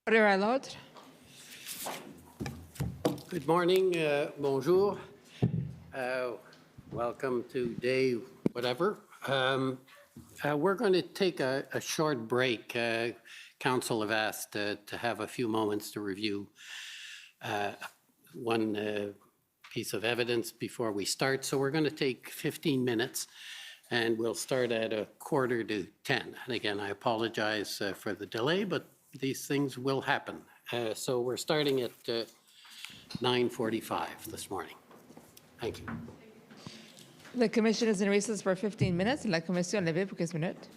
Order à l'ordre. Good morning, bonjour. Welcome to day whatever. We're going to take a short break. Council have asked to have a few moments to review one piece of evidence before we start. So we're going to take 15 minutes and we'll start at 9:45. And again, I apologize for the delay, but these things will happen. So we're starting at 9:45 this morning. Thank you. The commission is in recess for 15 minutes. La commission est levée pour 15 minutes.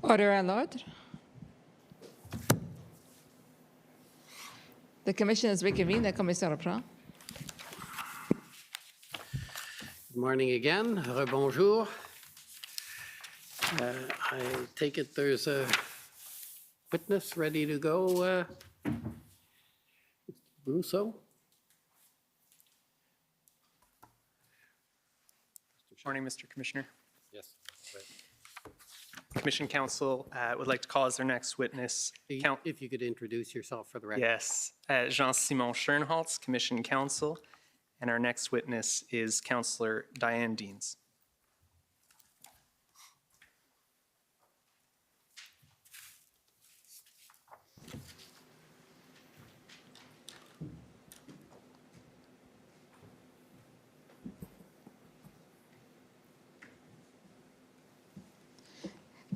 Order à l'ordre. The commission is reconvened. La commission reprend. Good morning again. Rebonjour. I take it there's a witness ready to go. Russo? Morning, Mr. Commissioner. Yes. Commission Counsel would like to call as their next witness. If you could introduce yourself for the record. Yes, Jean-Simon Schernholz, Commission Counsel, and our next witness is Councillor Diane Deans.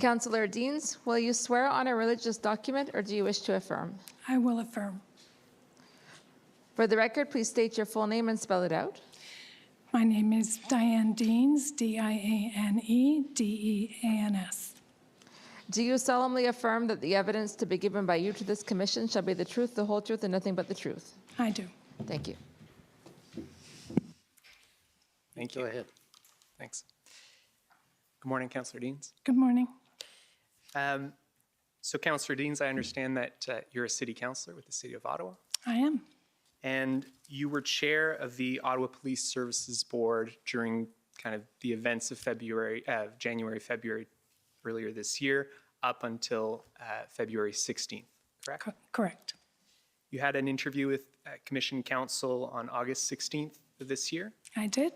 Councillor Deans, will you swear on a religious document or do you wish to affirm? I will affirm. For the record, please state your full name and spell it out. My name is Diane Deans, D-I-A-N-E-D-E-A-N-S. Do you solemnly affirm that the evidence to be given by you to this commission shall be the truth, the whole truth, and nothing but the truth? I do. Thank you. Thank you. Go ahead. Thanks. Good morning, Councillor Deans. Good morning. So, Councillor Deans, I understand that you're a city councillor with the City of Ottawa, I am. and you were chair of the Ottawa Police Services Board during kind of the events of January, February earlier this year, up until February 16th, correct? Correct. You had an interview with Commission Counsel on August 16th of this year, I did.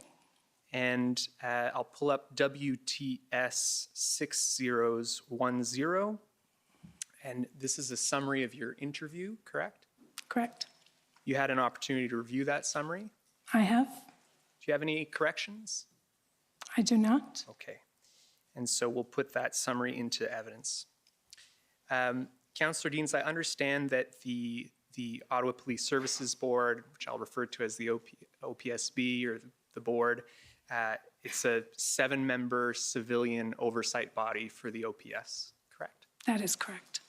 and I'll pull up WTS 6010, and this is a summary of your interview, correct? Correct. You had an opportunity to review that summary. I have. Do you have any corrections? I do not. Okay. And so we'll put that summary into evidence. Councillor Deans, I understand that the Ottawa Police Services Board, which I'll refer to as the OPSB or the board, it's a 7-member civilian oversight body for the OPS, correct? That is correct.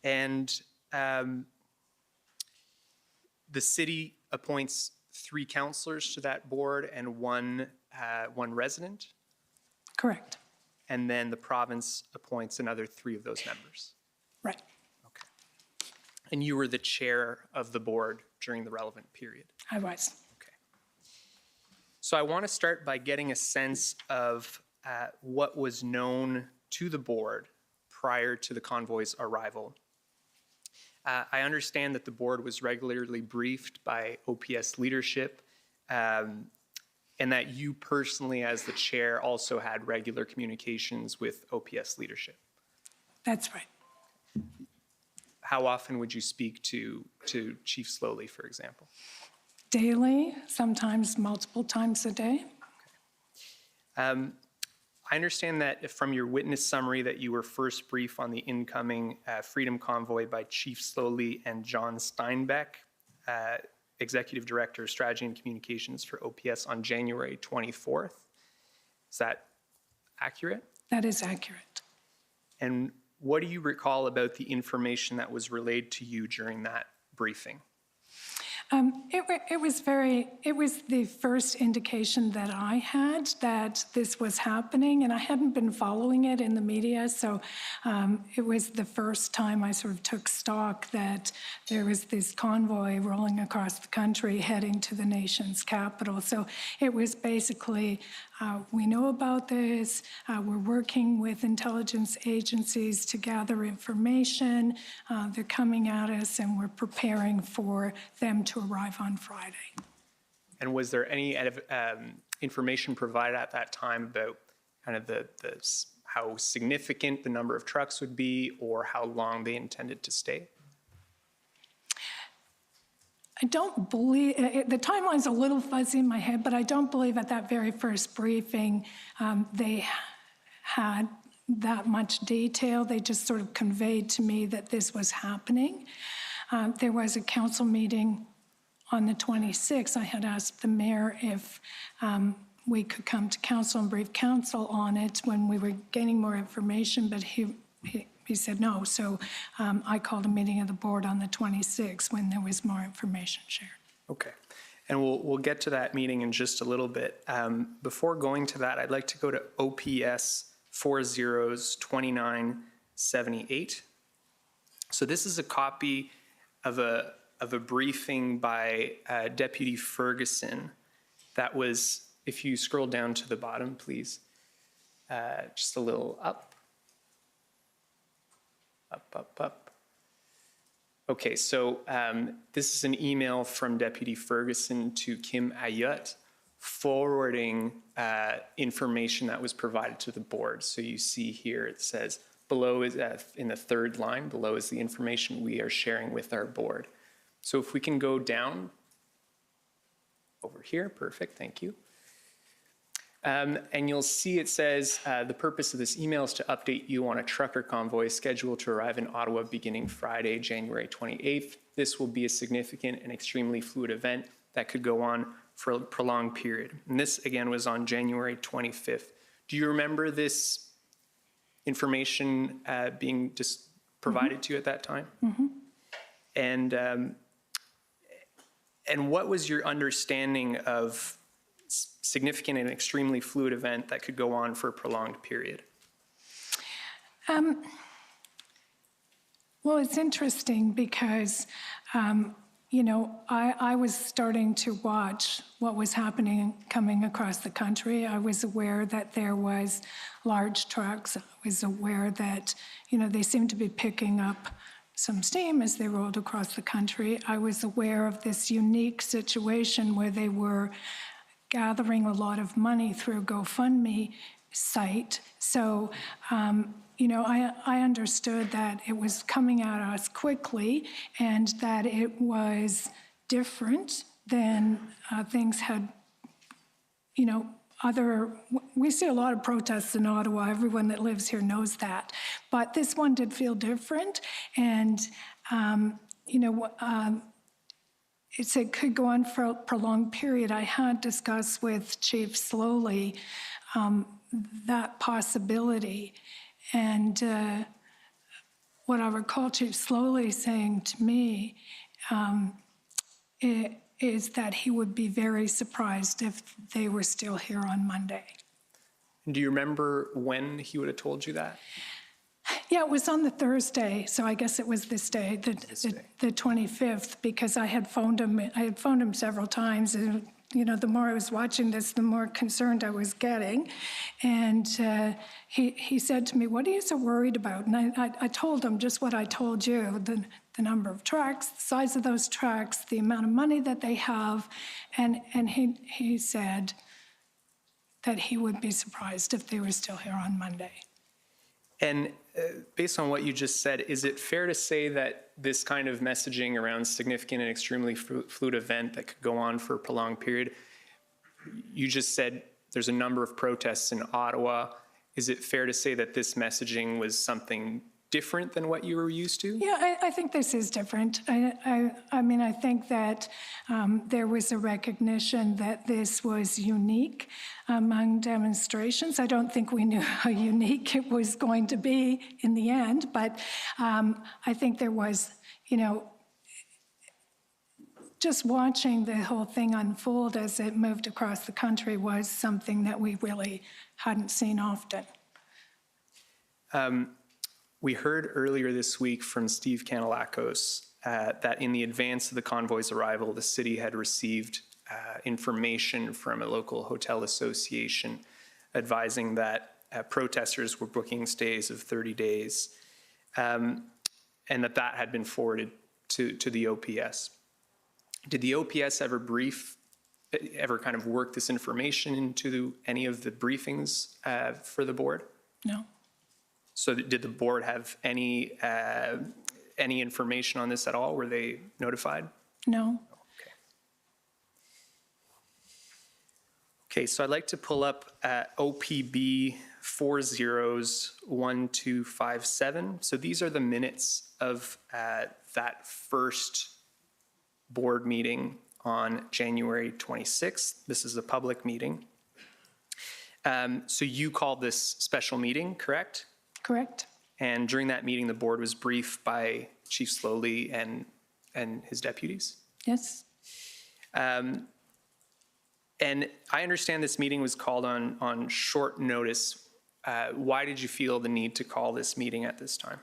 And the city appoints 3 councillors to that board and one resident, Correct. and then the province appoints another 3 of those members. Right. Okay. And you were the chair of the board during the relevant period. I was. Okay. So I want to start by getting a sense of what was known to the board prior to the convoy's arrival. I understand that the board was regularly briefed by OPS leadership, and that you personally, as the chair, also had regular communications with OPS leadership. That's right. How often would you speak to Chief Slowly, for example? Daily, sometimes multiple times a day. I understand that from your witness summary that you were first briefed on the incoming Freedom Convoy by Chief Slowly and John Steinbeck, Executive Director of Strategy and Communications for OPS, on January 24th. Is that accurate? That is accurate. And what do you recall about the information that was relayed to you during that briefing? It was the first indication that I had that this was happening, and I hadn't been following it in the media, so it was the first time I sort of took stock that there was this convoy rolling across the country heading to the nation's capital. So it was basically, we know about this, we're working with intelligence agencies to gather information, they're coming at us, and we're preparing for them to arrive on Friday. And was there any information provided at that time about kind of how significant the number of trucks would be or how long they intended to stay? I don't believe, the timeline's a little fuzzy in my head, but I don't believe at that very first briefing they had that much detail. They just sort of conveyed to me that this was happening. There was a council meeting on the 26th. I had asked the mayor if we could come to council and brief council on it when we were gaining more information, but he said no. So I called a meeting of the board on the 26th when there was more information shared. Okay. And we'll get to that meeting in just a little bit. Before going to that, I'd like to go to OPS 402978. So this is a copy of a briefing by Deputy Ferguson that was, if you scroll down to the bottom, please, just a little up. Up. Okay, so this is an email from Deputy Ferguson to Kim Ayut forwarding information that was provided to the board. So you see here it says, below is in the third line, below is the information we are sharing with our board. So if we can go down over here, perfect, thank you. And you'll see it says, the purpose of this email is to update you on a trucker convoy scheduled to arrive in Ottawa beginning Friday, January 28th. This will be a significant and extremely fluid event that could go on for a prolonged period. And this, again, was on January 25th. Do you remember this information being just provided to you at that time? Mm-hmm. And what was your understanding of significant and extremely fluid event that could go on for a prolonged period? Well, it's interesting because, you know, I was starting to watch what was happening coming across the country. I was aware that there was large trucks. I was aware that, you know, they seemed to be picking up some steam as they rolled across the country. I was aware of this unique situation where they were gathering a lot of money through a GoFundMe site. So, you know, I understood that it was coming at us quickly and that it was different than things had, you know, we see a lot of protests in Ottawa. Everyone that lives here knows that. But this one did feel different. And, you know, it could go on for a prolonged period. I had discussed with Chief Slowly that possibility. And what I recall Chief Slowly saying to me is that he would be very surprised if they were still here on Monday. Do you remember when he would have told you that? Yeah, it was on the Thursday, so I guess it was this day, the 25th, because I had phoned him several times, and you know, the more I was watching this, the more concerned I was getting. And he said to me, "What are you so worried about?" And I told him just what I told you, the number of trucks, the size of those trucks, the amount of money that they have, and he said that he would be surprised if they were still here on Monday. And based on what you just said, is it fair to say that this kind of messaging around significant and extremely fluid event that could go on for a prolonged period, you just said there's a number of protests in Ottawa. Is it fair to say that this messaging was something different than what you were used to? Yeah, I think this is different. I mean, I think that there was a recognition that this was unique among demonstrations. I don't think we knew how unique it was going to be in the end, but I think there was, you know, just watching the whole thing unfold as it moved across the country was something that we really hadn't seen often. We heard earlier this week from Steve Kanellakos that in the advance of the convoy's arrival, the city had received information from a local hotel association advising that protesters were booking stays of 30 days and that had been forwarded to the OPS. Did the OPS ever kind of work this information into any of the briefings for the board? No. So did the board have any information on this at all? Were they notified? No. Okay. Okay, so I'd like to pull up OPB 401257. So these are the minutes of that first board meeting on January 26th. This is a public meeting. So you called this special meeting, correct? Correct? And during that meeting, the board was briefed by Chief Slowly and his deputies? Yes? And I understand this meeting was called on short notice. Why did you feel the need to call this meeting at this time?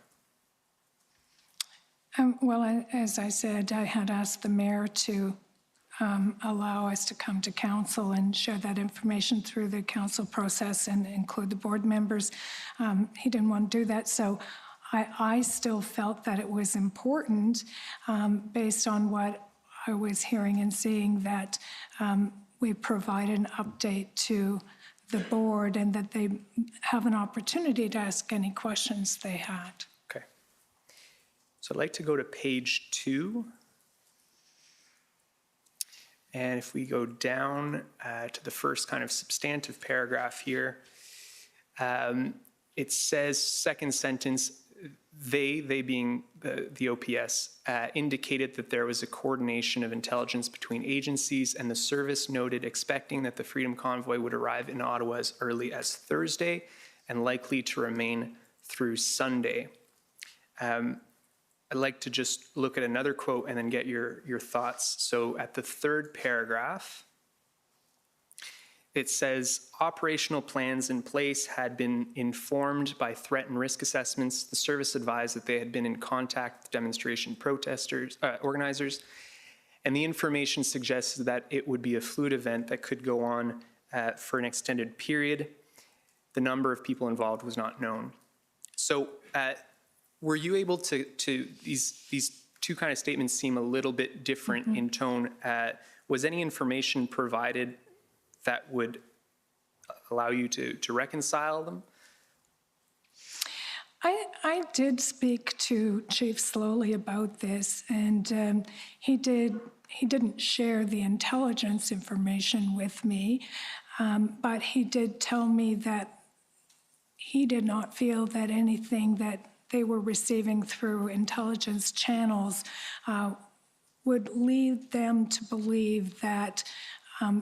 Well, as I said, I had asked the mayor to allow us to come to council and share that information through the council process and include the board members. He didn't want to do that, so I still felt that it was important, based on what I was hearing and seeing, that we provide an update to the board and that they have an opportunity to ask any questions they had. Okay. So I'd like to go to page 2. And if we go down to the first kind of substantive paragraph here, it says, second sentence, they being the OPS, indicated that there was a coordination of intelligence between agencies, and the service noted expecting that the Freedom Convoy would arrive in Ottawa as early as Thursday and likely to remain through Sunday. I'd like to just look at another quote and then get your thoughts. So at the third paragraph, it says, operational plans in place had been informed by threat and risk assessments. The service advised that they had been in contact with demonstration organizers, and the information suggested that it would be a fluid event that could go on for an extended period. The number of people involved was not known. So were you able to these two kind of statements seem a little bit different in tone. Was any information provided that would allow you to reconcile them? I did speak to Chief Slowly about this, and he didn't share the intelligence information with me, but he did tell me that he did not feel that anything that they were receiving through intelligence channels would lead them to believe that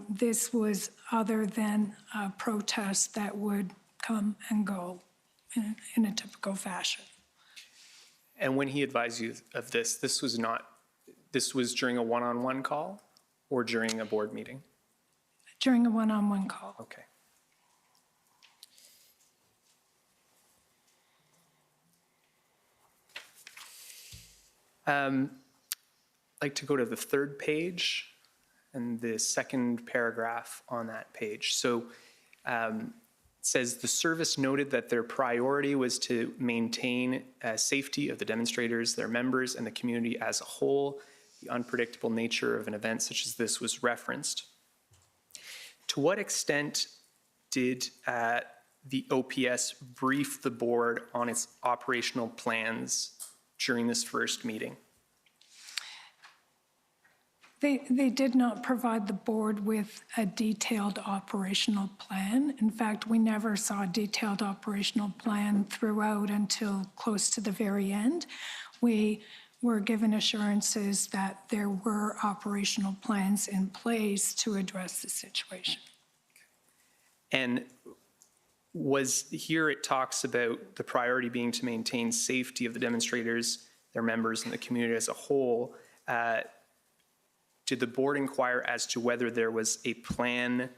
this was other than a protest that would come and go in a typical fashion. And when he advised you of this, this was during a one-on-one call or during a board meeting? During a one-on-one call. Okay. I'd like to go to the third page and the second paragraph on that page. So it says, the service noted that their priority was to maintain safety of the demonstrators, their members, and the community as a whole. The unpredictable nature of an event such as this was referenced. To what extent did the OPS brief the board on its operational plans during this first meeting? They did not provide the board with a detailed operational plan. In fact, we never saw a detailed operational plan throughout until close to the very end. We were given assurances that there were operational plans in place to address the situation. And here it talks about the priority being to maintain safety of the demonstrators, their members, and the community as a whole. Did the board inquire as to whether there was a plan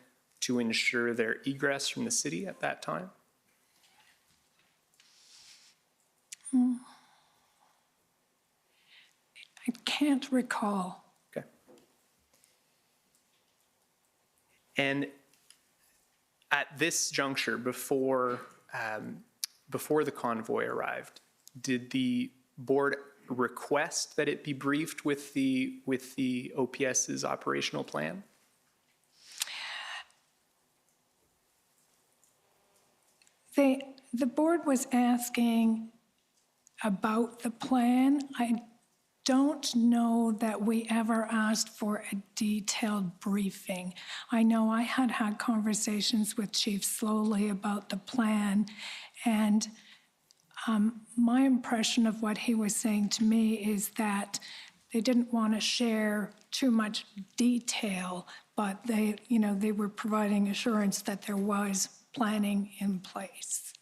to ensure their egress from the city at that time? I can't recall. Okay. And at this juncture, before the convoy arrived, did the board request that it be briefed with the OPS's operational plan? The board was asking about the plan. I don't know that we ever asked for a detailed briefing. I know I had conversations with Chief Slowly about the plan, and my impression of what he was saying to me is that they didn't want to share too much detail, but they were providing assurance that there was planning in place.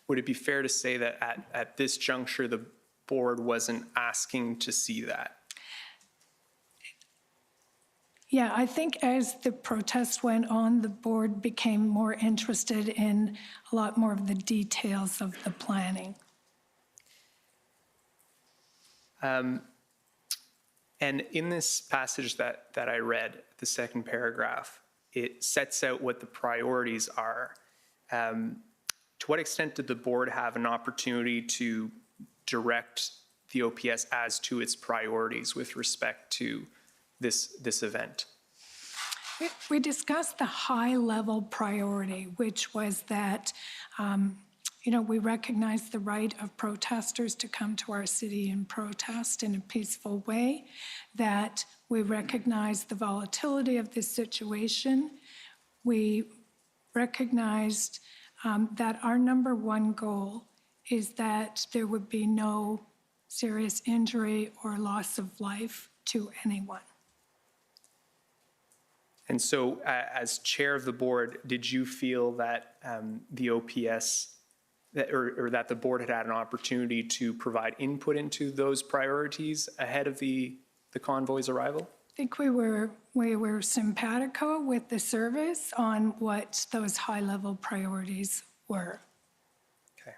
Would it be fair to say that at this juncture, the board wasn't asking to see that? Yeah, I think as the protest went on, the board became more interested in a lot more of the details of the planning. And in this passage that I read, the second paragraph, it sets out what the priorities are. To what extent did the board have an opportunity to direct the OPS as to its priorities with respect to this event? We discussed the high-level priority, which was that, we recognize the right of protesters to come to our city and protest in a peaceful way, that we recognize the volatility of this situation. We recognized that our number one goal is that there would be no serious injury or loss of life to anyone. And so as chair of the board, did you feel that the OPS, or that the board had an opportunity to provide input into those priorities ahead of the convoy's arrival? I think we were simpatico with the service on what those high-level priorities were. Okay.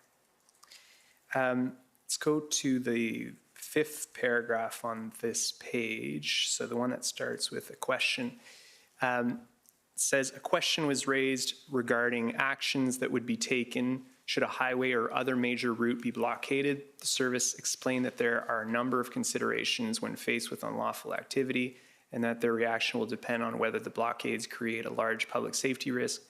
Let's go to the fifth paragraph on this page. So the one that starts with a question. It says, a question was raised regarding actions that would be taken should a highway or other major route be blockaded. The service explained that there are a number of considerations when faced with unlawful activity, and that their reaction will depend on whether the blockades create a large public safety risk.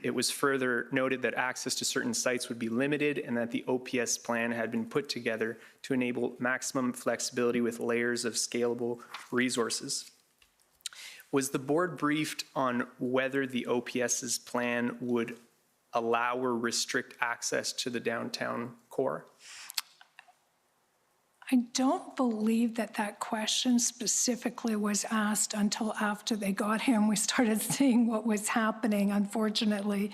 It was further noted that access to certain sites would be limited and that the OPS plan had been put together to enable maximum flexibility with layers of scalable resources. Was the board briefed on whether the OPS's plan would allow or restrict access to the downtown core? I don't believe that question specifically was asked until after they got here and we started seeing what was happening, unfortunately.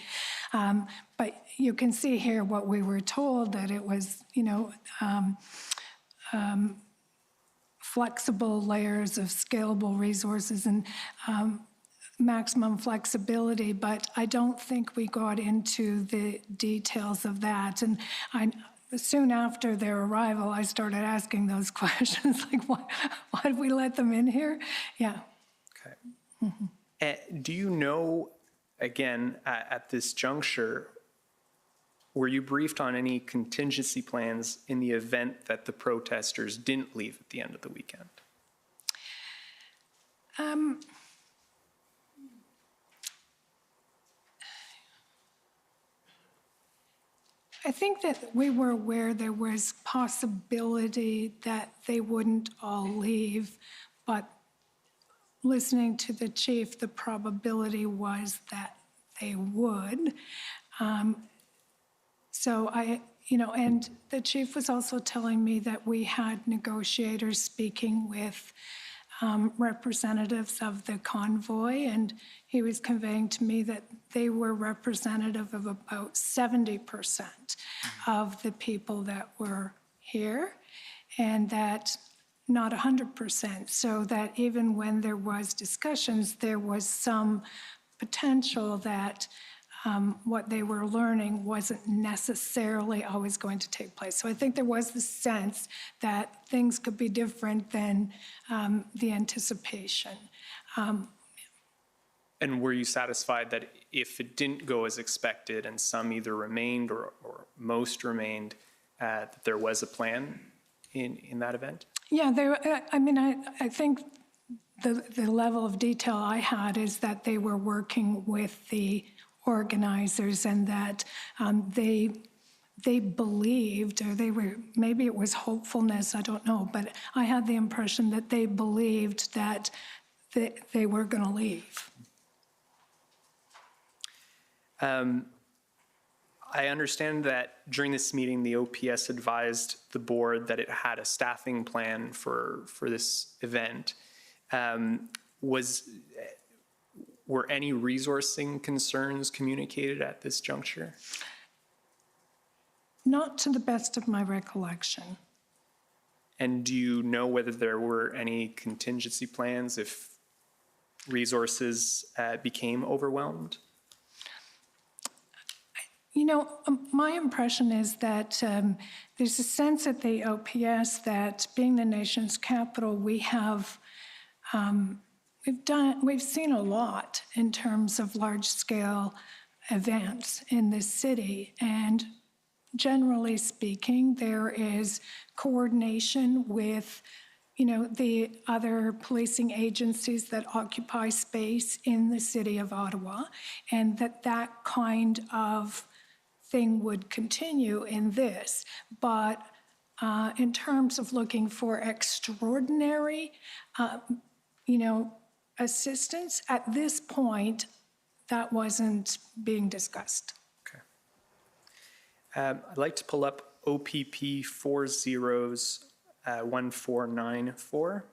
But you can see here what we were told, that it was, flexible layers of scalable resources and maximum flexibility, but I don't think we got into the details of that. And soon after their arrival, I started asking those questions, like, why did we let them in here? Yeah. Okay. Mm-hmm. Do you know, again, at this juncture, were you briefed on any contingency plans in the event that the protesters didn't leave at the end of the weekend? I think that we were aware there was possibility that they wouldn't all leave, but listening to the chief, the probability was that they would. So and the chief was also telling me that we had negotiators speaking with representatives of the convoy, and he was conveying to me that they were representative of about 70% of the people that were here, and that not 100%, so that even when there was discussions, there was some potential that what they were learning wasn't necessarily always going to take place. So I think there was the sense that things could be different than the anticipation. And were you satisfied that if it didn't go as expected and some either remained or most remained, that there was a plan in that event? Yeah, I think the level of detail I had is that they were working with the organizers and that they believed, or maybe it was hopefulness, I don't know, but I had the impression that they believed that they were going to leave. I understand that during this meeting, the OPS advised the board that it had a staffing plan for this event. Were any resourcing concerns communicated at this juncture? Not to the best of my recollection. And do you know whether there were any contingency plans if resources became overwhelmed? You know, my impression is that there's a sense at the OPS that being the nation's capital, we've seen a lot in terms of large-scale events in this city, and generally speaking, there is coordination with, you know, the other policing agencies that occupy space in the city of Ottawa, and that kind of thing would continue in this. But in terms of looking for extraordinary, you know, assistance, at this point, that wasn't being discussed. Okay. I'd like to pull up OPP 401494.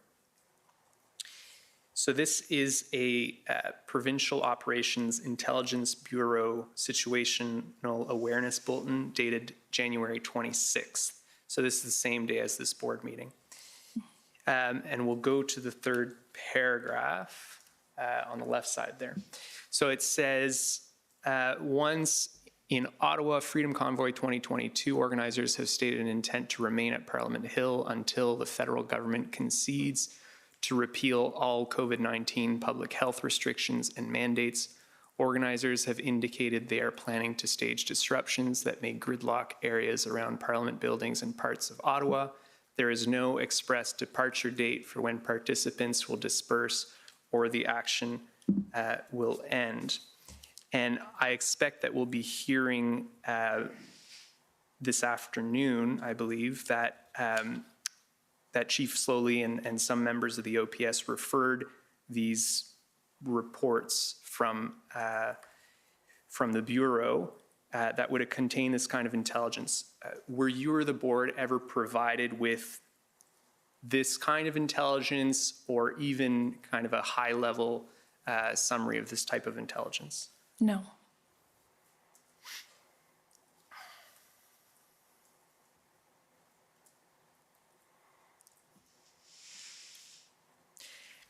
So this is a Provincial Operations Intelligence Bureau Situational Awareness Bulletin dated January 26th. So this is the same day as this board meeting. And we'll go to the third paragraph on the left side there. So it says, once in Ottawa Freedom Convoy 2022, organizers have stated an intent to remain at Parliament Hill until the federal government concedes to repeal all COVID-19 public health restrictions and mandates. Organizers have indicated they are planning to stage disruptions that may gridlock areas around Parliament buildings and parts of Ottawa. There is no express departure date for when participants will disperse or the action will end. And I expect that we'll be hearing this afternoon, I believe, that that Chief Slowly and some members of the OPS referred these reports from the Bureau that would contain this kind of intelligence. Were you or the board ever provided with this kind of intelligence or even kind of a high-level summary of this type of intelligence? No.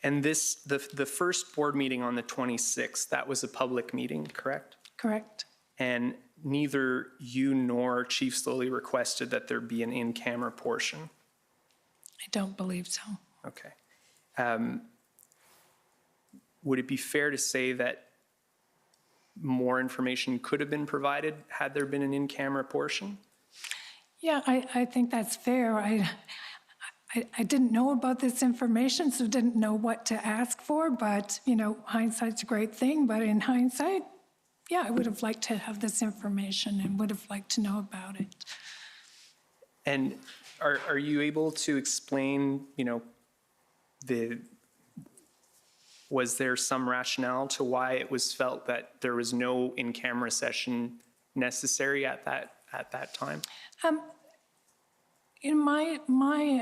And this, the first board meeting on the 26th, that was a public meeting, correct? Correct. And neither you nor Chief Slowly requested that there be an in-camera portion? I don't believe so. Okay. Would it be fair to say that more information could have been provided had there been an in-camera portion? Yeah, I think that's fair. I didn't know about this information, so didn't know what to ask for, but, you know, hindsight's a great thing, but in hindsight, yeah, I would have liked to have this information and would have liked to know about it. And are you able to explain, you know, was there some rationale to why it was felt that there was no in-camera session necessary at that time? In my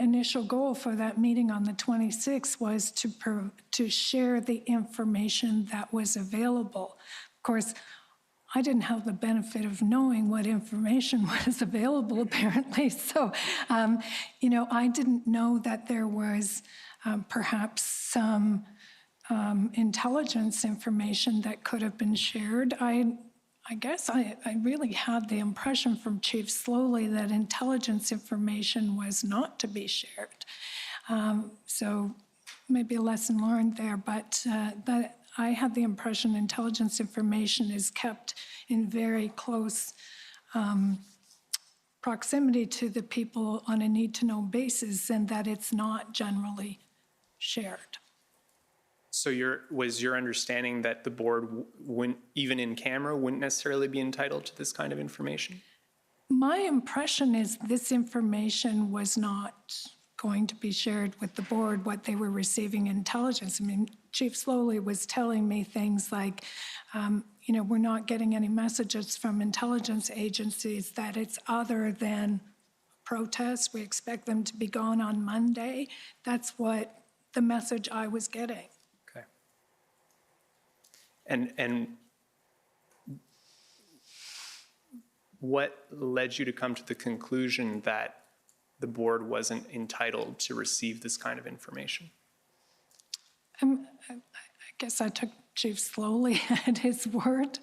initial goal for that meeting on the 26th was to share the information that was available. Of course, I didn't have the benefit of knowing what information was available, apparently. So, you know, I didn't know that there was perhaps some intelligence information that could have been shared. I guess I really had the impression from Chief Slowly that intelligence information was not to be shared. So maybe a lesson learned there, but that I had the impression intelligence information is kept in very close proximity to the people on a need-to-know basis, and that it's not generally shared. So was your understanding that the board wouldn't, even in camera, wouldn't necessarily be entitled to this kind of information? My impression is this information was not going to be shared with the board, what they were receiving intelligence. I mean, Chief Slowly was telling me things like, you know, we're not getting any messages from intelligence agencies that it's other than protests. We expect them to be gone on Monday. That's what the message I was getting. Okay. And what led you to come to the conclusion that the board wasn't entitled to receive this kind of information? I guess I took Chief Slowly at his word.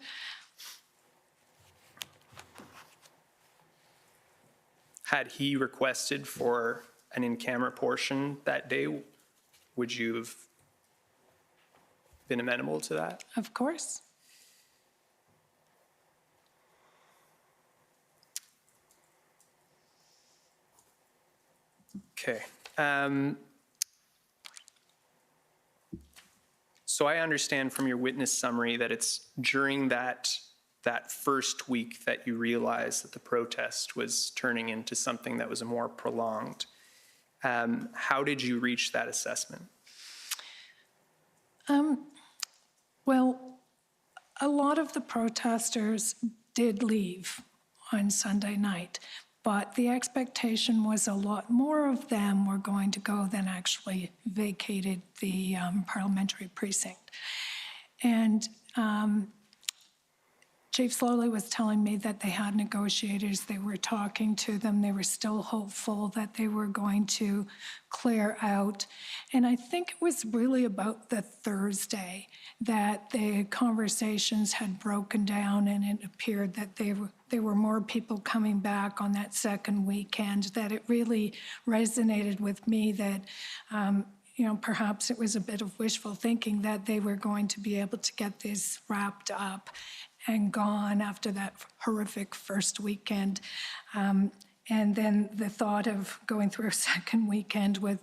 Had he requested for an in-camera portion that day, would you have been amenable to that? Of course. Okay. So I understand from your witness summary that it's during that first week that you realized that the protest was turning into something that was more prolonged. How did you reach that assessment? Well, a lot of the protesters did leave on Sunday night, but the expectation was a lot more of them were going to go than actually vacated the parliamentary precinct. And Chief Slowly was telling me that they had negotiators, they were talking to them, they were still hopeful that they were going to clear out. And I think it was really about the Thursday that the conversations had broken down, and it appeared that there were more people coming back on that second weekend, that it really resonated with me that perhaps it was a bit of wishful thinking that they were going to be able to get this wrapped up and gone after that horrific first weekend. And then the thought of going through a second weekend with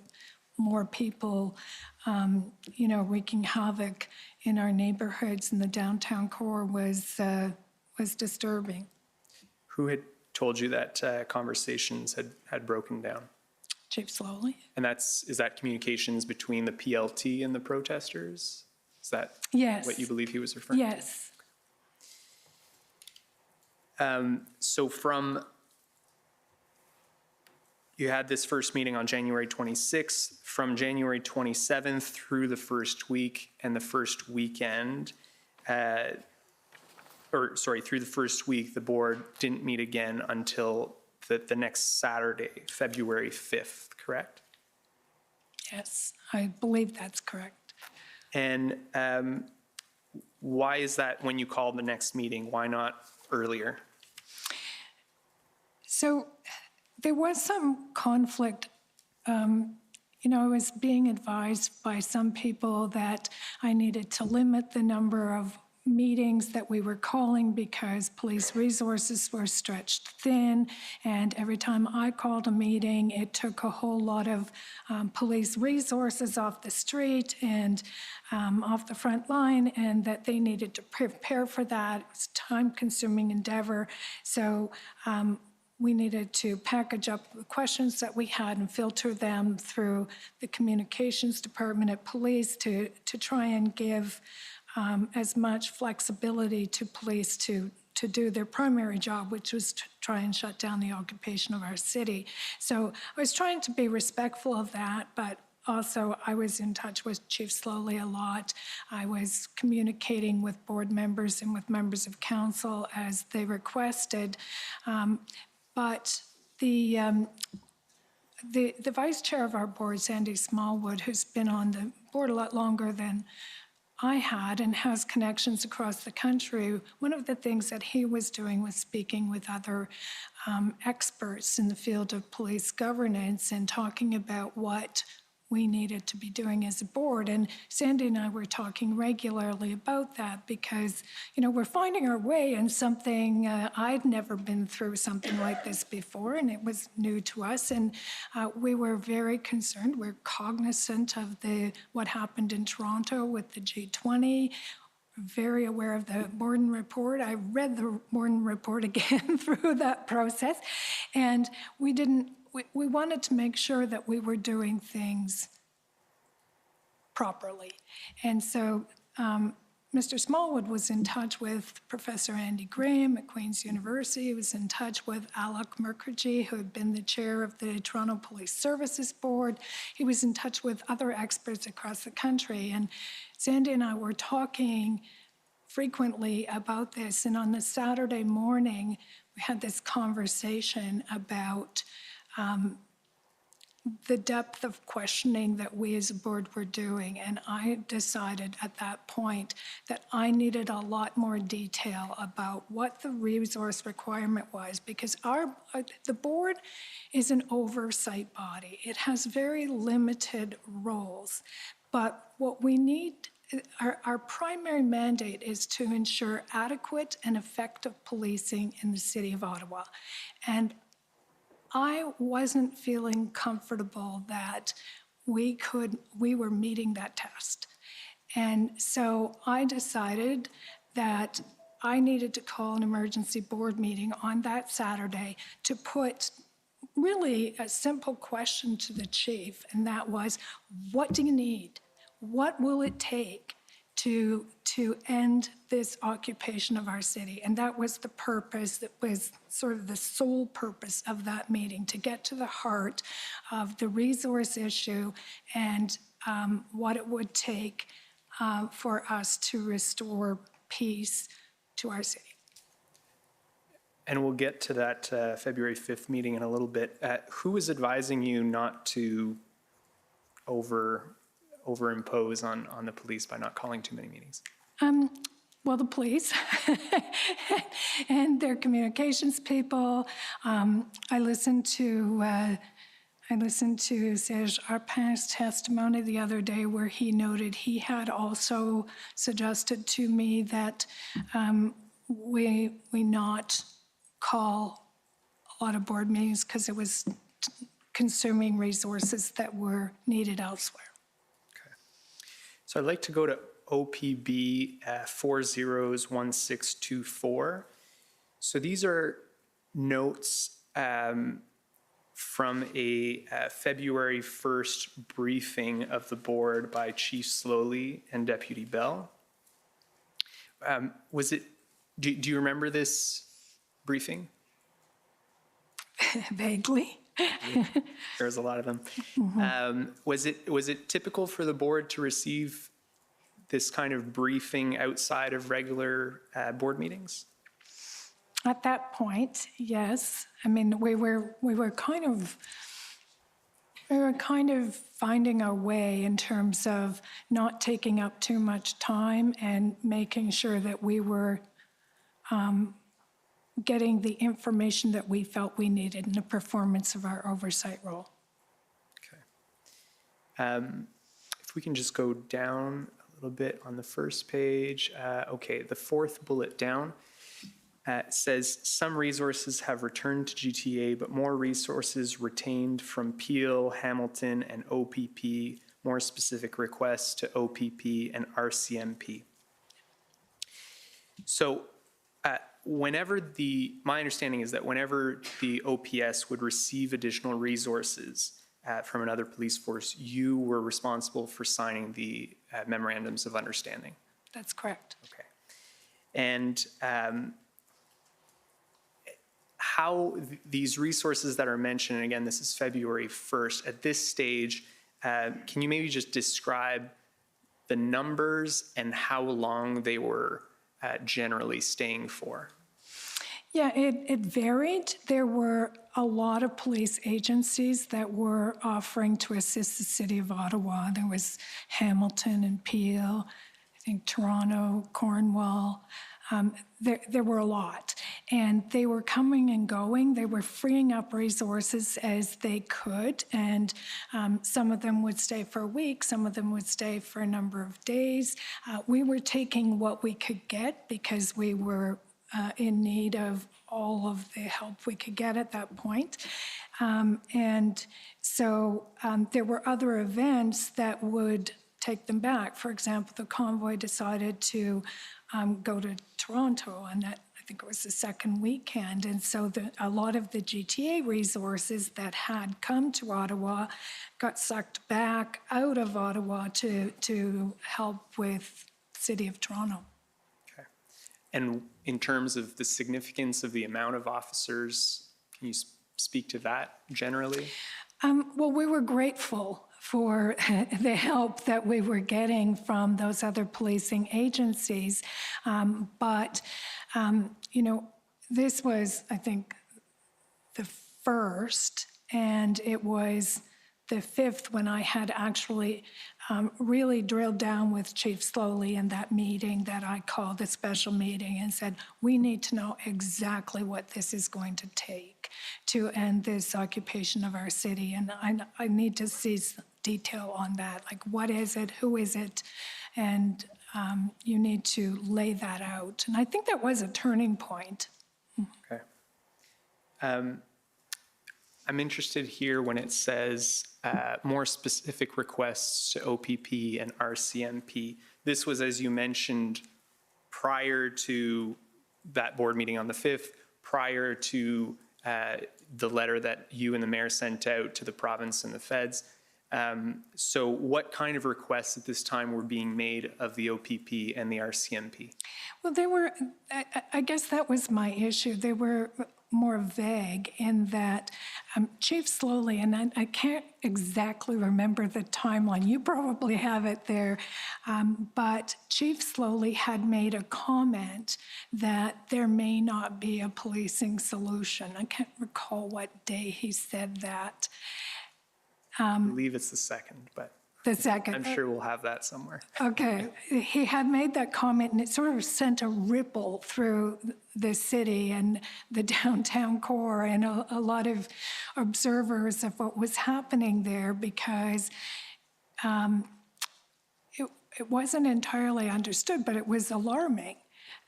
more people, wreaking havoc in our neighborhoods in the downtown core was disturbing. Who had told you that conversations had broken down? Chief Slowly. And is that communications between the PLT and the protesters? Is that Yes. what you believe he was referring to? Yes. So you had this first meeting on January 26th. From January 27th through the first week and the first weekend, through the first week, the board didn't meet again until the next Saturday, February 5th, correct? Yes, I believe that's correct. And why is that when you called the next meeting? Why not earlier? So there was some conflict. I was being advised by some people that I needed to limit the number of meetings that we were calling because police resources were stretched thin, and every time I called a meeting, it took a whole lot of police resources off the street and off the front line, and that they needed to prepare for that. It was a time-consuming endeavor. So we needed to package up the questions that we had and filter them through the communications department at police to try and give as much flexibility to police to do their primary job, which was to try and shut down the occupation of our city. So I was trying to be respectful of that, but also I was in touch with Chief Slowly a lot. I was communicating with board members and with members of council as they requested. But the vice chair of our board, Sandy Smallwood, who's been on the board a lot longer than I had and has connections across the country, one of the things that he was doing was speaking with other experts in the field of police governance and talking about what we needed to be doing as a board. And Sandy and I were talking regularly about that because, we're finding our way in something, I'd never been through something like this before, and it was new to us. And we were very concerned. We're cognizant of what happened in Toronto with the G20, very aware of the Borden report. I read the Borden report again through that process. And we wanted to make sure that we were doing things properly. And so Mr. Smallwood was in touch with Professor Andy Graham at Queen's University. He was in touch with Alec Mukherjee, who had been the chair of the Toronto Police Services Board. He was in touch with other experts across the country. And Sandy and I were talking frequently about this. And on the Saturday morning, we had this conversation about the depth of questioning that we as a board were doing. And I decided at that point that I needed a lot more detail about what the resource requirement was, because the board is an oversight body. It has very limited roles. But what we need, our primary mandate is to ensure adequate and effective policing in the city of Ottawa. And I wasn't feeling comfortable that we were meeting that test. And so I decided that I needed to call an emergency board meeting on that Saturday to put really a simple question to the chief, and that was, what do you need? What will it take to end this occupation of our city? And that was the purpose, that was sort of the sole purpose of that meeting, to get to the heart of the resource issue and what it would take for us to restore peace to our city. And we'll get to that February 5th meeting in a little bit. Who was advising you not to overimpose on the police by not calling too many meetings? Well, the police and their communications people. I listened to Serge Arpin's testimony the other day, where he noted he had also suggested to me that we not call a lot of board meetings because it was consuming resources that were needed elsewhere. Okay. So I'd like to go to OPB 401624. So these are notes from a February 1st briefing of the board by Chief Slowly and Deputy Bell. Do you remember this briefing? Vaguely. There was a lot of them. Mm-hmm. Was it typical for the board to receive this kind of briefing outside of regular board meetings? At that point, yes. I mean, we were kind of finding our way in terms of not taking up too much time and making sure that we were getting the information that we felt we needed in the performance of our oversight role. Okay. If we can just go down a little bit on the first page. Okay, the fourth bullet down says some resources have returned to GTA, but more resources retained from Peel, Hamilton, and OPP, more specific requests to OPP and RCMP. So my understanding is that whenever the OPS would receive additional resources from another police force, you were responsible for signing the memorandums of understanding. That's correct. Okay. And how these resources that are mentioned, and again, this is February 1st, at this stage, can you maybe just describe the numbers and how long they were generally staying for? Yeah, it varied. There were a lot of police agencies that were offering to assist the city of Ottawa. There was Hamilton and Peel, I think Toronto, Cornwall. There were a lot, and they were coming and going. They were freeing up resources as they could, and some of them would stay for a week, some of them would stay for a number of days. We were taking what we could get because we were in need of all of the help we could get at that point. And so there were other events that would take them back. For example, the convoy decided to go to Toronto, and that, I think it was the second weekend. And so a lot of the GTA resources that had come to Ottawa got sucked back out of Ottawa to help with the City of Toronto. Okay. And in terms of the significance of the amount of officers, can you speak to that generally? Well, we were grateful for the help that we were getting from those other policing agencies. But, this was, I think, the first, and it was the fifth when I had actually really drilled down with Chief Slowly in that meeting that I called a special meeting and said, we need to know exactly what this is going to take to end this occupation of our city. And I need to see detail on that, like what is it, who is it, and you need to lay that out. And I think that was a turning point. Okay. I'm interested here when it says more specific requests to OPP and RCMP. This was, as you mentioned, prior to that board meeting on the 5th, prior to the letter that you and the mayor sent out to the province and the feds. So what kind of requests at this time were being made of the OPP and the RCMP? Well, they were, I guess that was my issue. They were more vague in that Chief Slowly, and I can't exactly remember the timeline, you probably have it there, but Chief Slowly had made a comment that there may not be a policing solution. I can't recall what day he said that. I believe it's the 2nd, but The second. I'm sure we'll have that somewhere. Okay, he had made that comment and it sort of sent a ripple through the city and the downtown core and a lot of observers of what was happening there because it wasn't entirely understood, but it was alarming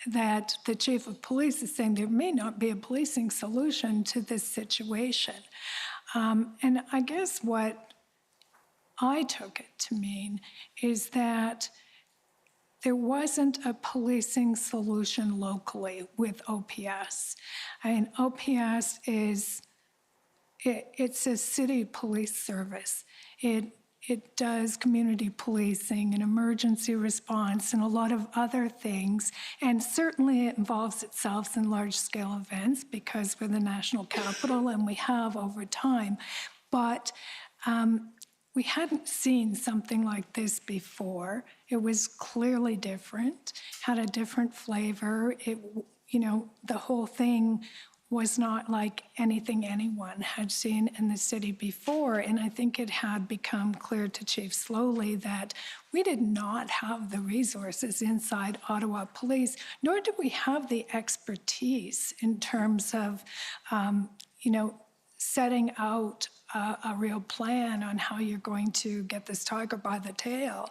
that the chief of police is saying there may not be a policing solution to this situation. And I guess what I took it to mean is that there wasn't a policing solution locally with OPS. I mean, OPS is, it's a city police service. It does community policing and emergency response and a lot of other things. And certainly it involves itself in large-scale events because we're the national capital and we have over time. But we hadn't seen something like this before. It was clearly different, had a different flavor. The whole thing was not like anything anyone had seen in the city before. And I think it had become clear to Chief Slowly that we did not have the resources inside Ottawa Police, nor did we have the expertise in terms of, setting out a real plan on how you're going to get this tiger by the tail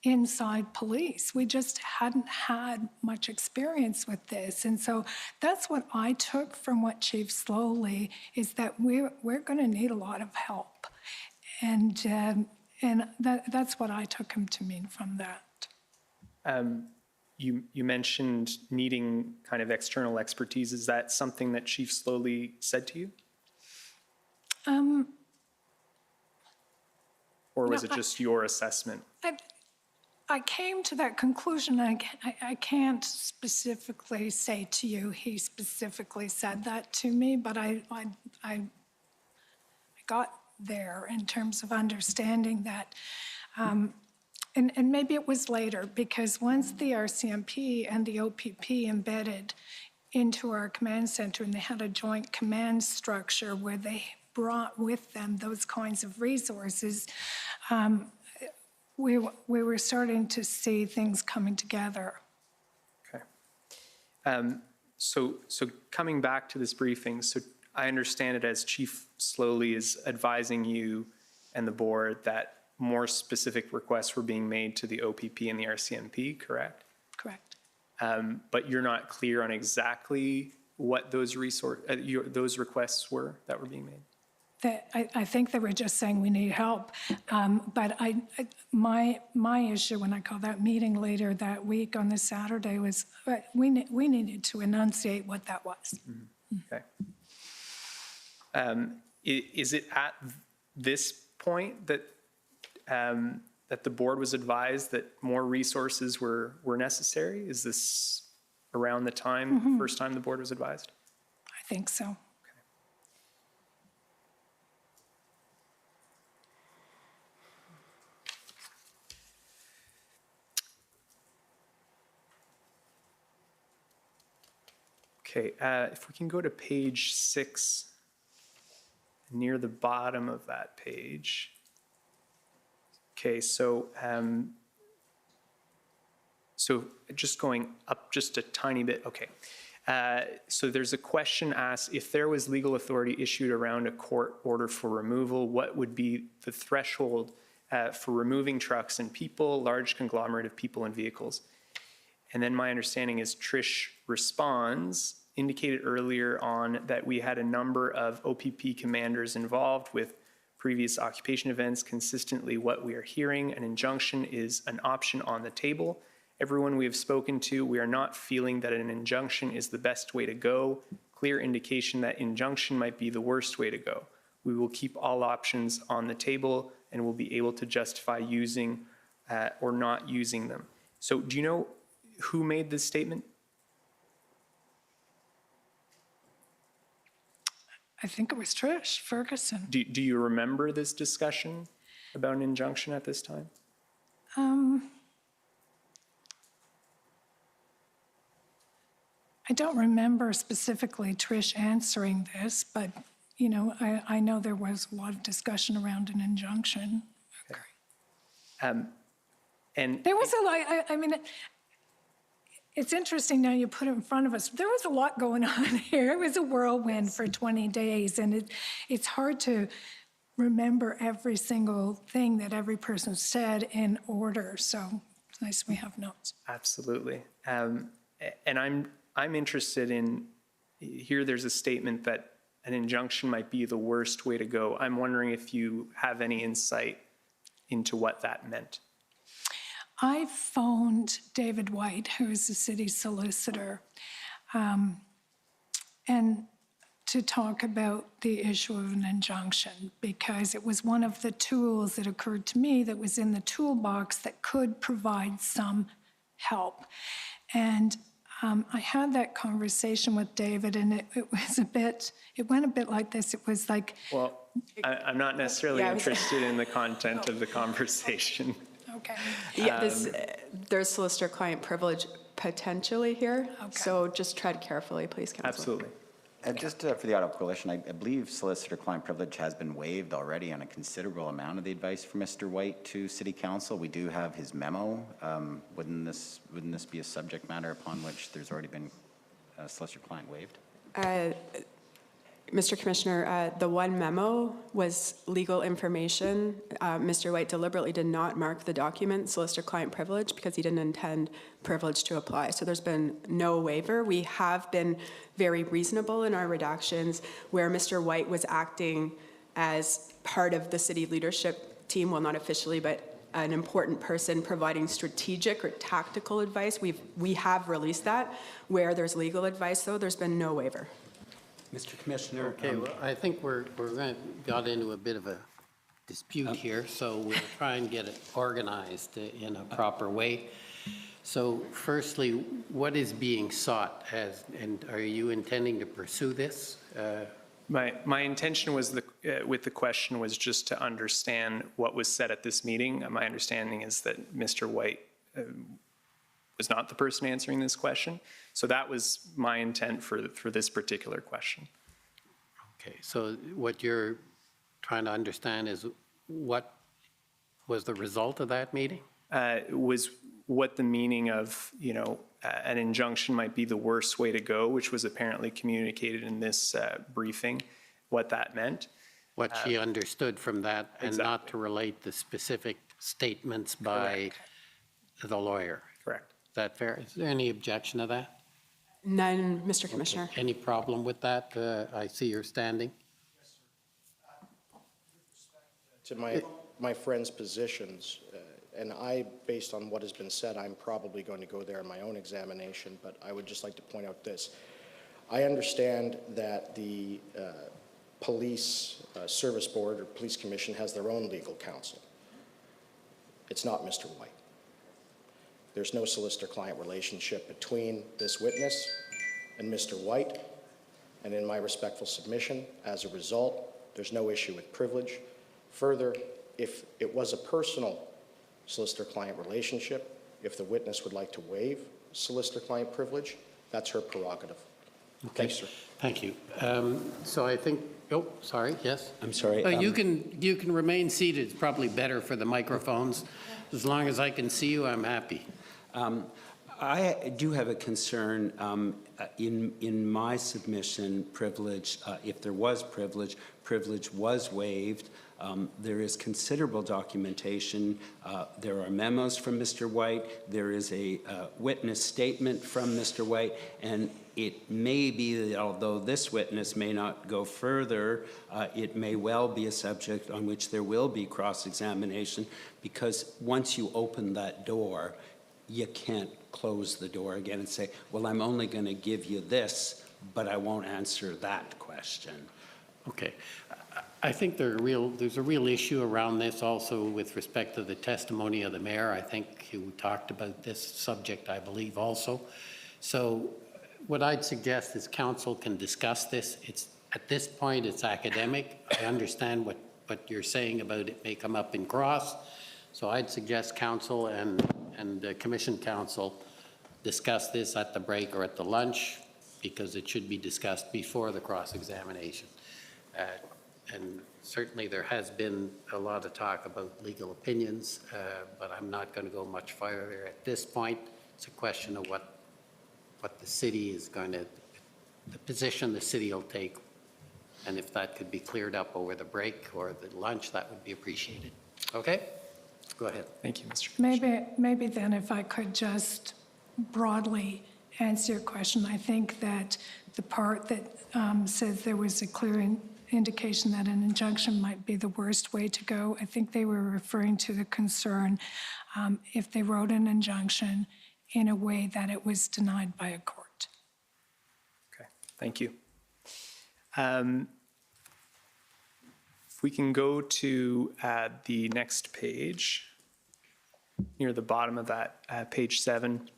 inside police. We just hadn't had much experience with this. And so that's what I took from what Chief Slowly is that we're going to need a lot of help. And that's what I took him to mean from that. You mentioned needing kind of external expertise. Is that something that Chief Slowly said to you? Or was it just your assessment? I came to that conclusion. I can't specifically say to you he specifically said that to me, but I got there in terms of understanding that. And maybe it was later, because once the RCMP and the OPP embedded into our command center and they had a joint command structure where they brought with them those kinds of resources, we were starting to see things coming together. Okay. So coming back to this briefing, so I understand it as Chief Slowly is advising you and the board that more specific requests were being made to the OPP and the RCMP, correct? Correct. But you're not clear on exactly what those those requests were that were being made? I think they were just saying we need help. But my issue when I called that meeting later that week on the Saturday was we needed to enunciate what that was. Mm-hmm. Okay. Is it at this point that that the board was advised that more resources were necessary? Is this around the time, first time the board was advised? I think so. Okay, if we can go to page 6, near the bottom of that page. Okay, so just going up just a tiny bit, okay. So there's a question asked, if there was legal authority issued around a court order for removal, what would be the threshold for removing trucks and people, large conglomerate of people and vehicles? And then my understanding is Trish responds, indicated earlier on that we had a number of OPP commanders involved with previous occupation events. Consistently what we are hearing, an injunction is an option on the table. Everyone we have spoken to, we are not feeling that an injunction is the best way to go. Clear indication that injunction might be the worst way to go. We will keep all options on the table and will be able to justify using or not using them. So do you know who made this statement? I think it was Trish Ferguson. Do you remember this discussion about an injunction at this time? I don't remember specifically Trish answering this, but, you know, I know there was a lot of discussion around an injunction. And There was a lot, I mean, it's interesting now you put it in front of us. There was a lot going on here. It was a whirlwind for 20 days, and it's hard to remember every single thing that every person said in order. So it's nice we have notes. absolutely. And I'm interested in, here there's a statement that an injunction might be the worst way to go. I'm wondering if you have any insight into what that meant. I phoned David White, who is the city solicitor, and to talk about the issue of an injunction, because it was one of the tools that occurred to me that was in the toolbox that could provide some help. And I had that conversation with David, and it was it went a bit like this. It was like, Well, I'm not necessarily interested in the content of the conversation. okay, Yeah, there's solicitor-client privilege potentially here, so just tread carefully, please, Council. Absolutely. Just for the Auto Coalition, I believe solicitor-client privilege has been waived already on a considerable amount of the advice from Mr. White to City Council. We do have his memo. Wouldn't this be a subject matter upon which there's already been solicitor-client waived? Mr. Commissioner, the one memo was legal information. Mr. White deliberately did not mark the document solicitor-client privilege because he didn't intend privilege to apply. So there's been no waiver. We have been very reasonable in our redactions where Mr. White was acting as part of the city leadership team, well, not officially, but an important person providing strategic or tactical advice. We have released that. Where there's legal advice, though, there's been no waiver. Mr. Commissioner. Okay, well, I think we're got into a bit of a dispute here, so we'll try and get it organized in a proper way. So firstly, what is being sought and are you intending to pursue this? My intention was with the question was just to understand what was said at this meeting. My understanding is that Mr. White was not the person answering this question. So that was my intent for this particular question. Okay, so what you're trying to understand is what was the result of that meeting? Was what the meaning of, an injunction might be the worst way to go, which was apparently communicated in this briefing, what that meant. What she understood from that and not exactly. to relate the specific statements by the lawyer. Correct. Is that fair? Is there any objection to that? None, Mr. Commissioner. Any problem with that? I see you're standing. To my friend's positions, and based on what has been said, I'm probably going to go there in my own examination, but I would just like to point out this. I understand that the police service board or police commission has their own legal counsel. It's not Mr. White. There's no solicitor-client relationship between this witness and Mr. White, and in my respectful submission, as a result, there's no issue with privilege. Further, if it was a personal solicitor-client relationship, if the witness would like to waive solicitor-client privilege, that's her prerogative. Okay, Thanks, sir. thank you. So I think, oh, sorry, yes? I'm sorry. You can remain seated. It's probably better for the microphones. As long as I can see you, I'm happy. I do have a concern in my submission. Privilege, if there was privilege was waived. There is considerable documentation. There are memos from Mr. White. There is a witness statement from Mr. White, and it may be that although this witness may not go further, it may well be a subject on which there will be cross-examination, because once you open that door, you can't close the door again and say, well, I'm only going to give you this, but I won't answer that question. Okay. I think there's a real issue around this also with respect to the testimony of the mayor. I think you talked about this subject, I believe, also. So what I'd suggest is council can discuss this. At this point, it's academic. I understand what you're saying about it may come up in cross. So I'd suggest council and the commission council discuss this at the break or at the lunch, because it should be discussed before the cross-examination. And certainly there has been a lot of talk about legal opinions, but I'm not going to go much farther at this point. It's a question of what the city is going to, the position the city will take. And if that could be cleared up over the break or the lunch, that would be appreciated. Okay? Go ahead. Thank you, Mr. Commissioner. Maybe then if I could just broadly answer your question. I think that the part that says there was a clear indication that an injunction might be the worst way to go, I think they were referring to the concern if they wrote an injunction in a way that it was denied by a court. Okay, thank you. If we can go to the next page, near the bottom of that, page 7.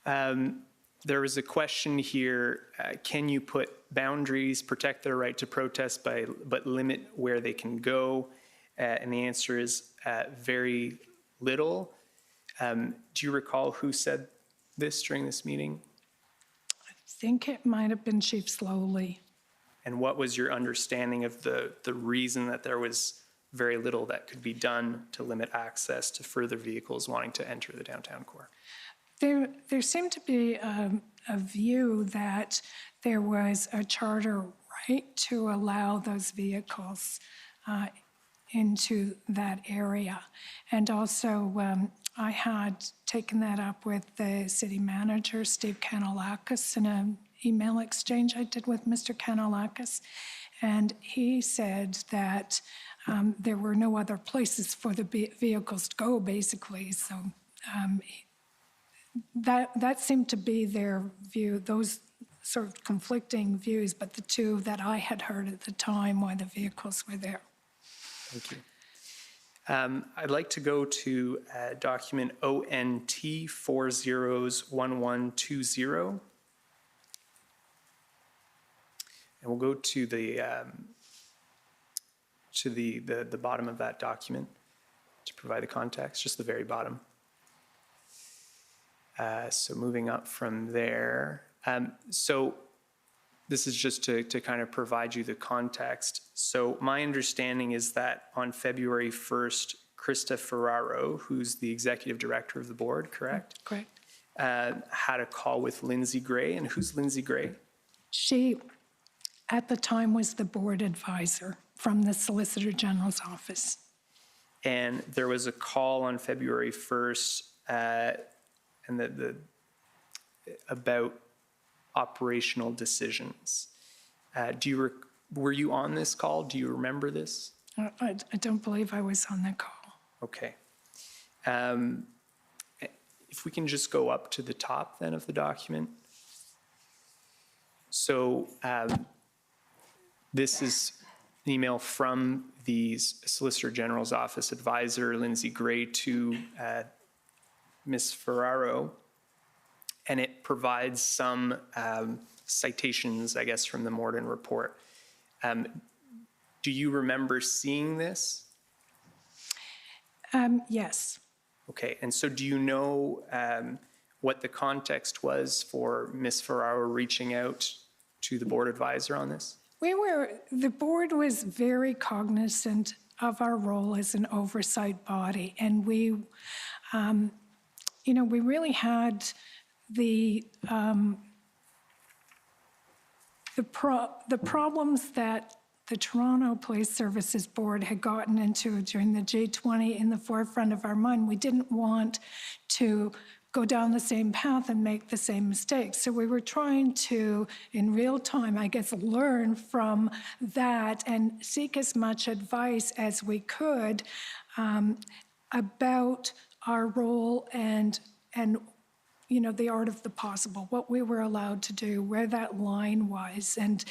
There was a question here, can you put boundaries, protect their right to protest but limit where they can go? And the answer is very little. Do you recall who said this during this meeting? I think it might have been Chief Slowly. And what was your understanding of the reason that there was very little that could be done to limit access to further vehicles wanting to enter the downtown core? There seemed to be a view that there was a charter right to allow those vehicles into that area. And also, I had taken that up with the city manager, Steve Kanalakis, in an email exchange I did with Mr. Kanalakis. And he said that there were no other places for the vehicles to go, basically. So that seemed to be their view, those sort of conflicting views, but the two that I had heard at the time why the vehicles were there. Thank you. I'd like to go to document ONT 401120. And we'll go to the bottom of that document to provide the context, just the very bottom. So moving up from there. So this is just to kind of provide you the context. So my understanding is that on February 1st, Krista Ferraro, who's the executive director of the board, correct? Correct. Had a call with Lindsay Gray. And who's Lindsay Gray? She, at the time, was the board advisor from the Solicitor General's office. And there was a call on February 1st and about operational decisions. Were you on this call? Do you remember this? I don't believe I was on the call. Okay. If we can just go up to the top then of the document. So this is an email from the Solicitor General's office advisor, Lindsay Gray, to Ms. Ferraro. And it provides some citations, I guess, from the Morden report. Do you remember seeing this? Yes. Okay, and so do you know what the context was for Ms. Ferraro reaching out to the board advisor on this? The board was very cognizant of our role as an oversight body, and we really had the problems that the Toronto Police Services Board had gotten into during the G20 in the forefront of our mind. We didn't want to go down the same path and make the same mistakes. So we were trying to, in real time, I guess, learn from that and seek as much advice as we could about our role and the art of the possible, what we were allowed to do, where that line was. And,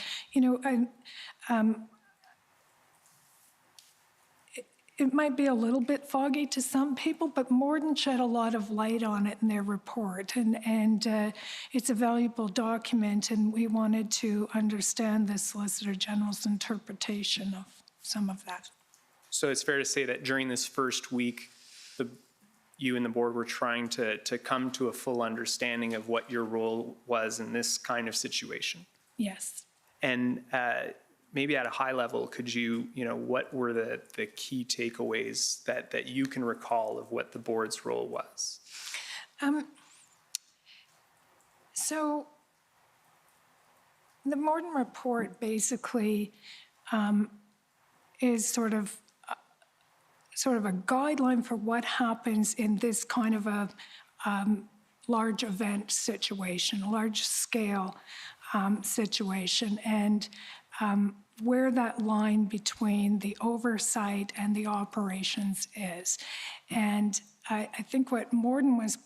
it might be a little bit foggy to some people, but Morden shed a lot of light on it in their report. And it's a valuable document, and we wanted to understand the Solicitor General's interpretation of some of that. So it's fair to say that during this first week, you and the board were trying to come to a full understanding of what your role was in this kind of situation. Yes. And maybe at a high level, could you, what were the key takeaways that you can recall of what the board's role was? So the Morden report basically is sort of a guideline for what happens in this kind of a large event situation, a large scale situation, and where that line between the oversight and the operations is. And I think what Morden was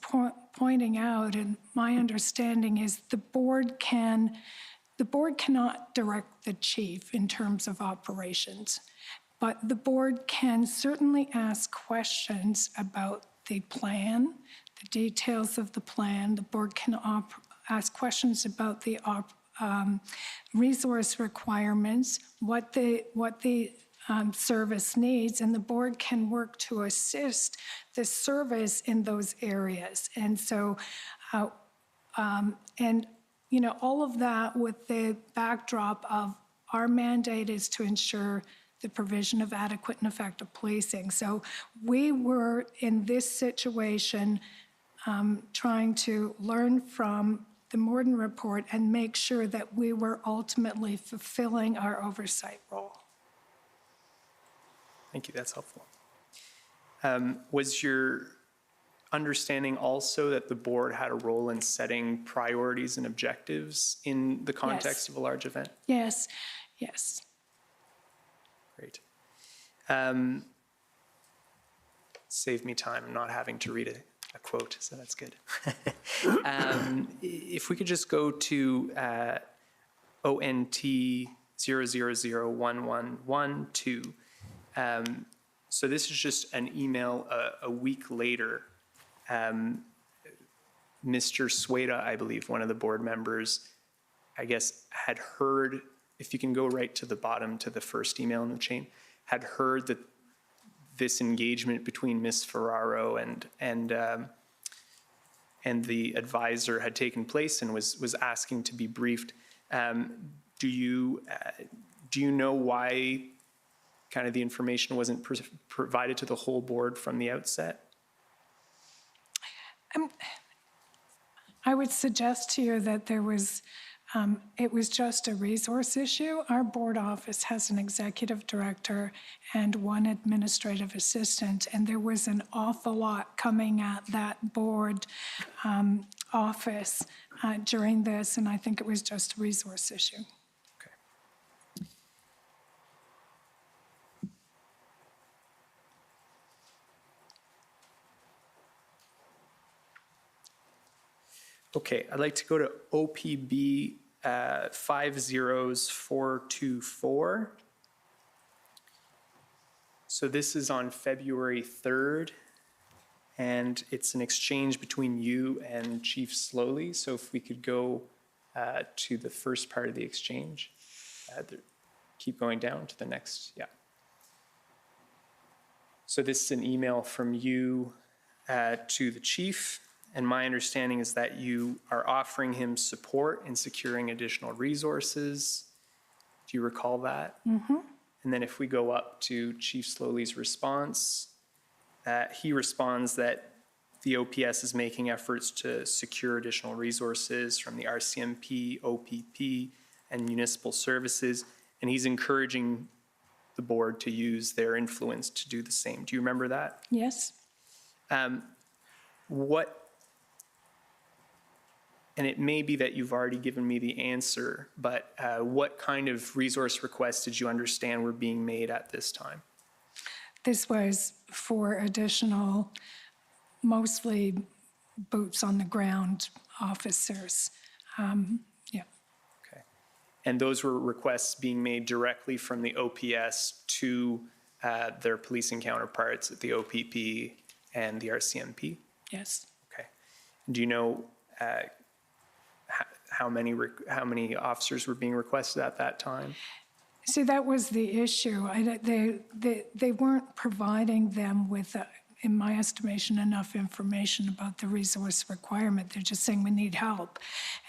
pointing out, and my understanding is the board cannot direct the chief in terms of operations, but the board can certainly ask questions about the plan, the details of the plan. The board can ask questions about the resource requirements, what the service needs, and the board can work to assist the service in those areas. And so, all of that with the backdrop of our mandate is to ensure the provision of adequate and effective policing. So we were in this situation trying to learn from the Morden report and make sure that we were ultimately fulfilling our oversight role. Thank you, that's helpful. Was your understanding also that the board had a role in setting priorities and objectives in the context of a large event? Yes, yes. Great. Saved me time not having to read a quote, so that's good. If we could just go to ONT 0001112. So this is just an email a week later. Mr. Sueda, I believe, one of the board members, I guess, had heard, if you can go right to the bottom to the first email in the chain, had heard that this engagement between Ms. Ferraro and the advisor had taken place and was asking to be briefed. Do you know why kind of the information wasn't provided to the whole board from the outset? I would suggest to you that there was, it was just a resource issue. Our board office has an executive director and one administrative assistant, and there was an awful lot coming at that board office during this, and I think it was just a resource issue. Okay, I'd like to go to OPB 50424. So this is on February 3rd, and it's an exchange between you and Chief Slowly. So if we could go to the first part of the exchange, keep going down to the next, yeah. So this is an email from you to the chief. And my understanding is that you are offering him support in securing additional resources. Do you recall that? Mm-hmm. And then if we go up to Chief Slowly's response, he responds that the OPS is making efforts to secure additional resources from the RCMP, OPP, and municipal services, and he's encouraging the board to use their influence to do the same. Do you remember that? Yes. And it may be that you've already given me the answer, but what kind of resource requests did you understand were being made at this time? This was for additional, mostly boots on the ground officers. Yeah. Okay. And those were requests being made directly from the OPS to their policing counterparts at the OPP and the RCMP? Yes. Okay. Do you know how many officers were being requested at that time? So that was the issue. They weren't providing them with, in my estimation, enough information about the resource requirement. They're just saying, we need help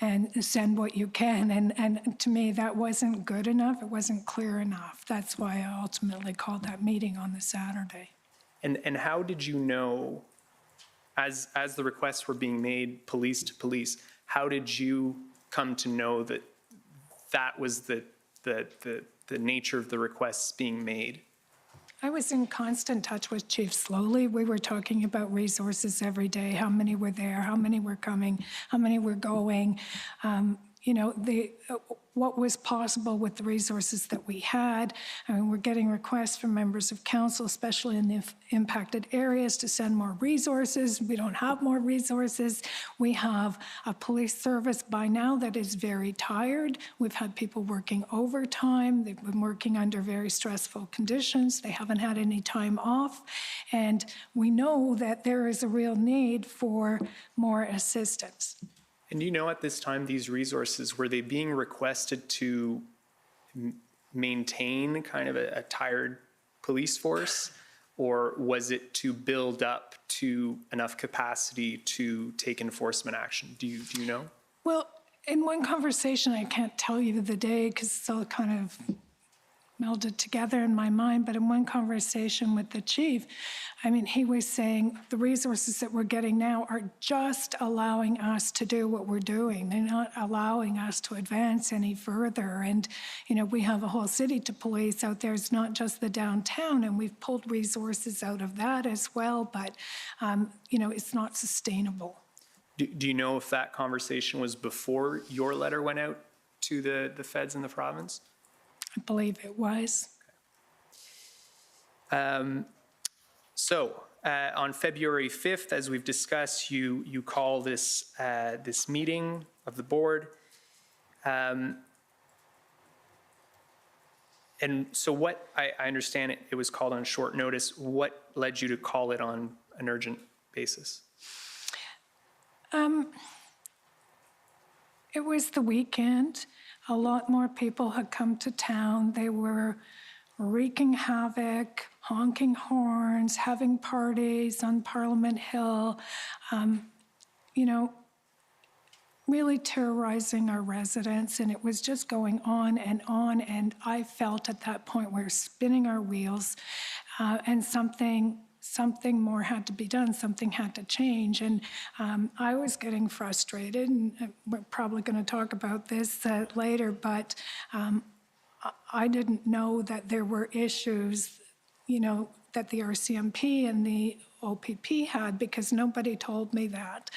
and send what you can. And to me, that wasn't good enough. It wasn't clear enough. That's why I ultimately called that meeting on the Saturday. And how did you know, as the requests were being made police to police, how did you come to know that that was the nature of the requests being made? I was in constant touch with Chief Slowly. We were talking about resources every day, how many were there, how many were coming, how many were going. What was possible with the resources that we had. I mean, we're getting requests from members of council, especially in the impacted areas, to send more resources. We don't have more resources. We have a police service by now that is very tired. We've had people working overtime. They've been working under very stressful conditions. They haven't had any time off. And we know that there is a real need for more assistance. And do you know at this time, these resources, were they being requested to maintain kind of a tired police force? Or was it to build up to enough capacity to take enforcement action? Do you know? Well, in one conversation, I can't tell you the day because it's all kind of melded together in my mind, but in one conversation with the chief, I mean, he was saying the resources that we're getting now are just allowing us to do what we're doing. They're not allowing us to advance any further. And, we have a whole city to police out there. It's not just the downtown, and we've pulled resources out of that as well, but, it's not sustainable. Do you know if that conversation was before your letter went out to the feds in the province? I believe it was. So on February 5th, as we've discussed, you call this meeting of the board. And so what, I understand it was called on short notice. What led you to call it on an urgent basis? It was the weekend. A lot more people had come to town. They were wreaking havoc, honking horns, having parties on Parliament Hill, really terrorizing our residents. And it was just going on. And I felt at that point we were spinning our wheels, and something more had to be done, something had to change. And I was getting frustrated, and we're probably going to talk about this later, but I didn't know that there were issues, that the RCMP and the OPP had, because nobody told me that.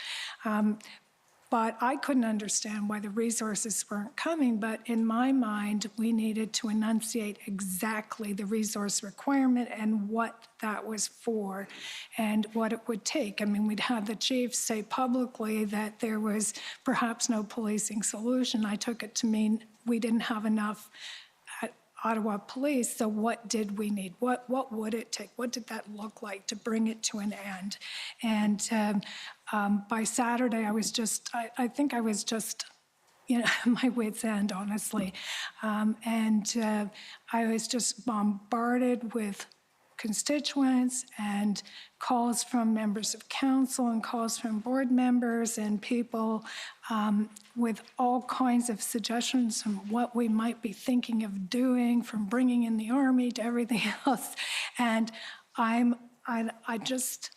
But I couldn't understand why the resources weren't coming. But in my mind, we needed to enunciate exactly the resource requirement and what that was for and what it would take. I mean, we'd had the chief say publicly that there was perhaps no policing solution. I took it to mean we didn't have enough Ottawa Police, so what did we need? What would it take? What did that look like to bring it to an end? And by Saturday, I think I was just, my wit's end, honestly. I was just bombarded with constituents and calls from members of council and calls from board members and people with all kinds of suggestions on what we might be thinking of doing, from bringing in the army to everything else. And I just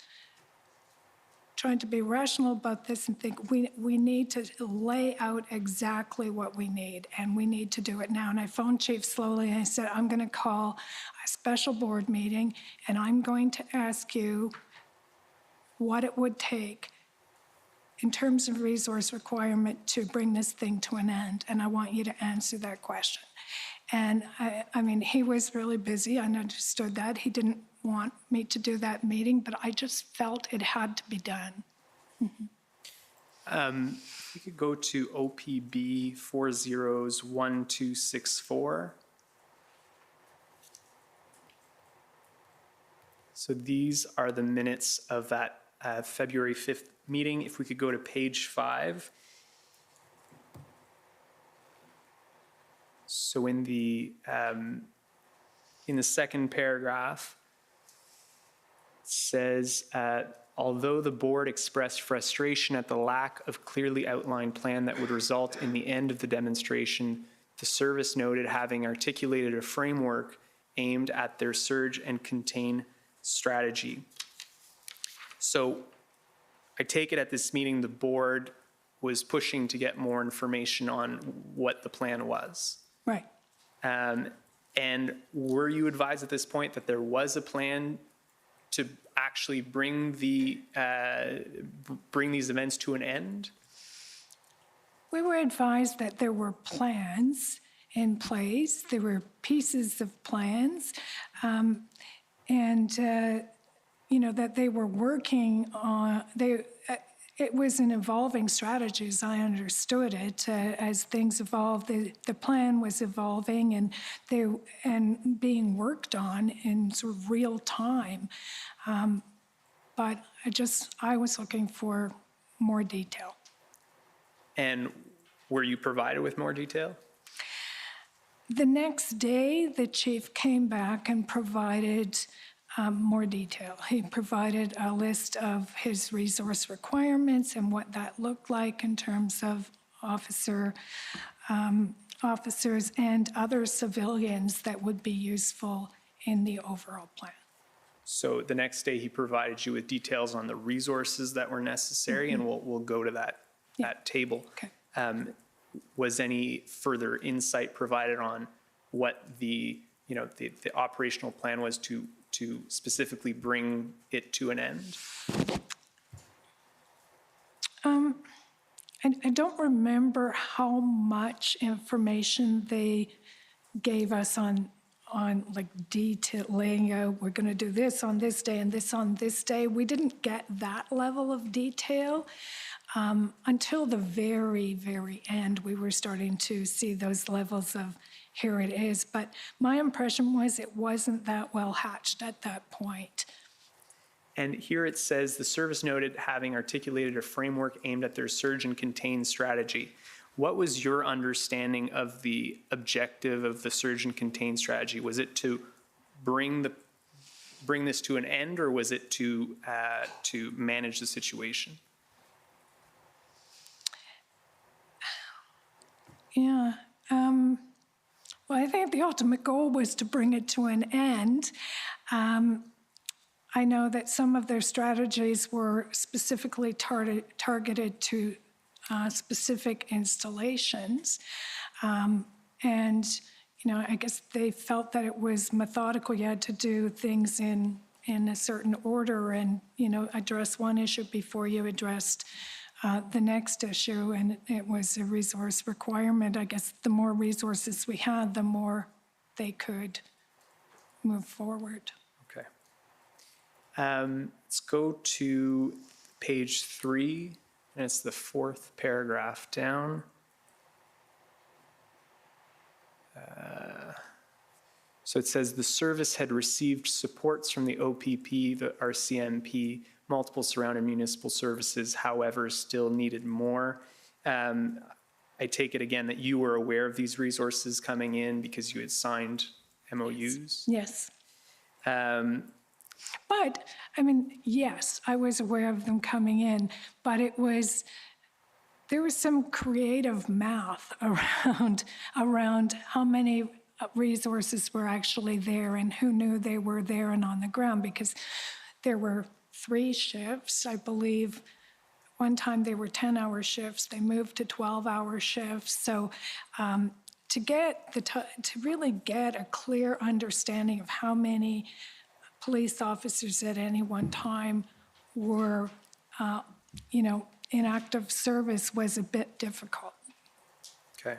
trying to be rational about this and think we need to lay out exactly what we need, and we need to do it now. And I phoned Chief Slowly and I said, I'm going to call a special board meeting and I'm going to ask you what it would take in terms of resource requirement to bring this thing to an end. And I want you to answer that question. And I mean, he was really busy. I understood that. He didn't want me to do that meeting, but I just felt it had to be done. We could go to OPB 401264. So these are the minutes of that February 5th meeting. If we could go to page 5. So in the second paragraph, it says, although the board expressed frustration at the lack of clearly outlined plan that would result in the end of the demonstration, the service noted having articulated a framework aimed at their surge and contain strategy. So I take it at this meeting, the board was pushing to get more information on what the plan was. Right. And were you advised at this point that there was a plan to actually bring these events to an end? We were advised that there were plans in place. There were pieces of plans, that they were working on. It was an evolving strategy, as I understood it. As things evolved, the plan was evolving and being worked on in sort of real time. But I was looking for more detail. And were you provided with more detail? The next day, the chief came back and provided more detail. He provided a list of his resource requirements and what that looked like in terms of officers and other civilians that would be useful in the overall plan. So the next day he provided you with details on the resources that were necessary, and we'll go to that table. Okay. Was any further insight provided on what the operational plan was to specifically bring it to an end? I don't remember how much information they gave us on like detailing, we're going to do this on this day and this on this day. We didn't get that level of detail until the very, very end. We were starting to see those levels of here it is. But my impression was it wasn't that well hatched at that point. And here it says, the service noted having articulated a framework aimed at their surge and contain strategy. What was your understanding of the objective of the surge and contain strategy? Was it to bring this to an end, or was it to manage the situation? Yeah. Well, I think the ultimate goal was to bring it to an end. I know that some of their strategies were specifically targeted to specific installations. I guess they felt that it was methodical. You had to do things in a certain order and, address one issue before you addressed the next issue. And it was a resource requirement. I guess the more resources we had, the more they could move forward. Okay. Let's go to page 3, and it's the 4th paragraph down. So it says the service had received supports from the OPP, the RCMP, multiple surrounding municipal services, however, still needed more. I take it again that you were aware of these resources coming in because you had signed MOUs? Yes. But, I mean, yes, I was aware of them coming in, but there was some creative math around how many resources were actually there and who knew they were there and on the ground, because there were 3 shifts, I believe. One time they were 10-hour shifts, they moved to 12-hour shifts. So to really get a clear understanding of how many police officers at any one time were, in active service was a bit difficult. Okay.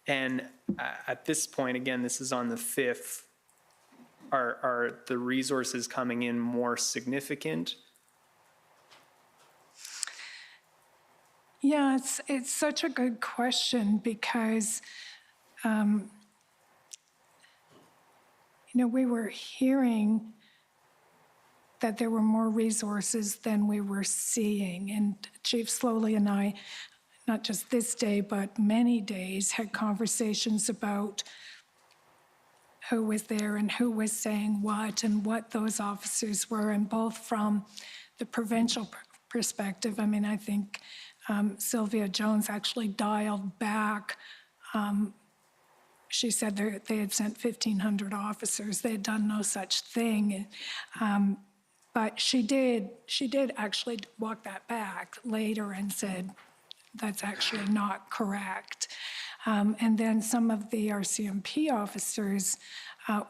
And at this point, again, this is on the 5th, are the resources coming in more significant? Yeah, it's such a good question because, we were hearing that there were more resources than we were seeing. And Chief Slowly and I, not just this day, but many days, had conversations about who was there and who was saying what and what those officers were, and both from the provincial perspective. I mean, I think Sylvia Jones actually dialed back. She said they had sent 1,500 officers. They had done no such thing. But she did actually walk that back later and said, that's actually not correct. And then some of the RCMP officers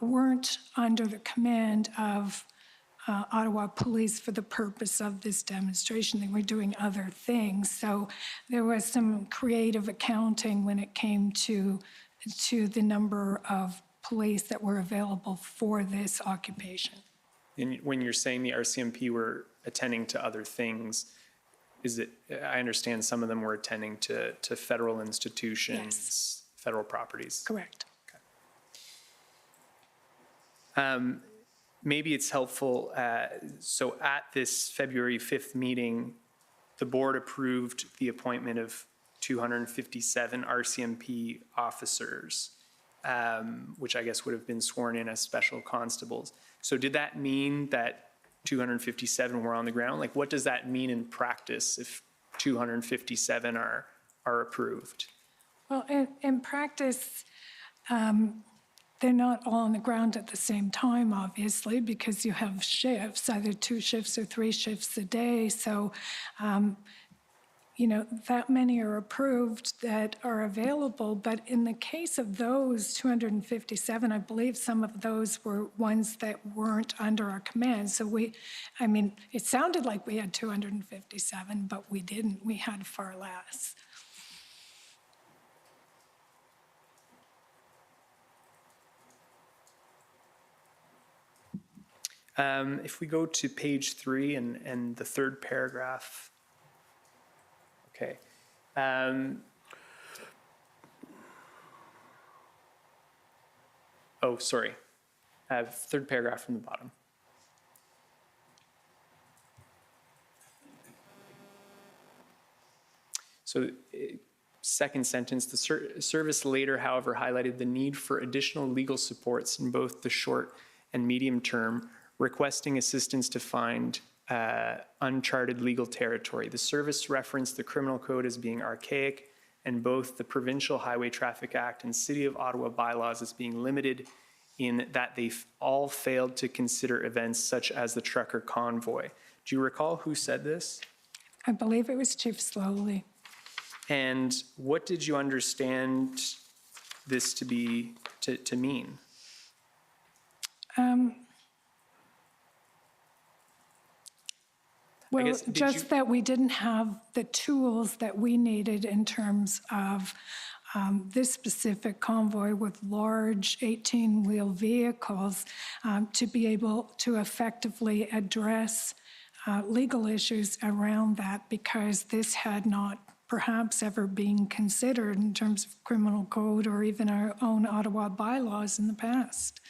weren't under the command of Ottawa Police for the purpose of this demonstration. They were doing other things. So there was some creative accounting when it came to the number of police that were available for this occupation. And when you're saying the RCMP were attending to other things, I understand some of them were attending to federal institutions, Yes. Federal properties. Correct. Okay. Maybe it's helpful, so at this February 5th meeting, the board approved the appointment of 257 RCMP officers, which I guess would have been sworn in as special constables. So did that mean that 257 were on the ground? Like, what does that mean in practice if 257 are approved? Well, in practice, they're not all on the ground at the same time, obviously, because you have shifts, either 2 shifts or 3 shifts a day. So, that many are approved that are available. But in the case of those 257, I believe some of those were ones that weren't under our command. So it sounded like we had 257, but we didn't. We had far less. If we go to page 3 and the 3rd paragraph. Okay. Oh, sorry. 3rd paragraph from the bottom. So, second sentence, the service later, however, highlighted the need for additional legal supports in both the short and medium term, requesting assistance to find uncharted legal territory. The service referenced the criminal code as being archaic, and both the Provincial Highway Traffic Act and City of Ottawa bylaws as being limited in that they all failed to consider events such as the trucker convoy. Do you recall who said this? I believe it was Chief Slowly. And what did you understand this to mean? Well, just that we didn't have the tools that we needed in terms of this specific convoy with large 18-wheel vehicles to be able to effectively address legal issues around that, because this had not perhaps ever been considered in terms of criminal code or even our own Ottawa bylaws in the past.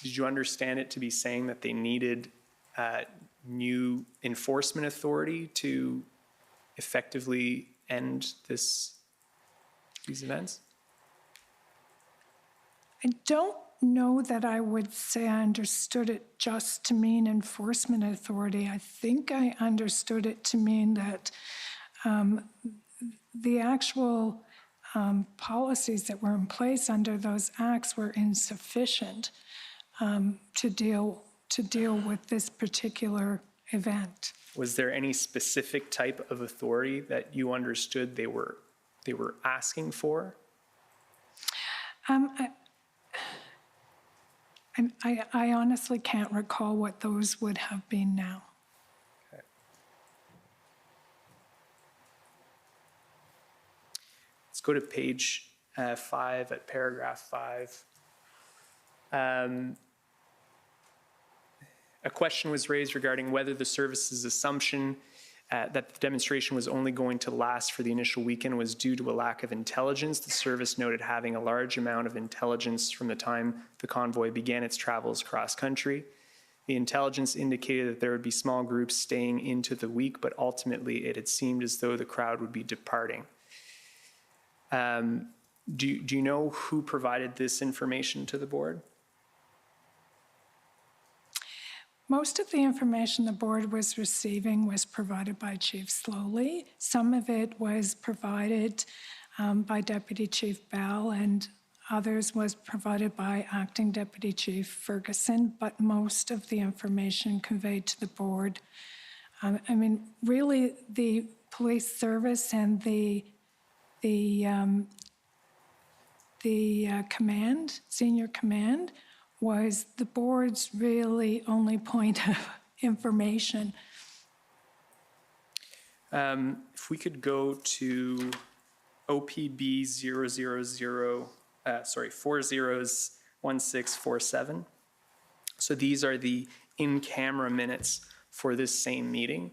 Did you understand it to be saying that they needed new enforcement authority to effectively end these events? I don't know that I would say I understood it just to mean enforcement authority. I think I understood it to mean that the actual policies that were in place under those acts were insufficient to deal with this particular event. Was there any specific type of authority that you understood they were asking for? I honestly can't recall what those would have been now. Okay. Let's go to page 5 at paragraph 5. A question was raised regarding whether the service's assumption that the demonstration was only going to last for the initial weekend was due to a lack of intelligence. The service noted having a large amount of intelligence from the time the convoy began its travels cross-country. The intelligence indicated that there would be small groups staying into the week, but ultimately it had seemed as though the crowd would be departing. Do you know who provided this information to the board? Most of the information the board was receiving was provided by Chief Slowly. Some of it was provided by Deputy Chief Bell, and others was provided by Acting Deputy Chief Ferguson, but most of the information conveyed to the board. I mean, really, the police service and the command, senior command, was the board's really only point of information. If we could go to OPB 401647. So these are the in-camera minutes for this same meeting.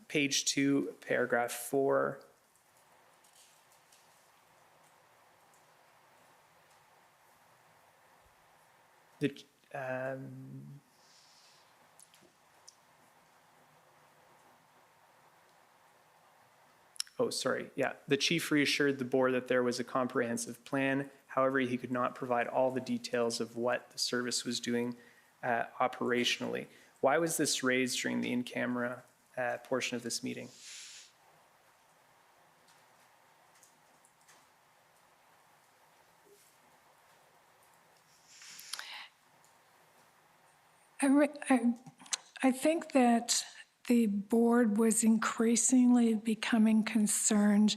Page 2, paragraph 4. The chief reassured the board that there was a comprehensive plan. However, he could not provide all the details of what the service was doing operationally. Why was this raised during the in-camera portion of this meeting? I think that the board was increasingly becoming concerned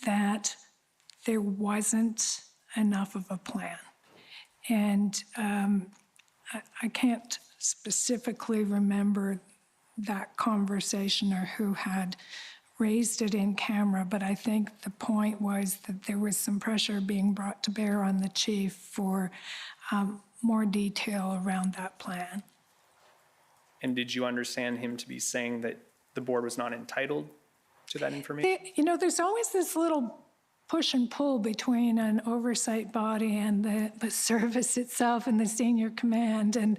that there wasn't enough of a plan. And I can't specifically remember that conversation or who had raised it in camera, but I think the point was that there was some pressure being brought to bear on the chief for more detail around that plan. And did you understand him to be saying that the board was not entitled to that information? There's always this little push and pull between an oversight body and the service itself and the senior command. And,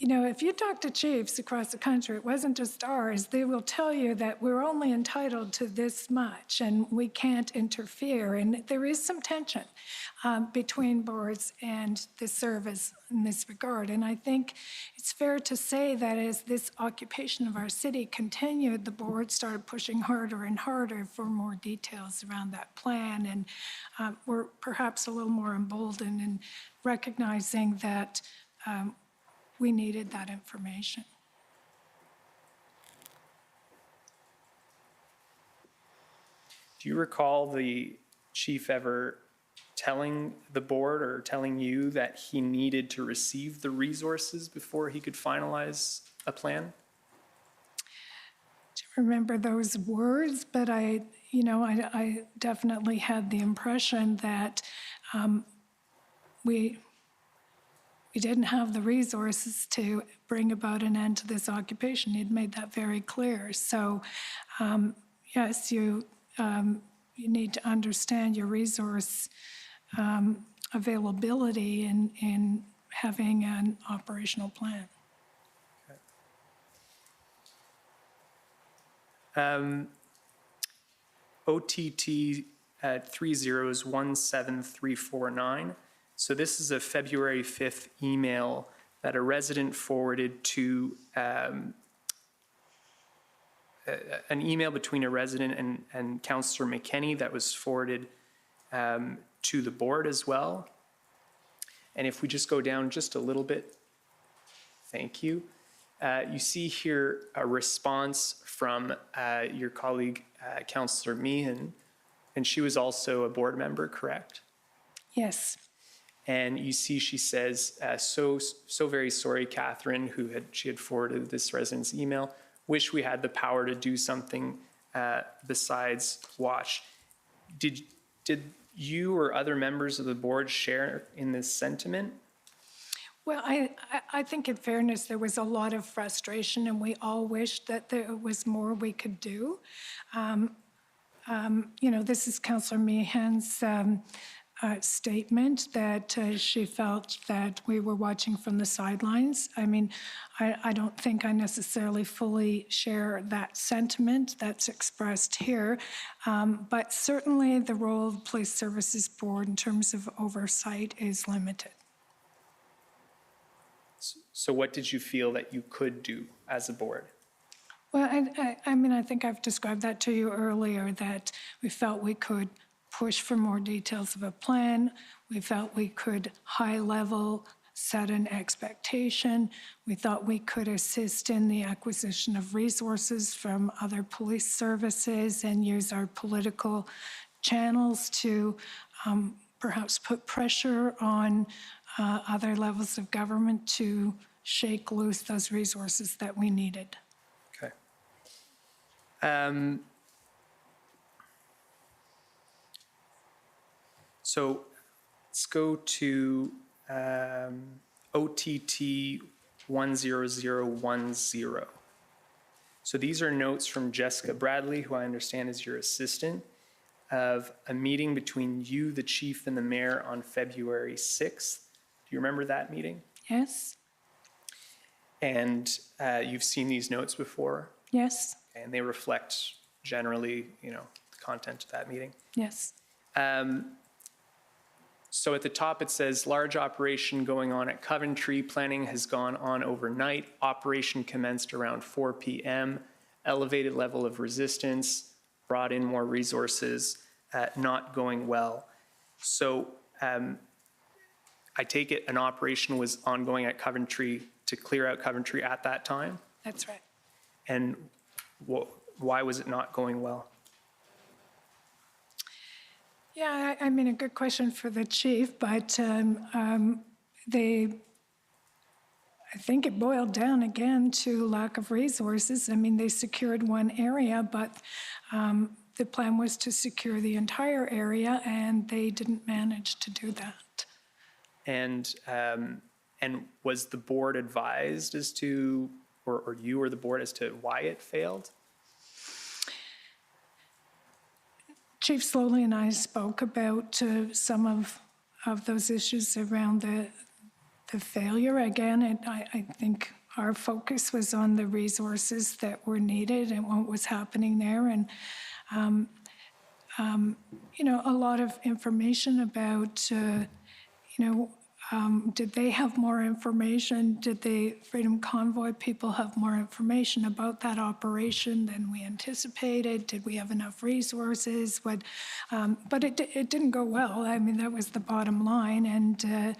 if you talk to chiefs across the country, it wasn't just ours, they will tell you that we're only entitled to this much and we can't interfere. And there is some tension between boards and the service in this regard. And I think it's fair to say that as this occupation of our city continued, the board started pushing harder and harder for more details around that plan. And we're perhaps a little more emboldened in recognizing that we needed that information. Do you recall the chief ever telling the board or telling you that he needed to receive the resources before he could finalize a plan? I don't remember those words, but I definitely had the impression that we didn't have the resources to bring about an end to this occupation. He'd made that very clear. So, yes, you need to understand your resource availability in having an operational plan. OTT at 3017349. So this is a February 5th email that a resident forwarded to an email between a resident and Councillor McKenney that was forwarded to the board as well. And if we just go down just a little bit, thank you. You see here a response from your colleague, Councillor Meehan, and she was also a board member, correct? Yes. And you see she says, so very sorry, Catherine, she had forwarded this resident's email. Wish we had the power to do something besides watch. Did you or other members of the board share in this sentiment? Well, I think in fairness, there was a lot of frustration, and we all wished that there was more we could do. This is Councillor Meehan's statement that she felt that we were watching from the sidelines. I mean, I don't think I necessarily fully share that sentiment that's expressed here, but certainly the role of the Police Services Board in terms of oversight is limited. So what did you feel that you could do as a board? Well, I think I've described that to you earlier, that we felt we could push for more details of a plan. We felt we could high-level set an expectation. We thought we could assist in the acquisition of resources from other police services and use our political channels to perhaps put pressure on other levels of government to shake loose those resources that we needed. Okay. So let's go to OTT 10010. So these are notes from Jessica Bradley, who I understand is your assistant, of a meeting between you, the chief, and the mayor on February 6th. Do you remember that meeting? Yes? And you've seen these notes before, Yes? and they reflect generally, the content of that meeting. Yes. So at the top, it says, large operation going on at Coventry. Planning has gone on overnight. Operation commenced around 4 p.m. Elevated level of resistance, brought in more resources, not going well. So I take it an operation was ongoing at Coventry to clear out Coventry at that time? That's right. And why was it not going well? Yeah, a good question for the chief, but I think it boiled down again to lack of resources. They secured one area, but the plan was to secure the entire area, and they didn't manage to do that. And was the board advised as to, or you or the board as to why it failed? Chief Slowly and I spoke about some of those issues around the failure. Again, I think our focus was on the resources that were needed and what was happening there. And, a lot of information about, did they have more information? Did the Freedom Convoy people have more information about that operation than we anticipated? Did we have enough resources? But it didn't go well. That was the bottom line. And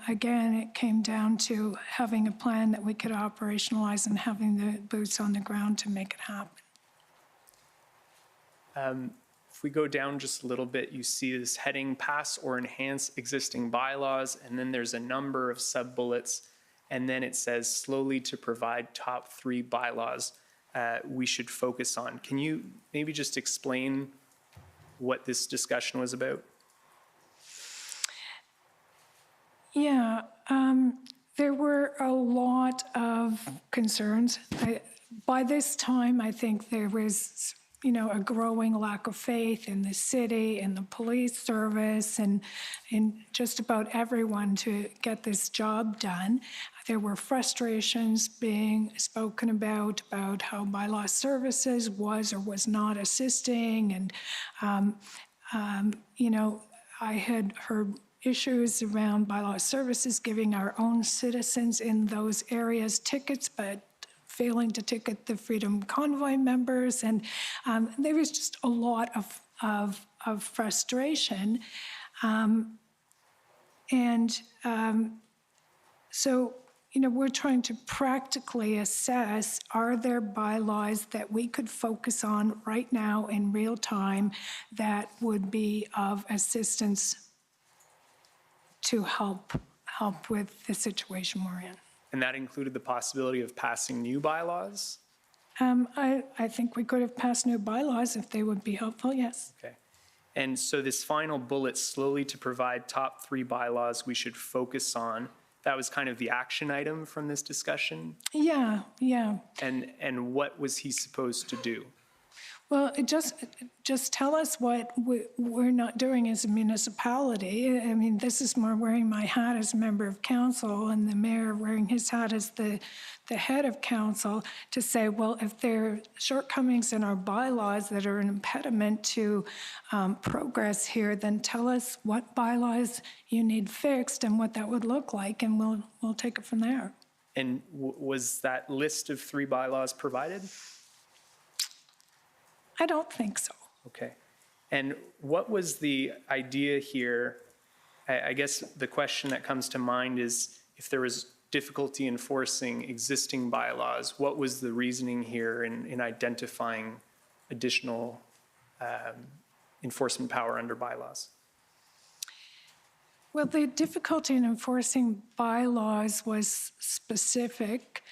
again, it came down to having a plan that we could operationalize and having the boots on the ground to make it happen. If we go down just a little bit, you see this heading, pass or enhance existing bylaws, and then there's a number of sub-bullets, and then it says slowly to provide top 3 bylaws we should focus on. Can you maybe just explain what this discussion was about? Yeah, there were a lot of concerns. By this time, I think there was a growing lack of faith in the city and the police service and in just about everyone to get this job done. There were frustrations being spoken about how bylaw services was or was not assisting. And You know, I had heard issues around bylaw services giving our own citizens in those areas tickets, but failing to ticket the Freedom Convoy members. And there was just a lot of frustration. So, you know, we're trying to practically assess, are there bylaws that we could focus on right now in real time that would be of assistance to help with the situation we're in? And that included the possibility of passing new bylaws? I think we could have passed new bylaws if they would be helpful, yes. Okay. And so this final bullet, slowly to provide top 3 bylaws we should focus on, that was kind of the action item from this discussion? Yeah. And what was he supposed to do? Well, just tell us what we're not doing as a municipality. I mean, this is more wearing my hat as a member of council and the mayor wearing his hat as the head of council to say, well, if there are shortcomings in our bylaws that are an impediment to progress here, then tell us what bylaws you need fixed and what that would look like, and we'll take it from there. And was that list of 3 bylaws provided? I don't think so. Okay. And what was the idea here? I guess the question that comes to mind is if there was difficulty enforcing existing bylaws, what was the reasoning here in identifying additional enforcement power under bylaws? Well, the difficulty in enforcing bylaws was specific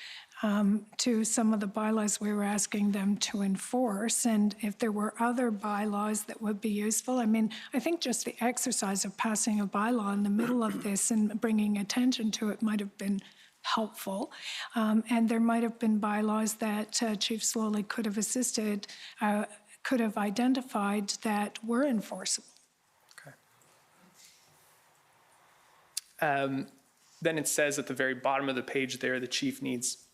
to some of the bylaws we were asking them to enforce. And if there were other bylaws that would be useful, I mean, I think just the exercise of passing a bylaw in the middle of this and bringing attention to it might have been helpful. And there might have been bylaws that Chief Slowly could have assisted, could have identified that were enforceable. Okay. Then it says at the very bottom of the page there, the chief needs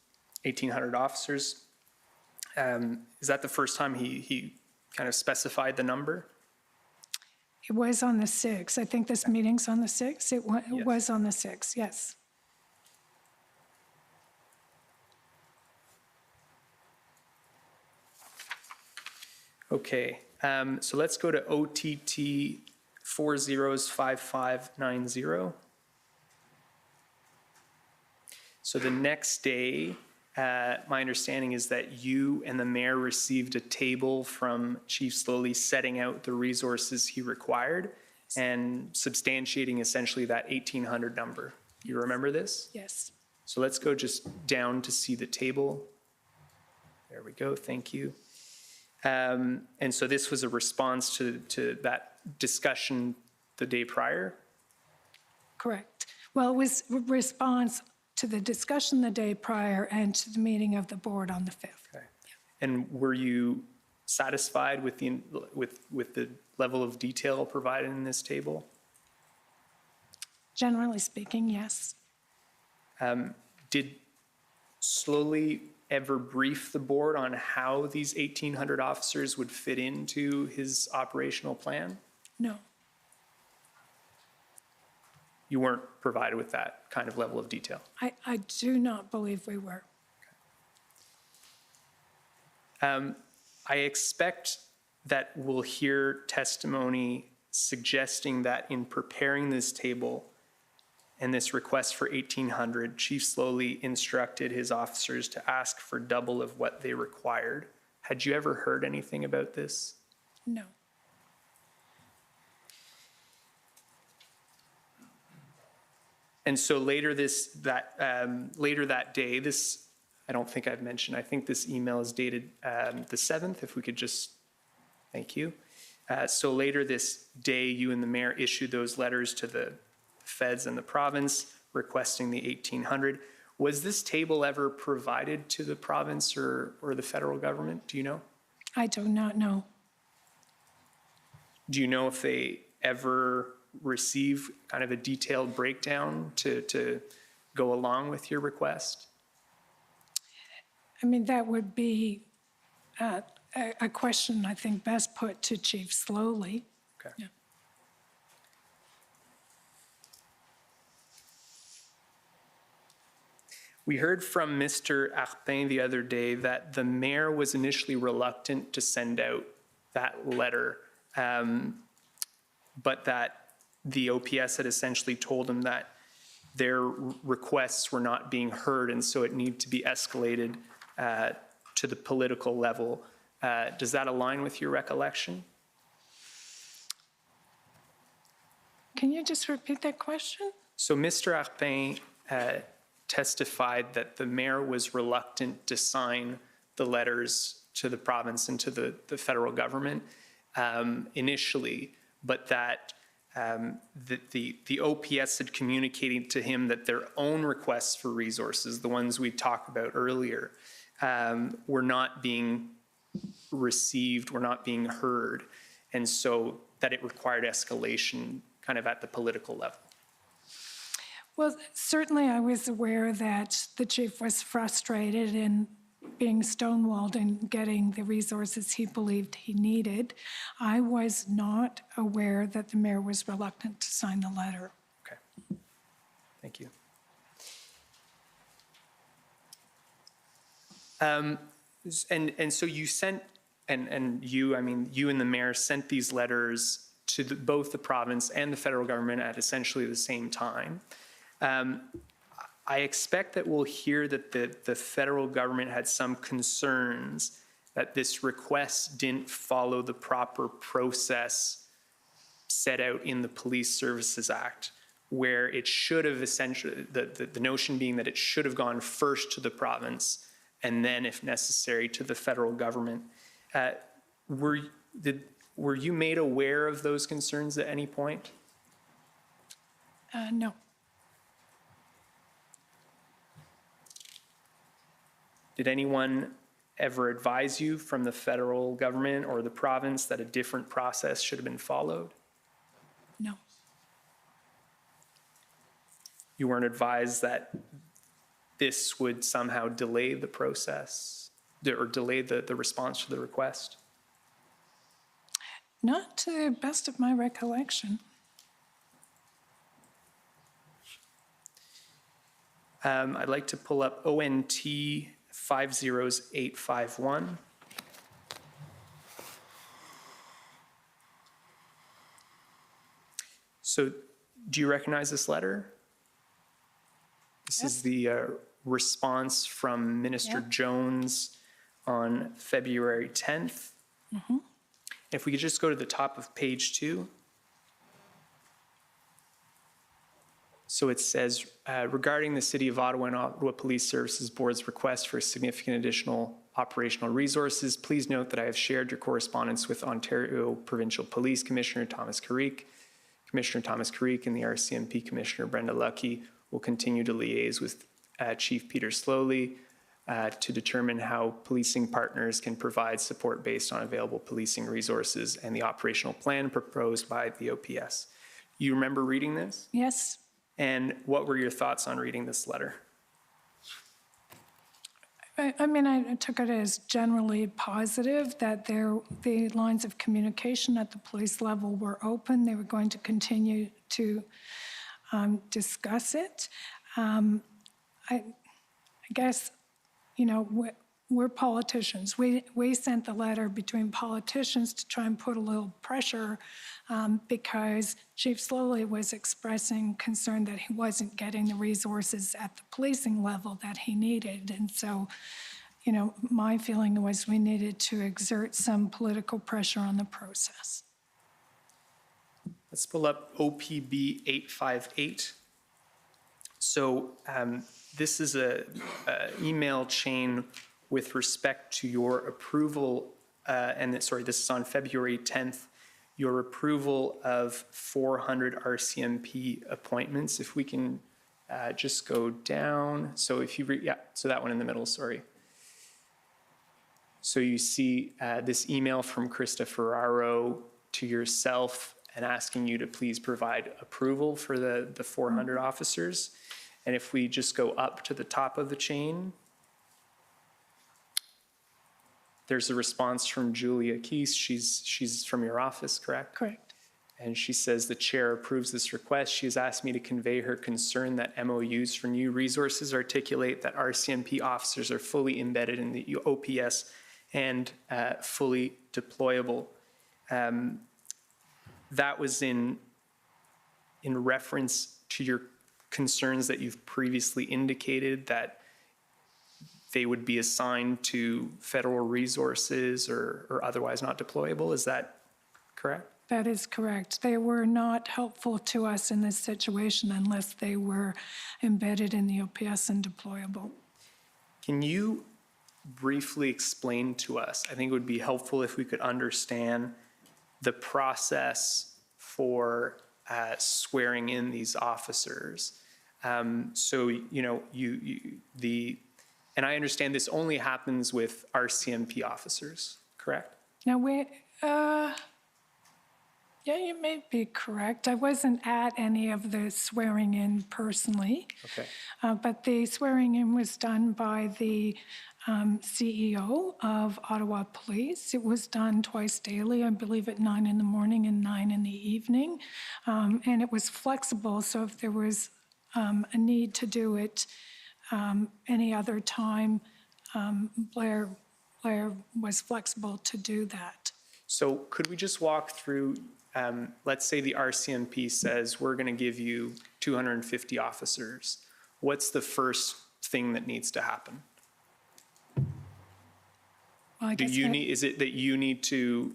1,800 officers. Is that the first time he kind of specified the number? It was on the 6th. I think this meeting's on the 6th. It was on the 6th, yes. Okay, so let's go to OTT 405590. So the next day, my understanding is that you and the mayor received a table from Chief Slowly setting out the resources he required and substantiating essentially that 1,800 number. You remember this? Yes. So let's go just down to see the table. There we go, thank you. And so this was a response to that discussion the day prior? Correct. Well, it was a response to the discussion the day prior and to the meeting of the board on the 5th. Okay. And were you satisfied with the level of detail provided in this table? Generally speaking, yes. Did Slowly ever brief the board on how these 1,800 officers would fit into his operational plan? No. You weren't provided with that kind of level of detail? I do not believe we were. I expect that we'll hear testimony suggesting that in preparing this table and this request for 1,800, Chief Slowly instructed his officers to ask for double of what they required. Had you ever heard anything about this? No. And so later that day, this, I don't think I've mentioned, I think this email is dated the 7th, if we could just, thank you. So later this day, you and the mayor issued those letters to the feds and the province requesting the 1,800. Was this table ever provided to the province or the federal government? Do you know? I do not know. Do you know if they ever receive kind of a detailed breakdown to go along with your request? I mean, that would be a question I think best put to Chief Slowly. Okay. Yeah. We heard from Mr. Arpin the other day that the mayor was initially reluctant to send out that letter, but that the OPS had essentially told him that their requests were not being heard, and so it needed to be escalated to the political level. Does that align with your recollection? Can you just repeat that question? So Mr. Arpin testified that the mayor was reluctant to sign the letters to the province and to the federal government initially, but that the OPS had communicated to him that their own requests for resources, the ones we talked about earlier, were not being received, were not being heard, and so that it required escalation kind of at the political level. Well, certainly I was aware that the chief was frustrated in being stonewalled and getting the resources he believed he needed. I was not aware that the mayor was reluctant to sign the letter. Okay, thank you. And so you sent, and you, I mean, you and the mayor sent these letters to both the province and the federal government at essentially the same time. I expect that we'll hear that the federal government had some concerns that this request didn't follow the proper process set out in the Police Services Act, where it should have essentially, the notion being that it should have gone first to the province and then, if necessary, to the federal government. Were you made aware of those concerns at any point? No. Did anyone ever advise you from the federal government or the province that a different process should have been followed? No. You weren't advised that this would somehow delay the process or delay the response to the request? Not to the best of my recollection. I'd like to pull up ONT 50851. So do you recognize this letter? This is the response from Minister Jones on February 10th. If we could just go to the top of page 2. So it says, regarding the City of Ottawa and Ottawa Police Services Board's request for significant additional operational resources, please note that I have shared your correspondence with Ontario Provincial Police Commissioner Thomas Carrique. Commissioner Thomas Carrique and the RCMP Commissioner Brenda Lucky will continue to liaise with Chief Peter Slowly to determine how policing partners can provide support based on available policing resources and the operational plan proposed by the OPS. You remember reading this? Yes. And what were your thoughts on reading this letter? I mean, I took it as generally positive that the lines of communication at the police level were open. They were going to continue to discuss it. I guess, you know, we're politicians. We sent the letter between politicians to try and put a little pressure because Chief Slowly was expressing concern that he wasn't getting the resources at the policing level that he needed. And so, you know, my feeling was we needed to exert some political pressure on the process. Let's pull up OPB 858. So this is a email chain with respect to your approval, this is on February 10th, your approval of 400 RCMP appointments. If we can just go down. So if you read, so that one in the middle, sorry. So you see this email from Krista Ferraro to yourself and asking you to please provide approval for the 400 officers. And if we just go up to the top of the chain, there's a response from Julia Keese. She's from your office, correct? Correct. And she says the chair approves this request. She has asked me to convey her concern that MOUs for new resources articulate that RCMP officers are fully embedded in the OPS and fully deployable. That was in reference to your concerns that you've previously indicated that they would be assigned to federal resources or otherwise not deployable. Is that correct? That is correct. They were not helpful to us in this situation unless they were embedded in the OPS and deployable. Can you briefly explain to us, I think it would be helpful if we could understand the process for swearing in these officers. So, you know, and I understand this only happens with RCMP officers, correct? Now, yeah, you may be correct. I wasn't at any of the swearing in personally. Okay. But the swearing in was done by the CEO of Ottawa Police. It was done twice daily, I believe at 9 in the morning and 9 in the evening. And it was flexible, so if there was a need to do it any other time, Blair was flexible to do that. So could we just walk through, let's say the RCMP says, we're going to give you 250 officers. What's the first thing that needs to happen? Well, I guess Is it that you need to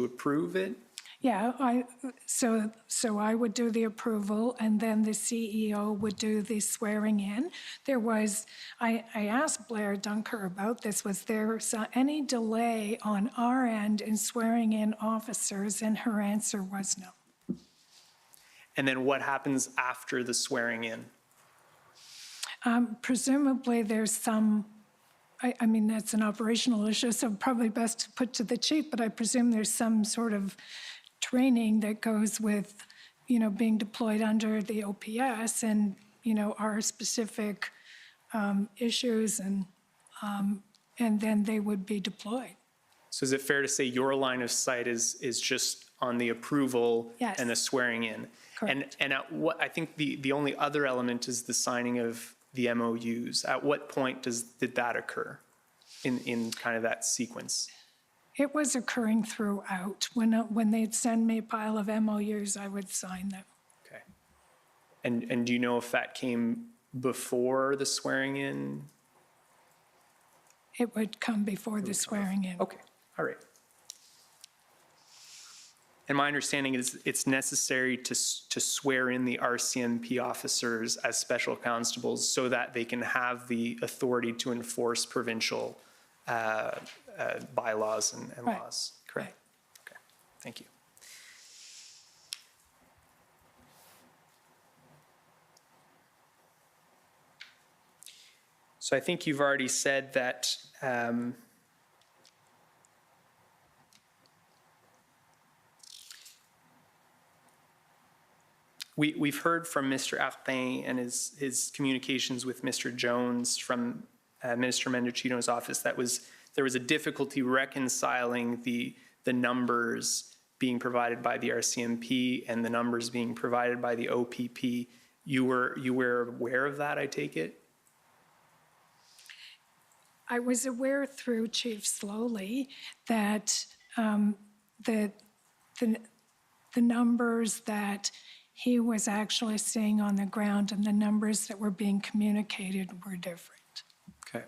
approve it? Yeah, so I would do the approval, and then the CEO would do the swearing in. I asked Blair Dunker about this, was there any delay on our end in swearing in officers, and her answer was no. And then what happens after the swearing in? Presumably there's some, I mean, that's an operational issue, so probably best to put to the chief, but I presume there's some sort of training that goes with, you know, being deployed under the OPS and, you know, our specific issues, and then they would be deployed. So is it fair to say your line of sight is just on the approval Yes. and the swearing in? Correct. And at what, I think the only other element is the signing of the MOUs. At what point did that occur in kind of that sequence? It was occurring throughout. When they'd send me a pile of MOUs, I would sign them. Okay. And do you know if that came before the swearing in? It would come before the swearing in. Okay, all right. And my understanding is it's necessary to swear in the RCMP officers as special constables so that they can have the authority to enforce provincial bylaws and Right. laws, correct? Okay, thank you. So I think you've already said that we've heard from Mr. Arpin and his communications with Mr. Jones from Minister Mendocino's office that there was a difficulty reconciling the numbers being provided by the RCMP and the numbers being provided by the OPP. You were aware of that, I take it? I was aware through Chief Slowly that the numbers that he was actually seeing on the ground and the numbers that were being communicated were different. Okay.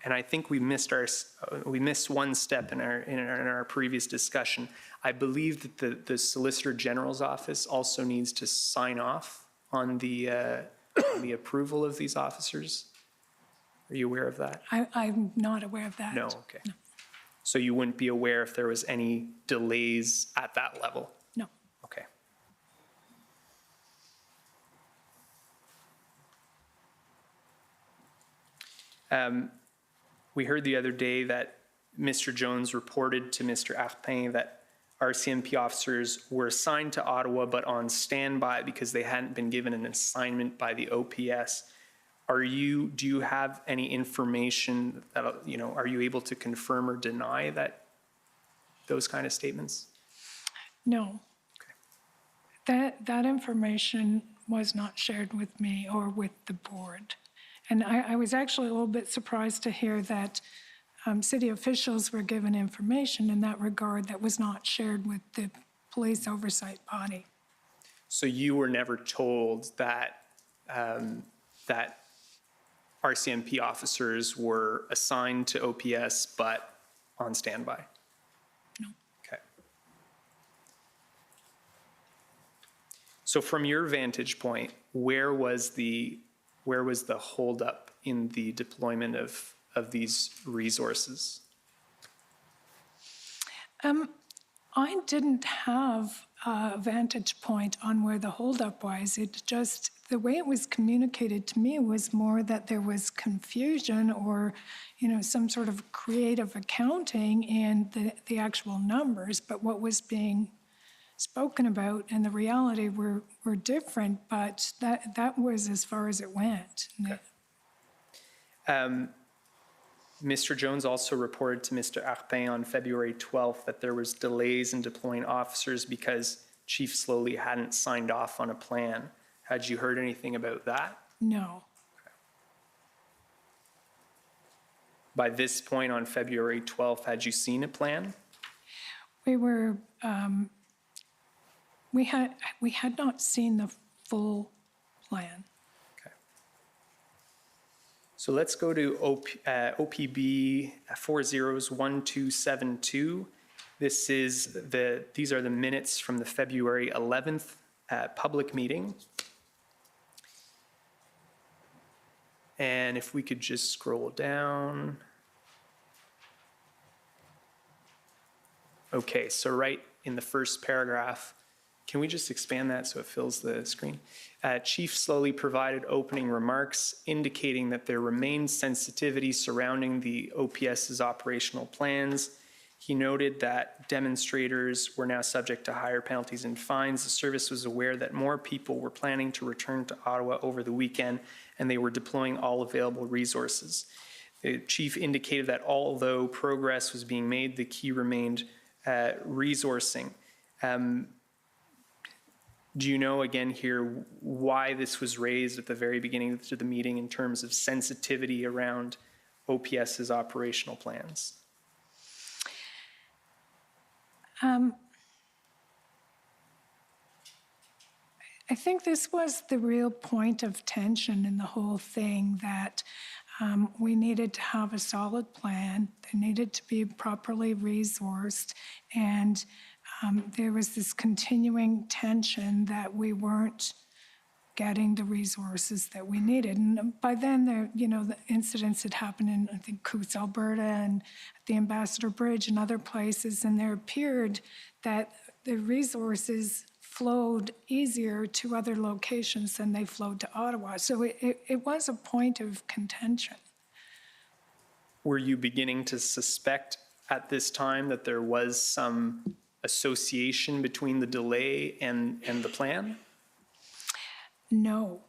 And I think we missed one step in our previous discussion. I believe that the Solicitor General's office also needs to sign off on the approval of these officers. Are you aware of that? I'm not aware of that. No, okay. No. So you wouldn't be aware if there was any delays at that level? No. Okay. We heard the other day that Mr. Jones reported to Mr. Arpin that RCMP officers were assigned to Ottawa but on standby because they hadn't been given an assignment by the OPS. Do you have any information that, are you able to confirm or deny that those kind of statements? No. That information was not shared with me or with the board. And I was actually a little bit surprised to hear that city officials were given information in that regard that was not shared with the police oversight body. So you were never told that that RCMP officers were assigned to OPS but on standby? No. Okay. So from your vantage point, where was the holdup in the deployment of these resources? I didn't have a vantage point on where the holdup was. It just, the way it was communicated to me was more that there was confusion or, some sort of creative accounting in the actual numbers, but what was being spoken about and the reality were different, but that was as far as it went. Okay. Mr. Jones also reported to Mr. Arpin on February 12th that there was delays in deploying officers because Chief Slowly hadn't signed off on a plan. Had you heard anything about that? No. Okay. By this point on February 12th, had you seen a plan? We were, we had not seen the full plan. So let's go to OPB 401272. These are the minutes from the February 11th public meeting. And if we could just scroll down. Okay, so right in the first paragraph, can we just expand that so it fills the screen? Chief Slowly provided opening remarks indicating that there remained sensitivity surrounding the OPS's operational plans. He noted that demonstrators were now subject to higher penalties and fines. The service was aware that more people were planning to return to Ottawa over the weekend, and they were deploying all available resources. The chief indicated that although progress was being made, the key remained resourcing. Do you know, again here, why this was raised at the very beginning of the meeting in terms of sensitivity around OPS's operational plans? I think this was the real point of tension in the whole thing, that we needed to have a solid plan, they needed to be properly resourced, and there was this continuing tension that we weren't getting the resources that we needed. And by then, the incidents had happened in, I think, Coutts, Alberta, and at the Ambassador Bridge and other places, and there appeared that the resources flowed easier to other locations than they flowed to Ottawa. So it was a point of contention. Were you beginning to suspect at this time that there was some association between the delay and the plan? No.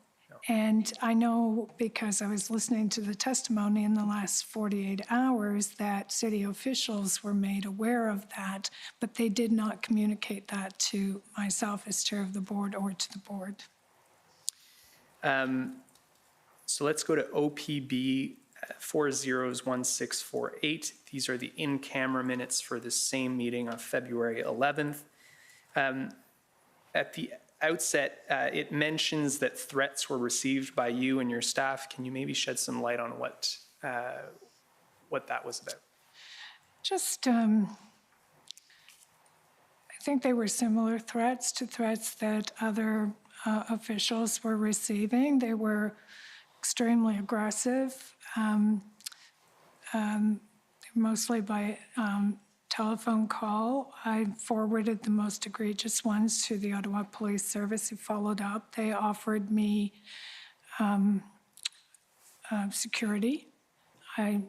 And I know, because I was listening to the testimony in the last 48 hours, that city officials were made aware of that, but they did not communicate that to myself as chair of the board or to the board. So let's go to OPB 401648. These are the in-camera minutes for the same meeting on February 11th. At the outset, it mentions that threats were received by you and your staff. Can you maybe shed some light on what that was about? Just, I think they were similar threats to threats that other officials were receiving. They were extremely aggressive, mostly by telephone call. I forwarded the most egregious ones to the Ottawa Police Service, who followed up. They offered me security. I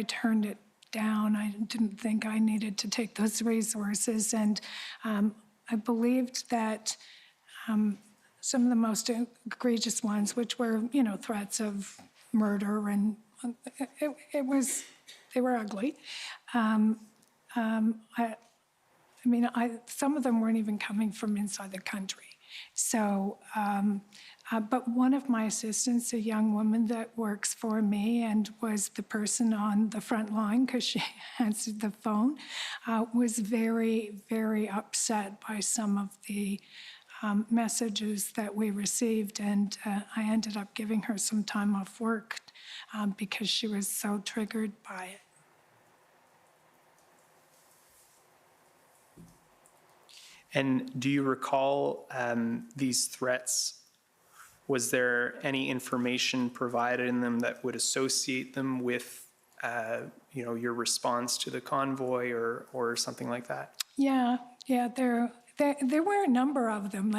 turned it down. I didn't think I needed to take those resources, and I believed that some of the most egregious ones, which were, threats of murder, and they were ugly. I mean, some of them weren't even coming from inside the country. So, but one of my assistants, a young woman that works for me and was the person on the front line because she answered the phone, was very, very upset by some of the messages that we received. And I ended up giving her some time off work because she was so triggered by it. And do you recall these threats? Was there any information provided in them that would associate them with, your response to the convoy or something like that? Yeah, there were a number of them.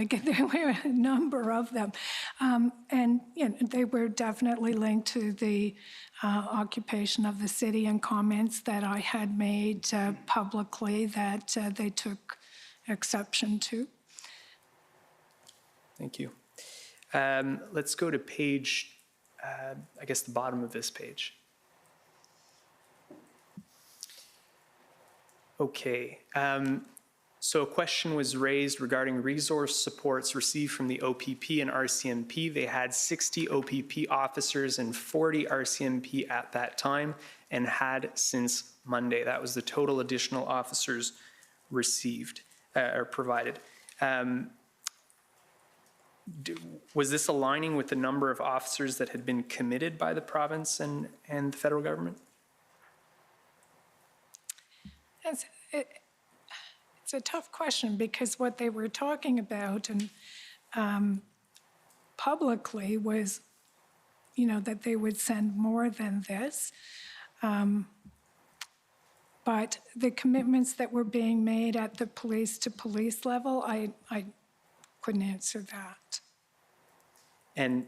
And they were definitely linked to the occupation of the city and comments that I had made publicly that they took exception to. Thank you. Let's go to page, I guess the bottom of this page. Okay. So a question was raised regarding resource supports received from the OPP and RCMP. They had 60 OPP officers and 40 RCMP at that time and had since Monday. That was the total additional officers received or provided. Was this aligning with the number of officers that had been committed by the province and the federal government? It's a tough question because what they were talking about and publicly was, that they would send more than this. But the commitments that were being made at the police-to-police level, I couldn't answer that. And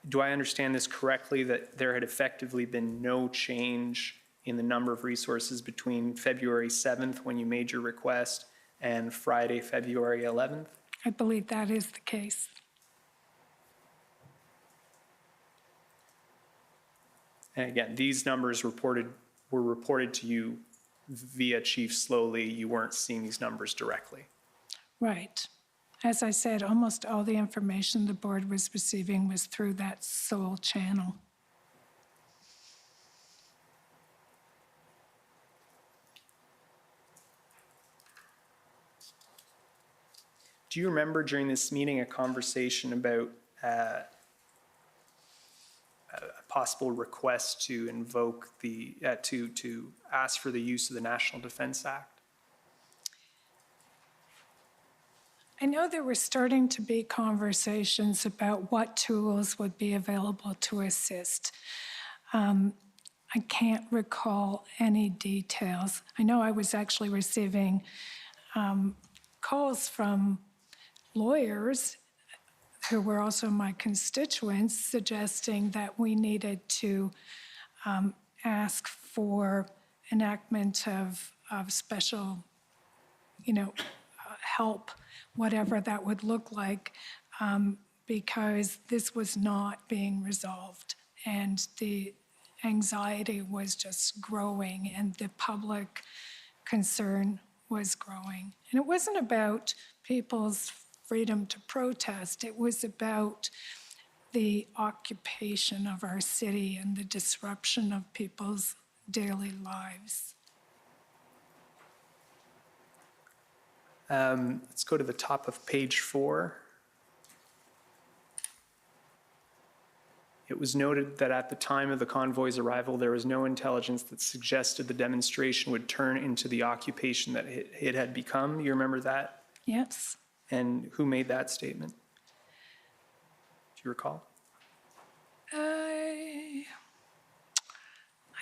do I understand this correctly, that there had effectively been no change in the number of resources between February 7th, when you made your request, and Friday, February 11th? I believe that is the case. And again, these numbers were reported to you via Chief Slowly. You weren't seeing these numbers directly. Right. As I said, almost all the information the board was receiving was through that sole channel. Do you remember during this meeting a conversation about a possible request to invoke the, to ask for the use of the National Defense Act? I know there were starting to be conversations about what tools would be available to assist. I can't recall any details. I know I was actually receiving calls from lawyers who were also my constituents suggesting that we needed to ask for enactment of special, help, whatever that would look like, because this was not being resolved and the anxiety was just growing and the public concern was growing. And it wasn't about people's freedom to protest. It was about the occupation of our city and the disruption of people's daily lives. Let's go to the top of page 4. It was noted that at the time of the convoy's arrival, there was no intelligence that suggested the demonstration would turn into the occupation that it had become. You remember that? Yes. And who made that statement? Do you recall? I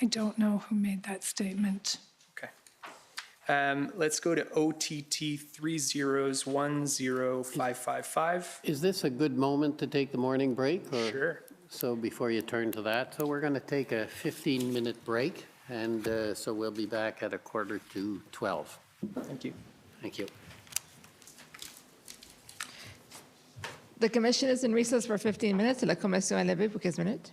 don't know who made that statement. Okay. Let's go to OTT 3010555. Is this a good moment to take the morning break? Or? Sure. So before you turn to that, so we're going to take a 15-minute break, and so we'll be back at 11:45. Thank you. Thank you. The commission is in recess for 15 minutes. La commission est levée pour 15 minutes.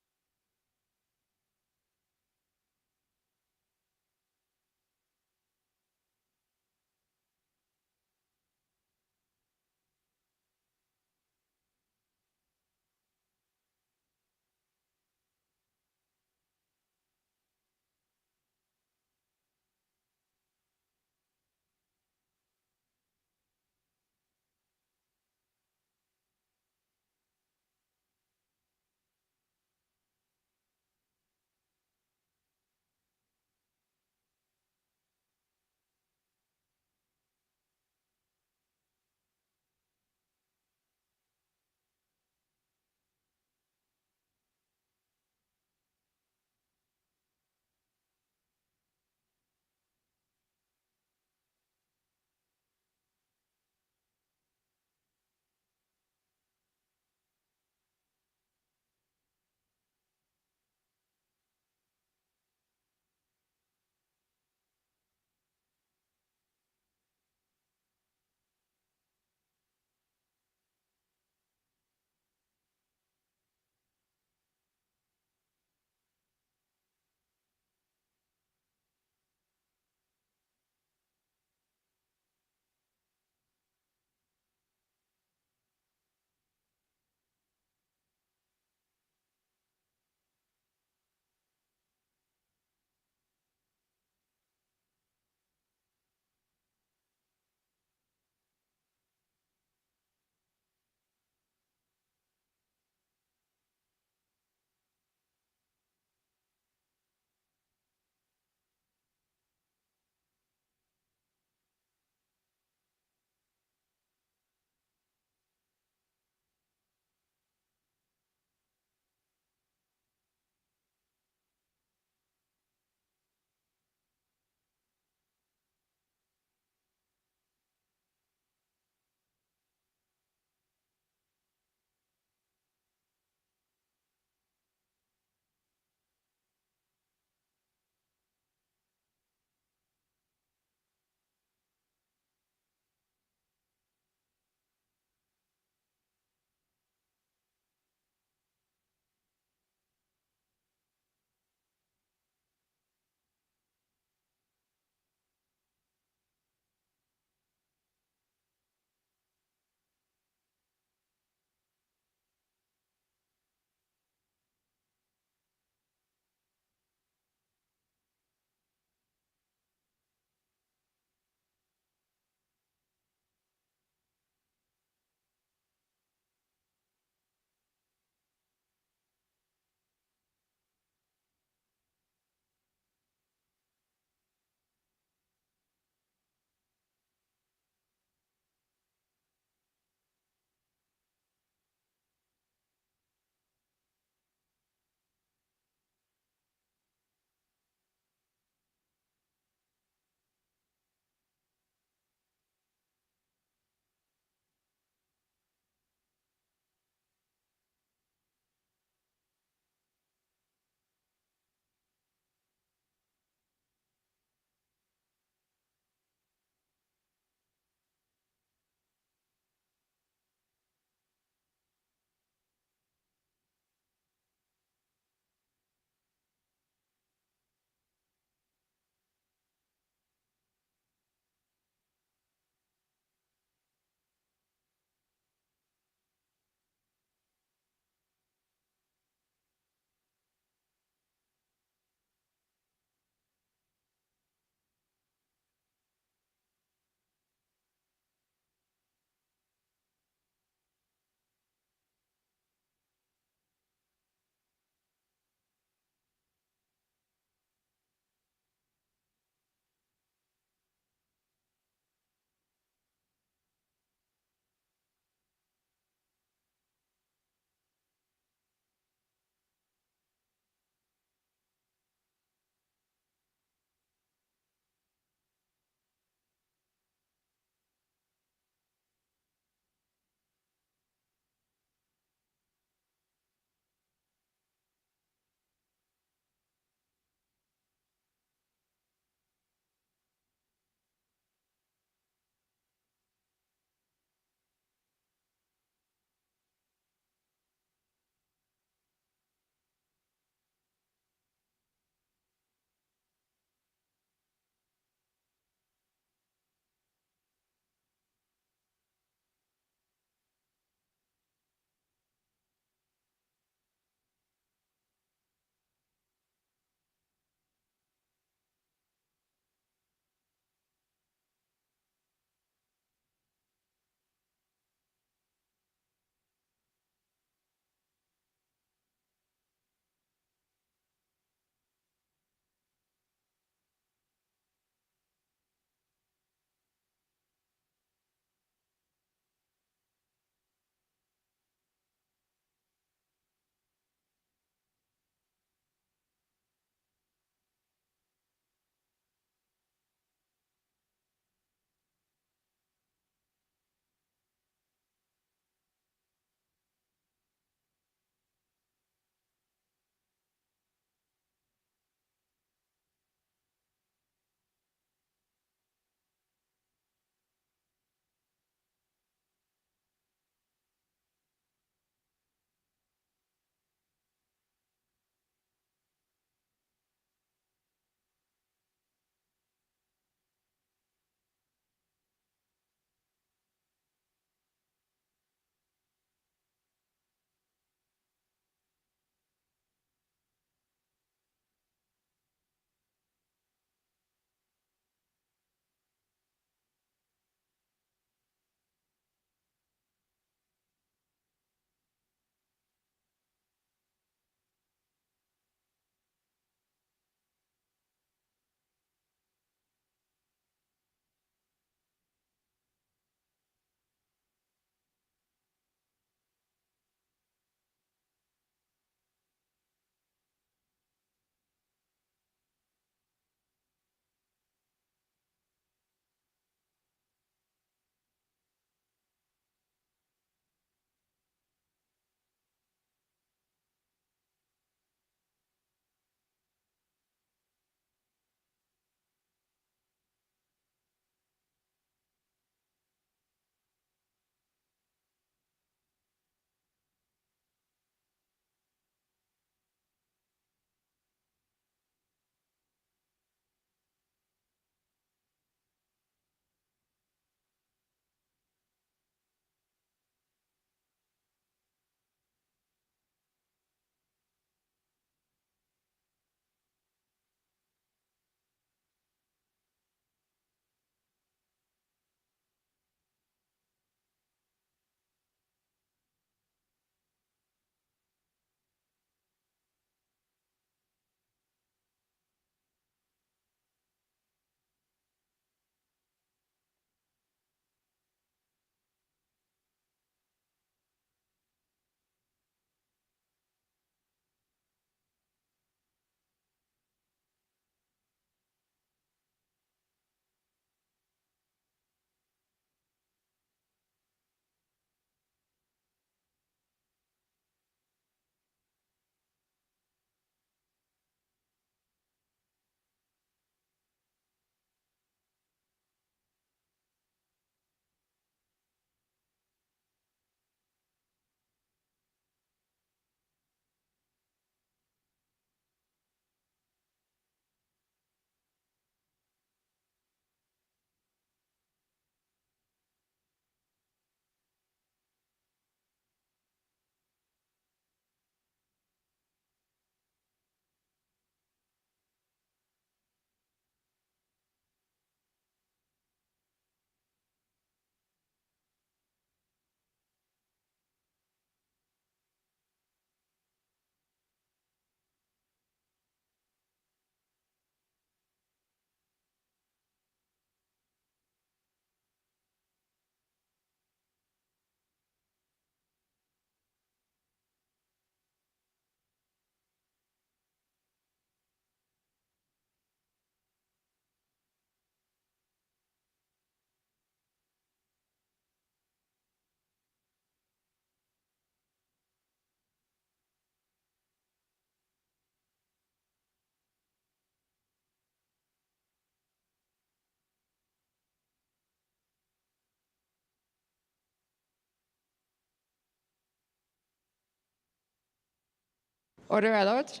Order à l'ordre.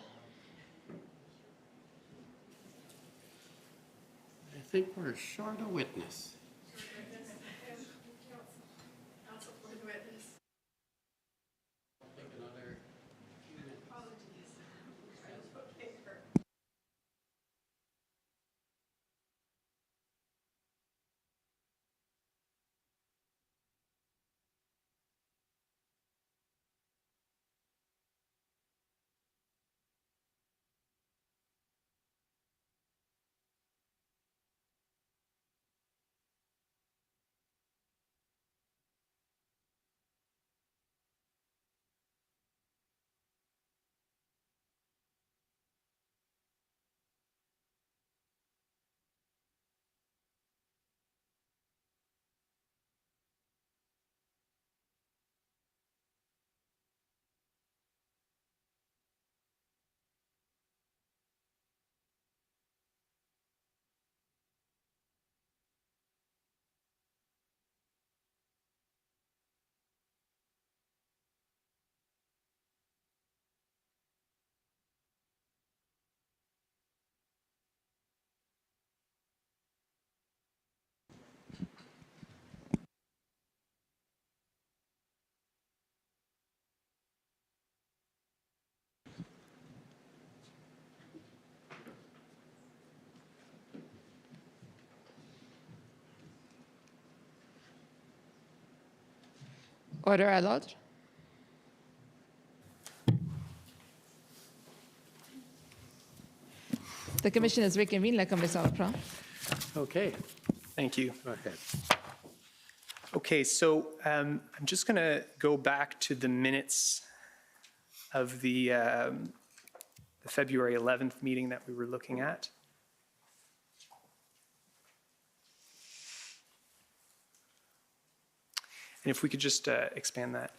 I think we're short a witness. Order à l'ordre. The commission is reconvened. La commission reprend. Okay, Thank you. go ahead. Okay, so I'm just going to go back to the minutes of the February 11th meeting that we were looking at. And if we could just expand that.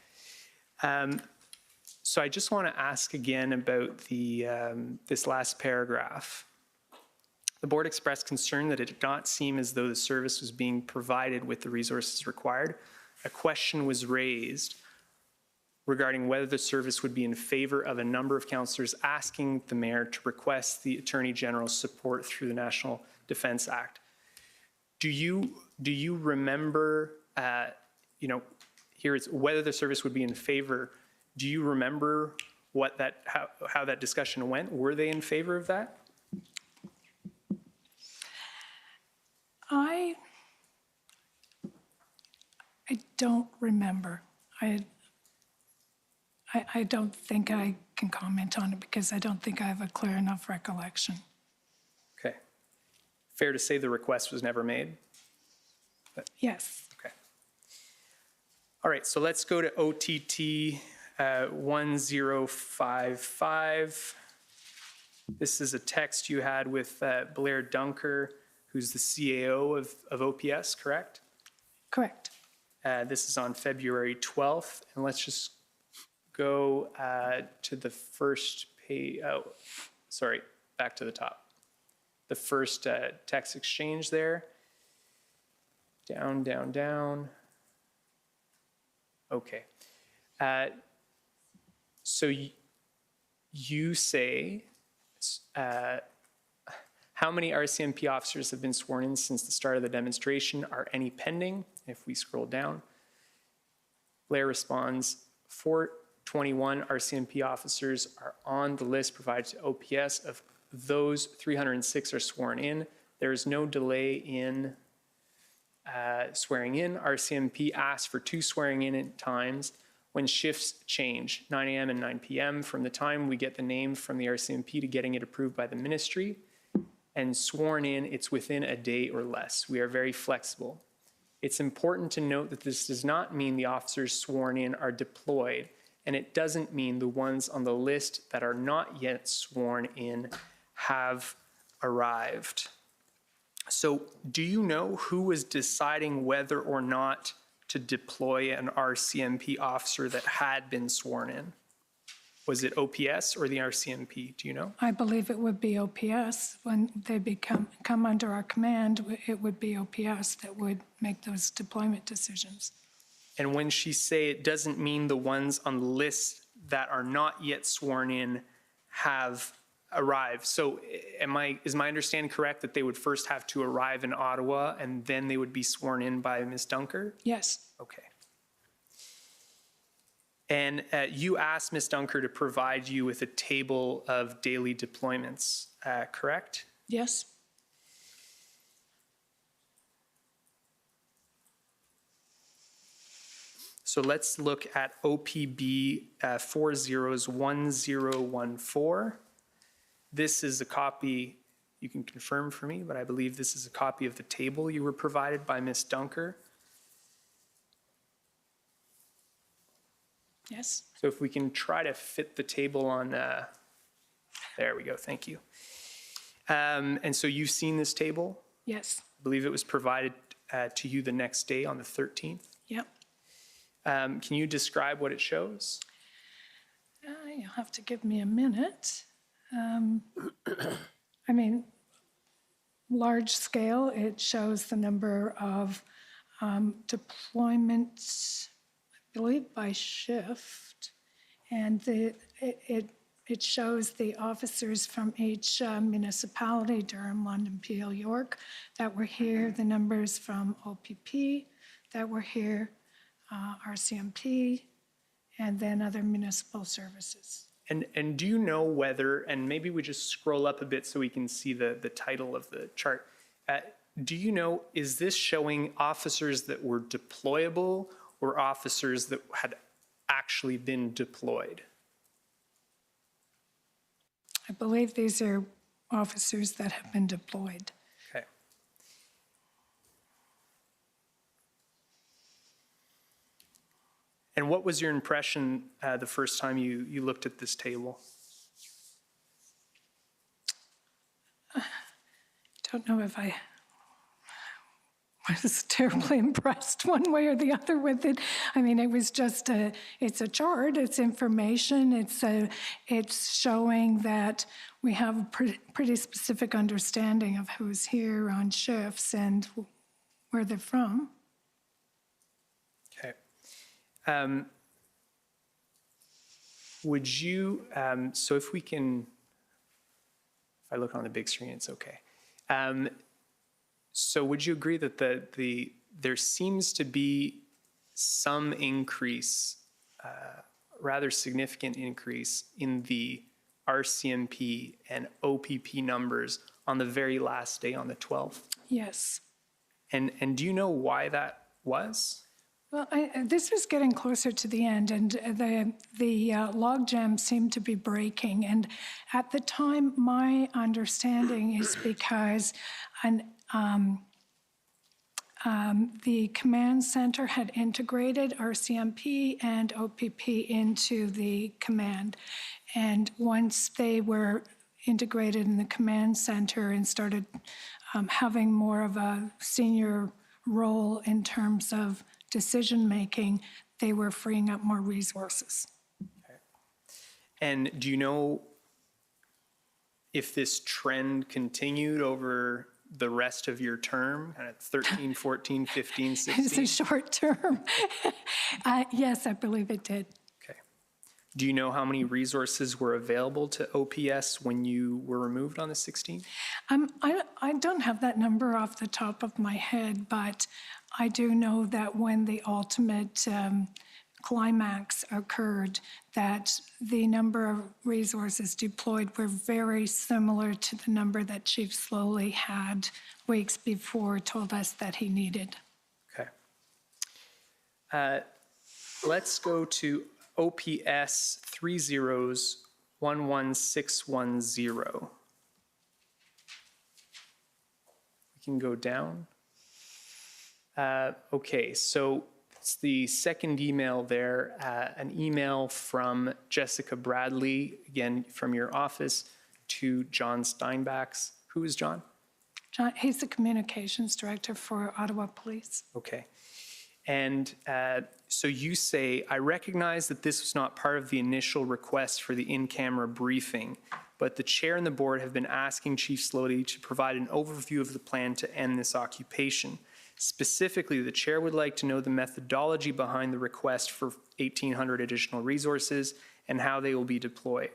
So I just want to ask again about the this last paragraph. The board expressed concern that it did not seem as though the service was being provided with the resources required. A question was raised regarding whether the service would be in favor of a number of councillors asking the mayor to request the Attorney General's support through the National Defence Act. Do you remember, here it's whether the service would be in favor. Do you remember what how that discussion went? Were they in favor of that? I don't remember. I don't think I can comment on it because I don't think I have a clear enough recollection. Okay. Fair to say the request was never made? Yes. Okay. All right, so let's go to OTT 1055. This is a text you had with Blair Dunker, who's the CAO of OPS, correct? Correct. This is on February 12th, and let's just go to the first page. Oh, sorry, back to the top. The first text exchange there. Down, down, down. Okay. So you say, how many RCMP officers have been sworn in since the start of the demonstration? Are any pending? If we scroll down, Blair responds, 421 RCMP officers are on the list provided to OPS. Of those, 306 are sworn in. There is no delay in swearing in. RCMP asked for 2 swearing in times when shifts change, 9 a.m. and 9 p.m. from the time we get the name from the RCMP to getting it approved by the ministry. And sworn in, it's within a day or less. We are very flexible. It's important to note that this does not mean the officers sworn in are deployed, and it doesn't mean the ones on the list that are not yet sworn in have arrived. So do you know who was deciding whether or not to deploy an RCMP officer that had been sworn in? Was it OPS or the RCMP? Do you know? I believe it would be OPS. When they come under our command, it would be OPS that would make those deployment decisions. And when she say it doesn't mean the ones on the list that are not yet sworn in have arrived. So is my understanding correct that they would first have to arrive in Ottawa and then they would be sworn in by Ms. Dunker? Yes, Okay. And you asked Ms. Dunker to provide you with a table of daily deployments, correct? yes. So let's look at OPB 401014. This is a copy, you can confirm for me, but I believe this is a copy of the table you were provided by Ms. Dunker. Yes. So if we can try to fit the table on, there we go, thank you. And so you've seen this table? Yes. I believe it was provided to you the next day on the 13th. Yep. Can you describe what it shows? You'll have to give me a minute. I mean, large scale, it shows the number of deployments, I believe, by shift. And it shows the officers from each municipality, Durham, London, Peel, York, that were here, the numbers from OPP that were here, RCMP, and then other municipal services. And do you know whether, and maybe we just scroll up a bit so we can see the title of the chart. Do you know, is this showing officers that were deployable or officers that had actually been deployed? I believe these are officers that have been deployed. Okay. And what was your impression the first time you looked at this table? Don't know if I was terribly impressed one way or the other with it. I mean, it was just it's a chart, it's information, it's showing that we have a pretty specific understanding of who's here on shifts and where they're from. Okay. Would you, so if we can, if I look on the big screen, it's okay. So would you agree that there seems to be some increase, rather significant increase in the RCMP and OPP numbers on the very last day, on the 12th? Yes. And do you know why that was? Well, this was getting closer to the end, and the log jam seemed to be breaking. And at the time, my understanding is because the command center had integrated RCMP and OPP into the command. And once they were integrated in the command center and started having more of a senior role in terms of decision-making, they were freeing up more resources. Okay. And do you know if this trend continued over the rest of your term, kind of 13, 14, 15, 16? It's a short term. Yes, I believe it did. Okay. Do you know how many resources were available to OPS when you were removed on the 16th? I don't have that number off the top of my head, but I do know that when the ultimate climax occurred, that the number of resources deployed were very similar to the number that Chief Slowly had weeks before told us that he needed. Okay. Let's go to OPS 3011610. We can go down. Okay, so it's the second email there, an email from Jessica Bradley, again from your office, to John Steinbach's. Who is John? John, he's the communications director for Ottawa Police. Okay. And so you say, I recognize that this was not part of the initial request for the in-camera briefing, but the chair and the board have been asking Chief Slowly to provide an overview of the plan to end this occupation. Specifically, the chair would like to know the methodology behind the request for 1,800 additional resources and how they will be deployed.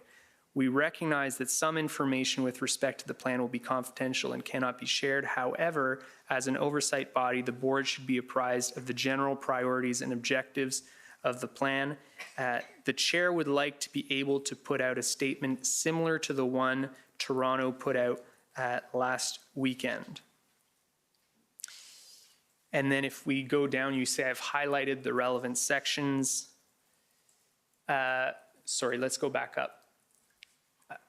We recognize that some information with respect to the plan will be confidential and cannot be shared. However, as an oversight body, the board should be apprised of the general priorities and objectives of the plan. The chair would like to be able to put out a statement similar to the one Toronto put out last weekend. And then if we go down, you say I've highlighted the relevant sections. Sorry, let's go back up.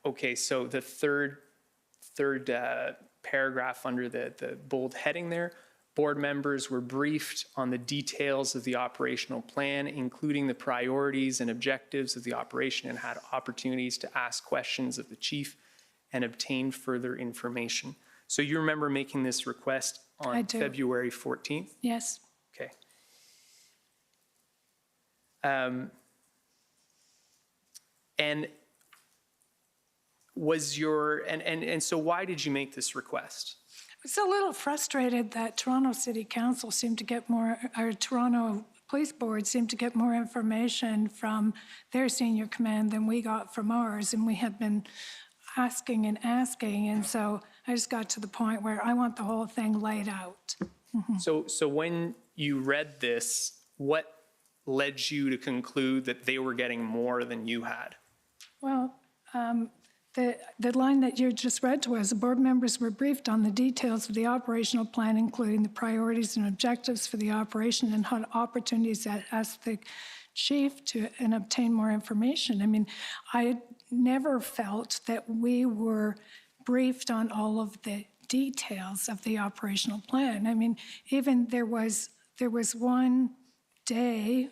Okay, so the third paragraph under the bold heading there, board members were briefed on the details of the operational plan, including the priorities and objectives of the operation, and had opportunities to ask questions of the chief and obtain further information. So you remember making this request I on do. February 14th? Yes. Okay. And was your, and so why did you make this request? I was a little frustrated that Toronto City Council seemed to get more, or Toronto Police Board seemed to get more information from their senior command than we got from ours, and we had been asking, and so I just got to the point where I want the whole thing laid out. So when you read this, what led you to conclude that they were getting more than you had? Well, the line that you just read to us, the board members were briefed on the details of the operational plan, including the priorities and objectives for the operation, and had opportunities to ask the chief and obtain more information. I mean, I never felt that we were briefed on all of the details of the operational plan. I mean, even there was one day,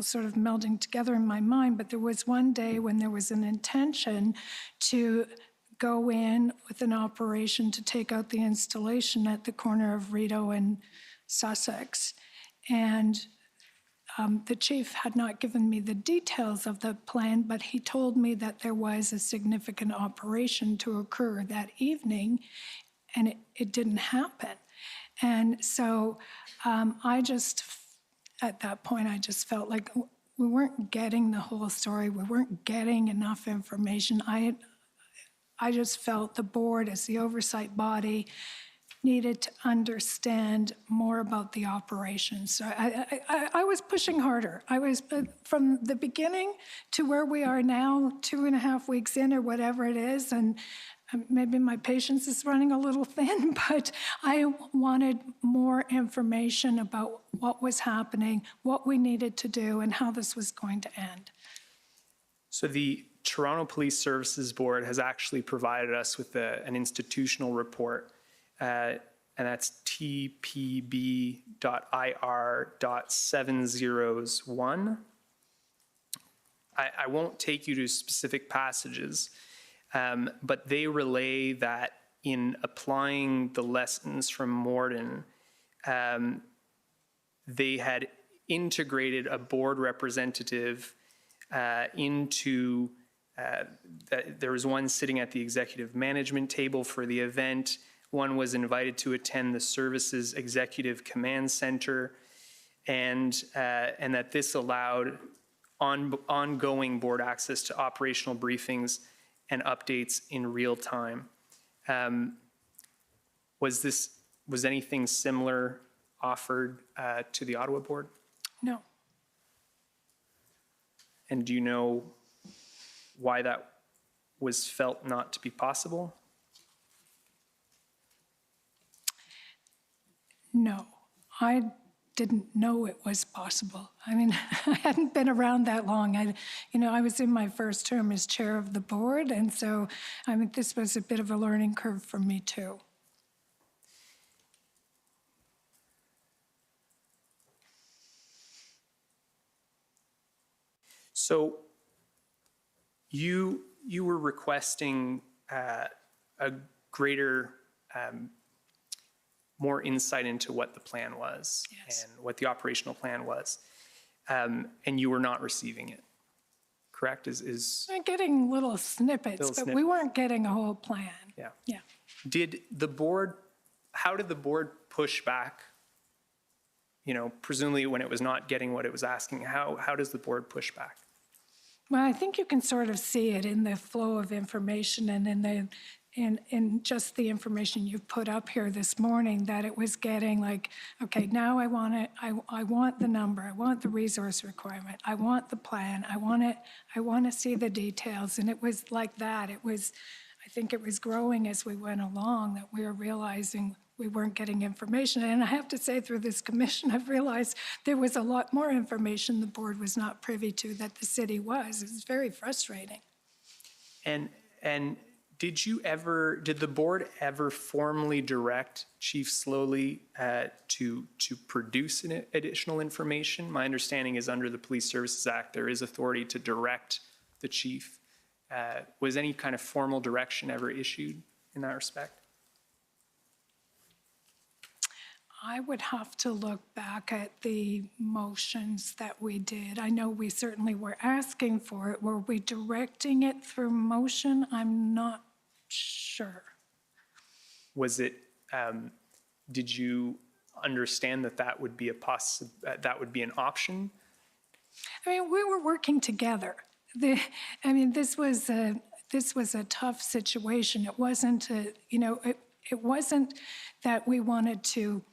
sort of melding together in my mind, but there was one day when there was an intention to go in with an operation to take out the installation at the corner of Rideau and Sussex. And the chief had not given me the details of the plan, but he told me that there was a significant operation to occur that evening, and it didn't happen. And so at that point, I just felt like we weren't getting the whole story. We weren't getting enough information. I just felt the board, as the oversight body, needed to understand more about the operation. So I was pushing harder. I was, from the beginning to where we are now, 2.5 weeks in or whatever it is, and maybe my patience is running a little thin, but I wanted more information about what was happening, what we needed to do, and how this was going to end. So the Toronto Police Services Board has actually provided us with an institutional report, and that's TPB.IR.701. I won't take you to specific passages, but they relay that in applying the lessons from Morden, they had integrated a board representative into, there was one sitting at the executive management table for the event. One was invited to attend the services executive command center, and that this allowed ongoing board access to operational briefings and updates in real time. Was anything similar offered to the Ottawa board? No. And do you know why that was felt not to be possible? No, I didn't know it was possible. I mean, I hadn't been around that long. I was in my first term as chair of the board, and so I mean, this was a bit of a learning curve for me too. So you were requesting a greater, more insight into what the plan was. Yes. And what the operational plan was, and you were not receiving it, correct? I'm getting little snippets, but we weren't getting a whole plan. Yeah. Yeah. How did the board push back? Presumably when it was not getting what it was asking, how does the board push back? Well, I think you can sort of see it in the flow of information and in just the information you've put up here this morning, that it was getting like, okay, now I want it, I want the number, I want the resource requirement, I want the plan, I want to see the details. And it was like that. I think it was growing as we went along, that we were realizing we weren't getting information. And I have to say, through this commission, I've realized there was a lot more information the board was not privy to that the city was. It's very frustrating. And did the board ever formally direct Chief Slowly to produce additional information? My understanding is under the Police Services Act, there is authority to direct the chief. Was any kind of formal direction ever issued in that respect? I would have to look back at the motions that we did. I know we certainly were asking for it. Were we directing it through motion? I'm not sure. Was it, did you understand that would be that would be an option? I mean, we were working together. This was a tough situation. It wasn't, it wasn't that we wanted to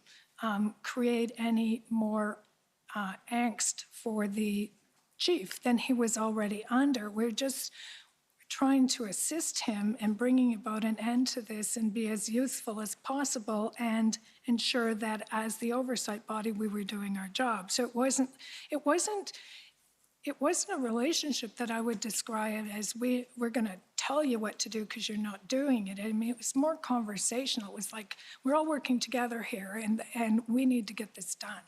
create any more angst for the chief than he was already under. We're just trying to assist him in bringing about an end to this and be as useful as possible and ensure that as the oversight body, we were doing our job. So it wasn't a relationship that I would describe as we're going to tell you what to do because you're not doing it. I mean, it was more conversational. It was like, we're all working together here and we need to get this done.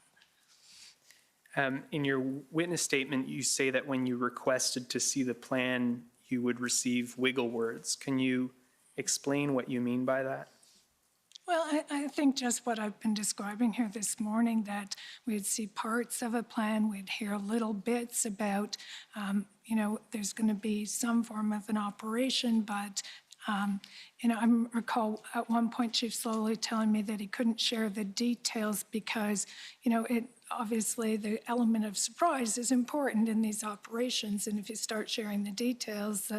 In your witness statement, you say that when you requested to see the plan, you would receive wiggle words. Can you explain what you mean by that? Well, I think just what I've been describing here this morning, that we'd see parts of a plan, we'd hear little bits about, there's going to be some form of an operation, but, I recall at one point Chief Slowly telling me that he couldn't share the details because, obviously the element of surprise is important in these operations, and if you start sharing the details,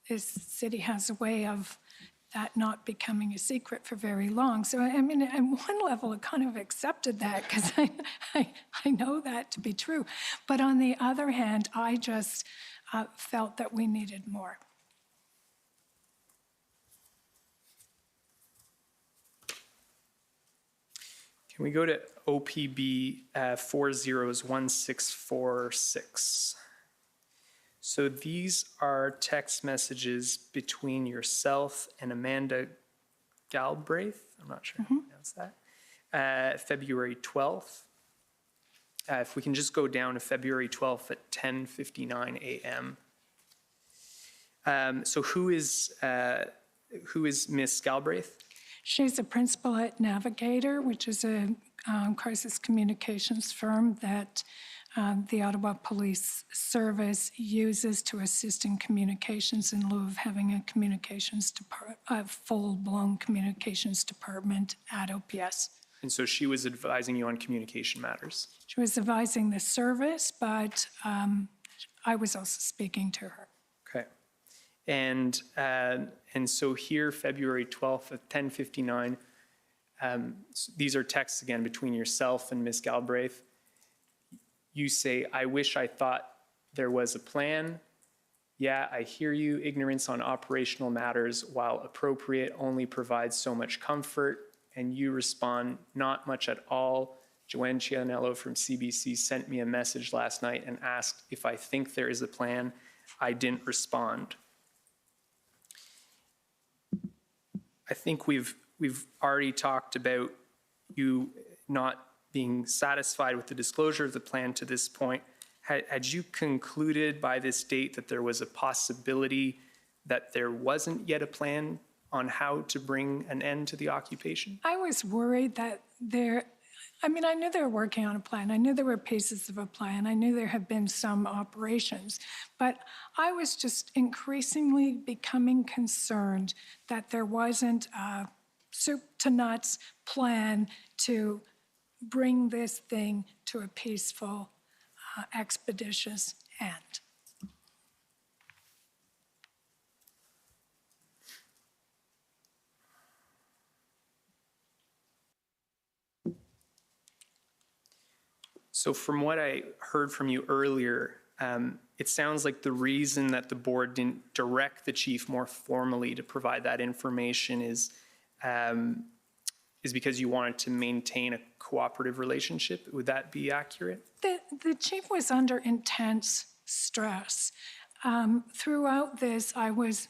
this city has a way of that not becoming a secret for very long. So, I mean, at one level, I kind of accepted that because I know that to be true. But on the other hand, I just felt that we needed more. Can we go to OPB 401646? So these are text messages between yourself and Amanda Galbraith. I'm not sure how to pronounce that. February 12th. If we can just go down to February 12th at 10:59 a.m. So who is Miss Galbraith? She's a principal at Navigator, which is a crisis communications firm that the Ottawa Police Service uses to assist in communications in lieu of having a full-blown communications department at OPS. And so she was advising you on communication matters. She was advising the service, but I was also speaking to her. Okay. And so here, February 12th at 10:59, these are texts again between yourself and Ms. Galbraith. You say, I wish I thought there was a plan. Yeah, I hear you. Ignorance on operational matters, while appropriate, only provides so much comfort. And you respond, not much at all. Joanne Cianello from CBC sent me a message last night and asked if I think there is a plan. I didn't respond. I think we've already talked about you not being satisfied with the disclosure of the plan to this point. Had you concluded by this date that there was a possibility that there wasn't yet a plan on how to bring an end to the occupation? I was worried that I knew they were working on a plan. I knew there were pieces of a plan. I knew there had been some operations. But I was just increasingly becoming concerned that there wasn't a soup to nuts plan to bring this thing to a peaceful, expeditious end. So from what I heard from you earlier, it sounds like the reason that the board didn't direct the chief more formally to provide that information is because you wanted to maintain a cooperative relationship. Would that be accurate? The chief was under intense stress. Throughout this, I was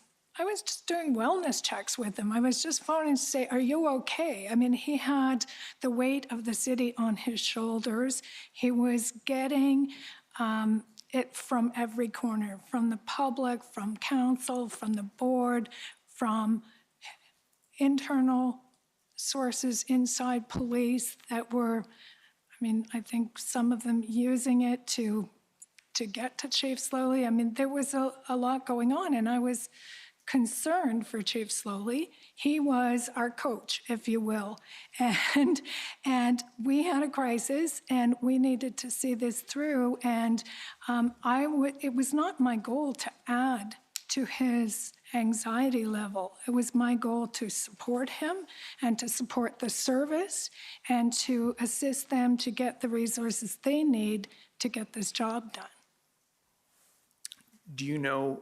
just doing wellness checks with him. I was just phoning to say, are you okay? I mean, he had the weight of the city on his shoulders. He was getting it from every corner, from the public, from council, from the board, from internal sources inside police that were, I think some of them using it to get to Chief Slowly. There was a lot going on, and I was concerned for Chief Slowly. He was our coach, if you will, and we had a crisis, and we needed to see this through. And it was not my goal to add to his anxiety level. It was my goal to support him and to support the service and to assist them to get the resources they need to get this job done. Do you know,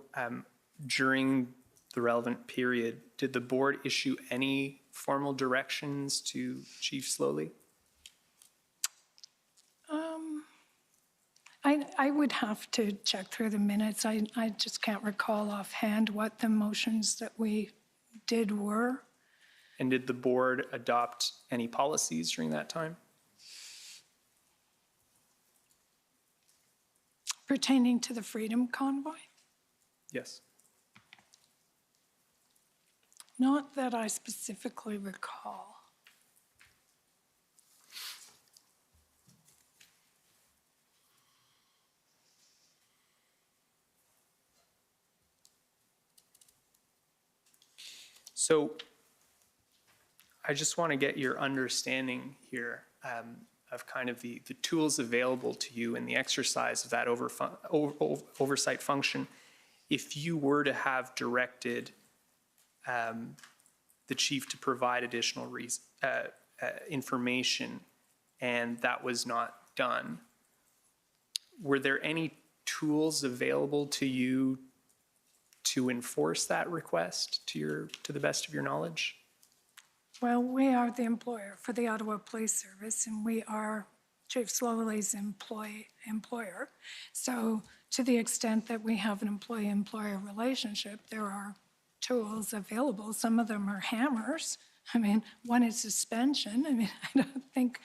during the relevant period, did the board issue any formal directions to Chief Slowly? I would have to check through the minutes. I just can't recall offhand what the motions that we did were. And did the board adopt any policies during that time? Pertaining to the Freedom Convoy? Yes. Not that I specifically recall. So I just want to get your understanding here of kind of the tools available to you in the exercise of that oversight function. If you were to have directed the chief to provide additional information and that was not done, were there any tools available to you to enforce that request to the best of your knowledge? Well, we are the employer for the Ottawa Police Service, and we are Chief Slowly's employer. So to the extent that we have an employee-employer relationship, there are tools available. Some of them are hammers. One is suspension. I don't think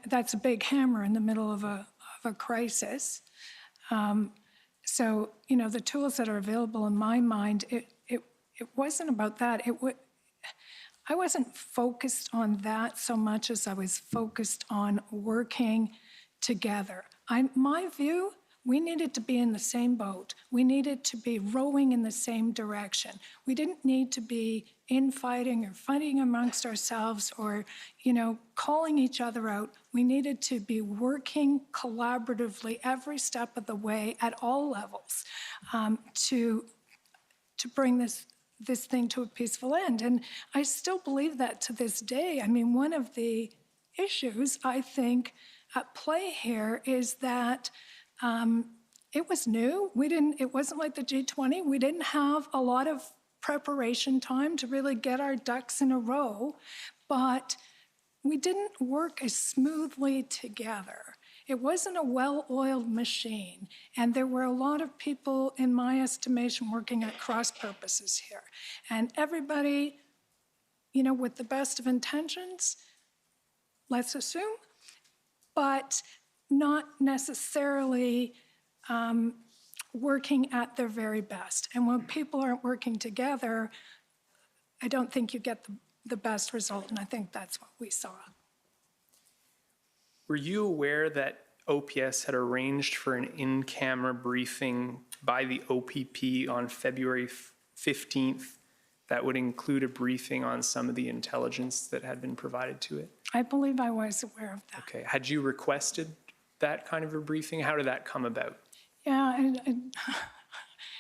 that's a big hammer in the middle of a crisis. So, the tools that are available in my mind, it wasn't about that. I wasn't focused on that so much as I was focused on working together. My view, we needed to be in the same boat. We needed to be rowing in the same direction. We didn't need to be infighting or fighting amongst ourselves or, calling each other out. We needed to be working collaboratively every step of the way at all levels to bring this thing to a peaceful end. And I still believe that to this day. One of the issues I think at play here is that it was new. It wasn't like the G20. We didn't have a lot of preparation time to really get our ducks in a row, but we didn't work as smoothly together. It wasn't a well-oiled machine, and there were a lot of people, in my estimation, working at cross purposes here. And everybody, with the best of intentions, let's assume, but not necessarily working at their very best. And when people aren't working together, I don't think you get the best result, and I think that's what we saw. Were you aware that OPS had arranged for an in-camera briefing by the OPP on February 15th that would include a briefing on some of the intelligence that had been provided to it? I believe I was aware of that. Okay. Had you requested that kind of a briefing? How did that come about? Yeah, it's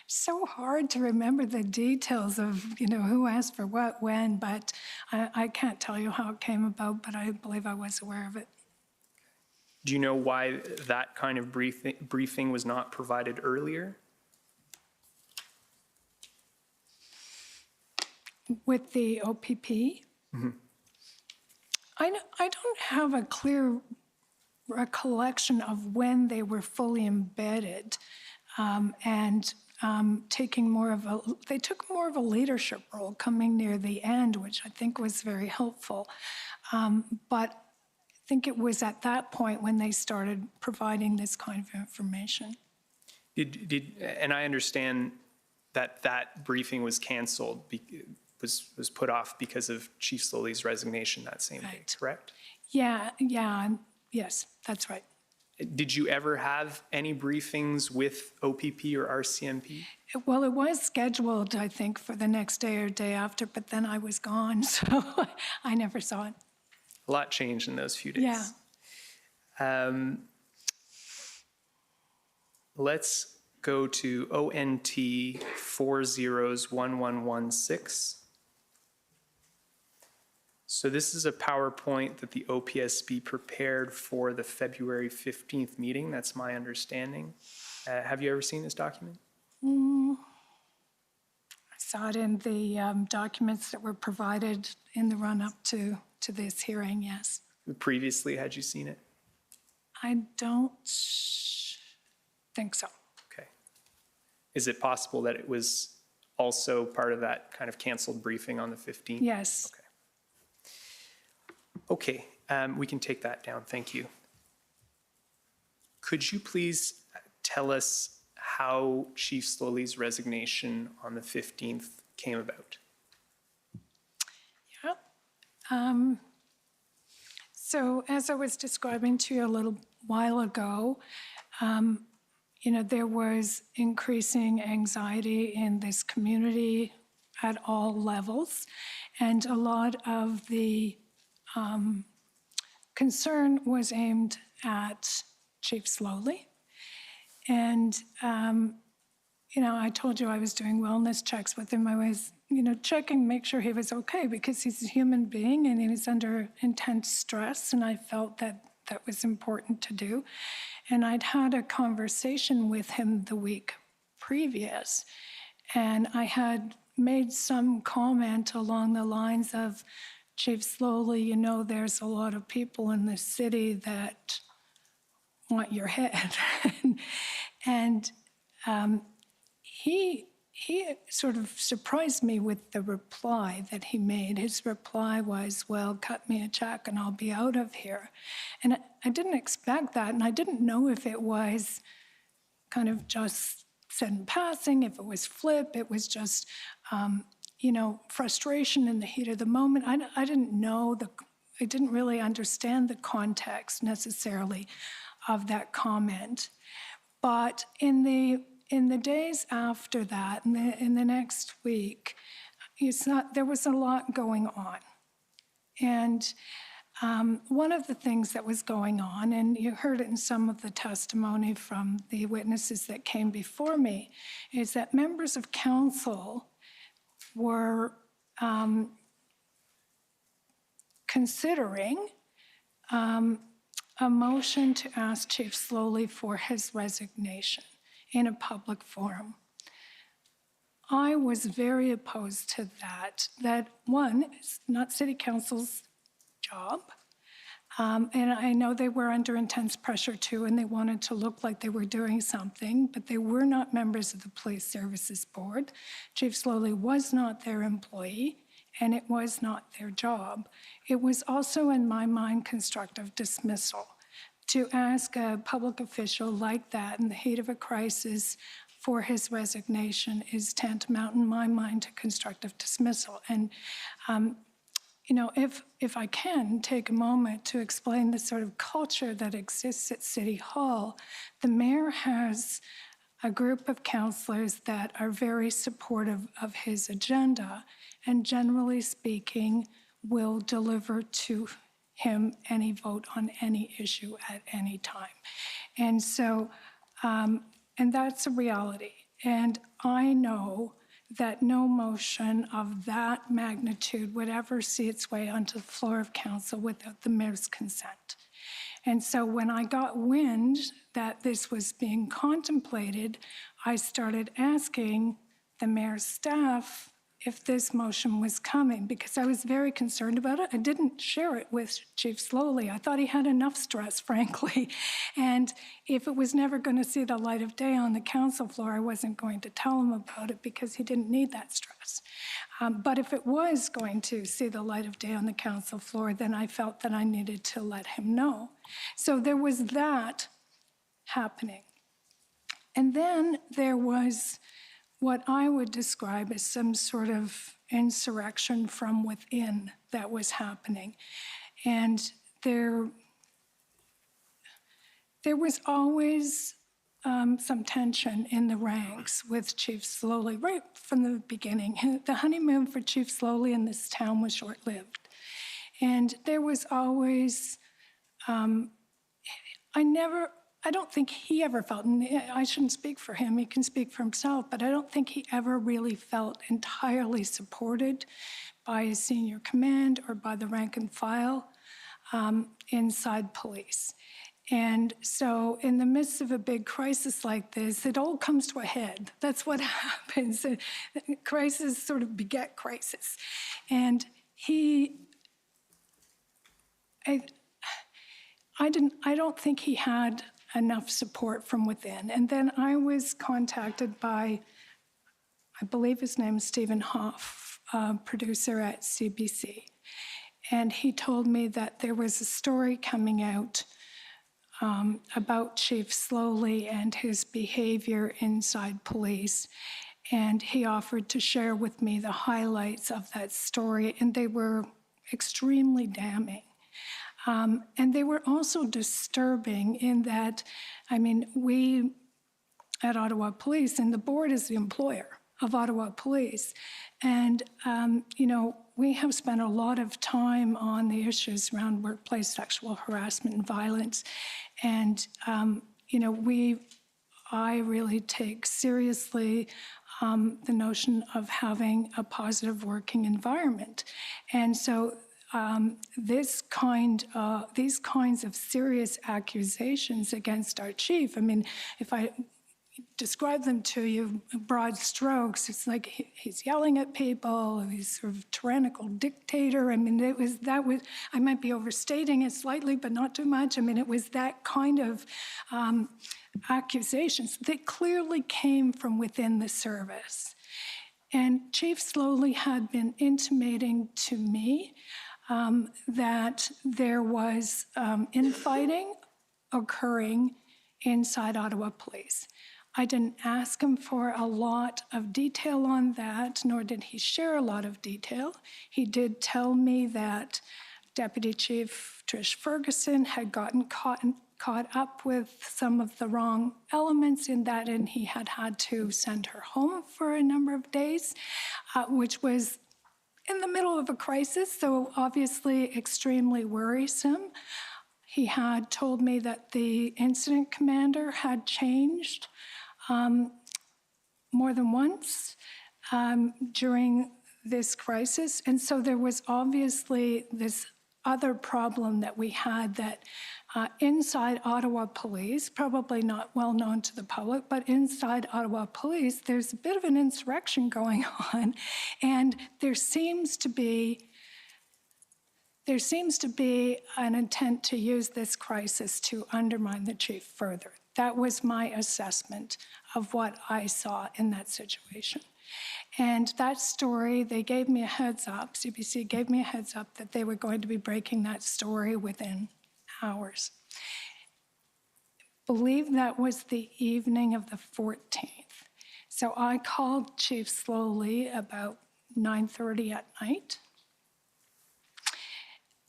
so hard to remember the details of, who asked for what, when, but I can't tell you how it came about, but I believe I was aware of it. Do you know why that kind of briefing was not provided earlier? With the OPP? I don't have a clear recollection of when they were fully embedded and taking more of a, they took more of a leadership role coming near the end, which I think was very helpful. But I think it was at that point when they started providing this kind of information. And I understand that that briefing was canceled, was put off because of Chief Slowly's resignation that same day, Right. correct? Yeah, yes, that's right. Did you ever have any briefings with OPP or RCMP? Well, it was scheduled, I think, for the next day or day after, but then I was gone, so I never saw it. A lot changed in those few days. Yeah. Let's go to ONT 401116. So this is a PowerPoint that the OPSB prepared for the February 15th meeting. That's my understanding. Have you ever seen this document? I saw it in the documents that were provided in the run-up to this hearing, yes. Previously, had you seen it? I don't think so. Okay. Is it possible that it was also part of that kind of canceled briefing on the 15th? Yes. Okay, we can take that down, thank you. Could you please tell us how Chief Slowly's resignation on the 15th came about? Yeah. So as I was describing to you a little while ago, there was increasing anxiety in this community at all levels, and a lot of the concern was aimed at Chief Slowly. And, I told you I was doing wellness checks with him. I was, checking, make sure he was okay, because he's a human being and he was under intense stress, and I felt that that was important to do. And I'd had a conversation with him the week previous, and I had made some comment along the lines of, Chief Slowly, there's a lot of people in the city that want your head. and he sort of surprised me with the reply that he made. His reply was, well, cut me a check and I'll be out of here. And I didn't expect that, and I didn't know if it was kind of just said in passing, if it was flip, it was just, frustration in the heat of the moment. I didn't know I didn't really understand the context necessarily of that comment. But in the days after that, in the next week, there was a lot going on. And one of the things that was going on, and you heard it in some of the testimony from the witnesses that came before me, is that members of council were considering a motion to ask Chief Slowly for his resignation in a public forum. I was very opposed to that. That, one, it's not City Council's job. And I know they were under intense pressure too, and they wanted to look like they were doing something, but they were not members of the Police Services Board. Chief Slowly was not their employee, and it was not their job. It was also, in my mind, constructive dismissal. To ask a public official like that in the heat of a crisis for his resignation is tantamount, in my mind, to constructive dismissal. And if I can take a moment to explain the sort of culture that exists at City Hall, the mayor has a group of councillors that are very supportive of his agenda, and generally speaking, will deliver to him any vote on any issue at any time. And so, and that's a reality. And I know that no motion of that magnitude would ever see its way onto the floor of council without the mayor's consent. And so when I got wind that this was being contemplated, I started asking the mayor's staff if this motion was coming, because I was very concerned about it. I didn't share it with Chief Slowly. I thought he had enough stress, frankly. And if it was never going to see the light of day on the council floor, I wasn't going to tell him about it because he didn't need that stress. But if it was going to see the light of day on the council floor, then I felt that I needed to let him know. So there was that happening. And then there was what I would describe as some sort of insurrection from within that was happening. And there was always some tension in the ranks with Chief Slowly right from the beginning. The honeymoon for Chief Slowly in this town was short-lived. And there was always, I don't think he ever felt, and I shouldn't speak for him, he can speak for himself, but I don't think he ever really felt entirely supported by his senior command or by the rank and file inside police. And so in the midst of a big crisis like this, it all comes to a head. That's what happens. Crisis sort of beget crisis. And I don't think he had enough support from within. And then I was contacted by, I believe his name is Stephen Hoff, producer at CBC. And he told me that there was a story coming out about Chief Slowly and his behavior inside police. And he offered to share with me the highlights of that story, and they were extremely damning. And they were also disturbing in that, I mean, we at Ottawa Police, and the board is the employer of Ottawa Police, and, you know, we have spent a lot of time on the issues around workplace sexual harassment and violence. And, you know, I really take seriously the notion of having a positive working environment. And so these kinds of serious accusations against our chief, I mean, if I describe them to you in broad strokes, it's like he's yelling at people, he's sort of tyrannical dictator. I mean, I might be overstating it slightly, but not too much. I mean, it was that kind of accusations that clearly came from within the service. And Chief Slowly had been intimating to me that there was infighting occurring inside Ottawa Police. I didn't ask him for a lot of detail on that, nor did he share a lot of detail. He did tell me that Deputy Chief Trish Ferguson had gotten caught up with some of the wrong elements in that, and he had to send her home for a number of days, which was in the middle of a crisis, so obviously extremely worrisome. He had told me that the incident commander had changed more than once during this crisis. And so there was obviously this other problem that we had that inside Ottawa Police, probably not well known to the public, but inside Ottawa Police, there's a bit of an insurrection going on. And there seems to be an intent to use this crisis to undermine the chief further. That was my assessment of what I saw in that situation. And that story, they gave me a heads up, CBC gave me a heads up that they were going to be breaking that story within hours. I believe that was the evening of the 14th. So I called Chief Slowly about 9:30 at night.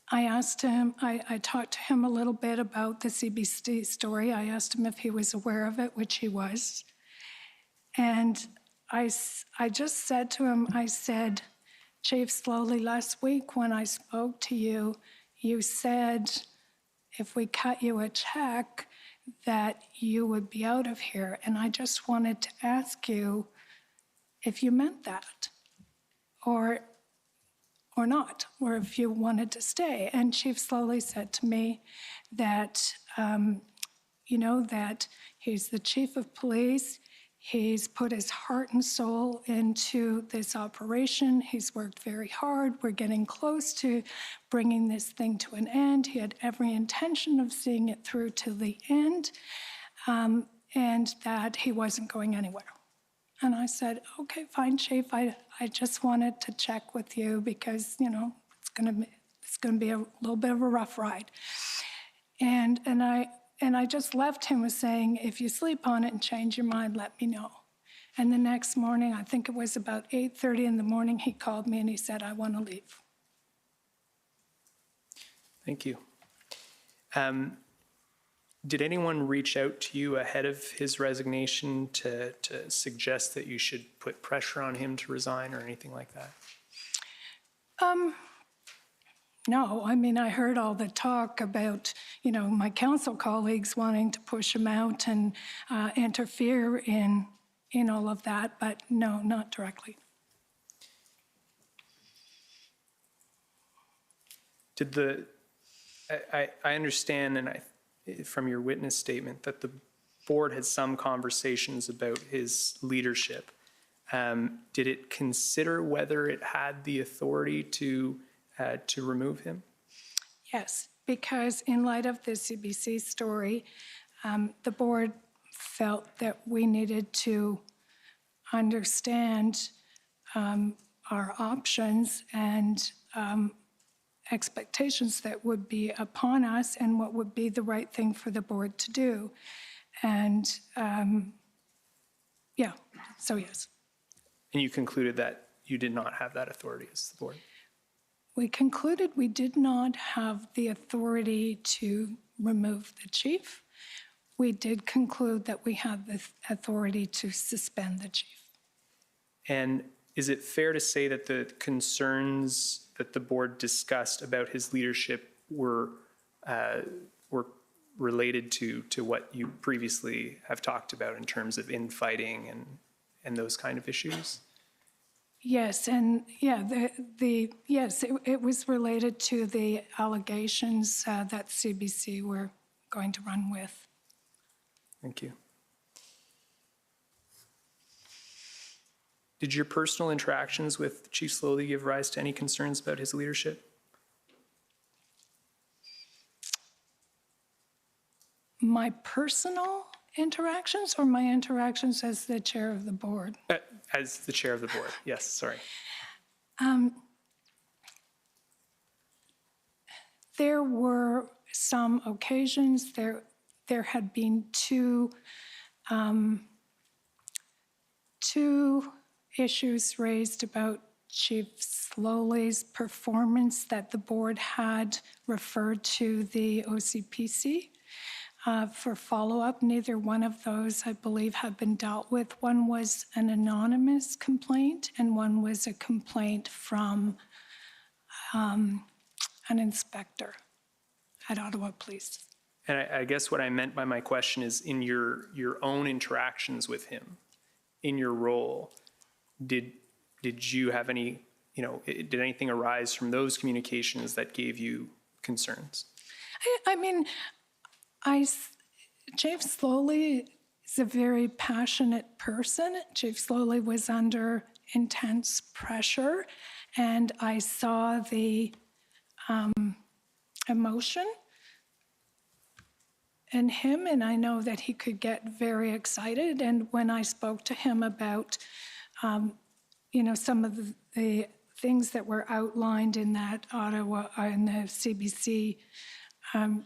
I asked him, I talked to him a little bit about the CBC story. I asked him if he was aware of it, which he was. And I just said to him, I said, Chief Slowly, last week when I spoke to you, you said if we cut you a check that you would be out of here. And I just wanted to ask you if you meant that, or or not, or if you wanted to stay. And Chief slowly said to me that, that he's the chief of police. He's put his heart and soul into this operation. He's worked very hard. We're getting close to bringing this thing to an end. He had every intention of seeing it through to the end, and that he wasn't going anywhere. And I said, okay, fine, Chief. I just wanted to check with you because, it's going to be a little bit of a rough ride. And I just left him with saying, if you sleep on it and change your mind, let me know. And the next morning, I think it was about 8:30 in the morning, he called me and he said, I want to leave. Thank you. Did anyone reach out to you ahead of his resignation to suggest that you should put pressure on him to resign or anything like that? No, I heard all the talk about, my council colleagues wanting to push him out and interfere in all of that, but no, not directly. I understand, and from your witness statement, that the board had some conversations about his leadership. Did it consider whether it had the authority to remove him? Yes, because in light of the CBC story, the board felt that we needed to understand our options and expectations that would be upon us and what would be the right thing for the board to do. And so yes. And you concluded that you did not have that authority as the board? We concluded we did not have the authority to remove the chief. We did conclude that we had the authority to suspend the chief. And is it fair to say that the concerns that the board discussed about his leadership were related to what you previously have talked about in terms of infighting and those kind of issues? Yes, and yes, it was related to the allegations that CBC were going to run with. Thank you. Did your personal interactions with Chief Slowly give rise to any concerns about his leadership? My personal interactions or my interactions as the chair of the board? As the chair of the board, yes, sorry. There were some occasions, there had been two issues raised about Chief Slowly's performance that the board had referred to the OCPC for follow-up. Neither one of those, I believe, have been dealt with. One was an anonymous complaint, and one was a complaint from an inspector at Ottawa Police. And I guess what I meant by my question is, in your own interactions with him, in your role, did you have any, did anything arise from those communications that gave you concerns? Chief Slowly is a very passionate person. Chief Slowly was under intense pressure, and I saw the emotion in him, and I know that he could get very excited. And when I spoke to him about, some of the things that were outlined in that Ottawa, in the CBC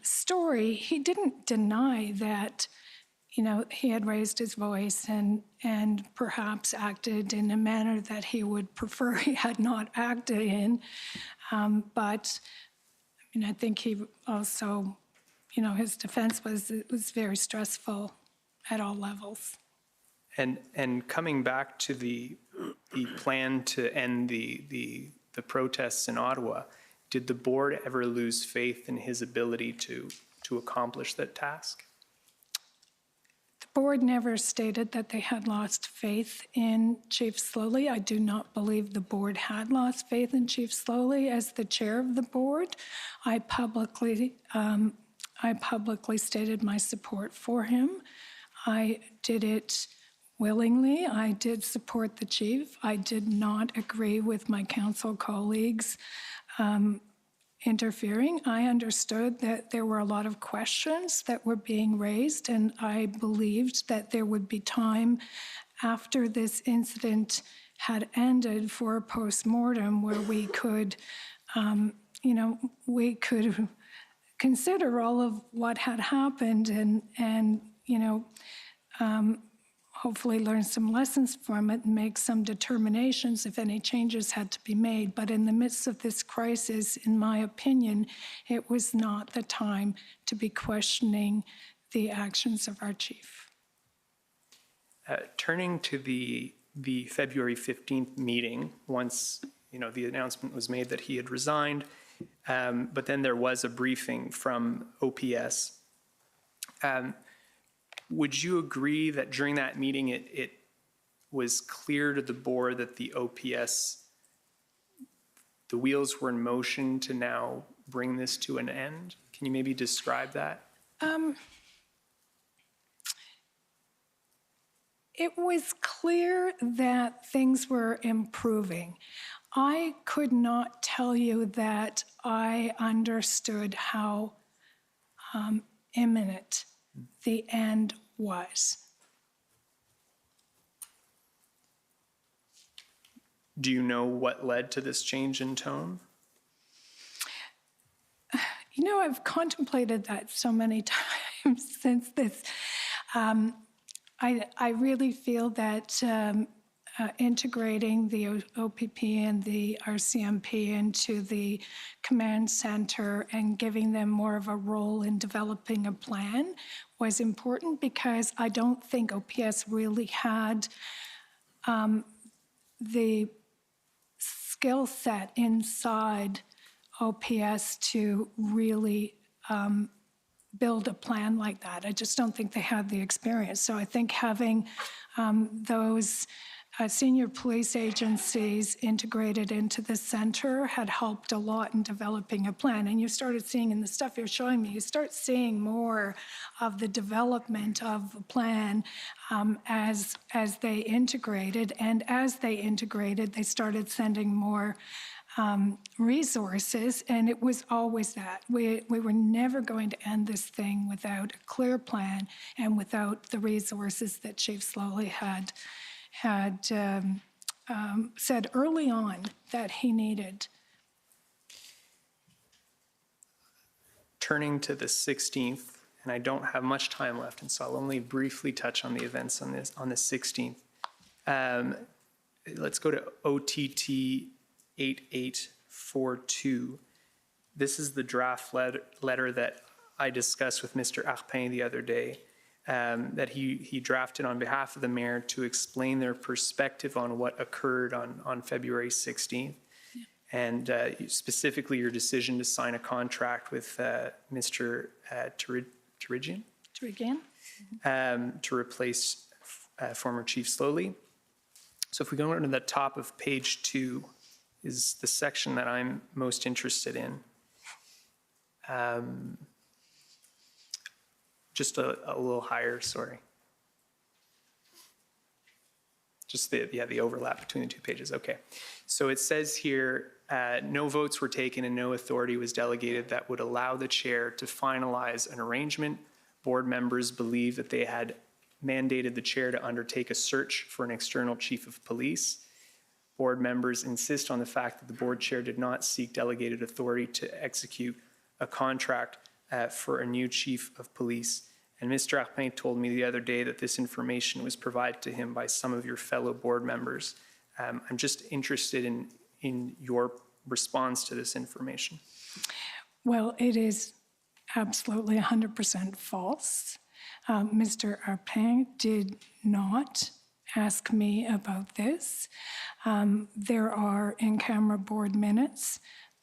story, he didn't deny that, he had raised his voice and perhaps acted in a manner that he would prefer he had not acted in. But I think he also, his defense was it was very stressful at all levels. And coming back to the plan to end the protests in Ottawa, did the board ever lose faith in his ability to accomplish that task? The board never stated that they had lost faith in Chief Slowly. I do not believe the board had lost faith in Chief Slowly. As the chair of the board, I publicly stated my support for him. I did it willingly. I did support the chief. I did not agree with my council colleagues interfering. I understood that there were a lot of questions that were being raised, and I believed that there would be time after this incident had ended for a postmortem where we could, we could consider all of what had happened and hopefully learn some lessons from it and make some determinations if any changes had to be made. But in the midst of this crisis, in my opinion, it was not the time to be questioning the actions of our chief. Turning to the February 15th meeting, once the announcement was made that he had resigned, but then there was a briefing from OPS. Would you agree that during that meeting it was clear to the board that the OPS, the wheels were in motion to now bring this to an end? Can you maybe describe that? It was clear that things were improving. I could not tell you that I understood how imminent the end was. Do you know what led to this change in tone? I've contemplated that so many times since this. I really feel that integrating the OPP and the RCMP into the command center and giving them more of a role in developing a plan was important, because I don't think OPS really had the skill set inside OPS to really build a plan like that. I just don't think they had the experience. So I think having those senior police agencies integrated into the center had helped a lot in developing a plan. And you started seeing in the stuff you're showing me, you start seeing more of the development of a plan as they integrated. And as they integrated, they started sending more resources, and it was always that. We were never going to end this thing without a clear plan and without the resources that Chief Slowly had said early on that he needed. Turning to the 16th, and I don't have much time left, and so I'll only briefly touch on the events on the 16th. Let's go to OTT 8842. This is the draft letter that I discussed with Mr. Arpin the other day, that he drafted on behalf of the mayor to explain their perspective on what occurred on February 16th. Yeah. And specifically your decision to sign a contract with Mr. Turigian? To replace former Chief Slowly. So if we go into the top of page 2, is the section that I'm most interested in. Just a little higher, sorry. Just the overlap between the two pages, okay. So it says here, no votes were taken and no authority was delegated that would allow the chair to finalize an arrangement. Board members believe that they had mandated the chair to undertake a search for an external chief of police. Board members insist on the fact that the board chair did not seek delegated authority to execute a contract for a new chief of police. And Mr. Arpin told me the other day that this information was provided to him by some of your fellow board members. I'm just interested in your response to this information. Well, it is absolutely 100% false. Mr. Arpin did not ask me about this. There are in-camera board minutes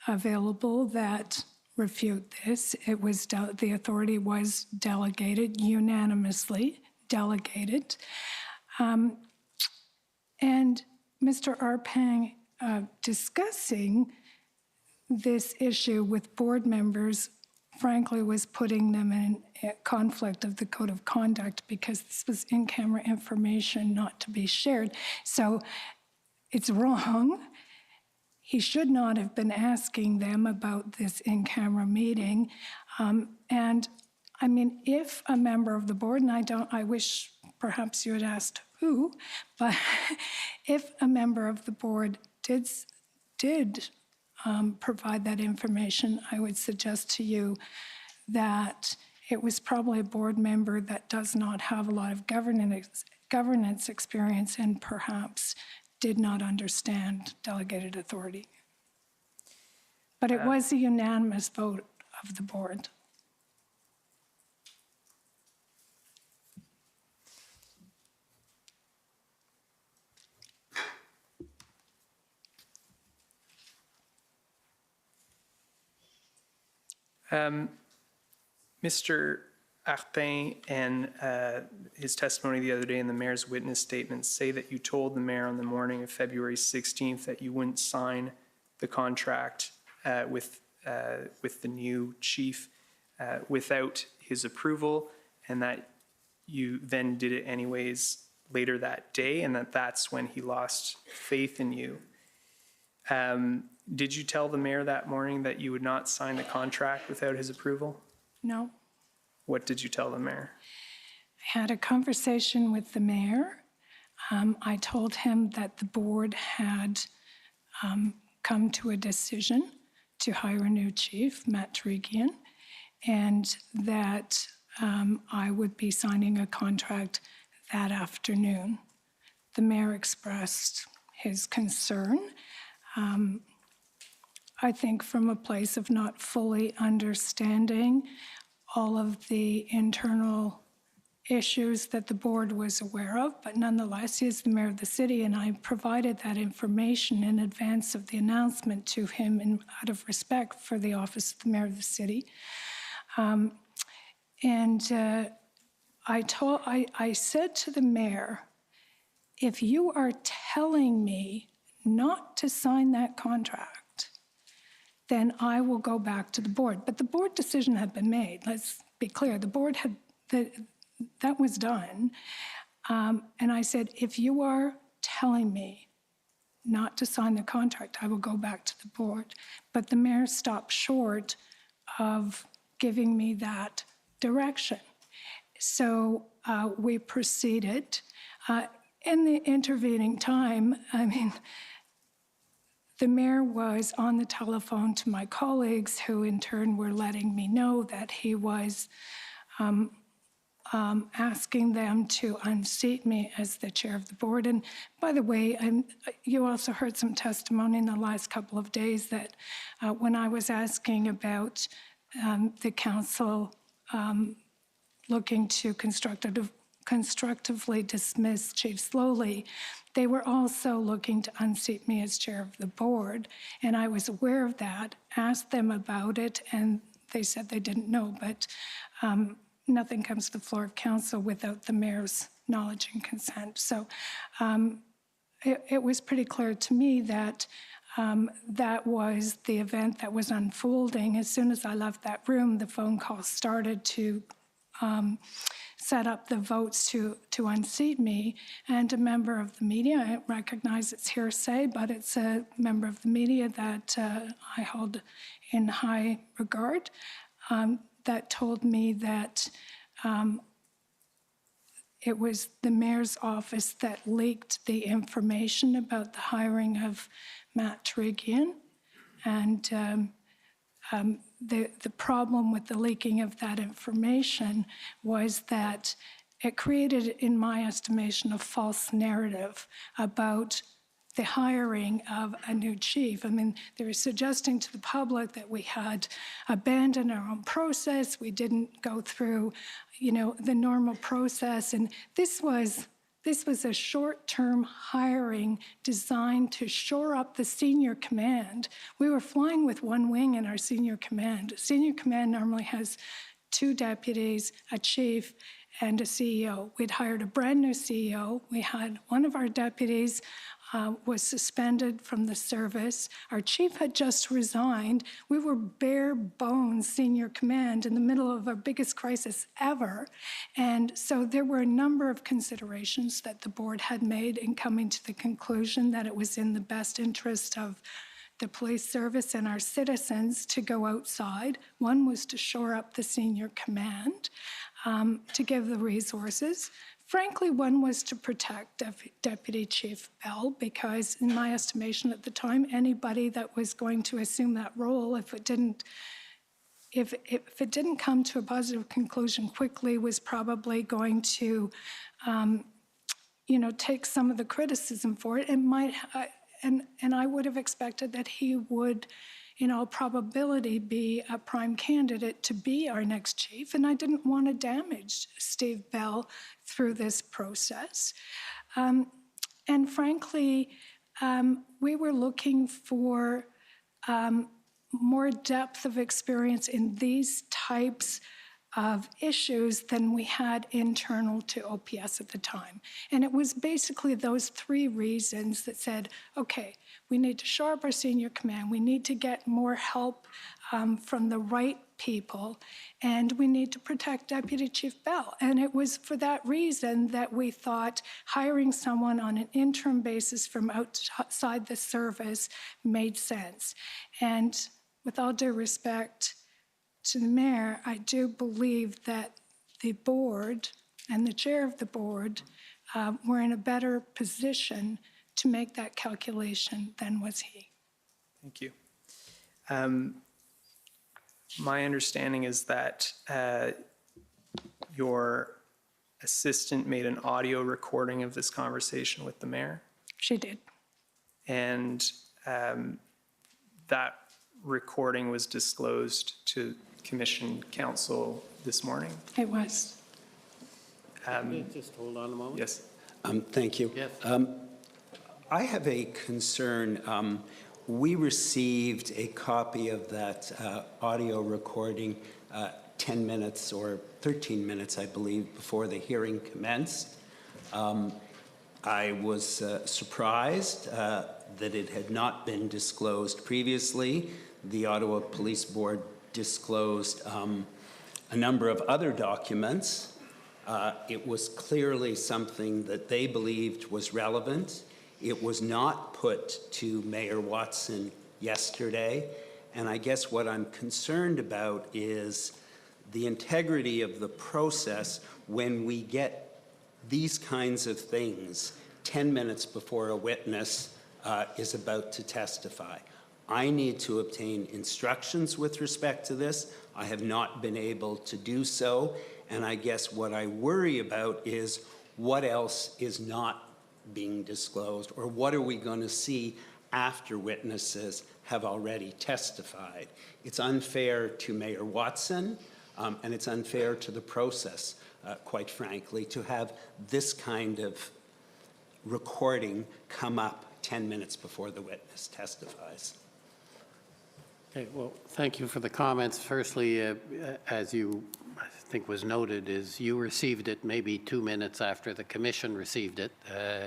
available that refute this. It was the authority was delegated unanimously delegated. And Mr. Arpang discussing this issue with board members, frankly, was putting them in a conflict of the code of conduct because this was in-camera information not to be shared. So it's wrong. He should not have been asking them about this in-camera meeting. And I mean, if a member of the board, and I wish perhaps you had asked who, but if a member of the board did provide that information, I would suggest to you that it was probably a board member that does not have a lot of governance experience and perhaps did not understand delegated authority. But it was a unanimous vote of the board. Mr. Arpin and his testimony the other day in the mayor's witness statement say that you told the mayor on the morning of February 16th that you wouldn't sign the contract with the new chief without his approval, and that you then did it anyways later that day, and that's when he lost faith in you. Did you tell the mayor that morning that you would not sign the contract without his approval? No. What did you tell the mayor? I had a conversation with the mayor. I told him that the board had come to a decision to hire a new chief, Matt Tarigian, and that I would be signing a contract that afternoon. The mayor expressed his concern, I think from a place of not fully understanding all of the internal issues that the board was aware of, but nonetheless, he is the mayor of the city, and I provided that information in advance of the announcement to him out of respect for the office of the mayor of the city. I said to the mayor, if you are telling me not to sign that contract, then I will go back to the board. But the board decision had been made. Let's be clear. The board had, that was done. And I said, if you are telling me not to sign the contract, I will go back to the board. But the mayor stopped short of giving me that direction. So we proceeded. In the intervening time, I mean, the mayor was on the telephone to my colleagues, who in turn were letting me know that he was asking them to unseat me as the chair of the board. And by the way, you also heard some testimony in the last couple of days that when I was asking about the council looking to constructively dismiss Chief Slowly, they were also looking to unseat me as chair of the board. And I was aware of that, asked them about it, and they said they didn't know. But nothing comes to the floor of council without the mayor's knowledge and consent. So it was pretty clear to me that that was the event that was unfolding. As soon as I left that room, the phone call started to set up the votes to unseat me, and a member of the media, I recognize it's hearsay, but it's a member of the media that I hold in high regard, that told me that it was the mayor's office that leaked the information about the hiring of Matt Tarigian, and the problem with the leaking of that information was that it created, in my estimation, a false narrative about the hiring of a new chief. I mean, they were suggesting to the public that we had abandoned our own process, we didn't go through, the normal process, and this was a short-term hiring designed to shore up the senior command. We were flying with one wing in our senior command. Senior command normally has 2 deputies, a chief, and a CEO. We'd hired a brand new CEO. We had one of our deputies was suspended from the service. Our chief had just resigned. We were bare bones senior command in the middle of our biggest crisis ever. And so there were a number of considerations that the board had made in coming to the conclusion that it was in the best interest of the police service and our citizens to go outside. One was to shore up the senior command, to give the resources. Frankly, one was to protect Deputy Chief Bell, because in my estimation at the time, anybody that was going to assume that role, if it didn't come to a positive conclusion quickly, was probably going to, take some of the criticism for it. It might, and I would have expected that he would, in all probability, be a prime candidate to be our next chief, and I didn't want to damage Steve Bell through this process. And frankly, we were looking for more depth of experience in these types of issues than we had internal to OPS at the time. And it was basically those three reasons that said, okay, we need to shore up our senior command, we need to get more help from the right people, and we need to protect Deputy Chief Bell. And it was for that reason that we thought hiring someone on an interim basis from outside the service made sense. And with all due respect to the mayor, I do believe that the board and the chair of the board were in a better position to make that calculation than was he. Thank you. My understanding is that your assistant made an audio recording of this conversation with the mayor, She did. and that recording was disclosed to Commission Council this morning. It was. Just hold on a moment. Yes. Thank you. Yes. I have a concern. We received a copy of that audio recording 10 minutes or 13 minutes, I believe, before the hearing commenced. I was surprised that it had not been disclosed previously. The Ottawa Police Board disclosed a number of other documents. It was clearly something that they believed was relevant. It was not put to Mayor Watson yesterday, and I guess what I'm concerned about is the integrity of the process when we get these kinds of things 10 minutes before a witness is about to testify. I need to obtain instructions with respect to this. I have not been able to do so, and I guess what I worry about is what else is not being disclosed, or what are we going to see after witnesses have already testified. It's unfair to Mayor Watson, and it's unfair to the process, quite frankly, to have this kind of recording come up 10 minutes before the witness testifies. Okay, well, thank you for the comments. Firstly, as you, I think was noted, is you received it maybe 2 minutes after the commission received it.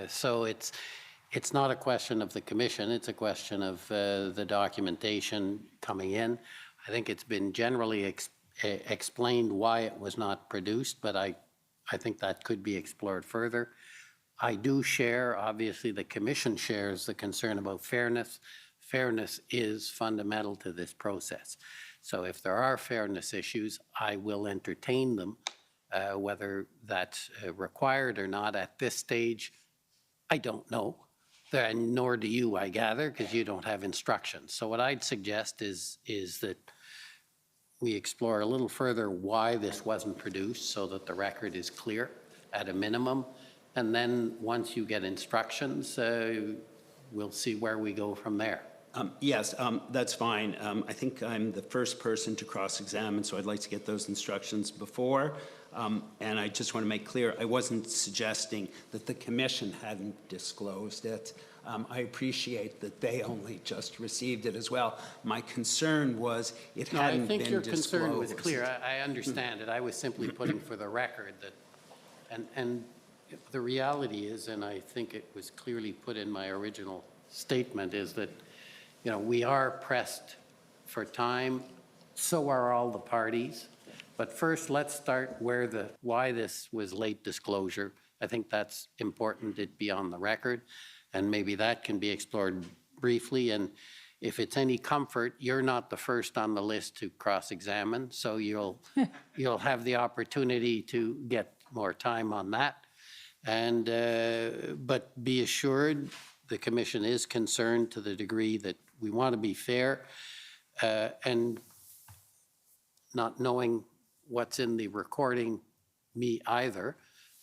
So it's not a question of the commission, it's a question of the documentation coming in. I think it's been generally explained why it was not produced, but I think that could be explored further. I do share, obviously the commission shares the concern about fairness. Fairness is fundamental to this process. So if there are fairness issues, I will entertain them, whether that's required or not at this stage. I don't know, and nor do you, I gather, because you don't have instructions. So what I'd suggest is that we explore a little further why this wasn't produced so that the record is clear at a minimum. And then once you get instructions, we'll see where we go from there. Yes, that's fine. I think I'm the first person to cross-examine, so I'd like to get those instructions before. And I just want to make clear, I wasn't suggesting that the commission hadn't disclosed it. I appreciate that they only just received it as well. My concern was it hadn't been disclosed. I think your concern was clear. I understand it. I was simply putting for the record that And the reality is, and I think it was clearly put in my original statement, is that, we are pressed for time, so are all the parties. But first, let's start why this was late disclosure. I think that's important, it be on the record, and maybe that can be explored briefly. And if it's any comfort, you're not the first on the list to cross-examine, so you'll have the opportunity to get more time on that. And but be assured, the commission is concerned to the degree that we want to be fair, and not knowing what's in the recording, me either,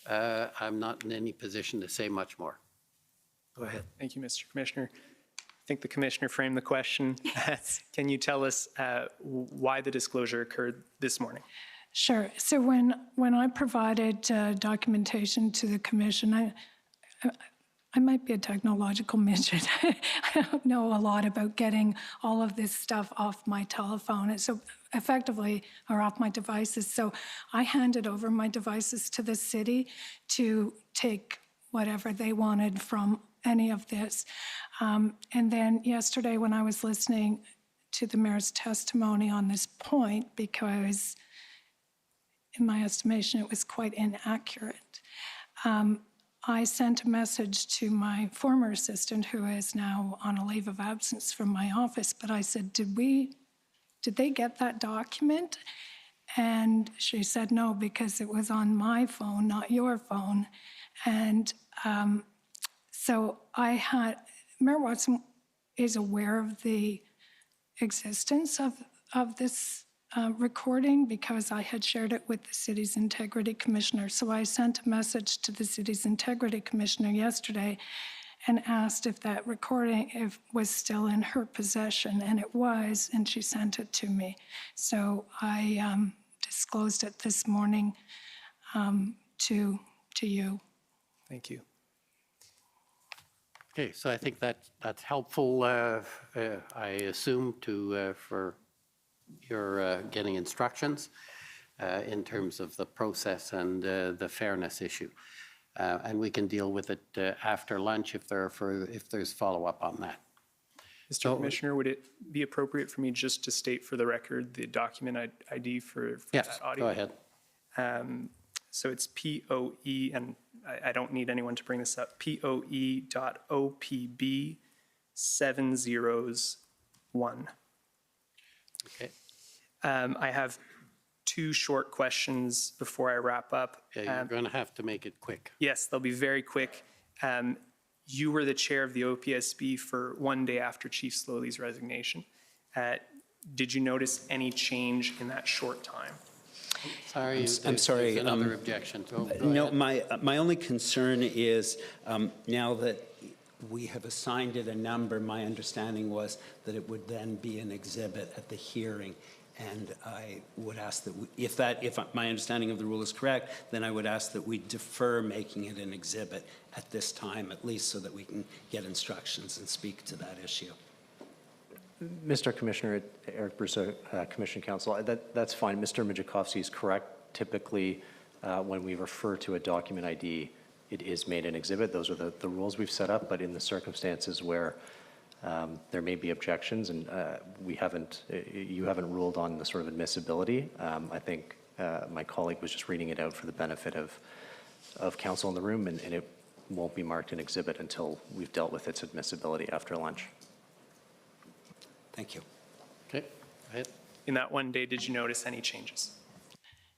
I'm not in any position to say much more. Go ahead. Thank you, Mr. Commissioner. I think the commissioner framed the question. Can you tell us why the disclosure occurred this morning? Sure. So when I provided documentation to the commission, I might be a technological midget. I don't know a lot about getting all of this stuff off my telephone. So effectively, or off my devices. So I handed over my devices to the city to take whatever they wanted from any of this. And then yesterday when I was listening to the mayor's testimony on this point, because in my estimation, it was quite inaccurate. I sent a message to my former assistant, who is now on a leave of absence from my office, but I said, did they get that document? And she said no, because it was on my phone, not your phone. And so Mayor Watson is aware of the existence of this recording, because I had shared it with the city's integrity commissioner. So I sent a message to the city's integrity commissioner yesterday and asked if that recording was still in her possession, and it was, and she sent it to me. So I disclosed it this morning to you. Thank you. Okay, so I think that's helpful, I assume, for your getting instructions in terms of the process and the fairness issue. And we can deal with it after lunch if there's follow-up on that. Mr. Commissioner, would it be appropriate for me just to state for the record the document ID for Yes, that audio? go ahead. So it's POE, and I don't need anyone to bring this up, POE.OPB 701. Okay. I have two short questions before I wrap up. Yeah, you're going to have to make it quick. Yes, they'll be very quick. You were the chair of the OPSB for one day after Chief Slowly's resignation. Did you notice any change in that short time? Sorry, I'm sorry. There's another objection. Go No, ahead. my only concern is now that we have assigned it a number, my understanding was that it would then be an exhibit at the hearing. And I would ask that if my understanding of the rule is correct, then I would ask that we defer making it an exhibit at this time, at least so that we can get instructions and speak to that issue. Mr. Commissioner, Eric Brusa, Commission Counsel, that's fine. Mr. Majakowski is correct. Typically, when we refer to a document ID, it is made an exhibit. Those are the rules we've set up, but in the circumstances where there may be objections, and you haven't ruled on the sort of admissibility. I think my colleague was just reading it out for the benefit of counsel in the room, and it won't be marked an exhibit until we've dealt with its admissibility after lunch. Thank you. Okay, go ahead. In that one day, did you notice any changes?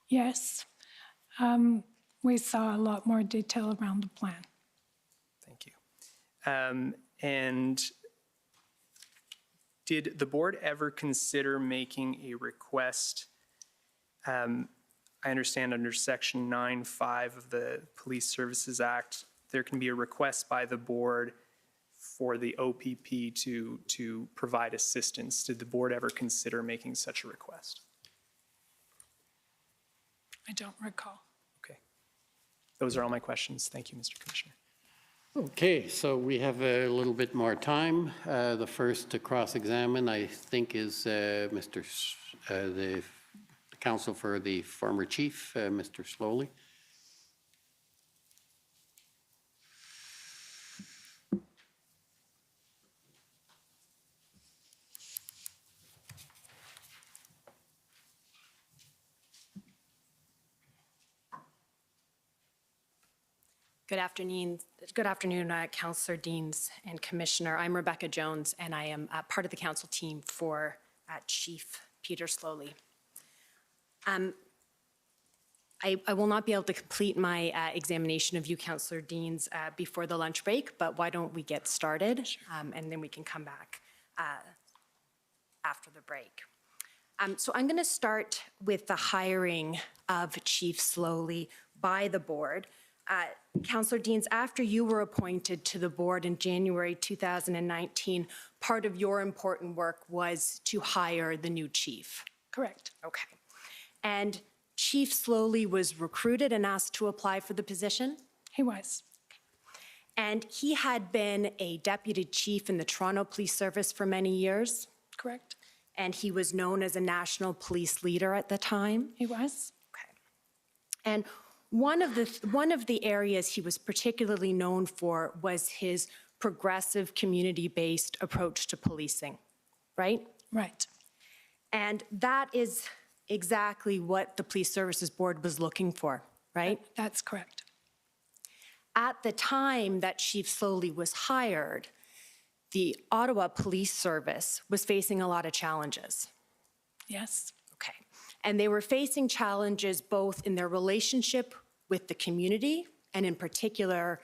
Yes. We saw a lot more detail around the plan. Thank you. And did the board ever consider making a request? I understand under Section 9(5) of the Police Services Act, there can be a request by the board for the OPP to provide assistance. Did the board ever consider making such a request? I don't recall. Okay. Those are all my questions. Thank you, Mr. Commissioner. Okay, so we have a little bit more time. The first to cross-examine, I think, is the counsel for the former chief, Mr. Slowly. Good afternoon, Councillor Deans and Commissioner. I'm Rebecca Jones, and I am part of the council team for Chief Peter Slowly. I will not be able to complete my examination of you, Councillor Deans, before the lunch break, but why don't we get started, and then we can come back after the break. So I'm going to start with the hiring of Chief Slowly by the board. Councillor Deans, after you were appointed to the board in January 2019, part of your important work was to hire the new chief. Correct. Okay. And Chief Slowly was recruited and asked to apply for the position? He was. And he had been a deputy chief in the Toronto Police Service for many years? Correct. And he was known as a national police leader at the time? He was. Okay. And one of the areas he was particularly known for was his progressive, community-based approach to policing, right? Right. And that is exactly what the Police Services Board was looking for, right? That's correct. At the time that Chief Slowly was hired, the Ottawa Police Service was facing a lot of challenges. Yes. Okay. And they were facing challenges both in their relationship with the community and in particular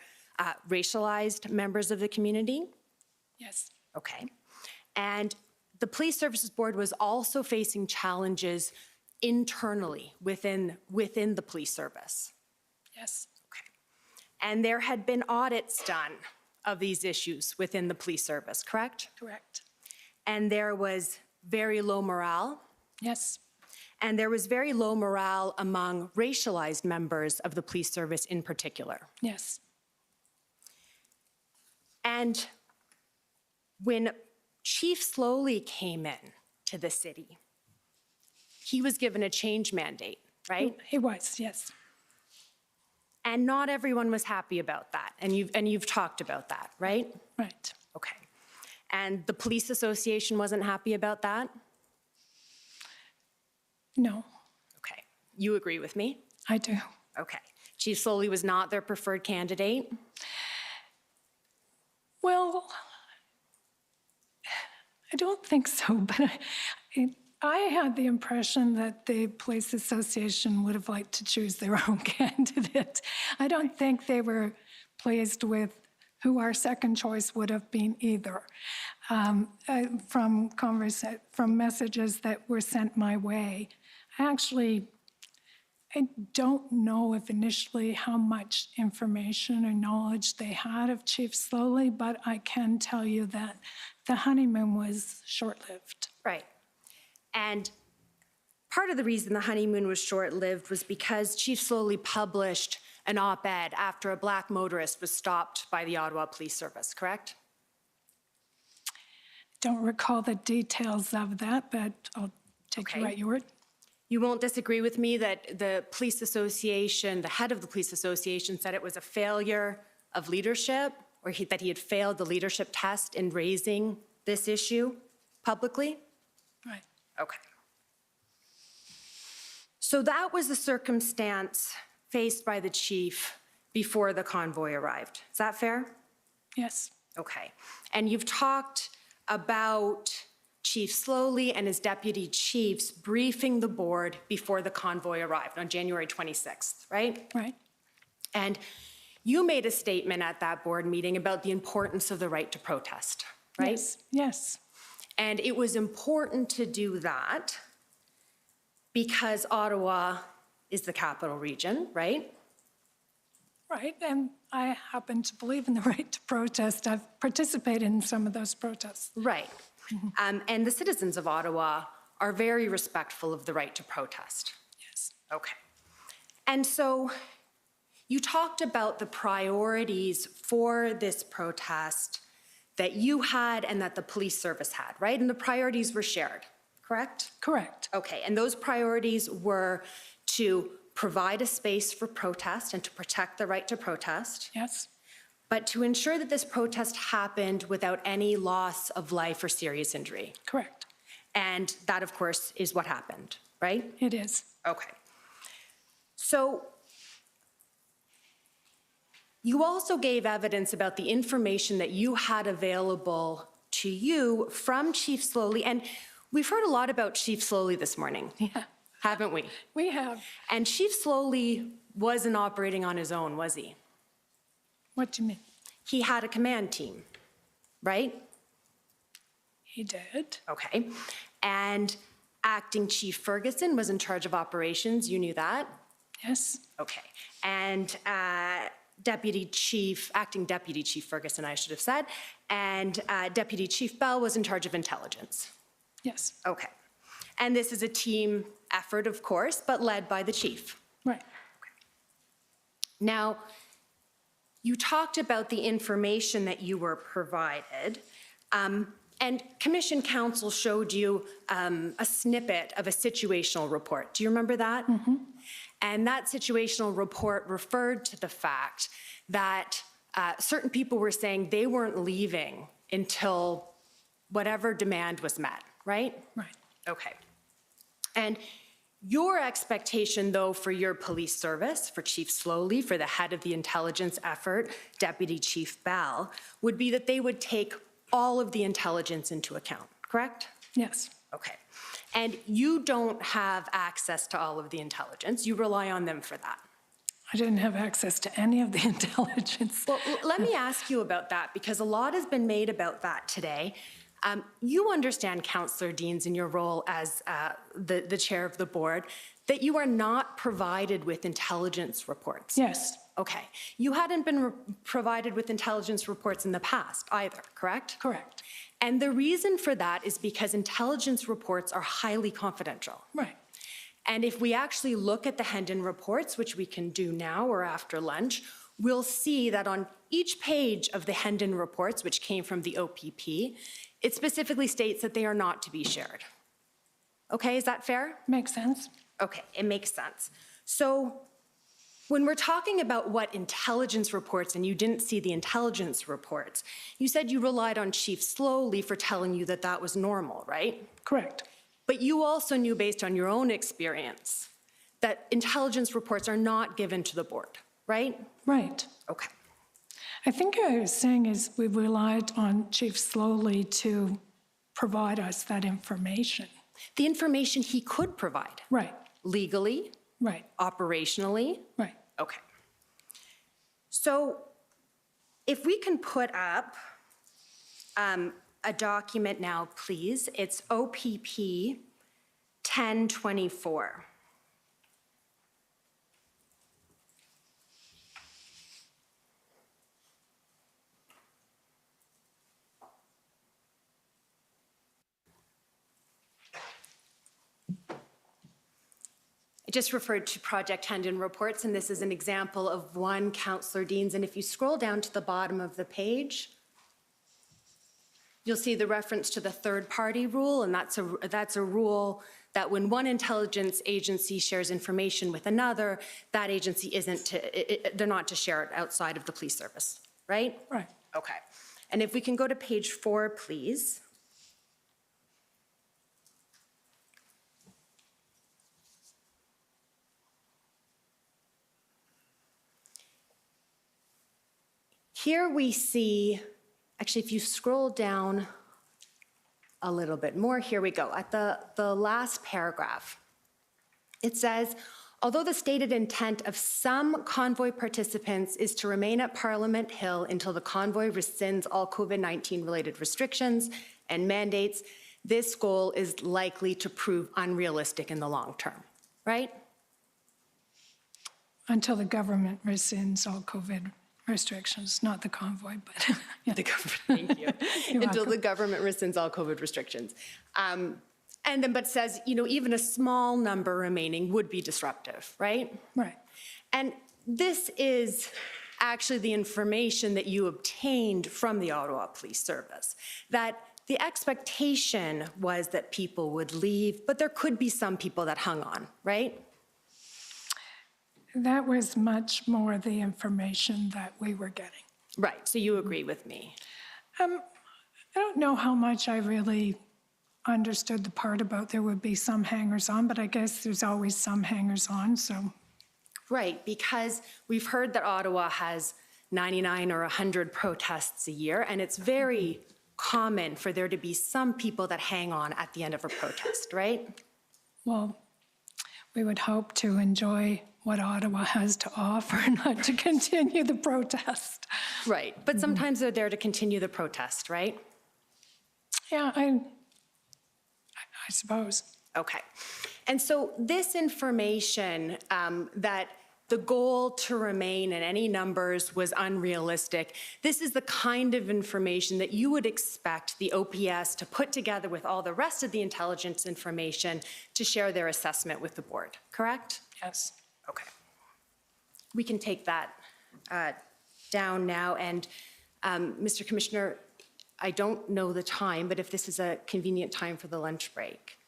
racialized members of the community. Yes. Okay. And the Police Services Board was also facing challenges internally within the police service. Yes. Okay. And there had been audits done of these issues within the police service, correct? Correct. And there was very low morale. Yes. And there was very low morale among racialized members of the police service in particular. Yes. And when Chief Slowly came in to the city, he was given a change mandate, right? He was, yes. And not everyone was happy about that. And you've talked about that, right? Right. Okay. And the police association wasn't happy about that? No, Okay. You agree with me? I do. Okay. Chief Slowly was not their preferred candidate? Well, I don't think so, but I had the impression that the police association would have liked to choose their own candidate. I don't think they were pleased with who our second choice would have been either. From messages that were sent my way, I don't know if initially how much information or knowledge they had of Chief Slowly, but I can tell you that the honeymoon was short-lived. Right. And part of the reason the honeymoon was short-lived was because Chief Slowly published an op-ed after a black motorist was stopped by the Ottawa Police Service, correct? Don't recall the details of that, but I'll take you at your word. You won't disagree with me that the police association, the head of the police association said it was a failure of leadership, or that he had failed the leadership test in raising this issue publicly? Right. Okay. So that was the circumstance faced by the chief before the convoy arrived. Is that fair? Yes. Okay. And you've talked about Chief Slowly and his deputy chiefs briefing the board before the convoy arrived on January 26th, right? Right. And you made a statement at that board meeting about the importance of the right to protest, right? Yes. Yes. And it was important to do that because Ottawa is the capital region, right? Right. And I happen to believe in the right to protest. I've participated in some of those protests. Right. And the citizens of Ottawa are very respectful of the right to protest. Yes. Okay. And so you talked about the priorities for this protest that you had and that the police service had, right? And the priorities were shared, correct? Correct. Okay, and those priorities were to provide a space for protest and to protect the right to protest, Yes. but to ensure that this protest happened without any loss of life or serious injury. Correct. And that, of course, is what happened, right? It is. Okay. So You also gave evidence about the information that you had available to you from Chief Slowly, and we've heard a lot about Chief Slowly this morning, haven't we? We have. And Chief Slowly wasn't operating on his own, was he? What do you mean? He had a command team, right? He did. Okay. And Acting Chief Ferguson was in charge of operations, you knew that? Yes. Okay. And Acting Deputy Chief Ferguson, I should have said, and Deputy Chief Bell was in charge of intelligence. Yes. Okay. And this is a team effort, of course, but led by the chief. Right. Now, you talked about the information that you were provided, and Commission Counsel showed you a snippet of a situational report. Do you remember that? Mm-hmm. And that situational report referred to the fact that certain people were saying they weren't leaving until whatever demand was met, right? Right. Okay. And your expectation, though, for your police service, for Chief Slowly, for the head of the intelligence effort, Deputy Chief Bell, would be that they would take all of the intelligence into account, correct? Yes. Okay. And you don't have access to all of the intelligence. You rely on them for that. I didn't have access to any of the intelligence. Well, let me ask you about that, because a lot has been made about that today. You understand, Councillor Deans, in your role as the chair of the board, that you are not provided with intelligence reports. Yes. Okay. You hadn't been provided with intelligence reports in the past either, correct? Correct. And the reason for that is because intelligence reports are highly confidential. Right. And if we actually look at the Hendon reports, which we can do now or after lunch, we'll see that on each page of the Hendon reports, which came from the OPP, it specifically states that they are not to be shared. Okay, is that fair? Makes sense. Okay, it makes sense. So when we're talking about what intelligence reports, and you didn't see the intelligence reports, you said you relied on Chief Slowly for telling you that that was normal, right? Correct. But you also knew, based on your own experience, that intelligence reports are not given to the board, right? Right. Okay. I think what I was saying is we relied on Chief Slowly to provide us that information. The information he could provide. Right. Legally. Right. Operationally. Right. Okay. So if we can put up a document now, please. It's OPP 1024. I just referred to Project Hendon reports, and this is an example of one, Councillor Deans. And if you scroll down to the bottom of the page, you'll see the reference to the third-party rule, and that's a rule that when one intelligence agency shares information with another, that agency they're not to share it outside of the police service, right? Right. Okay. And if we can go to page 4, please. Here we see, actually, if you scroll down a little bit more, here we go. At the last paragraph, it says, although the stated intent of some convoy participants is to remain at Parliament Hill until the convoy rescinds all COVID-19 related restrictions and mandates, this goal is likely to prove unrealistic in the long term, right? Until the government rescinds all COVID restrictions, not the convoy, but yeah. The government, thank you. Until the government rescinds all COVID restrictions. And then, but says, even a small number remaining would be disruptive, right? Right. And this is actually the information that you obtained from the Ottawa Police Service, that the expectation was that people would leave, but there could be some people that hung on, right? That was much more the information that we were getting. Right, so you agree with me. I don't know how much I really understood the part about there would be some hangers-on, but I guess there's always some hangers-on, so. Right, because we've heard that Ottawa has 99 or 100 protests a year, and it's very common for there to be some people that hang on at the end of a protest, right? Well, we would hope to enjoy what Ottawa has to offer, not to continue the protest. Right, but sometimes they're there to continue the protest, right? Yeah, I suppose. Okay. And so this information that the goal to remain in any numbers was unrealistic, this is the kind of information that you would expect the OPS to put together with all the rest of the intelligence information to share their assessment with the board, correct? Yes. Okay. We can take that down now. And Mr. Commissioner, I don't know the time, but if this is a convenient time for the lunch break.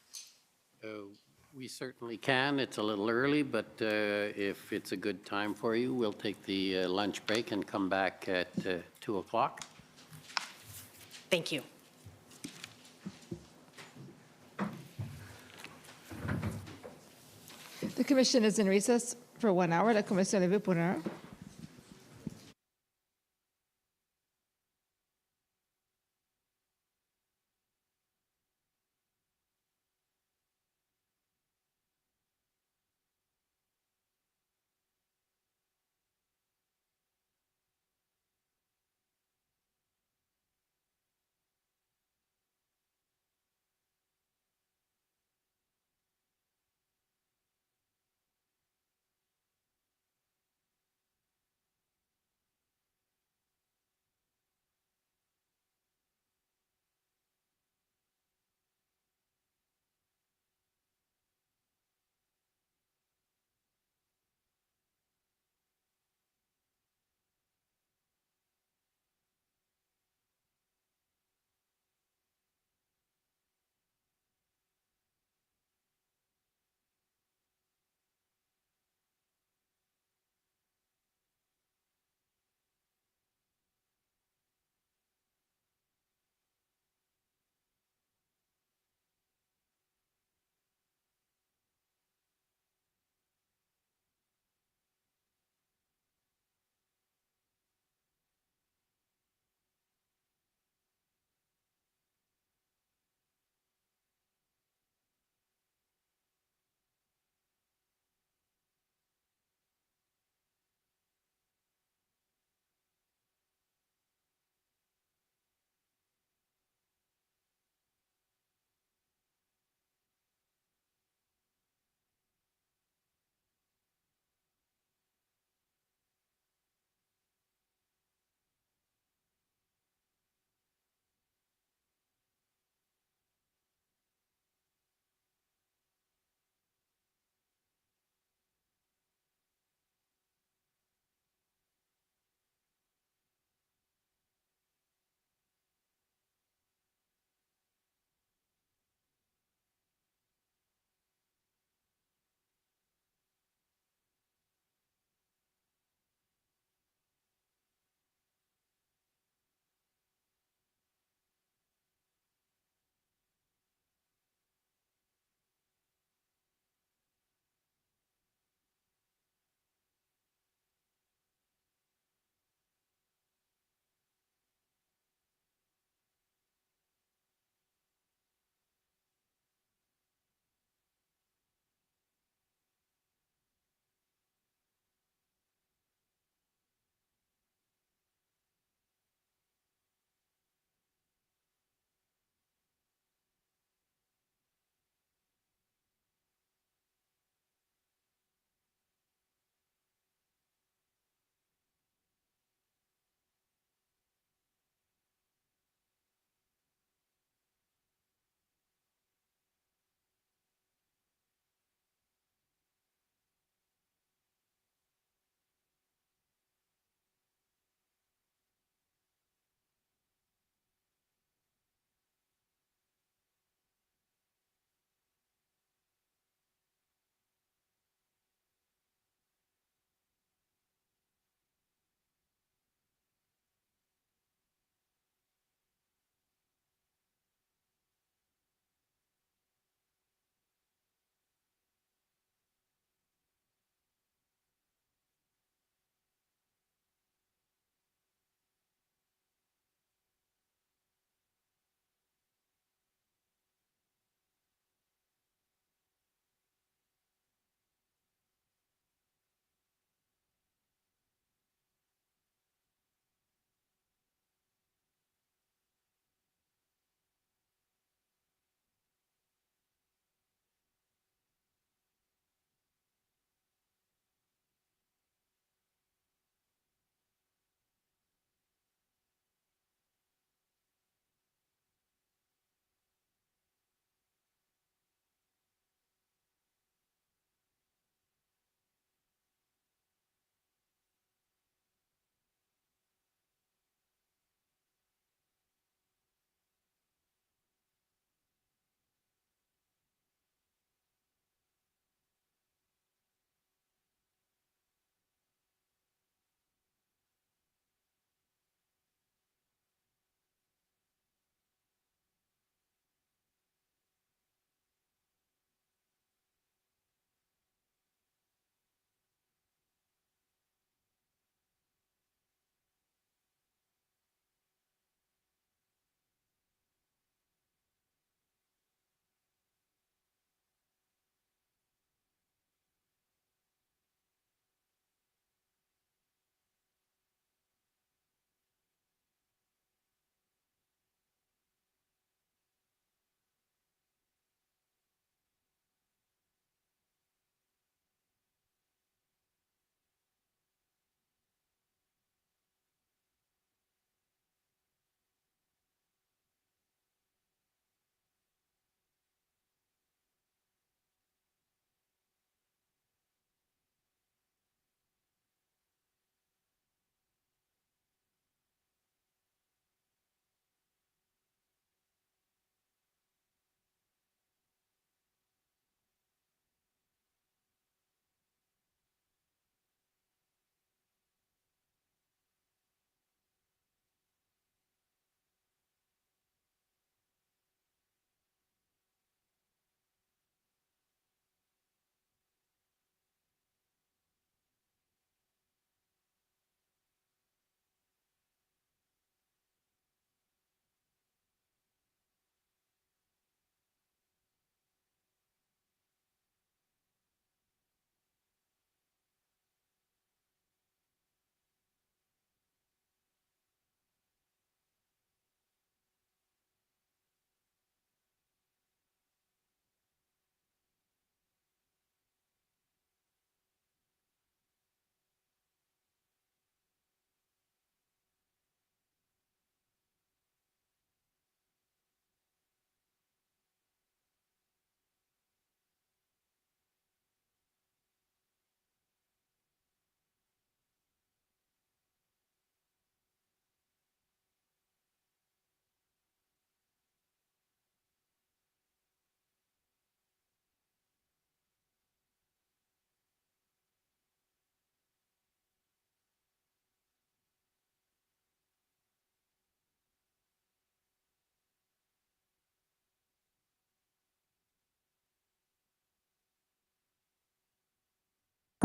We certainly can. It's a little early, but if it's a good time for you, we'll take the lunch break and come back at 2 o'clock. Thank you. The commission is in recess for 1 hour. La commission est levée pour 1 heure.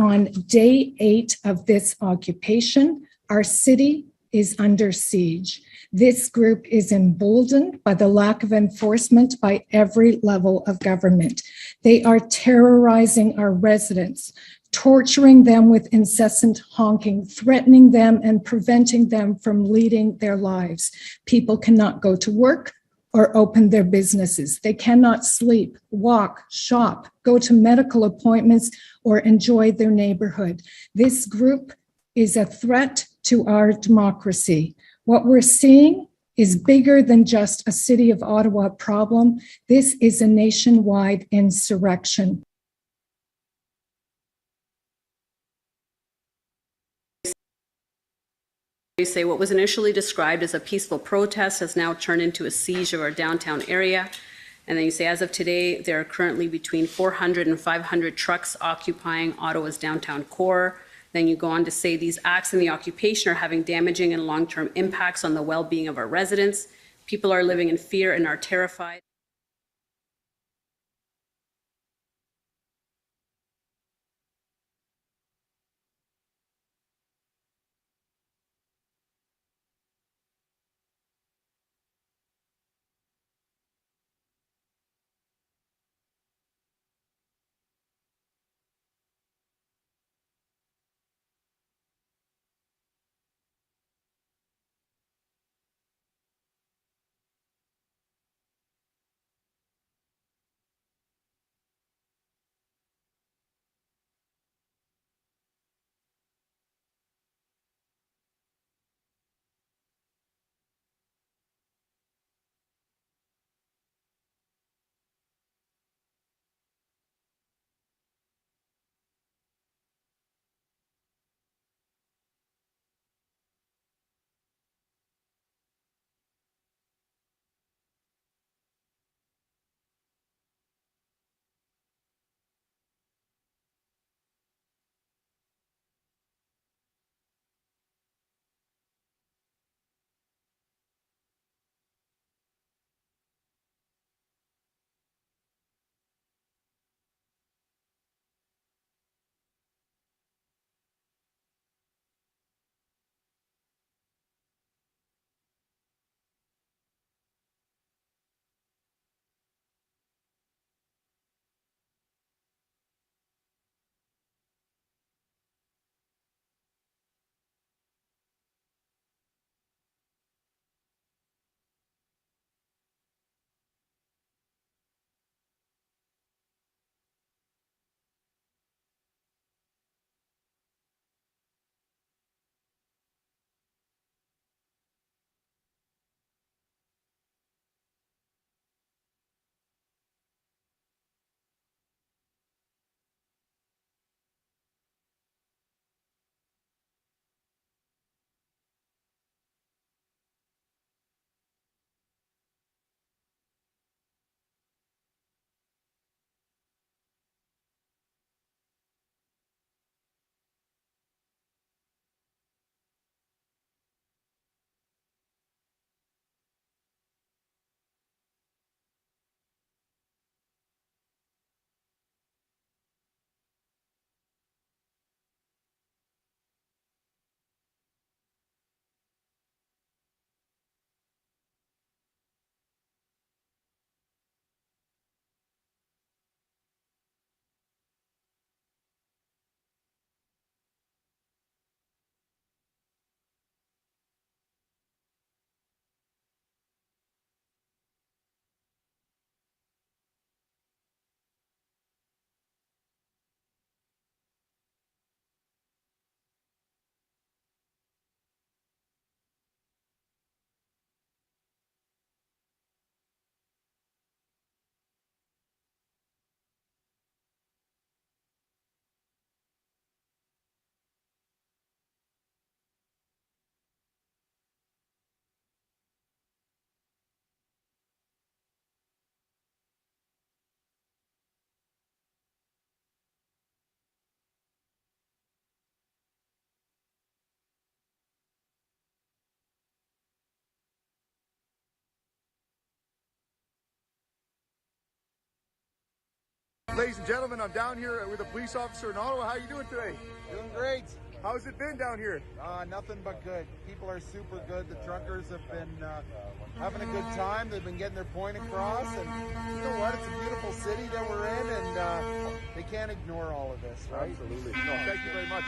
on day 8 of this occupation. Our city is under siege. This group is emboldened by the lack of enforcement by every level of government. They are terrorizing our residents, torturing them with incessant honking, threatening them and preventing them from leading their lives. People cannot go to work or open their businesses. They cannot sleep, walk, shop, go to medical appointments, or enjoy their neighborhood. This group is a threat to our democracy. What we're seeing is bigger than just a City of Ottawa problem. This is a nationwide insurrection. You say what was initially described as a peaceful protest has now turned into a siege of our downtown area. And then you say, as of today, there are currently between 400 and 500 trucks occupying Ottawa's downtown core. Then you go on to say these acts in the occupation are having damaging and long-term impacts on the well-being of our residents. People are living in fear and are terrified. Ladies and gentlemen, I'm down here with a police officer in Ottawa. How are you doing today? Doing great. How's it been down here? Nothing but good. People are super good. The truckers have been having a good time. They've been getting their point across. And you know what? It's a beautiful city that we're in, and they can't ignore all of this, right? Absolutely. No, thank you very much.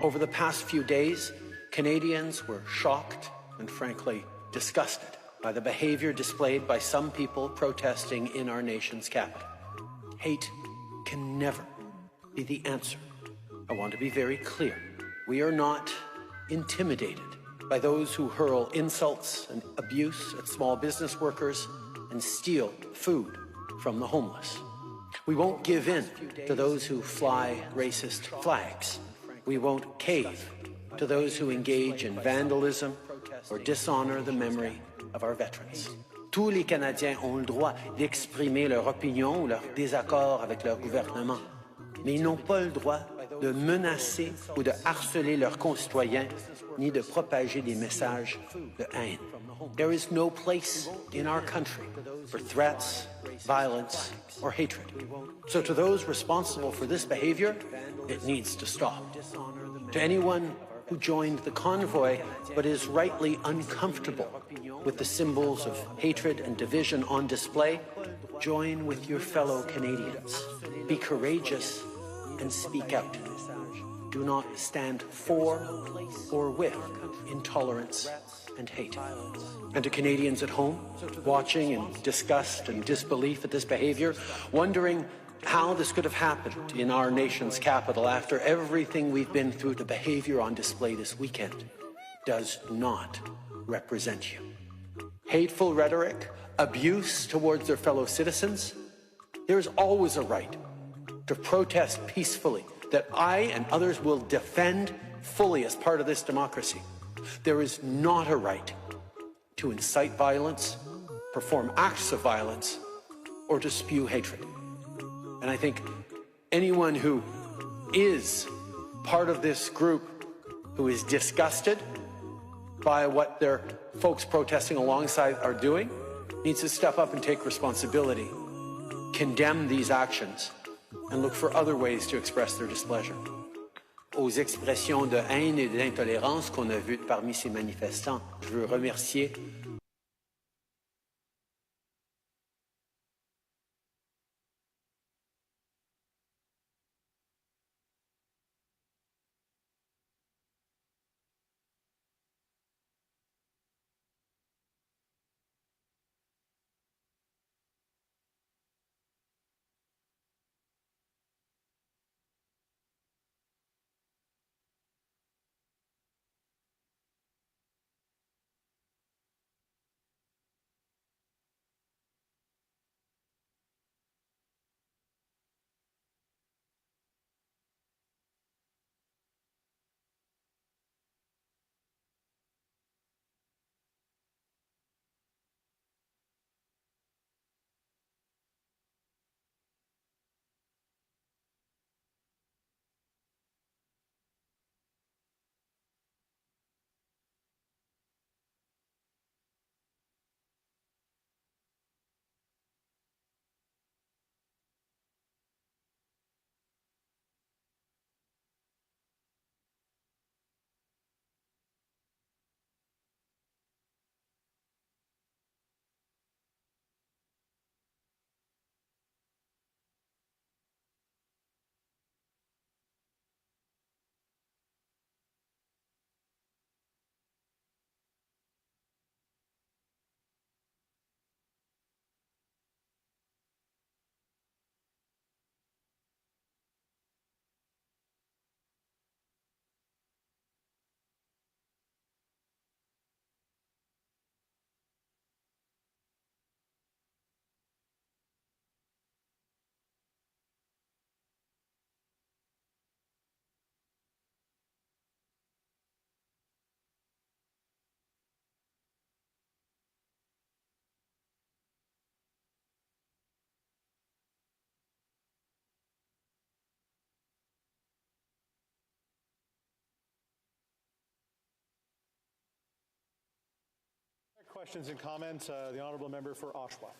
Over the past few days, Canadians were shocked and frankly disgusted by the behavior displayed by some people protesting in our nation's capital. Hate can never be the answer. I want to be very clear. We are not intimidated by those who hurl insults and abuse at small business workers and steal food from the homeless. We won't give in to those who fly racist flags. We won't cave to those who engage in vandalism or dishonor the memory of our veterans. Tous les Canadiens ont le droit d'exprimer leur opinion ou leur désaccord avec leur gouvernement, mais ils n'ont pas le droit de menacer ou de harceler leurs concitoyens, ni de propager des messages de haine. There is no place in our country for threats, violence, or hatred. So to those responsible for this behavior, it needs to stop. To anyone who joined the convoy but is rightly uncomfortable with the symbols of hatred and division on display, join with your fellow Canadians. Be courageous and speak out. Do not stand for or with intolerance and hate. And to Canadians at home, watching in disgust and disbelief at this behavior, wondering how this could have happened in our nation's capital after everything we've been through, the behavior on display this weekend does not represent you. Hateful rhetoric, abuse towards their fellow citizens, there is always a right to protest peacefully that I and others will defend fully as part of this democracy. There is not a right to incite violence, perform acts of violence, or to spew hatred. And I think anyone who is part of this group who is disgusted by what their folks protesting alongside are doing needs to step up and take responsibility, condemn these actions, and look for other ways to express their displeasure. Aux expressions de haine et d'intolérance qu'on a vues parmi ces manifestants, je veux remercier Questions and comments. The honourable member for Oshawa.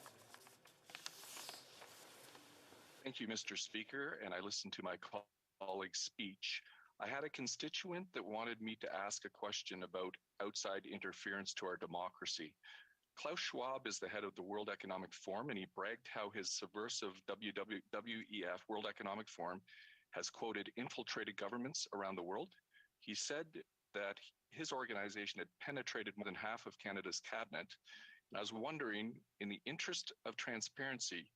Thank you, Mr. Speaker, and I listened to my colleague's speech. I had a constituent that wanted me to ask a question about outside interference to our democracy. Klaus Schwab is the head of the World Economic Forum, and he bragged how his subversive WEF, World Economic Forum, has quoted infiltrated governments around the world. He said that his organization had penetrated more than half of Canada's cabinet. And I was wondering, in the interest of transparency,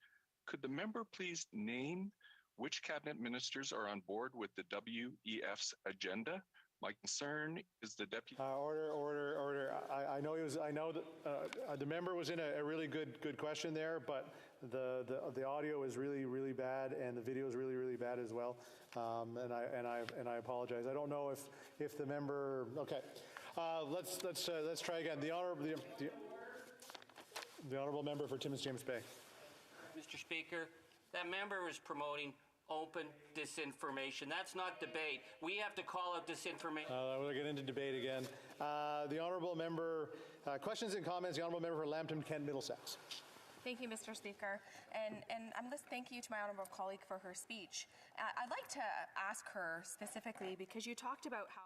could the member please name which cabinet ministers are on board with the WEF's agenda? My concern is the deputy. Order. I know that the member was in a really good question there, but the audio is really bad and the video is really bad as well. And I apologize. I don't know if the member. Okay, let's try again. The honorable member for Timmins James Bay. Mr. Speaker, that member was promoting open disinformation. That's not debate. We have to call out disinformation. We'll get into debate again. The honourable member, questions and comments, the honourable member for Lambton, Kent, Middlesex. Thank you, Mr. Speaker. And I'm just thank you to my honourable colleague for her speech. I'd like to ask her specifically, because you talked about how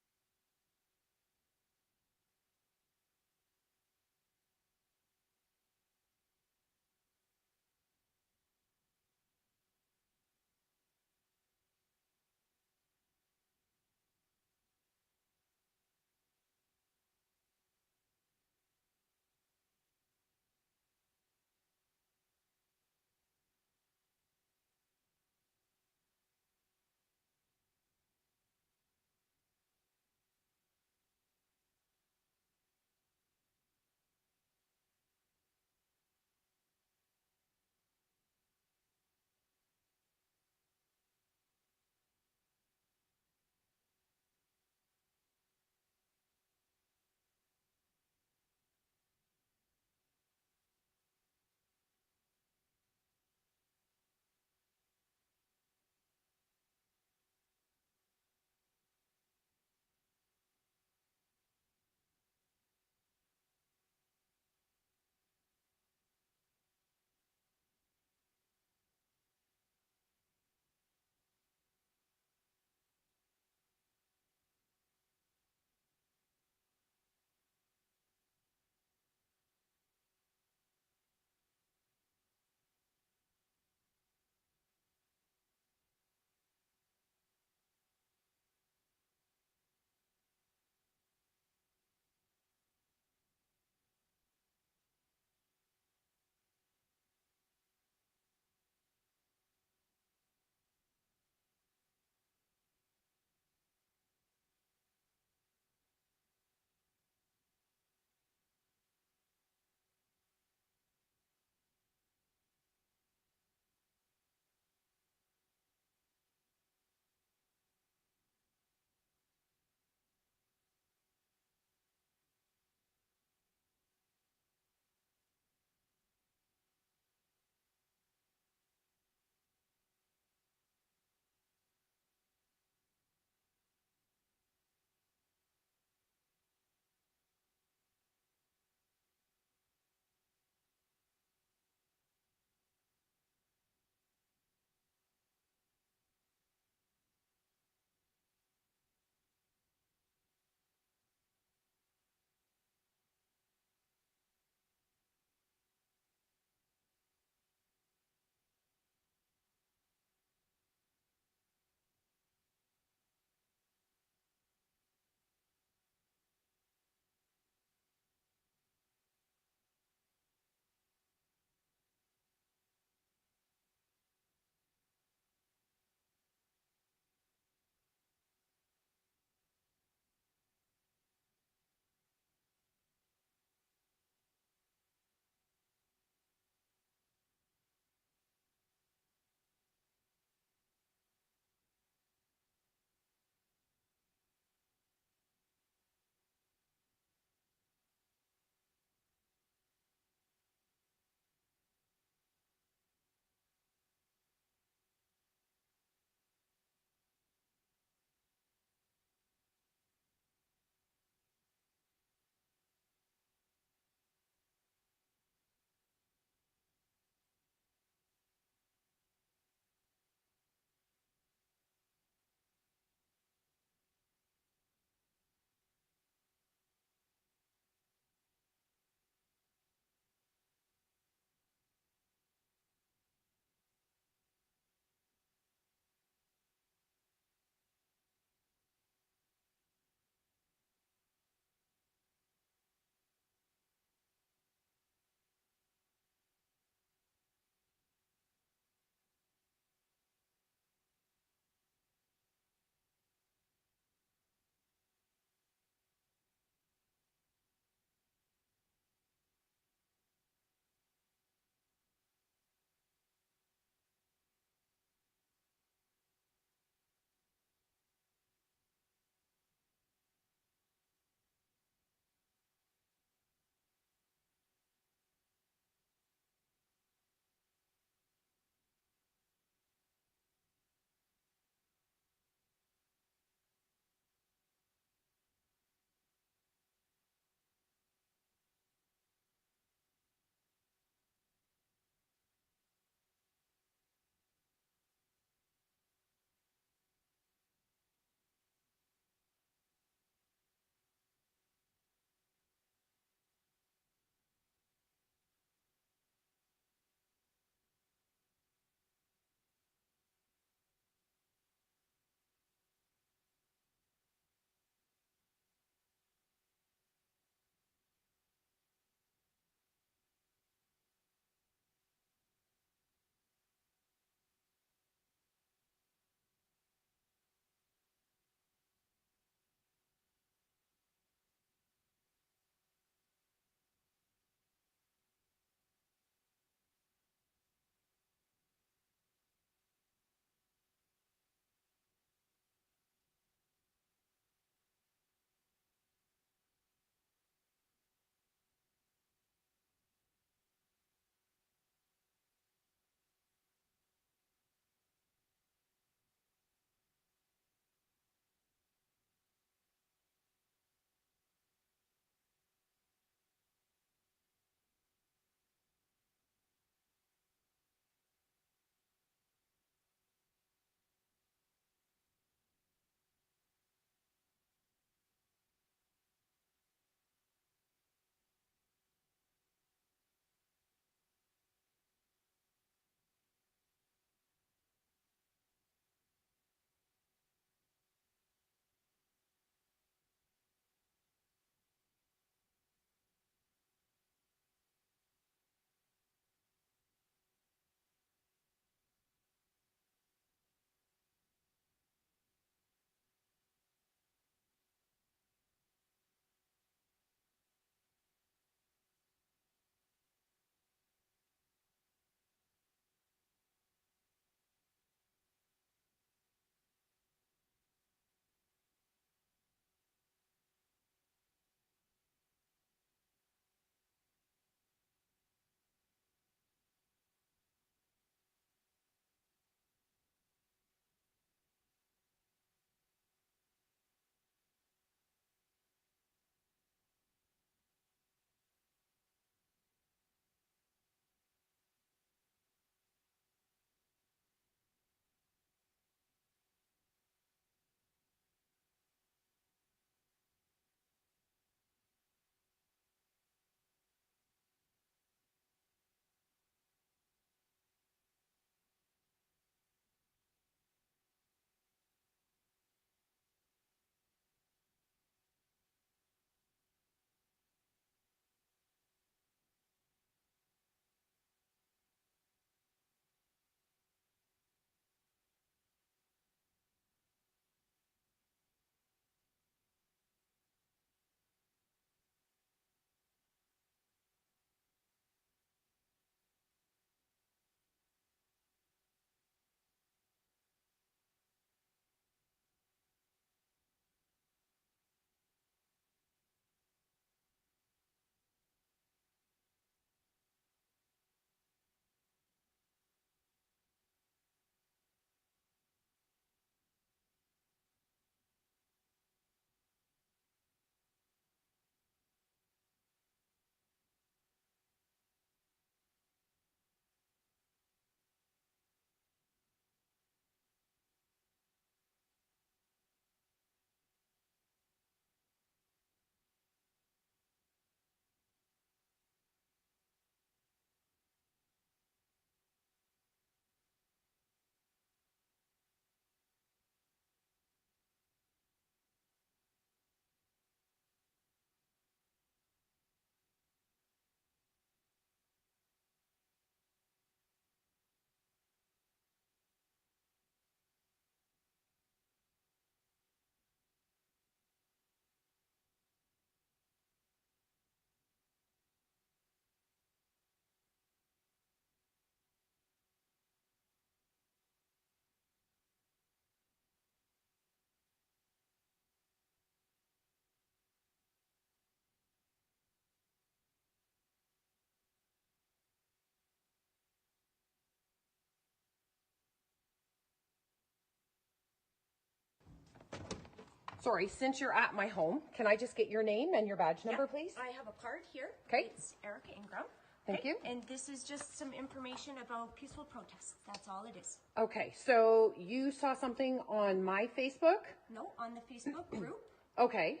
Sorry, since you're at my home, can I just get your name and your badge number, please? I have a card here. Okay. It's Erica Ingram. Thank you. And this is just some information about peaceful protests. That's all it is. Okay, so you saw something on my Facebook? No, on the Facebook group. Okay.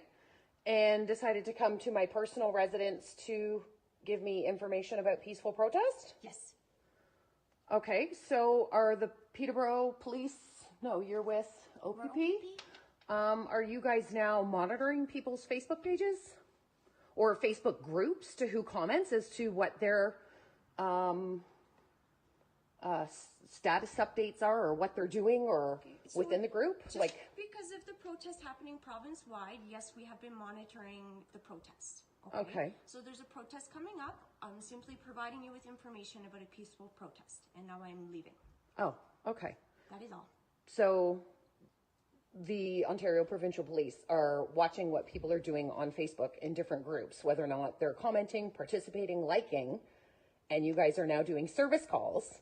And decided to come to my personal residence to give me information about peaceful protest? Yes. Okay, so are the Peterborough Police, no, you're with OPP? Are you guys now monitoring people's Facebook pages? Or Facebook groups to who comments as to what their status updates are or what they're doing or So within the group? just Like, because of the protest happening province-wide, yes, we have been monitoring the protests. Okay. So there's a protest coming up. I'm simply providing you with information about a peaceful protest, and now I'm leaving. oh, okay. That is all. So the Ontario Provincial Police are watching what people are doing on Facebook in different groups, whether or not they're commenting, participating, liking, and you guys are now doing service calls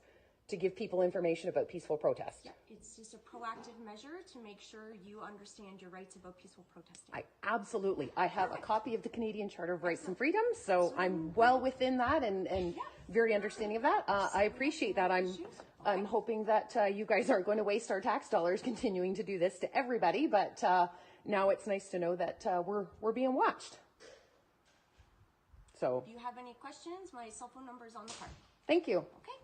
to give people information about peaceful protest. Yeah, it's just a proactive measure to make sure you understand your rights about peaceful protesting. I have a copy of the Canadian Charter of Rights and Freedoms, so I'm well within that and very understanding of that. I appreciate that. I'm hoping that you guys aren't going to waste our tax dollars continuing to do this to everybody, but now it's nice to know that we're being watched. So, If you have any questions, my cell phone number is on the card. thank you. Okay?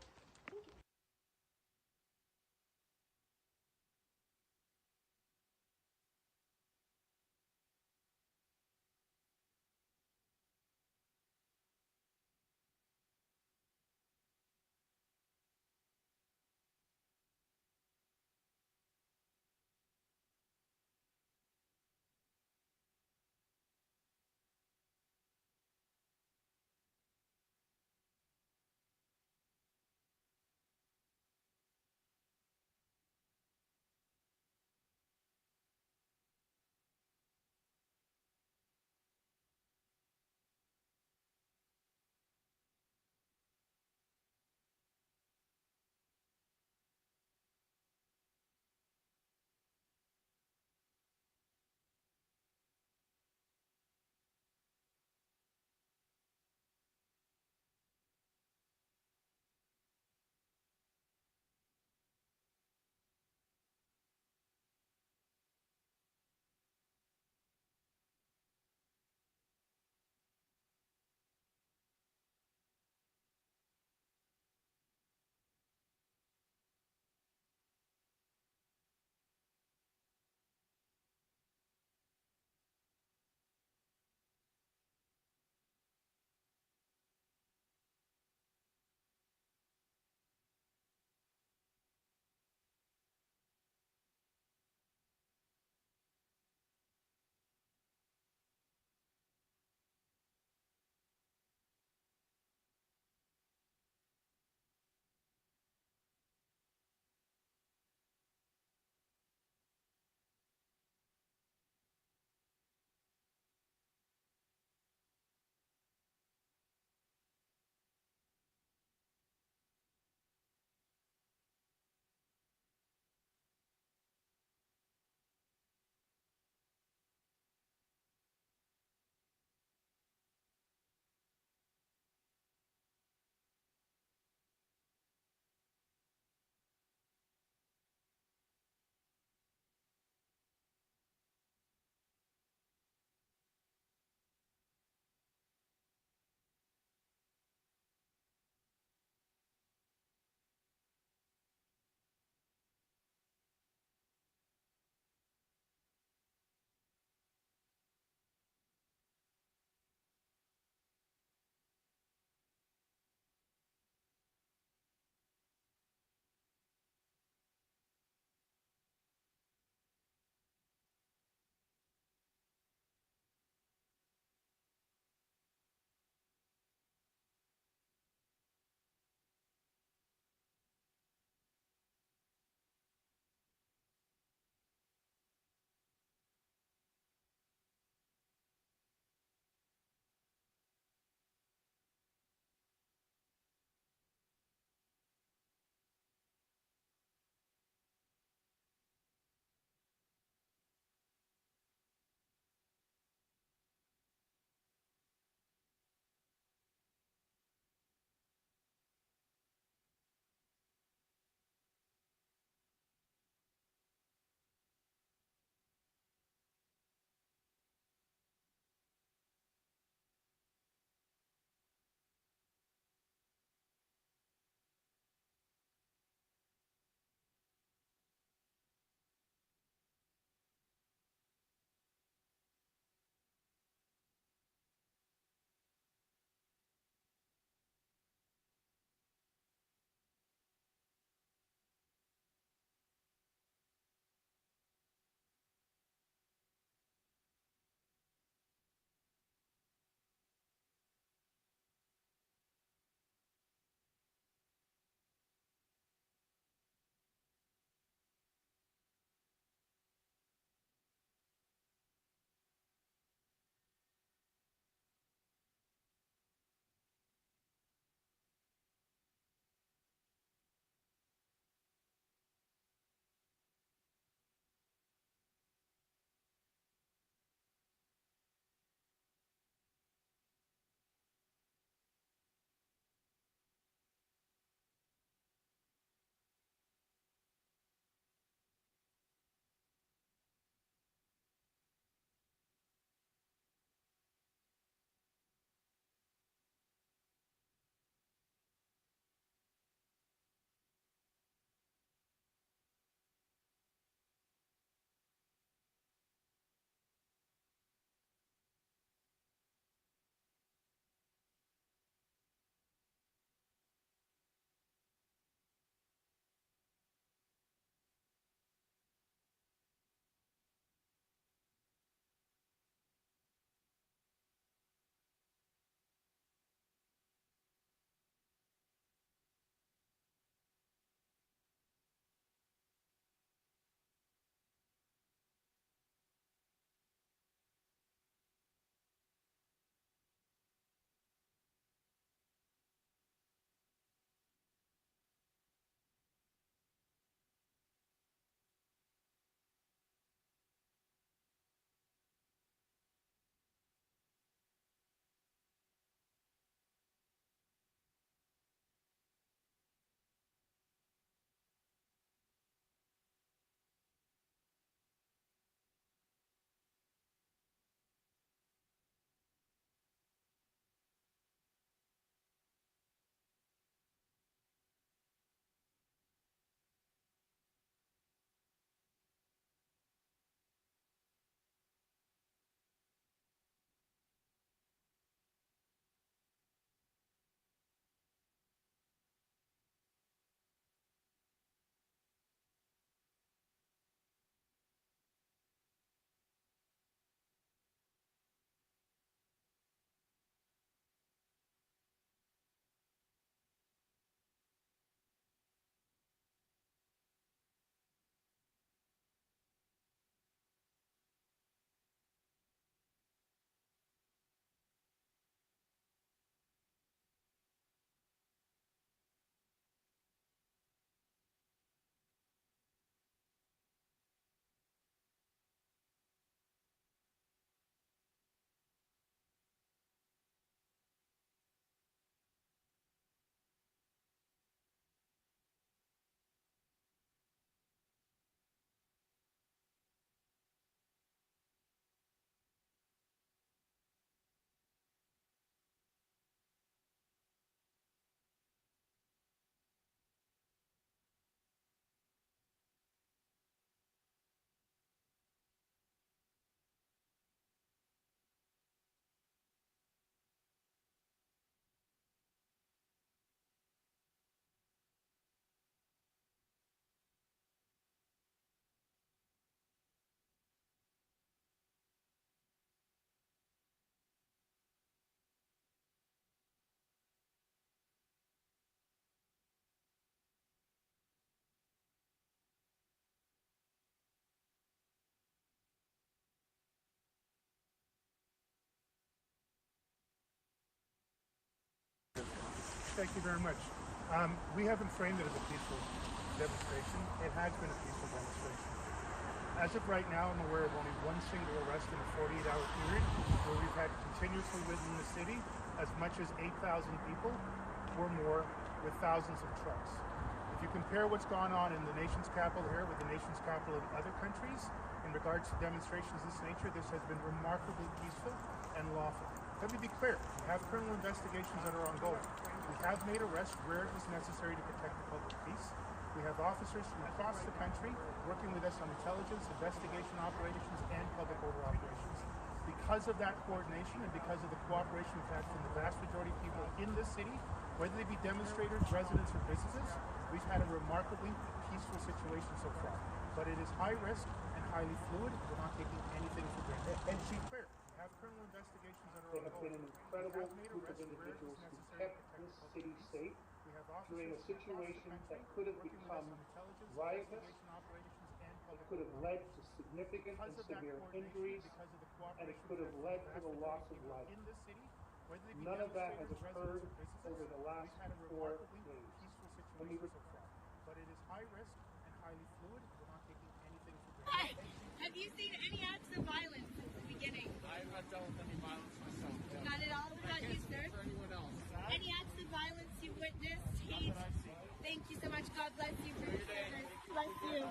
Thank you very much. We haven't framed it as a peaceful demonstration. It has been a peaceful demonstration. As of right now, I'm aware of only one single arrest in a 48-hour period where we've had continuously within the city as much as 8,000 people or more with thousands of trucks. If you compare what's gone on in the nation's capital here with the nation's capital in other countries, in regards to demonstrations of this nature, this has been remarkably peaceful and lawful. Let me be clear, we have criminal investigations that are ongoing. We have made arrests where it was necessary to protect the public peace. We have officers from across the country working with us on intelligence, investigation operations, and public order operations. Because of that coordination and because of the cooperation we've had from the vast majority of people in this city, whether they be demonstrators, residents, or businesses, we've had a remarkably peaceful situation so far. But it is high risk and highly fluid. We're not taking anything for granted. And to be clear, we have criminal investigations that are They have been an incredible group of individuals who kept this city safe during a situation that could have become riotous, it could have led to significant and severe injuries, and it could have led to the loss of life. None of that has occurred over the last 4 days. Let me but it is high risk and highly fluid. We're not taking anything for granted. Have you seen any acts of violence since the beginning? I've not dealt with any violence myself. No. Not at all? Not you, sir? For anyone else. Any acts of violence you witnessed? Hate? Thank you so much. God bless you for your service. Bless you.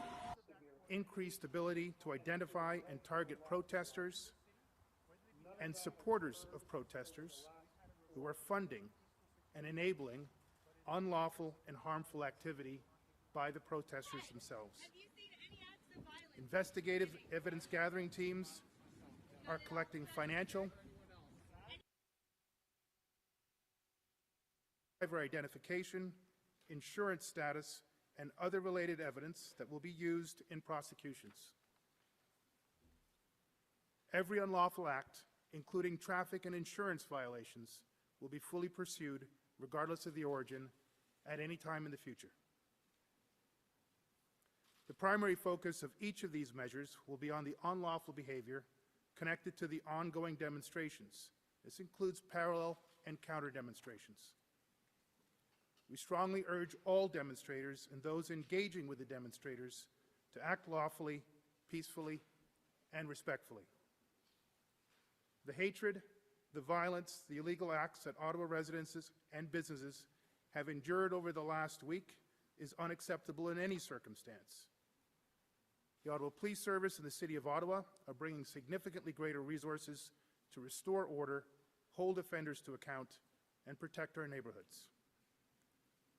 Increased ability to identify and target protesters and supporters of protesters who are funding and enabling unlawful and harmful activity by the protesters themselves. Investigative evidence gathering teams are collecting financial, driver identification, insurance status, and other related evidence that will be used in prosecutions. Every unlawful act, including traffic and insurance violations, will be fully pursued regardless of the origin at any time in the future. The primary focus of each of these measures will be on the unlawful behavior connected to the ongoing demonstrations. This includes parallel and counter demonstrations. We strongly urge all demonstrators and those engaging with the demonstrators to act lawfully, peacefully, and respectfully. The hatred, the violence, the illegal acts that Ottawa residences and businesses have endured over the last week is unacceptable in any circumstance. The Ottawa Police Service and the City of Ottawa are bringing significantly greater resources to restore order, hold offenders to account, and protect our neighborhoods.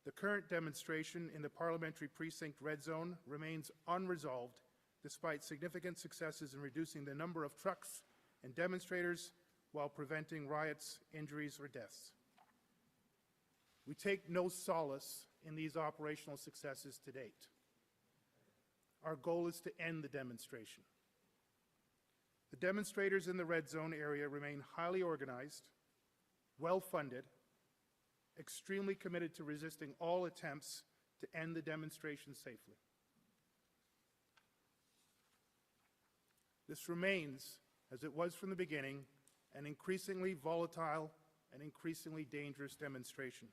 The current demonstration in the Parliamentary Precinct Red Zone remains unresolved despite significant successes in reducing the number of trucks and demonstrators while preventing riots, injuries, or deaths. We take no solace in these operational successes to date. Our goal is to end the demonstration. The demonstrators in the Red Zone area remain highly organized, well-funded, extremely committed to resisting all attempts to end the demonstration safely. This remains, as it was from the beginning, an increasingly volatile and increasingly dangerous demonstration.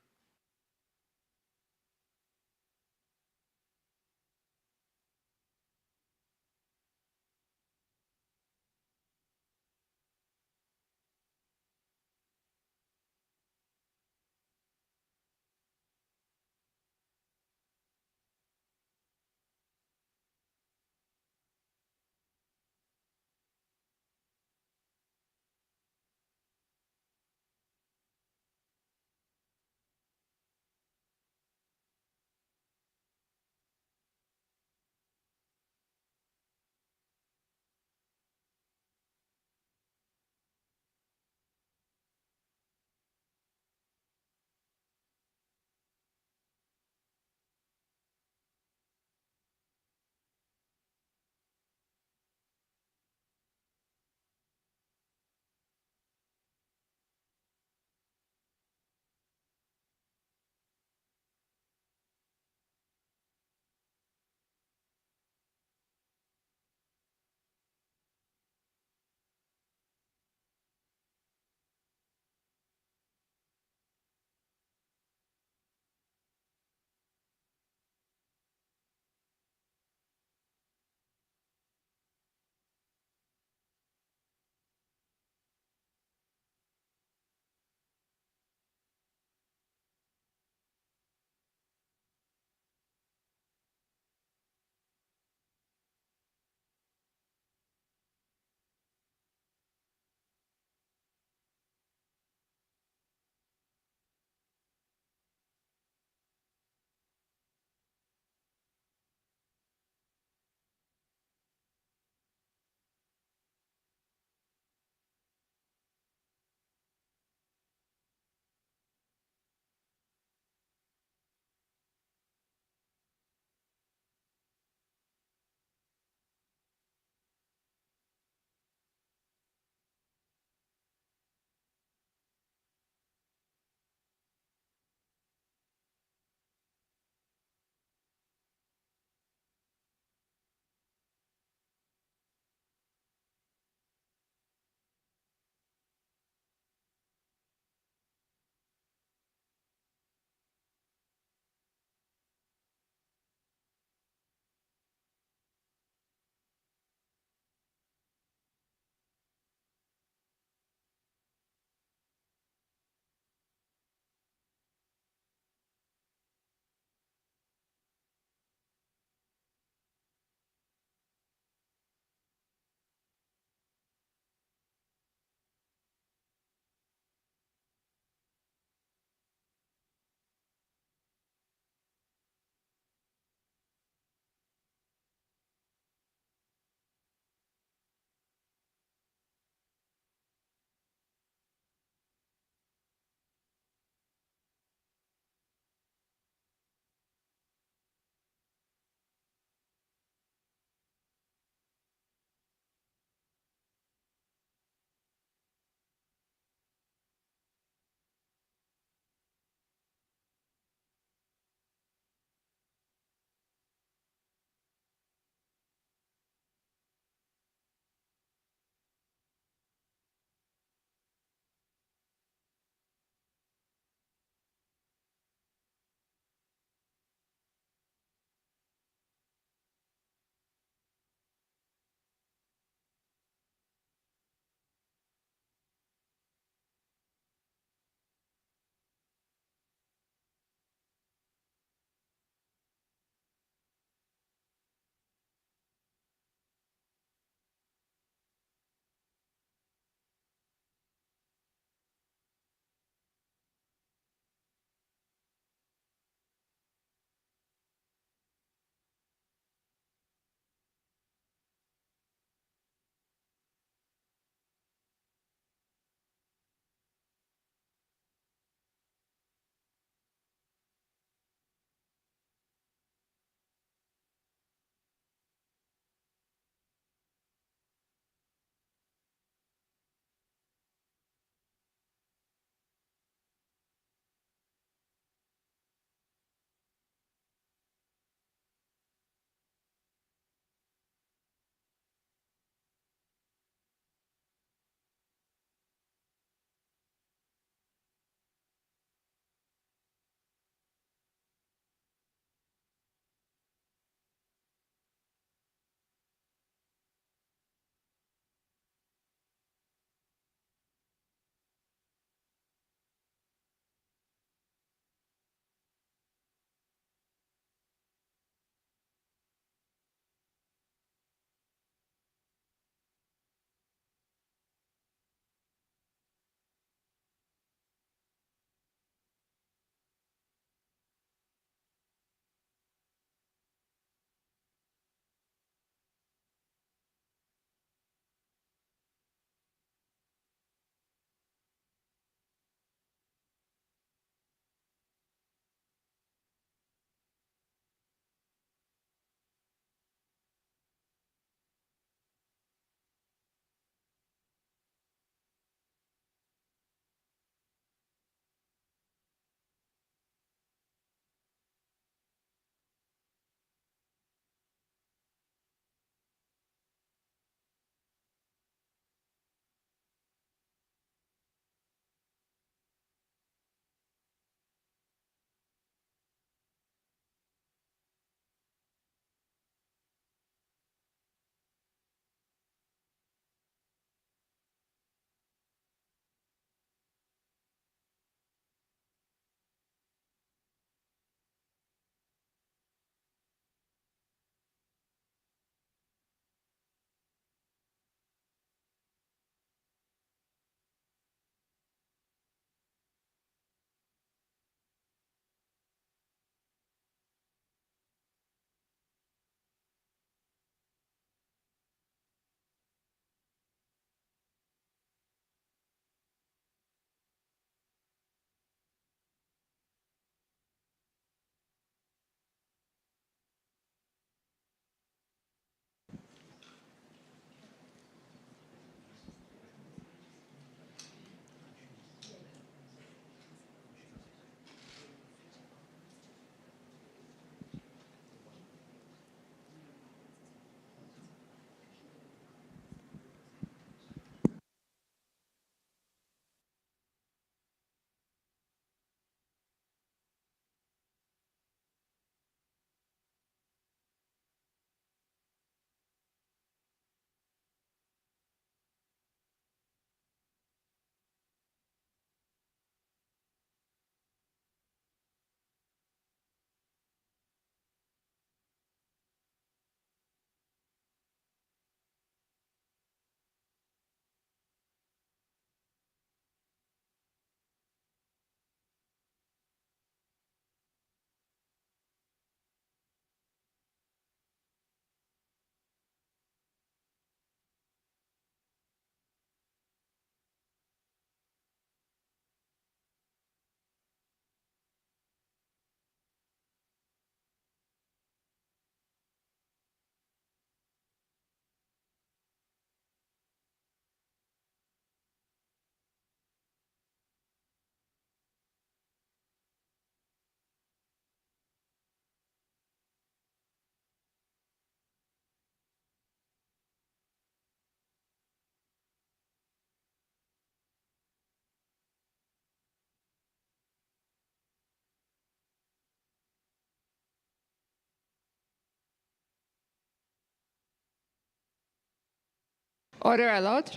Order à l'ordre.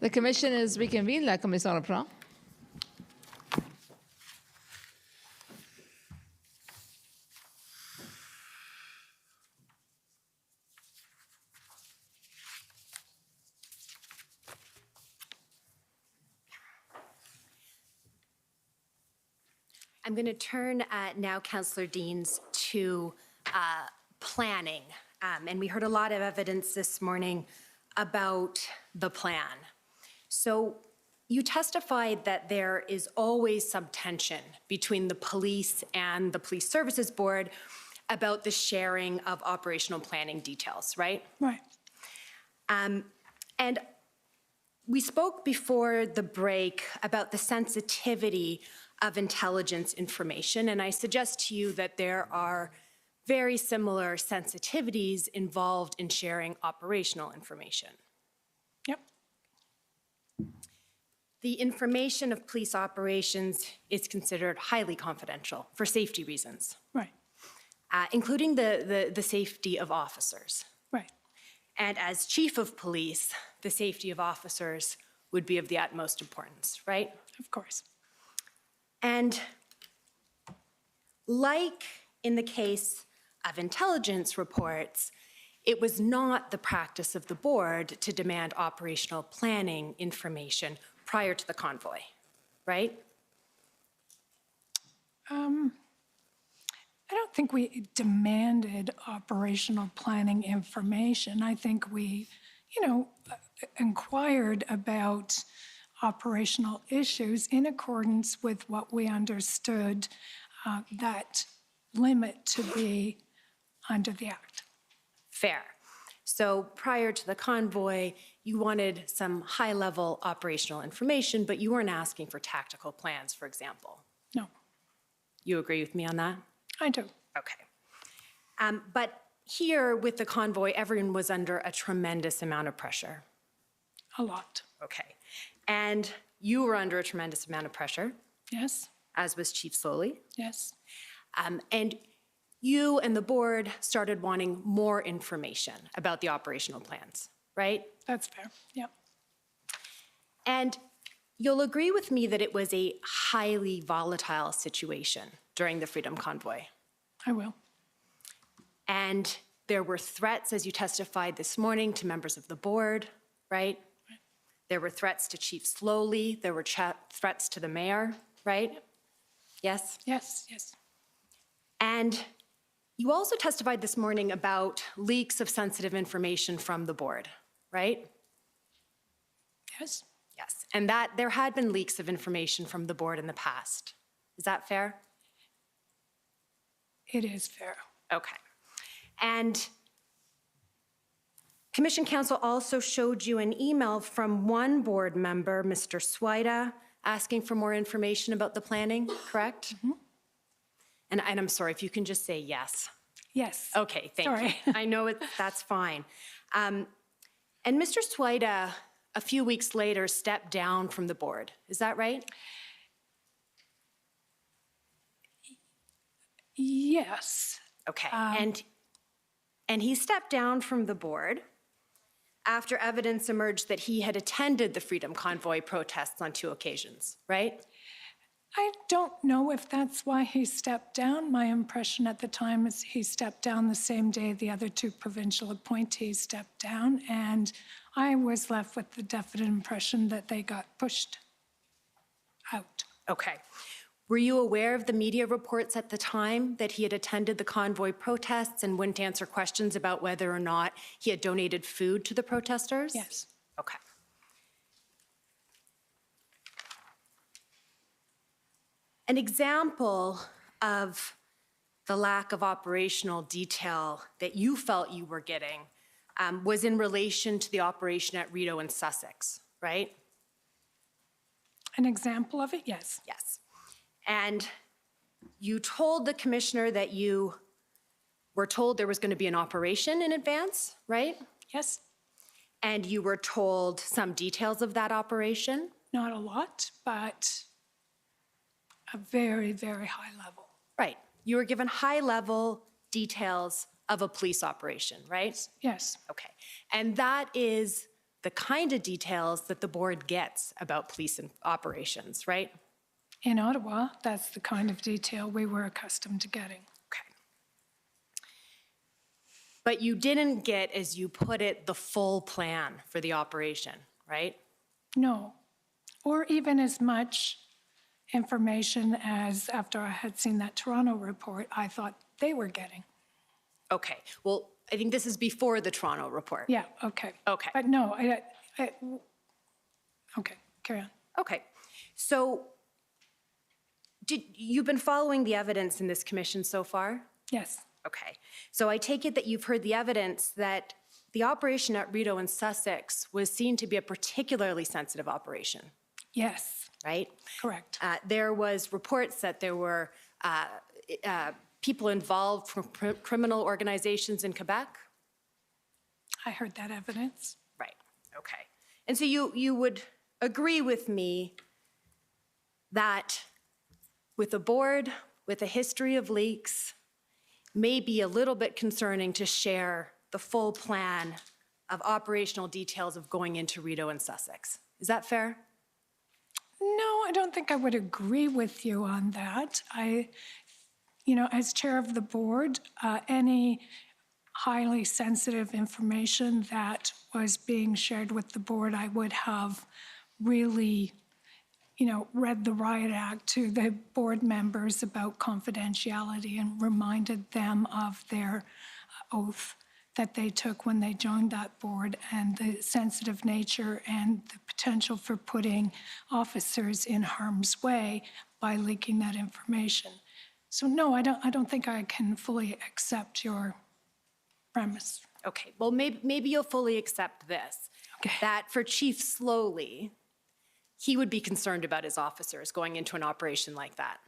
The commission is reconvened. La commission reprend. I'm going to turn now, Councillor Deans, to planning. And we heard a lot of evidence this morning about the plan. So you testified that there is always some tension between the police and the Police Services Board about the sharing of operational planning details, right? Right. And we spoke before the break about the sensitivity of intelligence information, and I suggest to you that there are very similar sensitivities involved in sharing operational information. Yep. The information of police operations is considered highly confidential for safety reasons, Right. Including the safety of officers. Right. And as chief of police, the safety of officers would be of the utmost importance, right? Of course. And like in the case of intelligence reports, it was not the practice of the board to demand operational planning information prior to the convoy, right? I don't think we demanded operational planning information. I think we, inquired about operational issues in accordance with what we understood that limit to be under the Act. Fair. So prior to the convoy, you wanted some high-level operational information, but you weren't asking for tactical plans, for example. No. You agree with me on that? I do. Okay. But here with the convoy, everyone was under a tremendous amount of pressure. A lot. Okay. And you were under a tremendous amount of pressure. Yes. As was Chief Slowly. Yes. And you and the board started wanting more information about the operational plans, right? That's fair. Yep. And you'll agree with me that it was a highly volatile situation during the Freedom Convoy. I will. And there were threats, as you testified this morning, to members of the board, right? There were threats to Chief Slowly. There were threats to the mayor, right? Yes? Yes, yes. And you also testified this morning about leaks of sensitive information from the board, right? Yes. Yes. And that there had been leaks of information from the board in the past. Is that fair? It is fair. Okay. And Commission Counsel also showed you an email from one board member, Mr. Swida, asking for more information about the planning, correct? Mm-hmm. And I'm sorry, if you can just say yes. Yes. Okay, thank Sorry. you. I know that's fine. And Mr. Swida, a few weeks later, stepped down from the board. Is that right? Yes. Okay. And he stepped down from the board after evidence emerged that he had attended the Freedom Convoy protests on 2 occasions, right? I don't know if that's why he stepped down. My impression at the time is he stepped down the same day the other 2 provincial appointees stepped down, and I was left with the definite impression that they got pushed out. Okay. Were you aware of the media reports at the time that he had attended the convoy protests and wouldn't answer questions about whether or not he had donated food to the protesters? Yes. Okay. An example of the lack of operational detail that you felt you were getting was in relation to the operation at Rideau and Sussex, right? An example of it, yes. Yes. And you told the commissioner that you were told there was going to be an operation in advance, right? Yes. And you were told some details of that operation? Not a lot, but a very, very high level. Right. You were given high-level details of a police operation, right? Yes. Okay. And that is the kind of details that the board gets about police operations, right? In Ottawa, that's the kind of detail we were accustomed to getting. But you didn't get, as you put it, the full plan for the operation, right? No, or even as much information as after I had seen that Toronto report, I thought they were getting. Okay, well, I think this is before the Toronto report. Yeah, okay. Okay. But no, okay, carry on. Okay, so you've been following the evidence in this commission so far? Yes. Okay, so I take it that you've heard the evidence that the operation at Rideau and Sussex was seen to be a particularly sensitive operation. Yes. Right? Correct. There was reports that there were people involved from criminal organizations in Quebec? I heard that evidence. Right, okay. And so you would agree with me that with a board with a history of leaks, may be a little bit concerning to share the full plan of operational details of going into Rideau and Sussex. Is that fair? No, I don't think I would agree with you on that. As chair of the board, any highly sensitive information that was being shared with the board, I would have really, read the riot act to the board members about confidentiality and reminded them of their oath that they took when they joined that board and the sensitive nature and the potential for putting officers in harm's way by leaking that information. So no, I don't think I can fully accept your premise. Okay, well, maybe you'll fully accept this. Okay. That for Chief Slowly, he would be concerned about his officers going into an operation like that.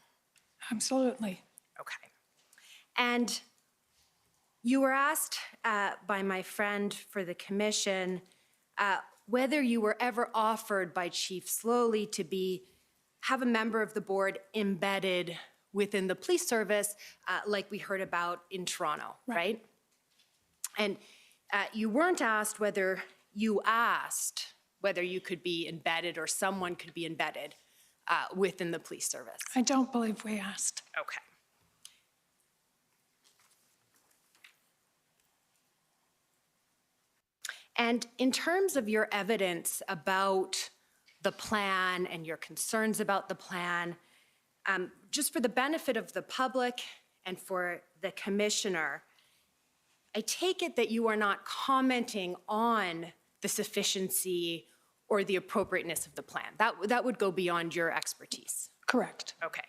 Absolutely. Okay. And you were asked by my friend for the commission whether you were ever offered by Chief Slowly to have a member of the board embedded within the police service, like we heard about in Toronto, right? And you weren't asked whether you asked whether you could be embedded or someone could be embedded within the police service. I don't believe we asked. Okay. And in terms of your evidence about the plan and your concerns about the plan, just for the benefit of the public and for the commissioner, I take it that you are not commenting on the sufficiency or the appropriateness of the plan. That would go beyond your expertise. Correct. Okay.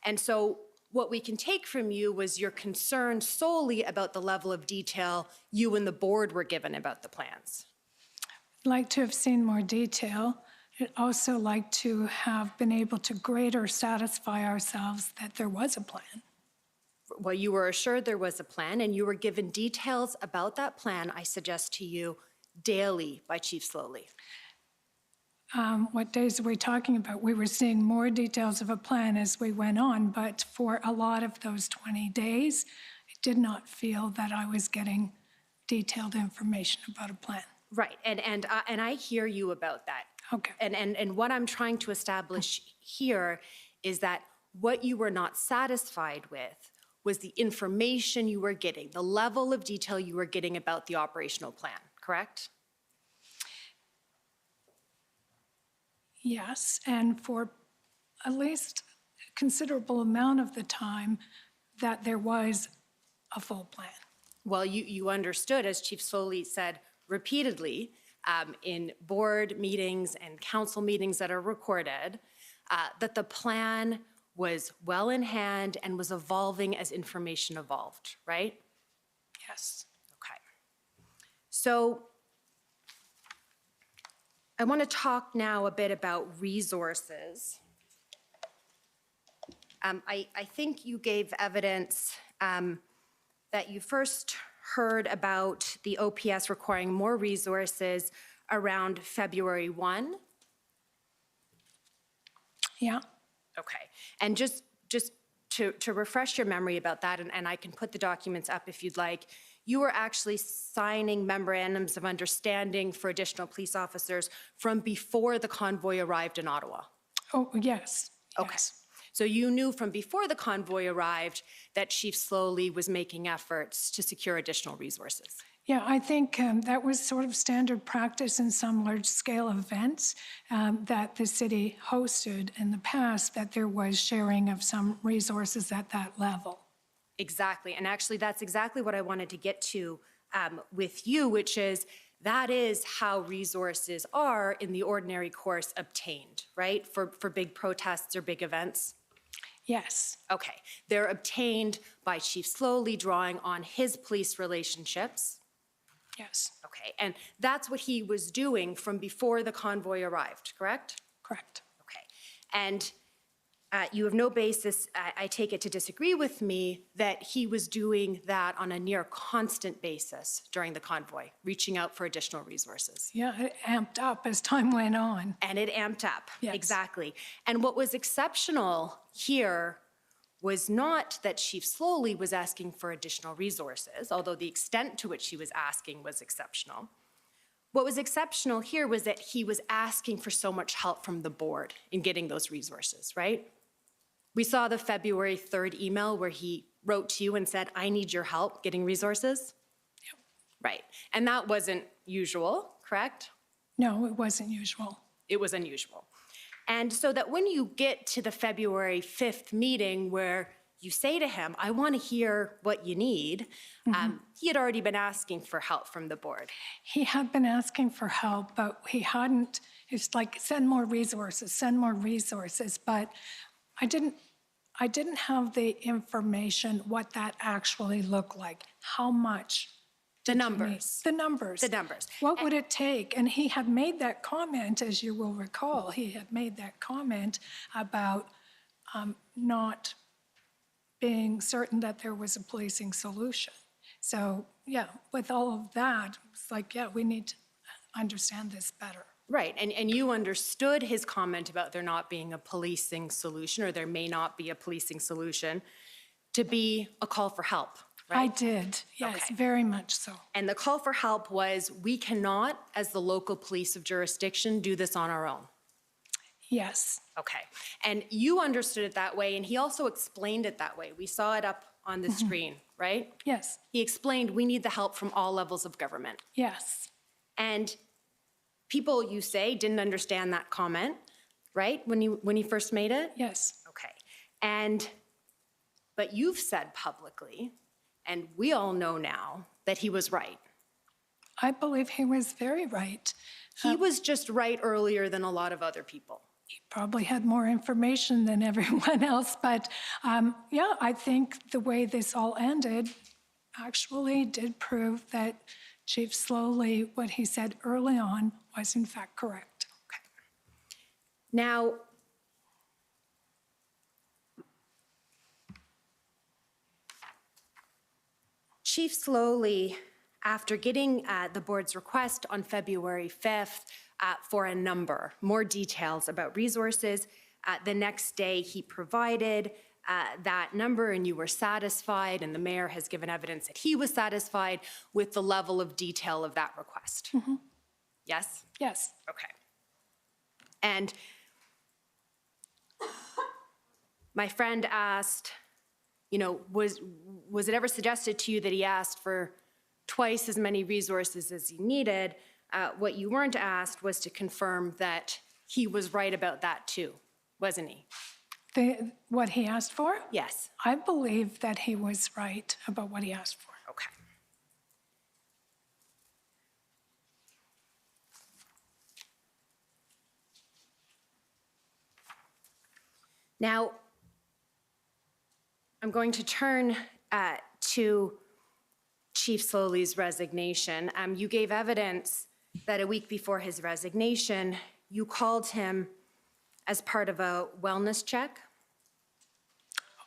And so what we can take from you was your concern solely about the level of detail you and the board were given about the plans. I'd like to have seen more detail. I'd also like to have been able to greater satisfy ourselves that there was a plan. Well, you were assured there was a plan, and you were given details about that plan, I suggest to you, daily by Chief Slowly. What days are we talking about? We were seeing more details of a plan as we went on, but for a lot of those 20 days, I did not feel that I was getting detailed information about a plan. Right, and I hear you about that. Okay. And what I'm trying to establish here is that what you were not satisfied with was the information you were getting, the level of detail you were getting about the operational plan, correct? Yes, and for at least a considerable amount of the time that there was a full plan. Well, you understood, as Chief Slowly said repeatedly, in board meetings and council meetings that are recorded, that the plan was well in hand and was evolving as information evolved, right? Yes. Okay. So I want to talk now a bit about resources. I think you gave evidence that you first heard about the OPS requiring more resources around February 1. Yeah. Okay. And just to refresh your memory about that, and I can put the documents up if you'd like, you were actually signing memorandums of understanding for additional police officers from before the convoy arrived in Ottawa. Oh, yes. Okay. Yes. So you knew from before the convoy arrived that Chief Slowly was making efforts to secure additional resources. Yeah, I think that was sort of standard practice in some large-scale events that the city hosted in the past, that there was sharing of some resources at that level. Exactly, and actually that's exactly what I wanted to get to with you, which is that is how resources are in the ordinary course obtained, right? For big protests or big events. Yes. Okay, they're obtained by Chief Slowly drawing on his police relationships. Yes. Okay, and that's what he was doing from before the convoy arrived, correct? Correct. Okay, and you have no basis, I take it, to disagree with me that he was doing that on a near constant basis during the convoy, reaching out for additional resources. Yeah, it amped up as time went on. And it amped up, Yes. exactly. And what was exceptional here was not that Chief Slowly was asking for additional resources, although the extent to which he was asking was exceptional. What was exceptional here was that he was asking for so much help from the board in getting those resources, right? We saw the February 3rd email where he wrote to you and said, I need your help getting resources. Yep. Right, and that wasn't usual, correct? No, it wasn't usual. It was unusual. And so that when you get to the February 5th meeting where you say to him, I want to hear what you need, he had already been asking for help from the board. He had been asking for help, but he hadn't, it's like, send more resources, but I didn't have the information, what that actually looked like, how much. The numbers. The numbers. The numbers. What would it take? And he had made that comment, as you will recall, he had made that comment about not being certain that there was a policing solution. So, yeah, with all of that, it's like, yeah, we need to understand this better. Right, and you understood his comment about there not being a policing solution, or there may not be a policing solution, to be a call for help, right? I did, yes, Okay. very much so. And the call for help was, we cannot, as the local police of jurisdiction, do this on our own. Yes. Okay, and you understood it that way, and he also explained it that way. We saw it up on the screen, right? Yes. He explained, we need the help from all levels of government. Yes. And people, you say, didn't understand that comment, right, when he first made it? Yes. Okay, but you've said publicly, and we all know now, that he was right. I believe he was very right. He was just right earlier than a lot of other people. He probably had more information than everyone else, but yeah, I think the way this all ended actually did prove that Chief Slowly, what he said early on, was in fact correct. Okay. Now, Chief Slowly, after getting the board's request on February 5th for a number, more details about resources, the next day he provided that number and you were satisfied, and the mayor has given evidence that he was satisfied with the level of detail of that request. Yes? Yes. Okay. And my friend asked, you know, was it ever suggested to you that he asked for twice as many resources as he needed? What you weren't asked was to confirm that he was right about that too, wasn't he? What he asked for? Yes. I believe that he was right about what he asked for. Okay. Now, I'm going to turn to Chief Slowly's resignation. You gave evidence that a week before his resignation, you called him as part of a wellness check.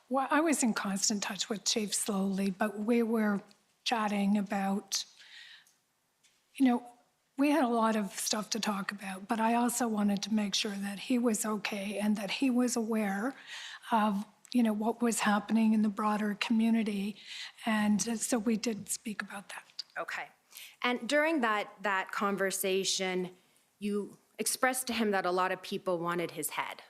Well, I was in constant touch with Chief Slowly, but we were chatting about, you know, we had a lot of stuff to talk about, but I also wanted to make sure that he was okay and that he was aware of, what was happening in the broader community. And so we did speak about that. Okay. And during that conversation, you expressed to him that a lot of people wanted his head.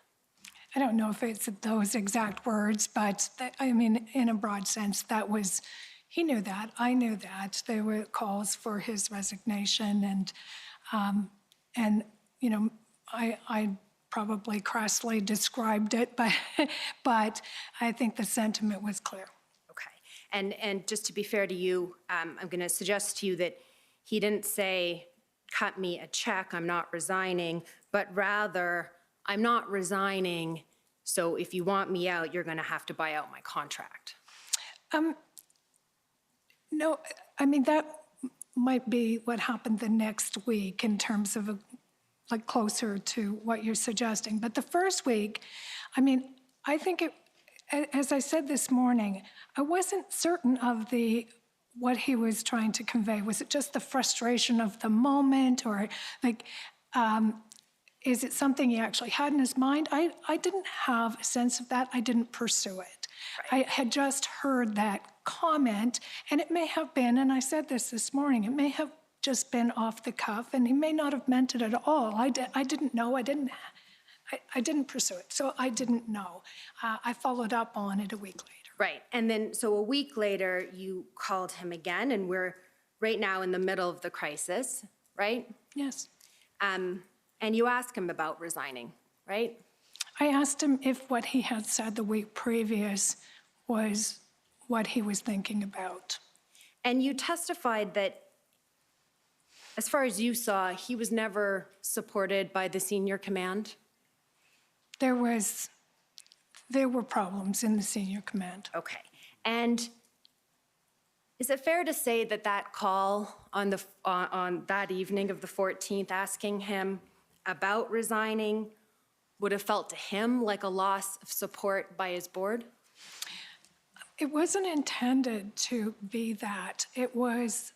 I don't know if it's those exact words, but in a broad sense, that was, he knew that, I knew that. There were calls for his resignation, and I probably crassly described it, but I think the sentiment was clear. Okay. And just to be fair to you, I'm going to suggest to you that he didn't say, cut me a check, I'm not resigning, but rather, I'm not resigning, so if you want me out, you're going to have to buy out my contract. No, that might be what happened the next week in terms of closer to what you're suggesting. But the first week, I think as I said this morning, I wasn't certain of what he was trying to convey. Was it just the frustration of the moment, or is it something he actually had in his mind? I didn't have a sense of that. I didn't pursue it. Right. I had just heard that comment, and it may have been, and I said this morning, it may have just been off the cuff, and he may not have meant it at all. I didn't know. I didn't pursue it, so I didn't know. I followed up on it a week later. Right, and then, so a week later, you called him again, and we're right now in the middle of the crisis, right? Yes. And you asked him about resigning, right? I asked him if what he had said the week previous was what he was thinking about. And you testified that, as far as you saw, he was never supported by the senior command? There were problems in the senior command. Okay. And is it fair to say that that call on that evening of the 14th, asking him about resigning, would have felt to him like a loss of support by his board? It wasn't intended to be that. It was,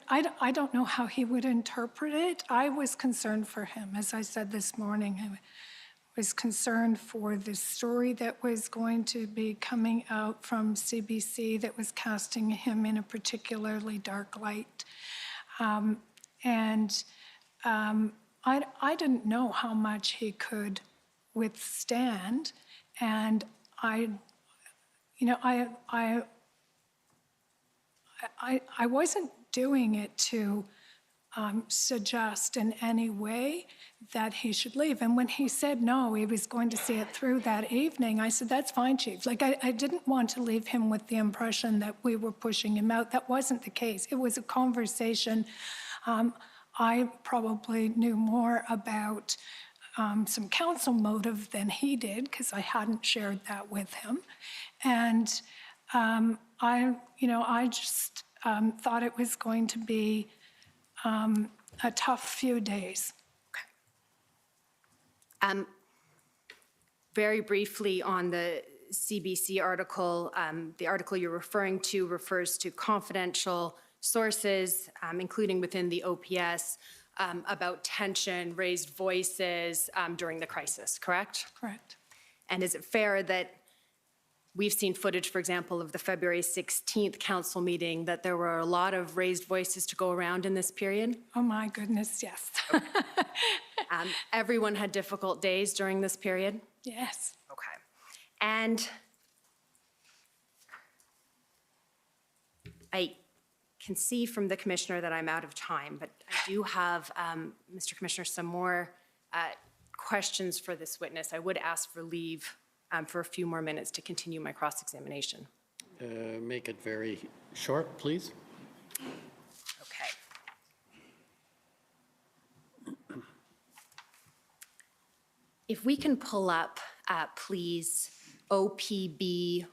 I don't know how he would interpret it. I was concerned for him. As I said this morning, I was concerned for the story that was going to be coming out from CBC that was casting him in a particularly dark light. I didn't know how much he could withstand, and I wasn't doing it to suggest in any way that he should leave. And when he said no, he was going to see it through that evening, I said, that's fine, Chief. I didn't want to leave him with the impression that we were pushing him out. That wasn't the case. It was a conversation. I probably knew more about some council motive than he did, because I hadn't shared that with him. And I just thought it was going to be a tough few days. Okay. Very briefly on the CBC article, the article you're referring to refers to confidential sources, including within the OPS, about tension, raised voices during the crisis, correct? Correct. And is it fair that we've seen footage, for example, of the February 16th council meeting, that there were a lot of raised voices to go around in this period? Oh my goodness, yes. Okay. Everyone had difficult days during this period? Yes. Okay. And I can see from the commissioner that I'm out of time, but I do have, Mr. Commissioner, some more questions for this witness. I would ask for leave for a few more minutes to continue my cross-examination. Make it very short, please. Okay. If we can pull up, please, OPB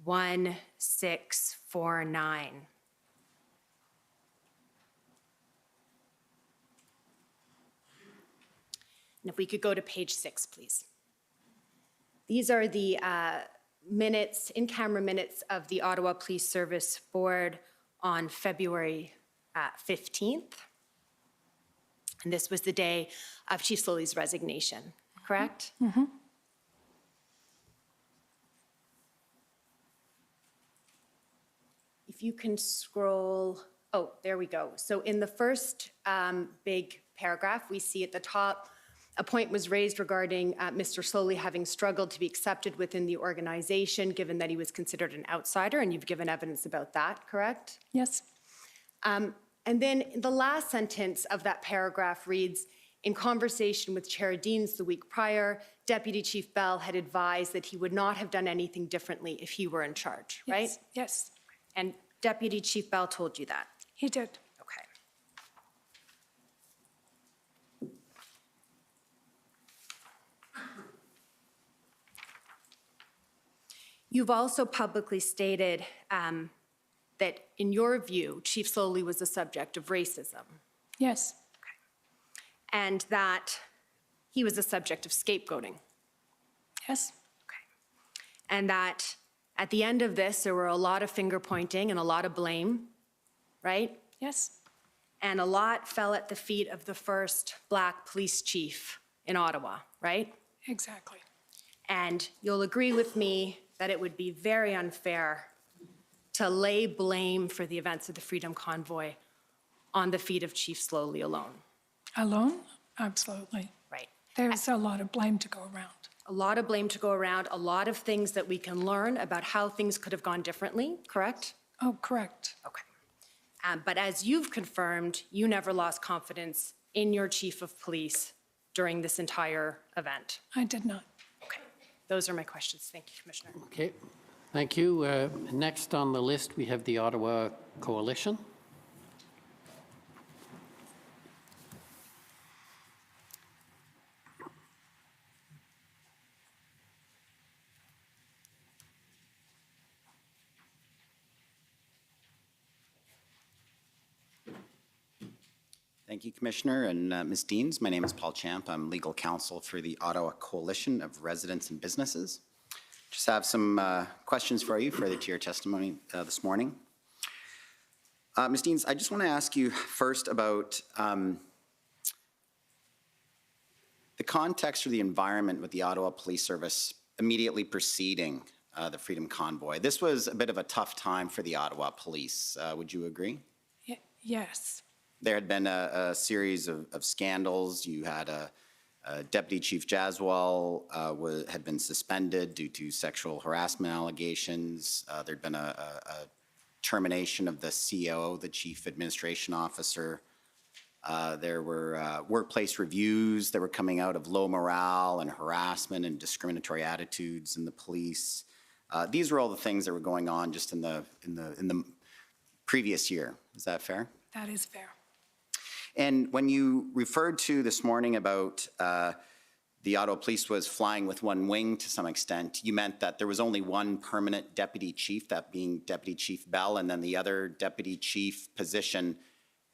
1649. And if we could go to page 6, please. These are the minutes, in-camera minutes of the Ottawa Police Service Board on February 15th. And this was the day of Chief Slowly's resignation, correct? Mm-hmm. if you can scroll, oh, there we go. So in the first big paragraph, we see at the top, a point was raised regarding Mr. Slowly having struggled to be accepted within the organization, given that he was considered an outsider, and you've given evidence about that, correct? Yes. And then the last sentence of that paragraph reads, in conversation with Chair Deans the week prior, Deputy Chief Bell had advised that he would not have done anything differently if he were in charge, right? Yes. And Deputy Chief Bell told you that? He did. Okay. You've also publicly stated that, in your view, Chief Slowly was the subject of racism. Yes. And that he was the subject of scapegoating. Yes. And that at the end of this, there were a lot of finger pointing and a lot of blame, right? Yes. And a lot fell at the feet of the first Black police chief in Ottawa, right? Exactly. And you'll agree with me that it would be very unfair to lay blame for the events of the Freedom Convoy on the feet of Chief Slowly alone. Alone? Absolutely. Right. There's a lot of blame to go around. A lot of blame to go around, a lot of things that we can learn about how things could have gone differently, correct? Oh, correct. Okay. But as you've confirmed, you never lost confidence in your chief of police during this entire event. I did not. Okay. Those are my questions. Thank you, Commissioner. Okay, thank you. Next on the list, we have the Ottawa Coalition. Thank you, Commissioner and Ms. Deans. My name is Paul Champ. I'm legal counsel for the Ottawa Coalition of Residents and Businesses. Just have some questions for you further to your testimony this morning. Ms. Deans, I just want to ask you first about the context or the environment with the Ottawa Police Service immediately preceding the Freedom Convoy. This was a bit of a tough time for the Ottawa Police. Would you agree? Yes. There had been a series of scandals. You had Deputy Chief Jaswal had been suspended due to sexual harassment allegations. There'd been a termination of the COO, the Chief Administration Officer. There were workplace reviews that were coming out of low morale and harassment and discriminatory attitudes in the police. These were all the things that were going on just in the previous year. Is that fair? That is fair. And when you referred to this morning about the Ottawa Police was flying with one wing to some extent, you meant that there was only one permanent deputy chief, that being Deputy Chief Bell, and then the other deputy chief position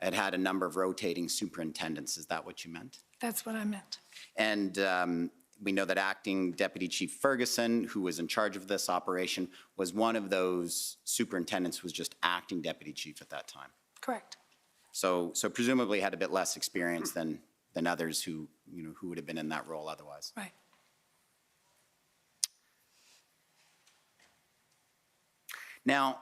had a number of rotating superintendents. Is that what you meant? That's what I meant. And we know that acting Deputy Chief Ferguson, who was in charge of this operation, was one of those superintendents, was just acting deputy chief at that time. Correct. So presumably had a bit less experience than others who would have been in that role otherwise. Right. Now,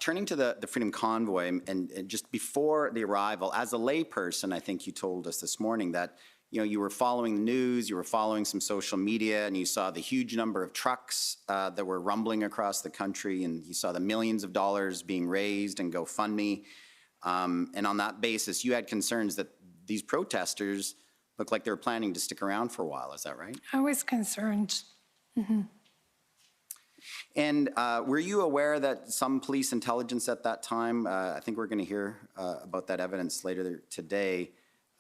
turning to the Freedom Convoy, and just before the arrival, as a layperson, I think you told us this morning that you were following the news, you were following some social media, and you saw the huge number of trucks that were rumbling across the country, and you saw the millions of dollars being raised in GoFundMe. And on that basis, you had concerns that these protesters looked like they were planning to stick around for a while. Is that right? I was concerned. Mm-hmm. And were you aware that some police intelligence at that time, I think we're going to hear about that evidence later today,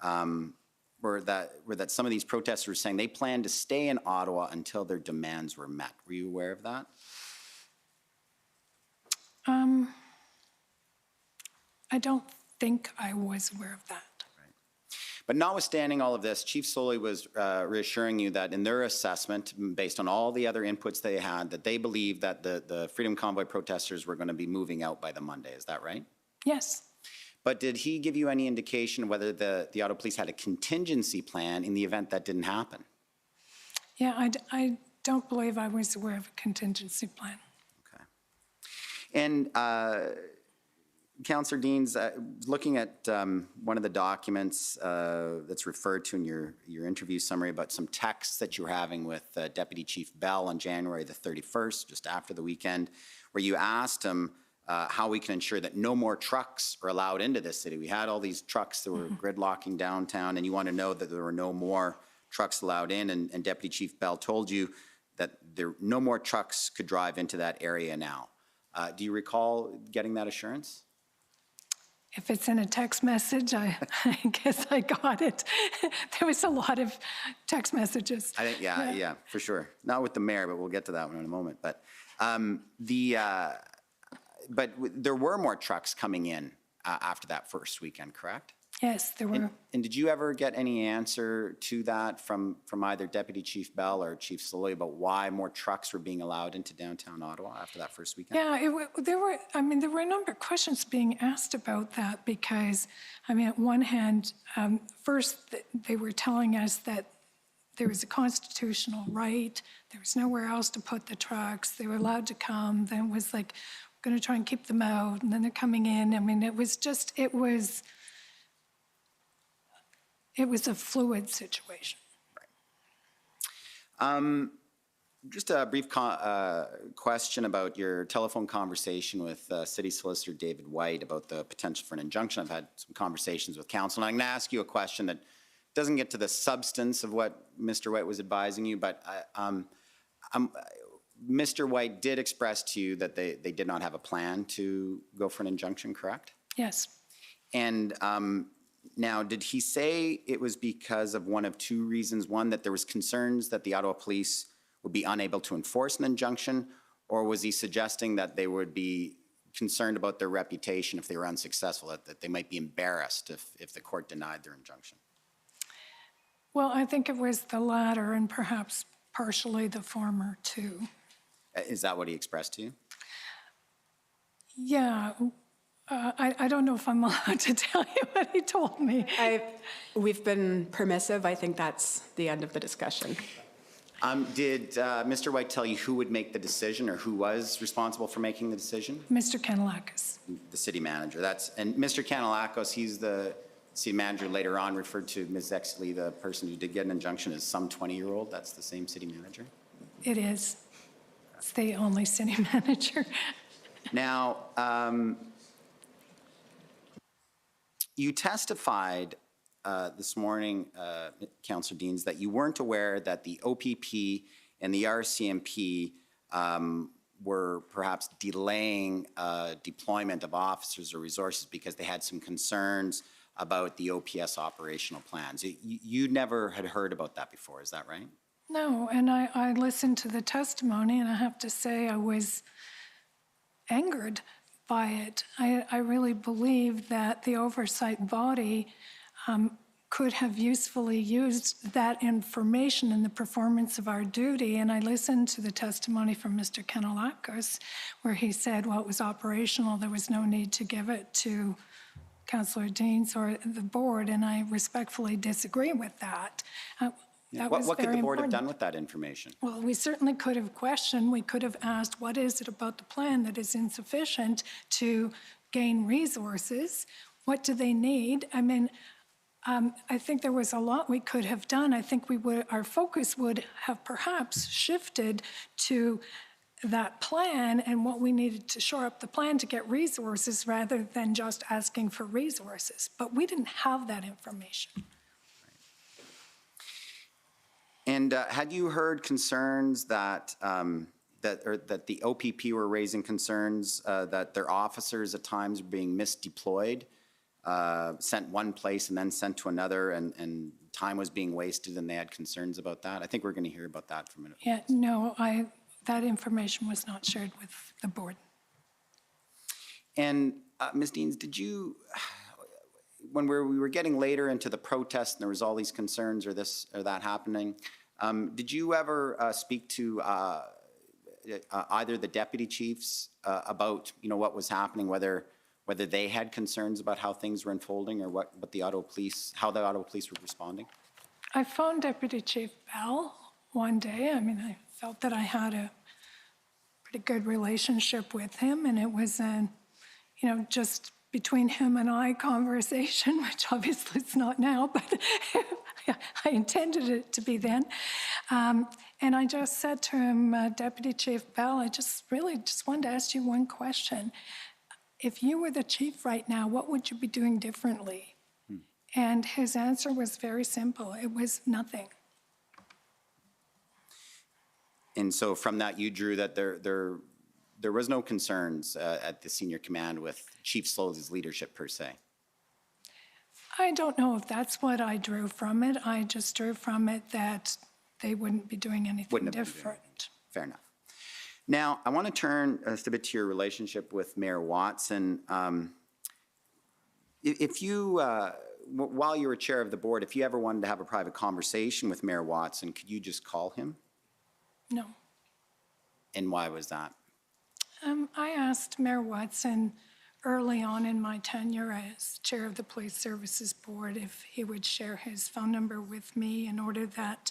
were that some of these protesters were saying they planned to stay in Ottawa until their demands were met. Were you aware of that? I don't think I was aware of that. Right. But notwithstanding all of this, Chief Slowly was reassuring you that in their assessment, based on all the other inputs they had, that they believed that the Freedom Convoy protesters were going to be moving out by the Monday. Is that right? Yes. But did he give you any indication whether the Ottawa Police had a contingency plan in the event that didn't happen? Yeah, I don't believe I was aware of a contingency plan. Okay. And Councillor Deans, looking at one of the documents that's referred to in your interview summary about some texts that you were having with Deputy Chief Bell on January the 31st, just after the weekend, where you asked him how we can ensure that no more trucks are allowed into this city. We had all these trucks that were gridlocking downtown, and you want to know that there were no more trucks allowed in, and Deputy Chief Bell told you that no more trucks could drive into that area now. Do you recall getting that assurance? If it's in a text message, I guess I got it. There was a lot of text messages. I think, yeah, for sure. Not with the mayor, but we'll get to that one in a moment. But but there were more trucks coming in after that first weekend, correct? Yes, there were. And did you ever get any answer to that from either Deputy Chief Bell or Chief Slowly about why more trucks were being allowed into downtown Ottawa after that first weekend? Yeah, there were a number of questions being asked about that because, at one hand, first they were telling us that there was a constitutional right, there was nowhere else to put the trucks, they were allowed to come, then it was like, we're going to try and keep them out, and then they're coming in. It was a fluid situation. Right. Just a brief question about your telephone conversation with City Solicitor David White about the potential for an injunction. I've had some conversations with council, and I'm going to ask you a question that doesn't get to the substance of what Mr. White was advising you, but Mr. White did express to you that they did not have a plan to go for an injunction, correct? Yes. And now, did he say it was because of one of two reasons? One, that there was concerns that the Ottawa Police would be unable to enforce an injunction, or was he suggesting that they would be concerned about their reputation if they were unsuccessful, that they might be embarrassed if the court denied their injunction? Well, I think it was the latter and perhaps partially the former too. Is that what he expressed to you? Yeah. I don't know if I'm allowed to tell you what he told me. We've been permissive. I think that's the end of the discussion. Did Mr. White tell you who would make the decision or who was responsible for making the decision? Mr. Kanellakos. The city manager. And Mr. Kanellakos, he's the city manager later on referred to Ms. Exley, the person who did get an injunction, as some 20-year-old. That's the same city manager? It is. It's the only city manager. Now, you testified this morning, Councillor Deans, that you weren't aware that the OPP and the RCMP were perhaps delaying deployment of officers or resources because they had some concerns about the OPS operational plans. You never had heard about that before, is that right? No, and I listened to the testimony, and I have to say I was angered by it. I really believe that the oversight body could have usefully used that information in the performance of our duty. And I listened to the testimony from Mr. Kanellakos, where he said, well, it was operational, there was no need to give it to Councillor Deans or the board, and I respectfully disagree with that. What could the board have done with that information? Well, we certainly could have questioned. We could have asked, what is it about the plan that is insufficient to gain resources? What do they need? I think there was a lot we could have done. I think our focus would have perhaps shifted to that plan and what we needed to shore up the plan to get resources rather than just asking for resources. But we didn't have that information. And had you heard concerns that the OPP were raising concerns that their officers at times were being misdeployed, sent one place and then sent to another, and time was being wasted, and they had concerns about that? I think we're going to hear about that for a minute. Yeah, no, that information was not shared with the board. And Ms. Deans, did you, when we were getting later into the protest and there was all these concerns or this or that happening, did you ever speak to either the deputy chiefs about what was happening, whether they had concerns about how things were unfolding or what the Ottawa Police, how the Ottawa Police were responding? I phoned Deputy Chief Bell one day. I felt that I had a pretty good relationship with him, and it was just between him and I conversation, which obviously it's not now, but I intended it to be then. And I just said to him, Deputy Chief Bell, I just wanted to ask you one question. If you were the chief right now, what would you be doing differently? And his answer was very simple. It was nothing. And so from that, you drew that there was no concerns at the senior command with Chief Slowly's leadership per se. I don't know if that's what I drew from it. I just drew from it that they wouldn't be doing anything different. Fair enough. Now, I want to turn a bit to your relationship with Mayor Watson. If you, while you were chair of the board, if you ever wanted to have a private conversation with Mayor Watson, could you just call him? No. And why was that? I asked Mayor Watson early on in my tenure as chair of the Police Services Board if he would share his phone number with me in order that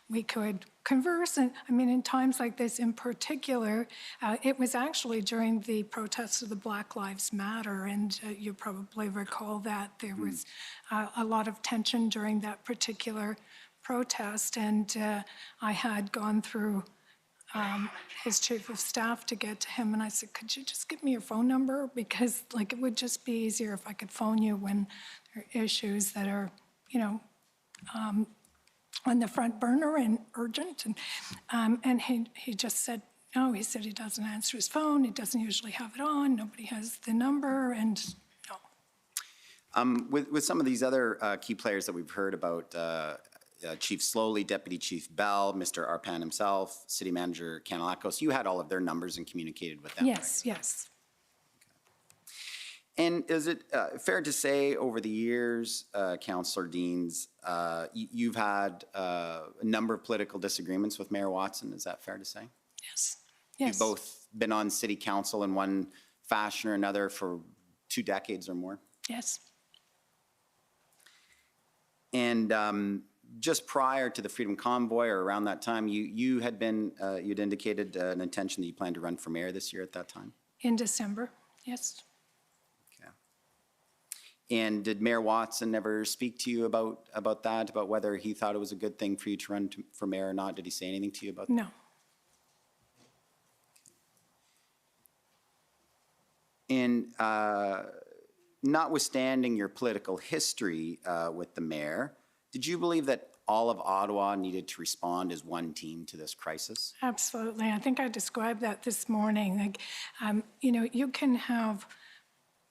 we could converse. And I mean, in times like this in particular, it was actually during the protests of the Black Lives Matter, and you probably recall that there was a lot of tension during that particular protest, and I had gone through his chief of staff to get to him, and I said, could you just give me your phone number? Because like it would just be easier if I could phone you when there are issues that are, you know, on the front burner and urgent. And he just said, no, he said he doesn't answer his phone, he doesn't usually have it on, nobody has the number, and no. With some of these other key players that we've heard about, Chief Slowly, Deputy Chief Bell, Mr. Arpan himself, City Manager Canalacos, you had all of their numbers and communicated with them, yes, right? Yes. And is it fair to say over the years, Councillor Deans, you've had a number of political disagreements with Mayor Watson, is that fair to say? Yes. Yes. You've both been on City Council in one fashion or another for 2 decades or more? Yes. And just prior to the Freedom Convoy or around that time, you had been, you'd indicated an intention that you planned to run for mayor this year at that time? In December, yes. Okay. And did Mayor Watson ever speak to you about that, about whether he thought it was a good thing for you to run for mayor or not? Did he say anything to you about that? No. And notwithstanding your political history with the mayor, did you believe that all of Ottawa needed to respond as one team to this crisis? Absolutely. I think I described that this morning. Like, you know, you can have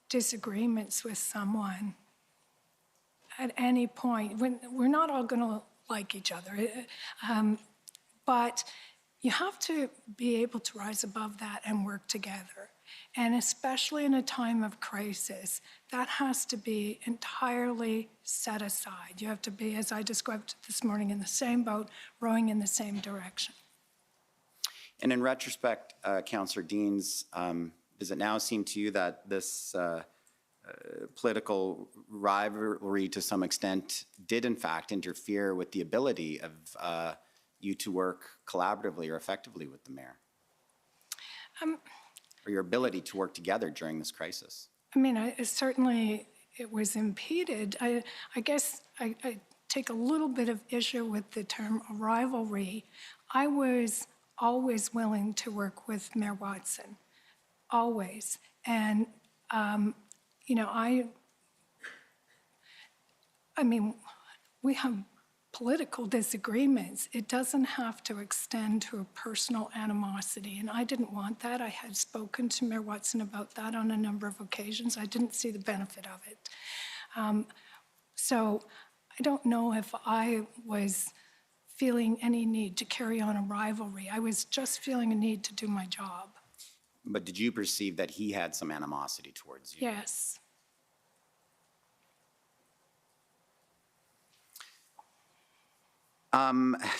disagreements with someone at any point. We're not all going to like each other, but you have to be able to rise above that and work together. And especially in a time of crisis, that has to be entirely set aside. You have to be, as I described this morning, in the same boat, rowing in the same direction. And in retrospect, Councillor Deans, does it now seem to you that this political rivalry to some extent did in fact interfere with the ability of you to work collaboratively or effectively with the mayor? Or your ability to work together during this crisis? I mean, certainly it was impeded. I guess I take a little bit of issue with the term rivalry. I was always willing to work with Mayor Watson, always. And, you know, I mean, we have political disagreements. It doesn't have to extend to a personal animosity, and I didn't want that. I had spoken to Mayor Watson about that on a number of occasions. I didn't see the benefit of it. So I don't know if I was feeling any need to carry on a rivalry. I was just feeling a need to do my job. But did you perceive that he had some animosity towards you? Yes.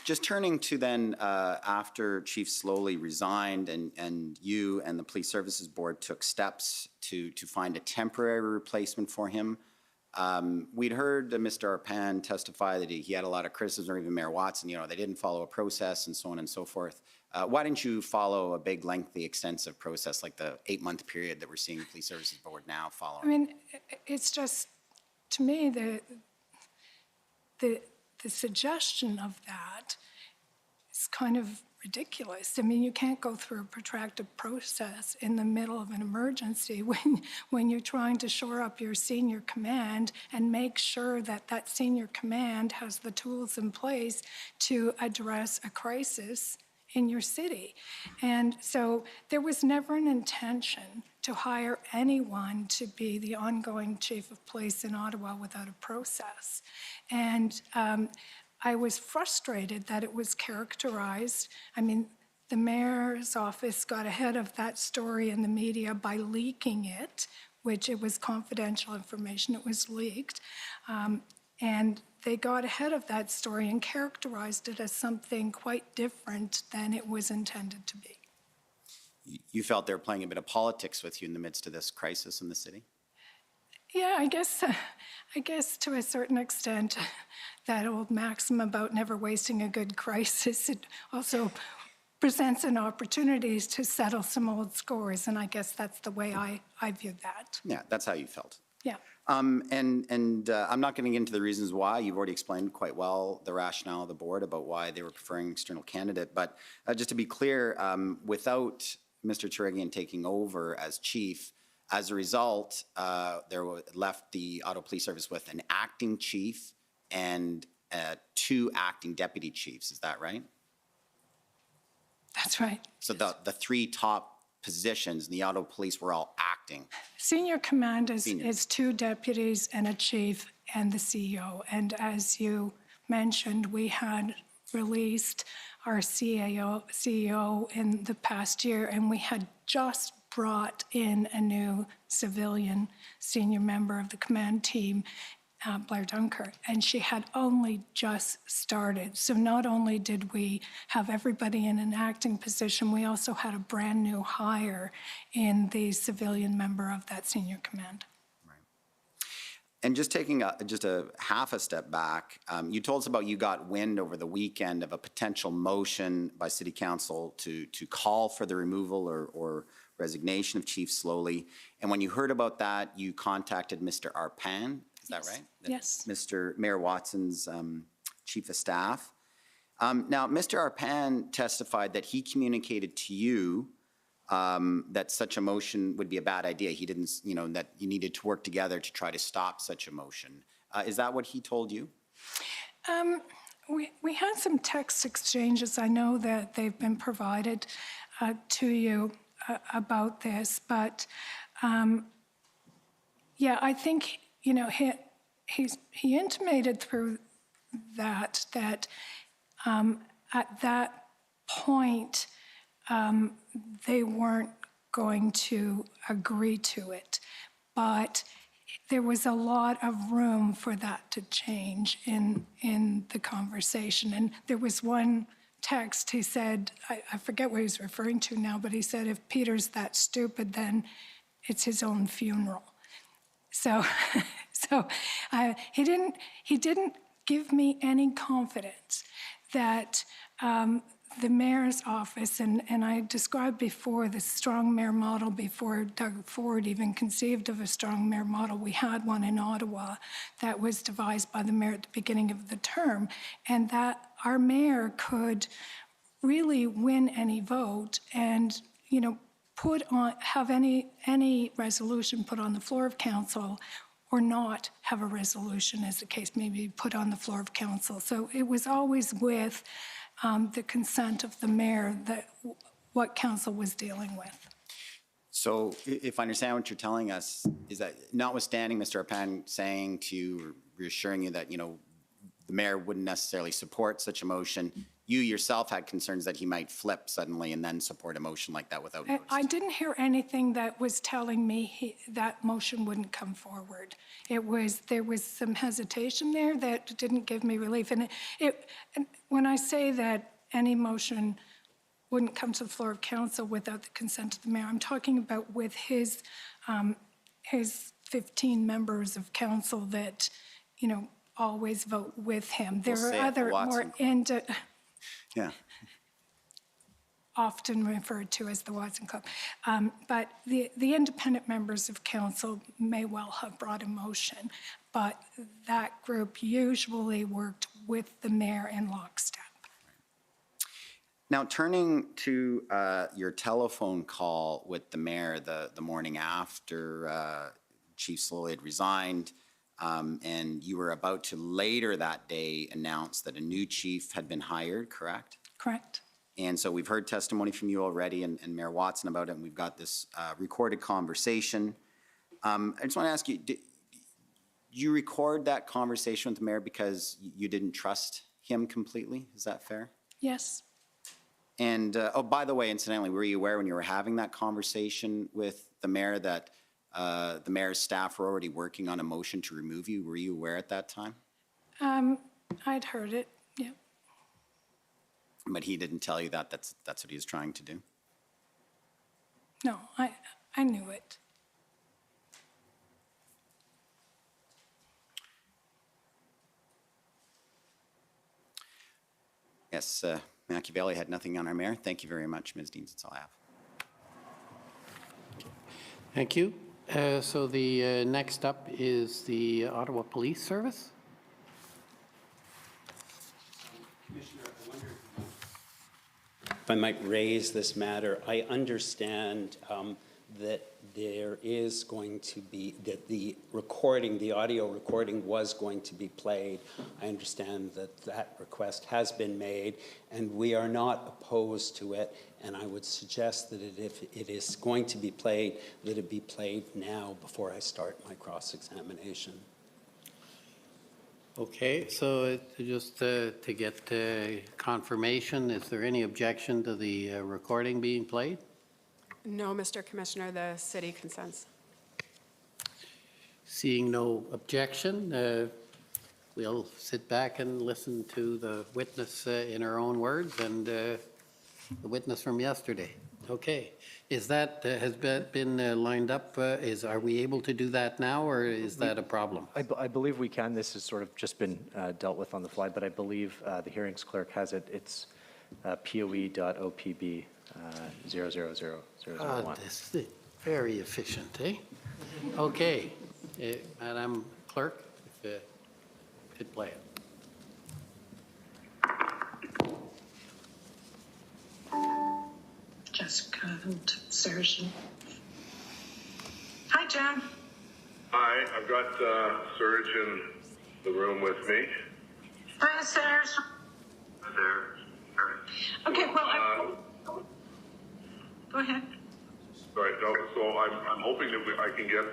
Just turning to then after Chief Slowly resigned and you and the Police Services Board took steps to find a temporary replacement for him, We'd heard Mr. Arpan testify that he had a lot of criticism, or even Mayor Watson, they didn't follow a process and so on and so forth. Why didn't you follow a big, lengthy, extensive process like the 8-month period that we're seeing the Police Services Board now following? I mean, it's just, to me, the suggestion of that is kind of ridiculous. I mean, you can't go through a protracted process in the middle of an emergency when you're trying to shore up your senior command and make sure that that senior command has the tools in place to address a crisis in your city. And so there was never an intention to hire anyone to be the ongoing chief of police in Ottawa without a process. And I was frustrated that it was characterized. I mean, the mayor's office got ahead of that story in the media by leaking it, which it was confidential information, it was leaked. And they got ahead of that story and characterized it as something quite different than it was intended to be. You felt they were playing a bit of politics with you in the midst of this crisis in the city? Yeah, I guess to a certain extent, that old maxim about never wasting a good crisis, it also presents an opportunity to settle some old scores, and I guess that's the way I view that. Yeah, that's how you felt. Yeah. I'm not getting into the reasons why. You've already explained quite well the rationale of the board about why they were preferring an external candidate. But just to be clear, without Mr. Turigian taking over as chief, as a result, left the Ottawa Police Service with an acting chief and 2 acting deputy chiefs. Is that right? That's right. So the 3 top positions in the Ottawa Police were all acting. Senior command is 2 deputies and a chief and the CEO. And as you mentioned, we had released our CEO in the past year, and we had just brought in a new civilian senior member of the command team, Blair Dunker, and she had only just started. So not only did we have everybody in an acting position, we also had a brand new hire in the civilian member of that senior command. And just taking just a half a step back, you told us about you got wind over the weekend of a potential motion by City Council to call for the removal or resignation of Chief Slowly. And when you heard about that, you contacted Mr. Arpan, is that right? Yes. Mr. Mayor Watson's chief of staff. Now, Mr. Arpan testified that he communicated to you that such a motion would be a bad idea. He didn't, that you needed to work together to try to stop such a motion. Is that what he told you? We had some text exchanges. I know that they've been provided to you about this, but yeah, I think, he intimated through that at that point, they weren't going to agree to it. But there was a lot of room for that to change in the conversation. And there was one text, he said, I forget what he was referring to now, but he said, if Peter's that stupid, then it's his own funeral. So, he didn't give me any confidence that the mayor's office, and I described before the strong mayor model before Doug Ford even conceived of a strong mayor model. We had one in Ottawa that was devised by the mayor at the beginning of the term, and that our mayor could really win any vote and, have any resolution put on the floor of council or not have a resolution, as the case may be, put on the floor of council. So it was always with the consent of the mayor that what council was dealing with. So if I understand what you're telling us, is that notwithstanding Mr. Arpan saying to you, or reassuring you that, the mayor wouldn't necessarily support such a motion, you yourself had concerns that he might flip suddenly and then support a motion like that without notice? I didn't hear anything that was telling me that motion wouldn't come forward. There was some hesitation there that didn't give me relief. And when I say that any motion wouldn't come to the floor of council without the consent of the mayor, I'm talking about with his 15 members of council that, you know, always vote with him. There We'll are say it, other more Watson Yeah. often referred to as the Watson Club. But the independent members of council may well have brought a motion, but that group usually worked with the mayor in lockstep. Now, turning to your telephone call with the mayor the morning after Chief Slowly had resigned, and you were about to later that day announce that a new chief had been hired, correct? Correct. And so we've heard testimony from you already and Mayor Watson about it, and we've got this recorded conversation. I just want to ask you, did you record that conversation with the mayor because you didn't trust him completely? Is that fair? Yes. And, oh, by the way, incidentally, were you aware when you were having that conversation with the mayor that the mayor's staff were already working on a motion to remove you? Were you aware at that time? I'd heard it, yeah. But he didn't tell you that that's what he was trying to do? No, I knew it. Yes, Machiavelli had nothing on our mayor. Thank you very much, Ms. Deans. That's all I have. Thank you. So the next up is the Ottawa Police Service. If I might raise this matter, I understand that there is going to be, that the recording, the audio recording was going to be played. I understand that that request has been made, and we are not opposed to it. And I would suggest that if it is going to be played, that it be played now before I start my cross-examination. Okay, so just to get confirmation, is there any objection to the recording being played? No, Mr. Commissioner, the city consents. Seeing no objection, we'll sit back and listen to the witness in her own words and the witness from yesterday. Okay, is that, has been lined up? Are we able to do that now, or is that a problem? I believe we can. This has sort of just been dealt with on the fly, but I believe the hearings clerk has it. It's POE.OPB 000001. This is very efficient, eh? Okay, Madam Clerk, if you could play it. Jessica and Serge. Hi, John. Hi, I've got Serge in the room with me. Hi, Serge. There. Okay, well, go ahead. Sorry, no, so I'm hoping that I can get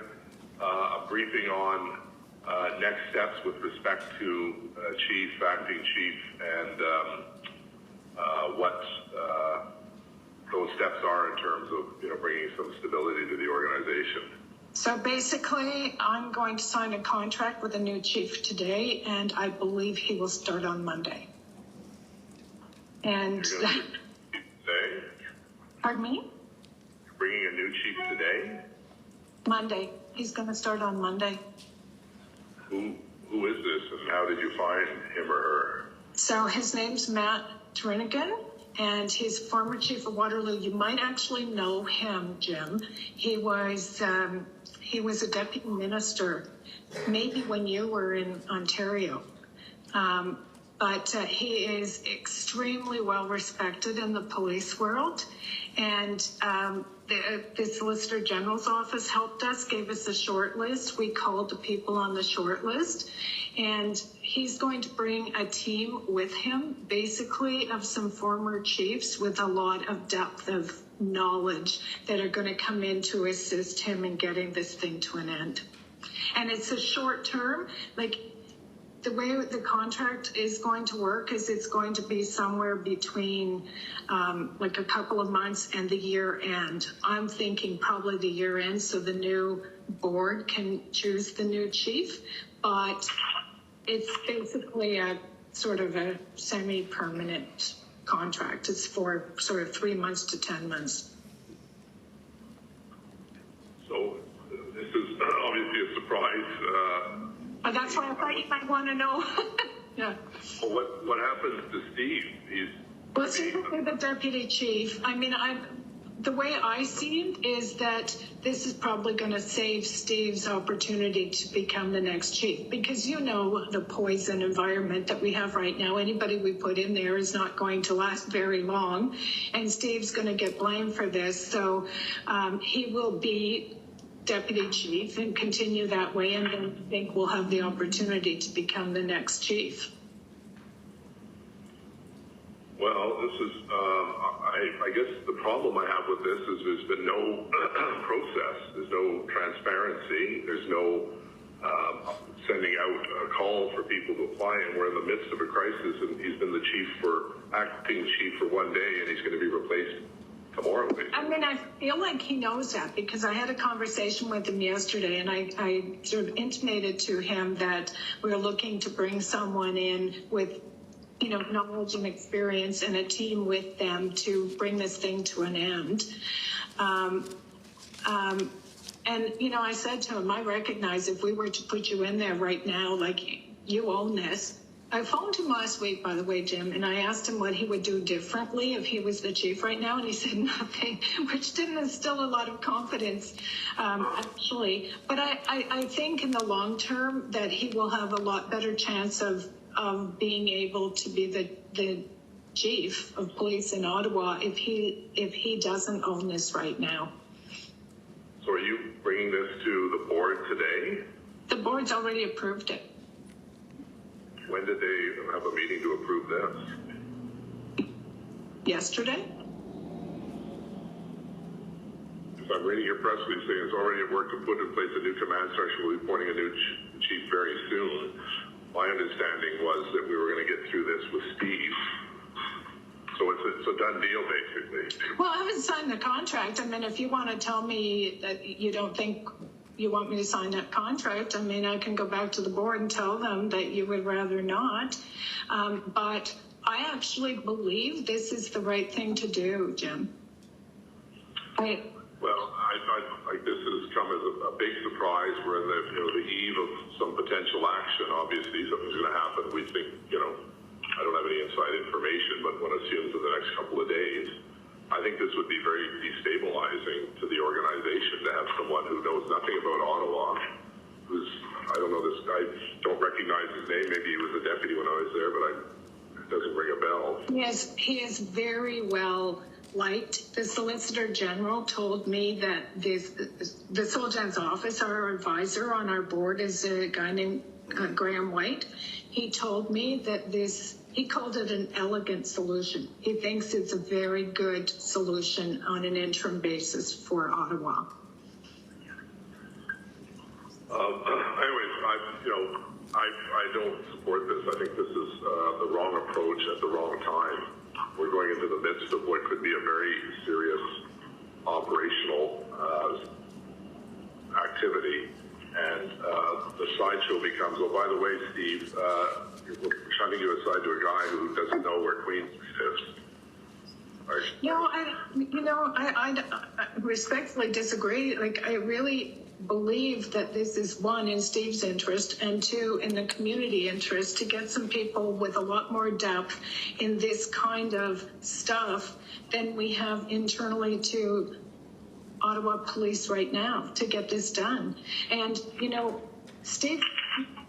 a briefing on next steps with respect to chief, acting chief, and what those steps are in terms of, bringing some stability to the organization. So basically, I'm going to sign a contract with a new chief today, and I believe he will start on Monday. And today? Pardon me? You're bringing a new chief today? Monday. He's going to start on Monday. Who is this, and how did you find him or her? So his name's Matt Trinigan, and he's former chief of Waterloo. You might actually know him, Jim. He was a deputy minister, maybe when you were in Ontario. But he is extremely well respected in the police world. And the Solicitor General's office helped us, gave us a short list. We called the people on the short list. And he's going to bring a team with him, basically of some former chiefs with a lot of depth of knowledge that are going to come in to assist him in getting this thing to an end. And it's a short term, the way the contract is going to work is it's going to be somewhere between a couple of months and the year end. I'm thinking probably the year end so the new board can choose the new chief, but it's basically a sort of a semi-permanent contract. It's for sort of 3 months to 10 months. So this is obviously a That's why I thought you might want to know. Yeah. Well, what happens to Steve? Well, Steve will be the deputy chief. I mean, the way I see it is that this is probably going to save Steve's opportunity to become the next chief, because you know the poison environment that we have right now. Anybody we put in there is not going to last very long, and Steve's going to get blamed for this. So he will be deputy chief and continue that way, and then I think we'll have the opportunity to become the next chief. Well, this is, I guess the problem I have with this is there's been no process. There's no transparency. There's no sending out a call for people to apply, and we're in the midst of a crisis, and he's been the acting chief for one day, and he's going to be replaced tomorrow. I mean, I feel like he knows that, because I had a conversation with him yesterday, and I sort of intimated to him that we're looking to bring someone in with, you know, knowledge and experience and a team with them to bring this thing to an end. And, you know, I said to him, I recognize if we were to put you in there right now, like, you own this. I phoned him last week, by the way, Jim, and I asked him what he would do differently if he was the chief right now, and he said nothing, which didn't instill a lot of confidence, actually. But I think in the long term that he will have a lot better chance of being able to be the chief of police in Ottawa if he doesn't own this right now. So are you bringing this to the board today? The board's already approved it. When did they have a meeting to approve this? Yesterday. If I'm reading your press release saying it's already at work to put in place a new command structure, we'll be appointing a new chief very soon. My understanding was that we were going to get through this with Steve. So it's a done deal, basically. Well, I haven't signed the contract. I mean, if you want to tell me that you don't think you want me to sign that contract, I mean, I can go back to the board and tell them that you would rather not. But I actually believe this is the right thing to do, Jim. Well, I this has come as a big surprise. We're in the eve of some potential action. Obviously, something's going to happen. We think, I don't have any inside information, but one assumes in the next couple of days. I think this would be very destabilizing to the organization to have someone who knows nothing about Ottawa, who's, I don't know, this guy, don't recognize his name. Maybe he was a deputy when I was there, but it doesn't ring a bell. He is very well liked. The Solicitor General told me that the Soldan's office, our advisor on our board, is a guy named Graham White. He told me that he called it an elegant solution. He thinks it's a very good solution on an interim basis for Ottawa. Anyways, I don't support this. I think this is the wrong approach at the wrong time. We're going into the midst of what could be a very serious operational activity. And the sideshow becomes, oh, by the way, Steve, we're shunning you aside to a guy who doesn't know where Queen Street is. I respectfully disagree. Like, I really believe that this is, one, in Steve's interest, and two, in the community interest, to get some people with a lot more depth in this kind of stuff than we have internally to Ottawa Police right now to get this done. And, Steve,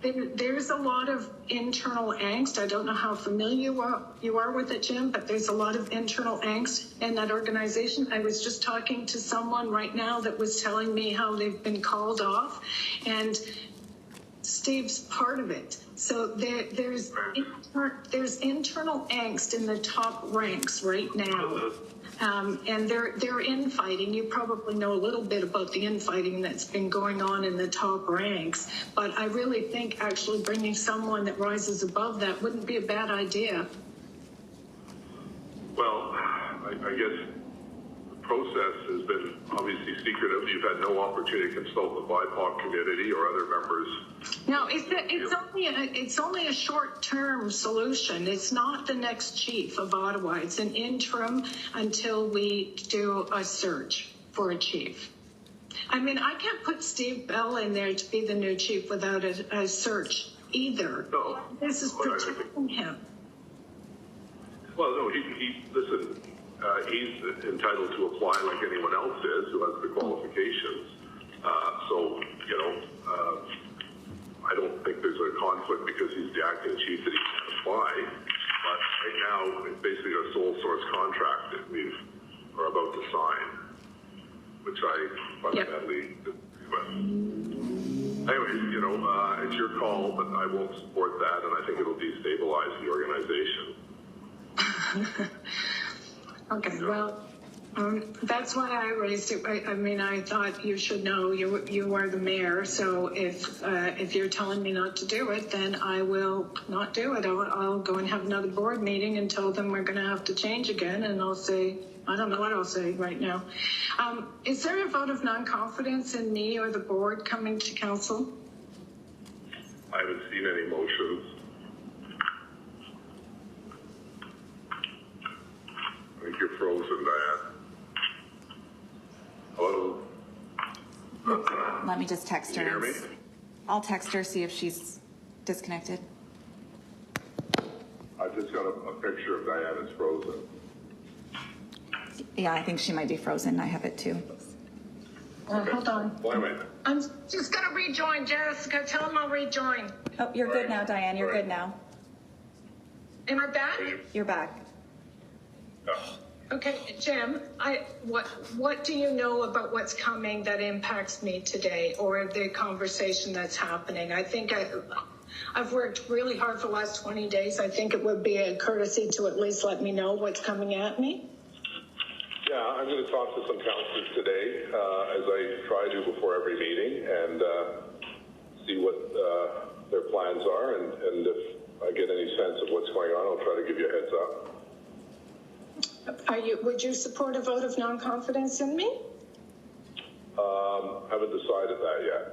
there's a lot of internal angst. I don't know how familiar you are with it, Jim, but there's a lot of internal angst in that organization. I was just talking to someone right now that was telling me how they've been called off, and Steve's part of it. So there's internal angst in the top ranks right now. And they're infighting. You probably know a little bit about the infighting that's been going on in the top ranks. But I really think actually bringing someone that rises above that wouldn't be a bad idea. Well, I guess the process has been obviously secretive. You've had no opportunity to consult the BIPOC community or other members. No, it's only a short-term solution. It's not the next chief of Ottawa. It's an interim until we do a search for a chief. I mean, I can't put Steve Bell in there to be the new chief without a search either. No. This is protecting him. Well, no, listen, he's entitled to apply like anyone else is who has the qualifications. So, you know, I don't think there's a conflict because he's the acting chief that he can't apply. But right now, it's basically a sole source contract that we are about to sign, which I fundamentally disagree with. Anyways, you know, it's your call, but I won't support that, and I think it'll destabilize the organization. Okay, well, that's why I raised it. I mean, I thought you should know you are the mayor. So if you're telling me not to do it, then I will not do it. I'll go and have another board meeting and tell them we're going to have to change again. And I'll say, I don't know what I'll say right now. Is there a vote of non-confidence in me or the board coming to council? I haven't seen any motions. I think you're frozen, Diane. Hello? Let me just text her. Can you hear me? I'll text her, see if she's disconnected. I just got a picture of Diane is frozen. Yeah, I think she might be frozen. I have it too. Hold on. Wait a minute. I'm just going to rejoin, Jessica. Tell him I'll rejoin. Oh, you're good now, Diane. You're good now. Am I back? You're back. Okay, Jim, what do you know about what's coming that impacts me today or the conversation that's happening? I think I've worked really hard for the last 20 days. I think it would be a courtesy to at least let me know what's coming at me. Yeah, I'm going to talk to some councillors today, as I try to before every meeting, and see what their plans are. And if I get any sense of what's going on, I'll try to give you a heads up. Would you support a vote of non-confidence in me? Haven't decided that yet.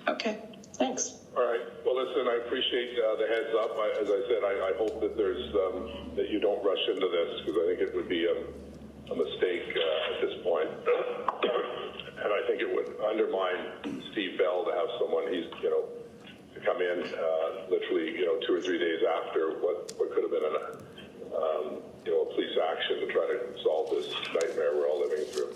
Okay, thanks. All right. Well, listen, I appreciate the heads up. As I said, I hope that there's that you don't rush into this, because I think it would be a mistake at this point. And I think it would undermine Steve Bell to have someone to come in literally 2 or 3 days after what could have been a police action to try to solve this nightmare we're all living through.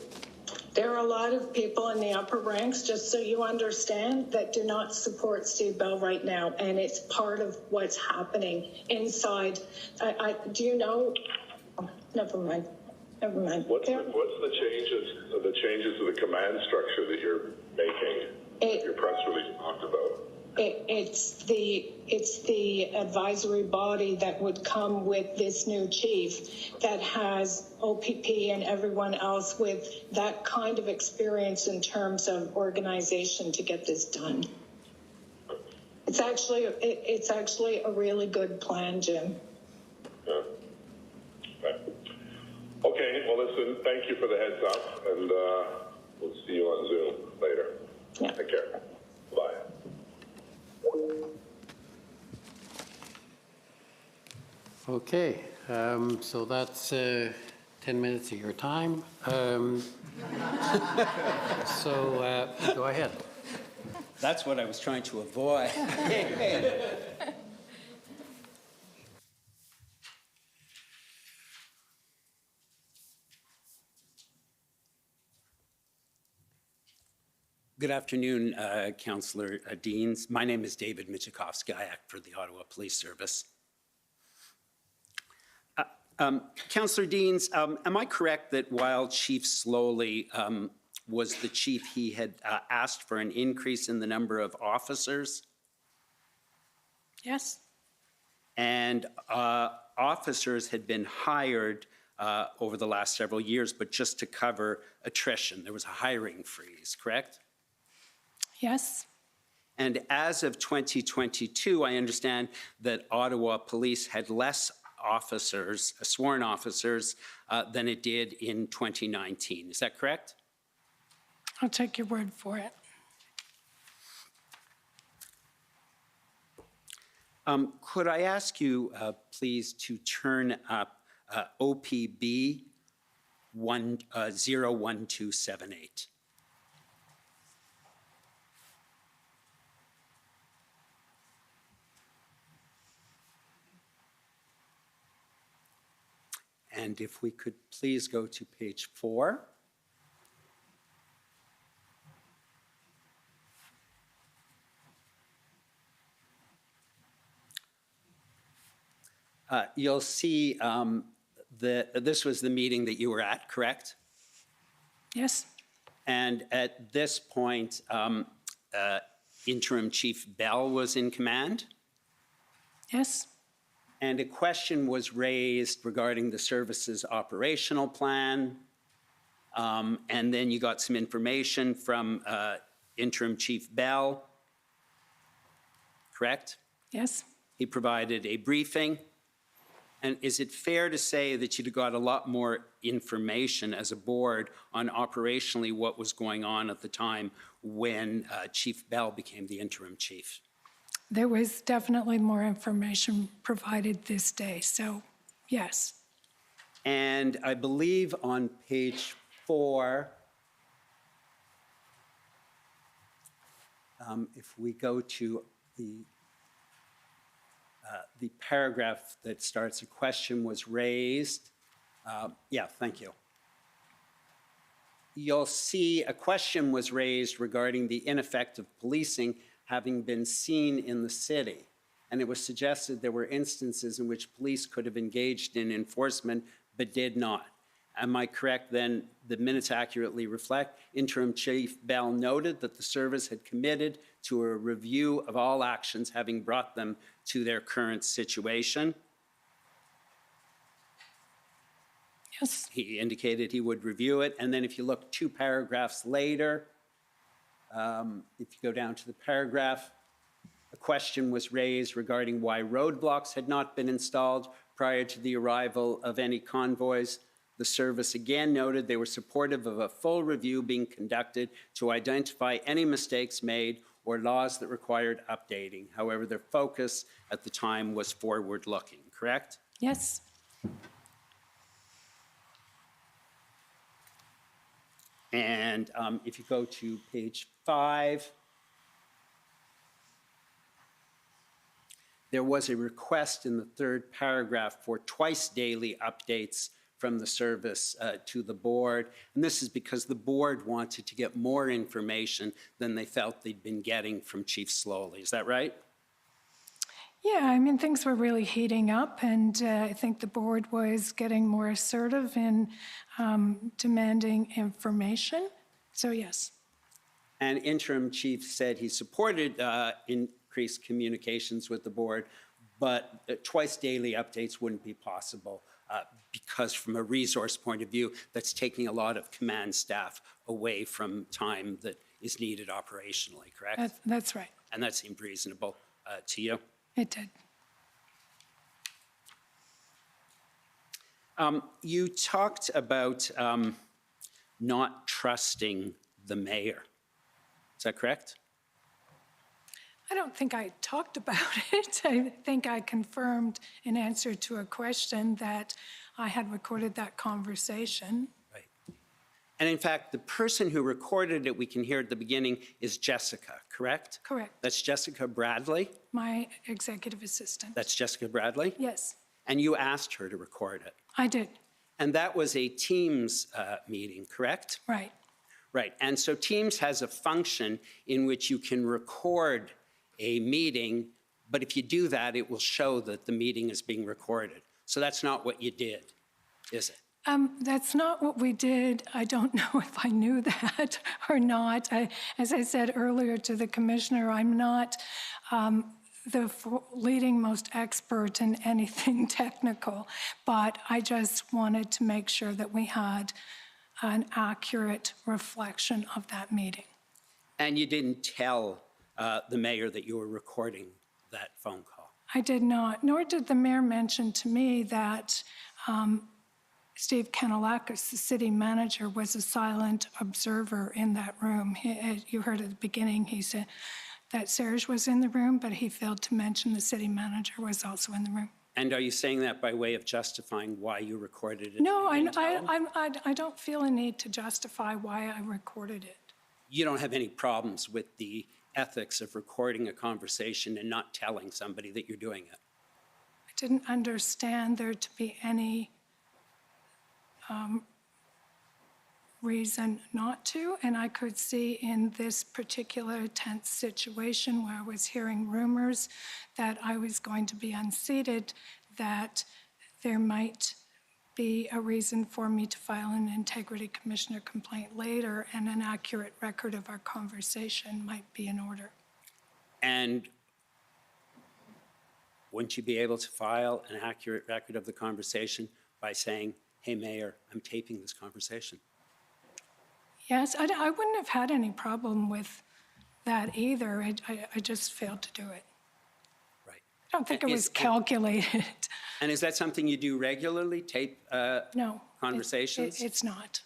There are a lot of people in the upper ranks, just so you understand, that do not support Steve Bell right now, and it's part of what's happening inside. Do you know? Oh, never mind. What's the changes to the command structure that you're making? Your press release talked about. It's the advisory body that would come with this new chief that has OPP and everyone else with that kind of experience in terms of organization to get this done. It's actually a really good plan, Jim. Yeah. Okay. Well, listen. Thank you for the heads up, and we'll see you on Zoom later. Yeah. Take care. Bye. Okay, so that's 10 minutes of your time. So go ahead. That's what I was trying to avoid. Good afternoon, Councillor Deans. My name is David Michikowski. I act for the Ottawa Police Service. Councillor Deans, am I correct that while Chief Slowly was the chief, he had asked for an increase in the number of officers? Yes. And officers had been hired over the last several years, but just to cover attrition. There was a hiring freeze, correct? Yes. And as of 2022, I understand that Ottawa Police had less officers, sworn officers, than it did in 2019. Is that correct? I'll take your word for it. Could I ask you, please, to turn up OPB 01278. And if we could please go to page 4. You'll see this was the meeting that you were at, correct? Yes. And at this point, Interim Chief Bell was in command? Yes. And a question was raised regarding the service's operational plan. And then you got some information from Interim Chief Bell, correct? Yes. He provided a briefing. And is it fair to say that you'd got a lot more information as a board on operationally what was going on at the time when Chief Bell became the interim chief? There was definitely more information provided this day, so yes. And I believe on page 4, if we go to the paragraph that starts, a question was raised. Yeah, thank you. You'll see a question was raised regarding the ineffective policing having been seen in the city. And it was suggested there were instances in which police could have engaged in enforcement but did not. Am I correct then? The minutes accurately reflect Interim Chief Bell noted that the service had committed to a review of all actions having brought them to their current situation. Yes. He indicated he would review it. And then if you look 2 paragraphs later, if you go down to the paragraph, a question was raised regarding why roadblocks had not been installed prior to the arrival of any convoys. The service again noted they were supportive of a full review being conducted to identify any mistakes made or laws that required updating. However, their focus at the time was forward-looking, correct? Yes. And if you go to page 5, there was a request in the 3rd paragraph for twice daily updates from the service to the board. And this is because the board wanted to get more information than they felt they'd been getting from Chief Slowly. Is that right? Yeah, I mean, things were really heating up, and I think the board was getting more assertive in demanding information. So, yes. And Interim Chief said he supported increased communications with the board, but twice daily updates wouldn't be possible because from a resource point of view, that's taking a lot of command staff away from time that is needed operationally, correct? That's right. And that seemed reasonable to you? It did. You talked about not trusting the mayor. Is that correct? I don't think I talked about it. I think I confirmed in answer to a question that I had recorded that conversation. Right. And in fact, the person who recorded it, we can hear at the beginning, is Jessica, correct? Correct. That's Jessica Bradley? My executive assistant. That's Jessica Bradley? Yes. And you asked her to record it? I did. And that was a Teams meeting, correct? Right. Right. And so Teams has a function in which you can record a meeting, but if you do that, it will show that the meeting is being recorded. So that's not what you did, is it? That's not what we did. I don't know if I knew that or not. As I said earlier to the commissioner, I'm not the leading most expert in anything technical, but I just wanted to make sure that we had an accurate reflection of that meeting. And you didn't tell the mayor that you were recording that phone call? I did not, nor did the mayor mention to me that Steve Kanalakis, the city manager, was a silent observer in that room. You heard at the beginning, he said that Serge was in the room, but he failed to mention the city manager was also in the room. And are you saying that by way of justifying why you recorded it? No, and didn't tell him? I don't feel a need to justify why I recorded it. You don't have any problems with the ethics of recording a conversation and not telling somebody that you're doing it? I didn't understand there to be any reason not to, and I could see in this particular tense situation where I was hearing rumors that I was going to be unseated, that there might be a reason for me to file an integrity commissioner complaint later, and an accurate record of our conversation might be in order. And wouldn't you be able to file an accurate record of the conversation by saying, hey, Mayor, I'm taping this conversation? Yes, I wouldn't have had any problem with that either. I just failed to do it. Right. I don't think it was calculated. And is that something you do regularly, tape No. conversations? It's not.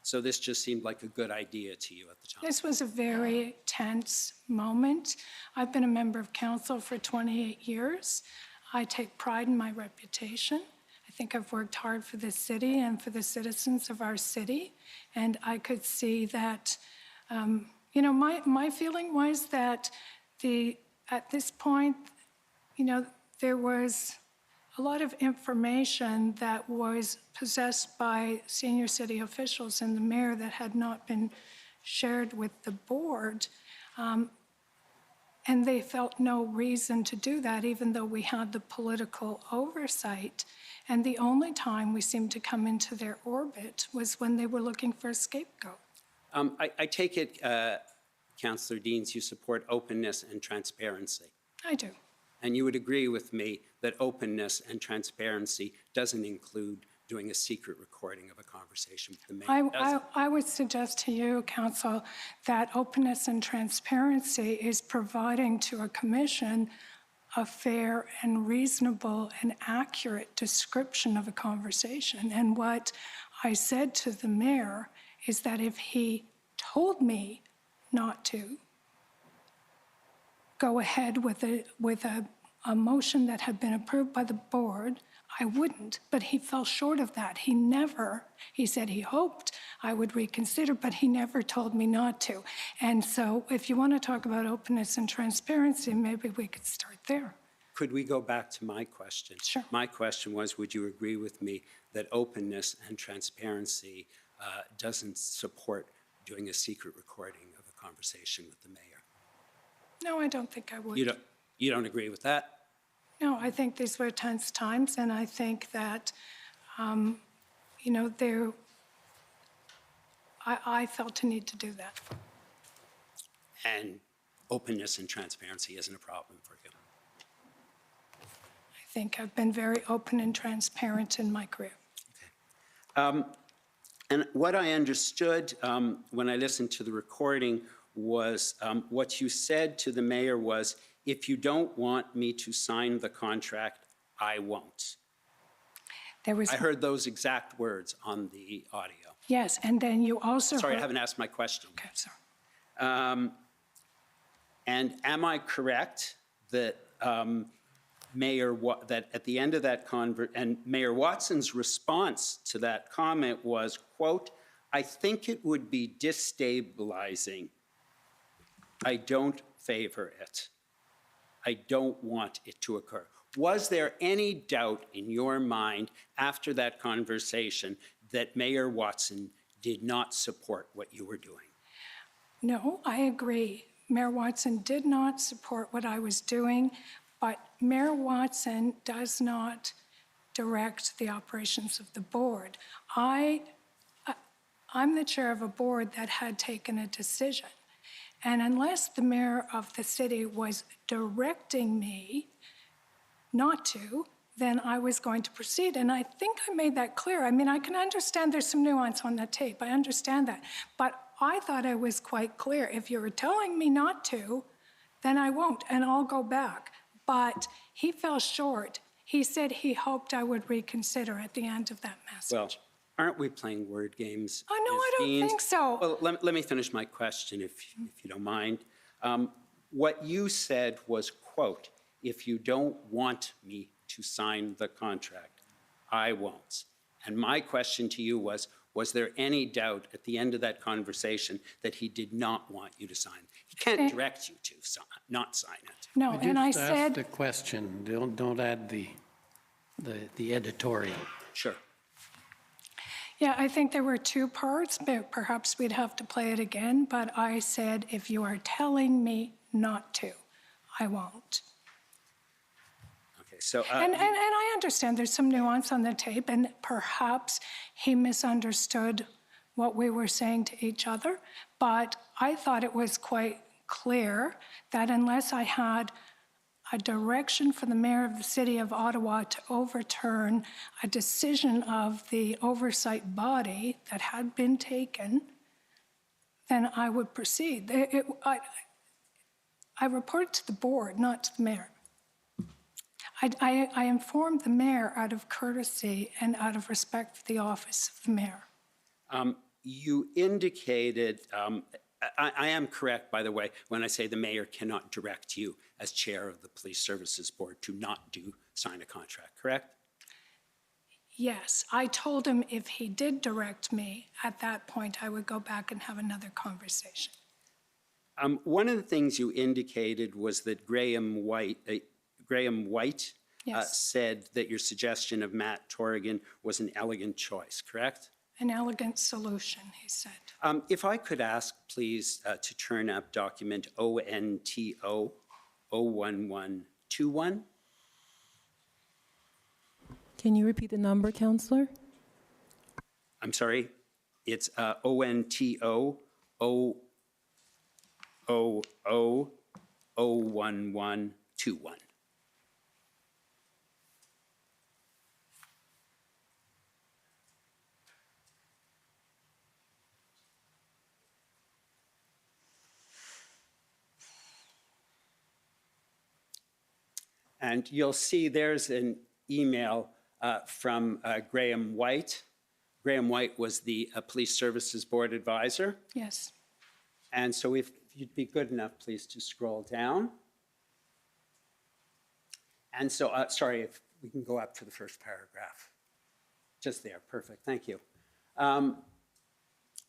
So this just seemed like a good idea to you at the time? This was a very tense moment. I've been a member of council for 28 years. I take pride in my reputation. I think I've worked hard for this city and for the citizens of our city. And I could see that, you know, my feeling was that at this point, you know, there was a lot of information that was possessed by senior city officials and the mayor that had not been shared with the board. And they felt no reason to do that, even though we had the political oversight. And the only time we seemed to come into their orbit was when they were looking for a scapegoat. I take it, Councillor Deans, you support openness and transparency. I do. And you would agree with me that openness and transparency doesn't include doing a secret recording of a conversation with the mayor, does it? I would suggest to you, Council, that openness and transparency is providing to a commission a fair and reasonable and accurate description of a conversation. And what I said to the mayor is that if he told me not to go ahead with a motion that had been approved by the board, I wouldn't, but he fell short of that. He said he hoped I would reconsider, but he never told me not to. And so if you want to talk about openness and transparency, maybe we could start there. Could we go back to my question? Sure. My question was, would you agree with me that openness and transparency doesn't support doing a secret recording of a conversation with the mayor? No, I don't think I would. You don't agree with that? No, I think these were tense times, and I think that, you know, I felt a need to do that. And openness and transparency isn't a problem for you? I think I've been very open and transparent in my career. And what I understood when I listened to the recording was what you said to the mayor was, if you don't want me to sign the contract, I won't. I heard those exact words on the audio. Yes, and then you also Sorry, heard, I haven't asked my question. Okay, sorry. And am I correct that that at the end of that and Mayor Watson's response to that comment was, quote, I think it would be destabilizing. I don't favor it. I don't want it to occur. Was there any doubt in your mind after that conversation that Mayor Watson did not support what you were doing? No, I agree. Mayor Watson did not support what I was doing, but Mayor Watson does not direct the operations of the board. I'm the chair of a board that had taken a decision. And unless the mayor of the city was directing me not to, then I was going to proceed. And I think I made that clear. I mean, I can understand there's some nuance on that tape. I understand that. But I thought I was quite clear. If you're telling me not to, then I won't, and I'll go back. But he fell short. He said he hoped I would reconsider at the end of that message. Well, aren't we playing word games? Oh, no, I don't think so. Well, let me finish my question, if you don't mind. What you said was, quote, if you don't want me to sign the contract. I won't. And my question to you was there any doubt at the end of that conversation that he did not want you to sign? He can't direct you to not sign it. No, and I Just ask said, the question, don't add the editorial. Sure. yeah, I think there were two parts, but perhaps we'd have to play it again. But I said, if you are telling me not to, I won't. Okay, so. And I understand there's some nuance on the tape, and perhaps he misunderstood what we were saying to each other. But I thought it was quite clear that unless I had a direction from the mayor of the city of Ottawa to overturn a decision of the oversight body that had been taken, then I would proceed. I report to the board, not to the mayor. I informed the mayor out of courtesy and out of respect for the office of the mayor. You indicated, I am correct, by the way, when I say the mayor cannot direct you as chair of the Police Services Board to not sign a contract, correct? Yes, I told him if he did direct me, at that point, I would go back and have another conversation. One of the things you indicated was that Graham White Yes. said that your suggestion of Matt Torrigan was an elegant choice, correct? An elegant solution, he said. If I could ask, please, to turn up document ONTO 01121. Can you repeat the number, Counselor? I'm sorry, it's ONTO 01121. And you'll see there's an email from Graham White. Graham White was the Police Services Board advisor. Yes. And so if you'd be good enough, please, to scroll down. And so, sorry, if we can go up to the first paragraph. Just there, perfect, thank you.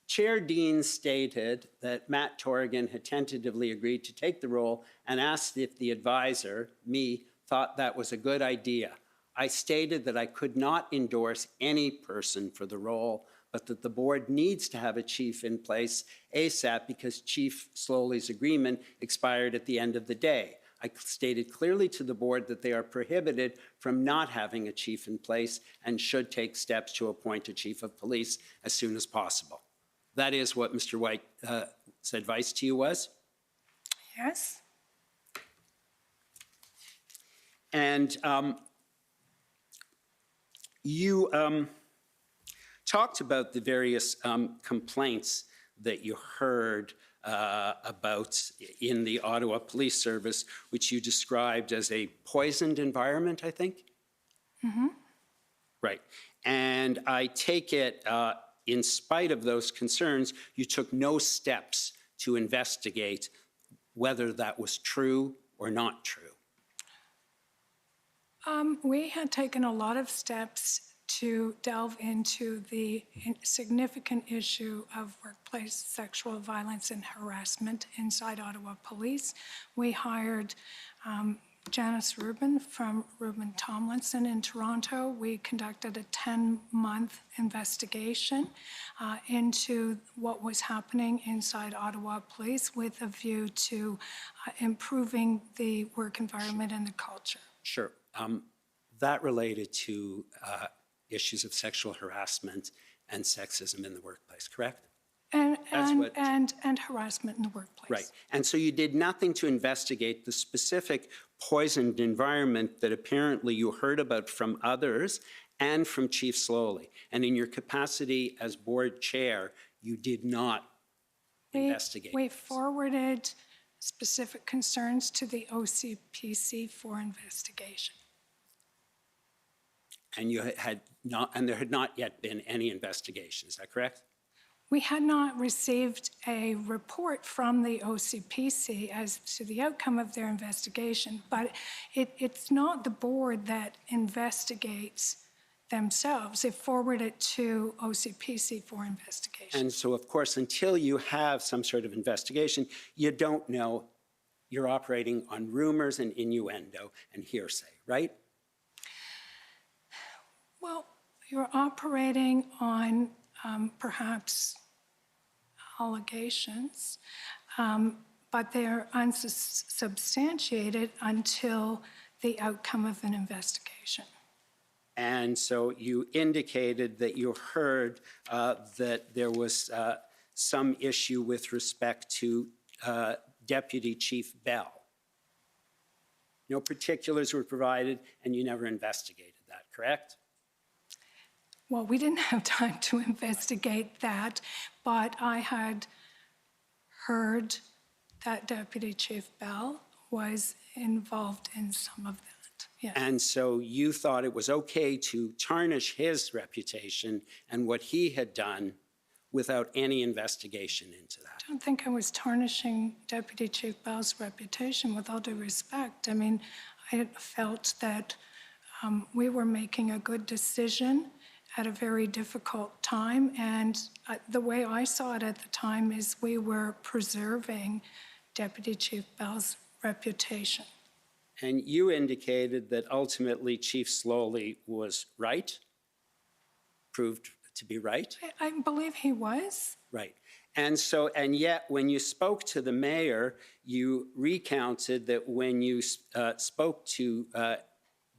Chair Dean stated that Matt Torrigan had tentatively agreed to take the role and asked if the advisor, me, thought that was a good idea. I stated that I could not endorse any person for the role, but that the board needs to have a chief in place ASAP because Chief Slowly's agreement expired at the end of the day. I stated clearly to the board that they are prohibited from not having a chief in place and should take steps to appoint a chief of police as soon as possible. That is what Mr. White's advice to you was? Yes. And you talked about the various complaints that you heard about in the Ottawa Police Service, which you described as a poisoned environment, I think? Mm-hmm. Right. And I take it, in spite of those concerns, you took no steps to investigate whether that was true or not true. We had taken a lot of steps to delve into the significant issue of workplace sexual violence and harassment inside Ottawa Police. We hired Janice Rubin from Rubin Tomlinson in Toronto. We conducted a 10-month investigation into what was happening inside Ottawa Police with a view to improving the work environment and the culture. Sure. That related to issues of sexual harassment and sexism in the workplace, correct? And harassment in the workplace. Right. And so you did nothing to investigate the specific poisoned environment that apparently you heard about from others and from Chief Slowly. And in your capacity as board chair, you did not investigate. We forwarded specific concerns to the OCPC for investigation. And you had not, and there had not yet been any investigation, is that correct? we had not received a report from the OCPC as to the outcome of their investigation, but it's not the board that investigates themselves. They forward it to OCPC for investigation. And so, of course, until you have some sort of investigation, you don't know. You're operating on rumors and innuendo and hearsay, right? Well, you're operating on perhaps allegations, but they're unsubstantiated until the outcome of an investigation. And so you indicated that you heard that there was some issue with respect to Deputy Chief Bell. No particulars were provided, and you never investigated that, correct? Well, we didn't have time to investigate that, but I had heard that Deputy Chief Bell was involved in some of that, yes. And so you thought it was okay to tarnish his reputation and what he had done without any investigation into that. I don't think I was tarnishing Deputy Chief Bell's reputation, with all due respect. I mean, I felt that we were making a good decision at a very difficult time, and the way I saw it at the time is we were preserving Deputy Chief Bell's reputation. And you indicated that ultimately Chief Slowly was right, proved to be right? I believe he was. Right. And so, and yet when you spoke to the mayor, you recounted that when you spoke to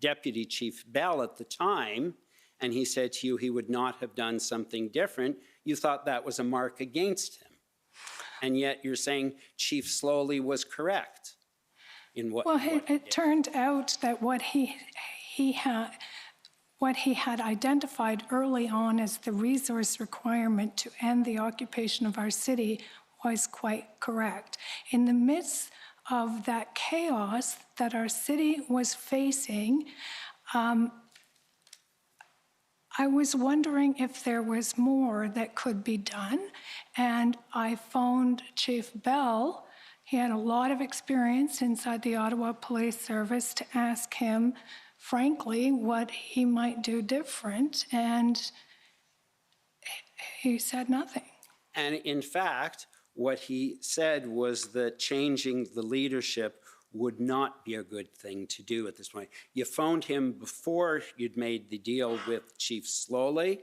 Deputy Chief Bell at the time, and he said to you he would not have done something different, you thought that was a mark against him. And yet you're saying Chief Slowly was correct in what Well, what it turned out that what he had identified early on as the resource requirement to end the occupation of our city was quite correct. In the midst of that chaos that our city was facing, I was wondering if there was more that could be done, and I phoned Chief Bell. He had a lot of experience inside the Ottawa Police Service, to ask him, frankly, what he might do different, and he said nothing. And in fact, what he said was that changing the leadership would not be a good thing to do at this point. You phoned him before you'd made the deal with Chief Slowly.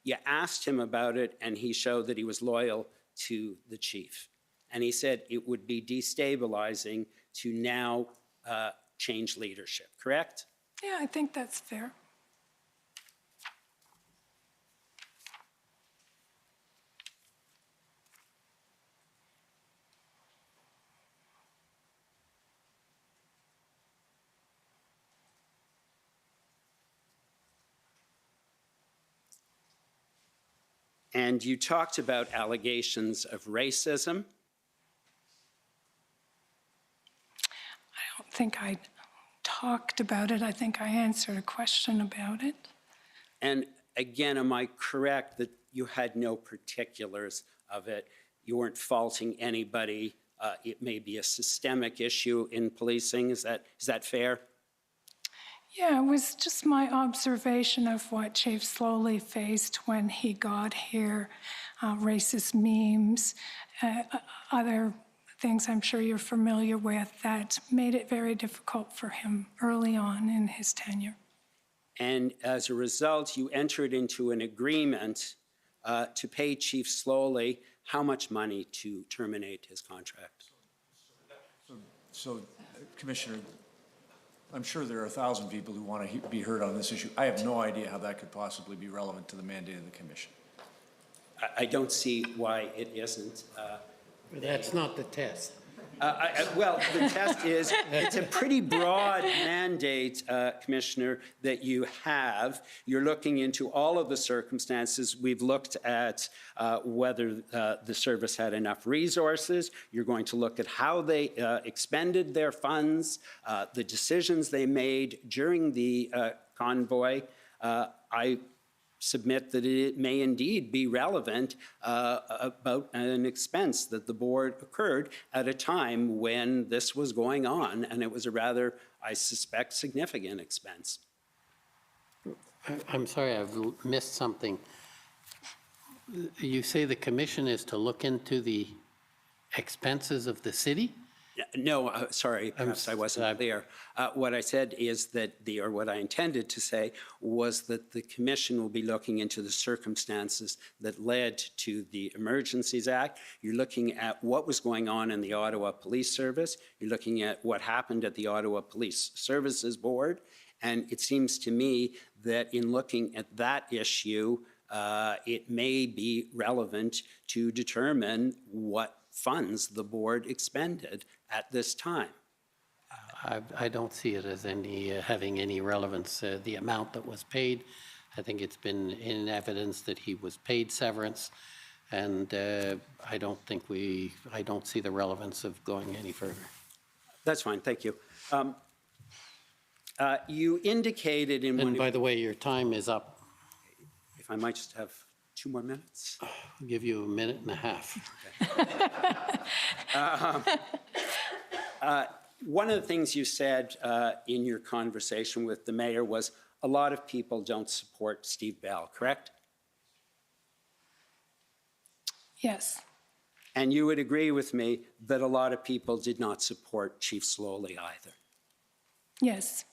You asked him about it, and he showed that he was loyal to the chief. And he said it would be destabilizing to now change leadership, correct? Yeah, I think that's fair. And you talked about allegations of racism. I don't think I talked about it. I think I answered a question about it. And again, am I correct that you had no particulars of it? You weren't faulting anybody. It may be a systemic issue in policing. Is that fair? Yeah, it was just my observation of what Chief Slowly faced when he got here, racist memes, other things I'm sure you're familiar with that made it very difficult for him early on in his tenure. And as a result, you entered into an agreement to pay Chief Slowly how much money to terminate his contract? So Commissioner, I'm sure there are 1,000 people who want to be heard on this issue. I have no idea how that could possibly be relevant to the mandate of the Commission. I don't see why it isn't. That's not the test. Well, the test is, it's a pretty broad mandate, Commissioner, that you have. You're looking into all of the circumstances. We've looked at whether the service had enough resources. You're going to look at how they expended their funds, the decisions they made during the convoy. I submit that it may indeed be relevant about an expense that the board occurred at a time when this was going on, and it was a rather, I suspect, significant expense. I'm sorry, I've missed something. You say the commission is to look into the expenses of the city? No, sorry, perhaps I wasn't clear. What I said is that or what I intended to say was that the commission will be looking into the circumstances that led to the Emergencies Act. You're looking at what was going on in the Ottawa Police Service. You're looking at what happened at the Ottawa Police Services Board. And it seems to me that in looking at that issue, it may be relevant to determine what funds the board expended at this time. I don't see it as having any relevance. The amount that was paid, I think it's been in evidence that he was paid severance, and I don't see the relevance of going any further. That's fine, thank you. You indicated in one. And by the way, your time is up. If I might just have 2 more minutes. I'll give you a minute and a half. One of the things you said in your conversation with the mayor was a lot of people don't support Steve Bell, correct? Yes. And you would agree with me that a lot of people did not support Chief Slowly either. Yes.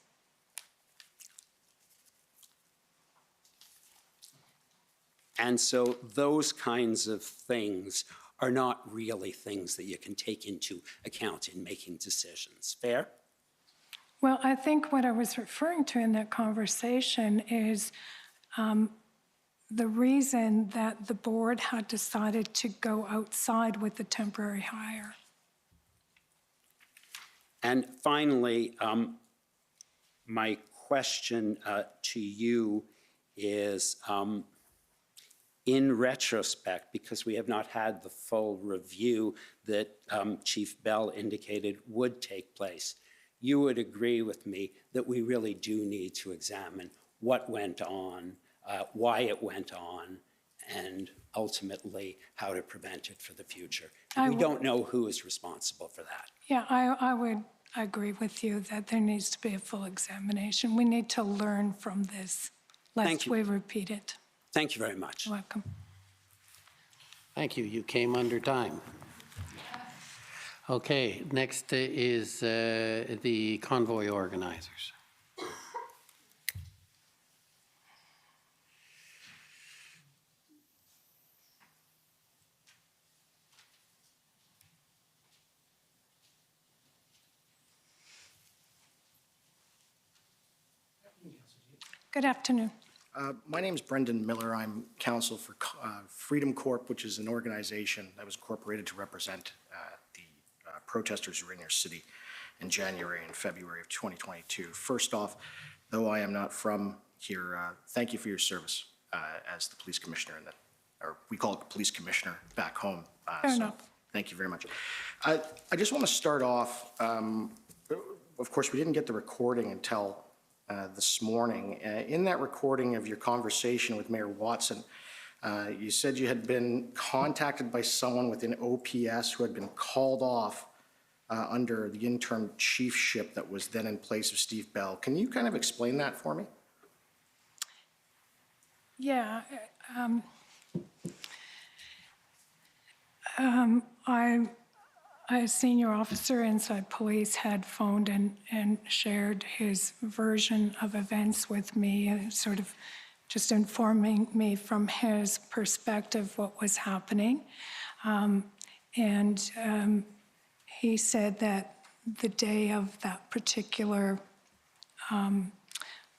And so those kinds of things are not really things that you can take into account in making decisions. Fair? Well, I think what I was referring to in that conversation is the reason that the board had decided to go outside with the temporary hire. And finally, my question to you is, in retrospect, because we have not had the full review that Chief Bell indicated would take place, you would agree with me that we really do need to examine what went on, why it went on, and ultimately how to prevent it for the future. We don't know who is responsible for that. Yeah, I would agree with you that there needs to be a full examination. We need to learn from this, lest we repeat it. Thank you very much. You're welcome. Thank you. You came under time. Okay, next is the convoy organizers. Good afternoon. My name is Brendan Miller. I'm counsel for Freedom Corp, which is an organization that was incorporated to represent the protesters who were in your city in January and February of 2022. First off, though I am not from here, thank you for your service as the police commissioner, or we call it the police commissioner back home. Fair enough. Thank you very much. I just want to start off, of course, we didn't get the recording until this morning. In that recording of your conversation with Mayor Watson, you said you had been contacted by someone within OPS who had been called off under the interim chiefship that was then in place of Steve Bell. Can you kind of explain that for me? Yeah. A senior officer inside police had phoned and shared his version of events with me, sort of just informing me from his perspective what was happening. He said that the day of that particular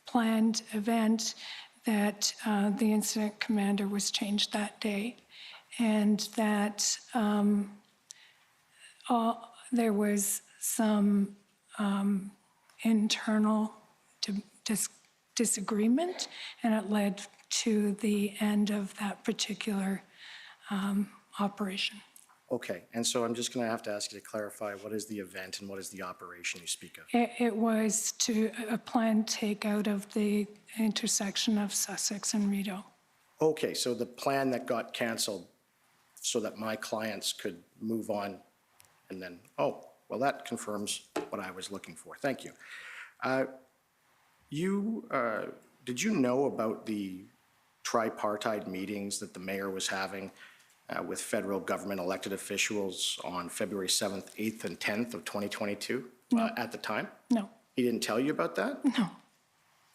planned event, that the incident commander was changed that day, and that there was some internal disagreement, and it led to the end of that particular operation. Okay, and so I'm just going to have to ask you to clarify what is the event and what is the operation you speak of? It was to a planned takeout of the intersection of Sussex and Rideau. Okay, so the plan that got canceled so that my clients could move on and then, oh, well, that confirms what I was looking for. Thank you. Did you know about the tripartite meetings that the mayor was having with federal government elected officials on February 7th, 8th, and 10th of 2022 at the time? No. He didn't tell you about that? No.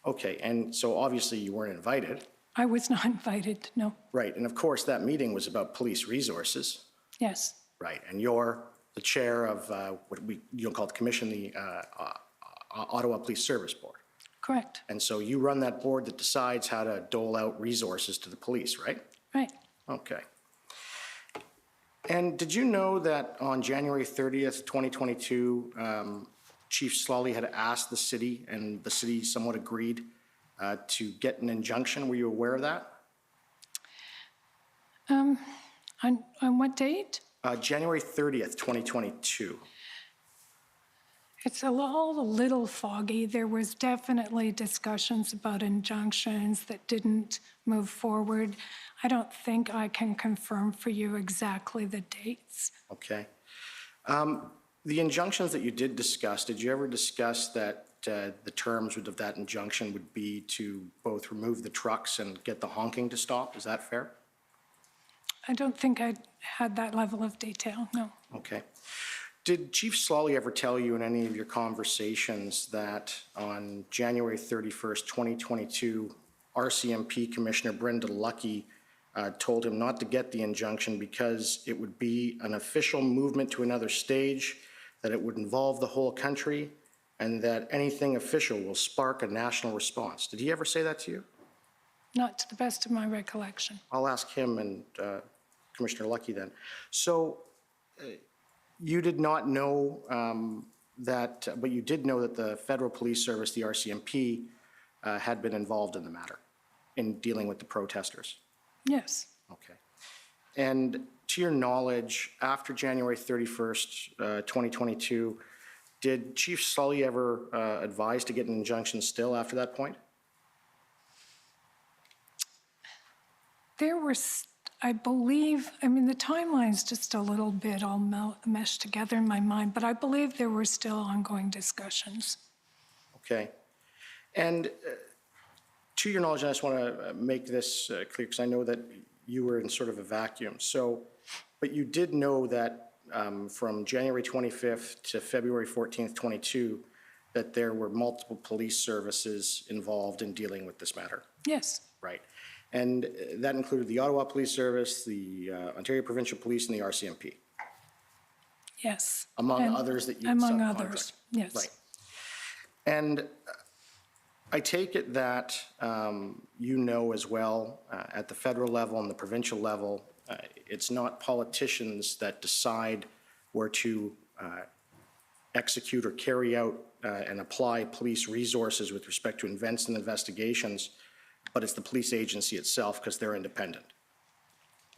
Okay, and so obviously you weren't invited. I was not invited, no. Right, and of course that meeting was about police resources. Yes. Right, and you're the chair of what you'll call the commission, the Ottawa Police Service Board. Correct. And so you run that board that decides how to dole out resources to the police, right? Right. Okay. And did you know that on January 30th, 2022, Chief Slawley had asked the city, and the city somewhat agreed to get an injunction? Were you aware of that? On what date? January 30th, 2022. It's all a little foggy. There was definitely discussions about injunctions that didn't move forward. I don't think I can confirm for you exactly the dates. Okay. The injunctions that you did discuss, did you ever discuss that the terms of that injunction would be to both remove the trucks and get the honking to stop? Is that fair? I don't think I had that level of detail, no. Okay. Did Chief Slawley ever tell you in any of your conversations that on January 31st, 2022, RCMP Commissioner Brenda Lucky told him not to get the injunction because it would be an official movement to another stage, that it would involve the whole country, and that anything official will spark a national response? Did he ever say that to you? Not to the best of my recollection. I'll ask him and Commissioner Lucky then. So you did not know that, but you did know that the Federal Police Service, the RCMP, had been involved in the matter in dealing with the protesters? Yes. Okay. And to your knowledge, after January 31st, 2022, did Chief Slawley ever advise to get an injunction still after that point? There were, I believe, I mean, the timeline's just a little bit all meshed together in my mind, but I believe there were still ongoing discussions. Okay. And to your knowledge, I just want to make this clear, because I know that you were in sort of a vacuum. So, but you did know that from January 25th to February 14th, 22, that there were multiple police services involved in dealing with this matter? Yes. Right. And that included the Ottawa Police Service, the Ontario Provincial Police, and the RCMP? Yes. Among others that you among others, yes. Right. And I take it that you know as well, at the federal level and the provincial level, it's not politicians that decide where to execute or carry out and apply police resources with respect to events and investigations, but it's the police agency itself because they're independent.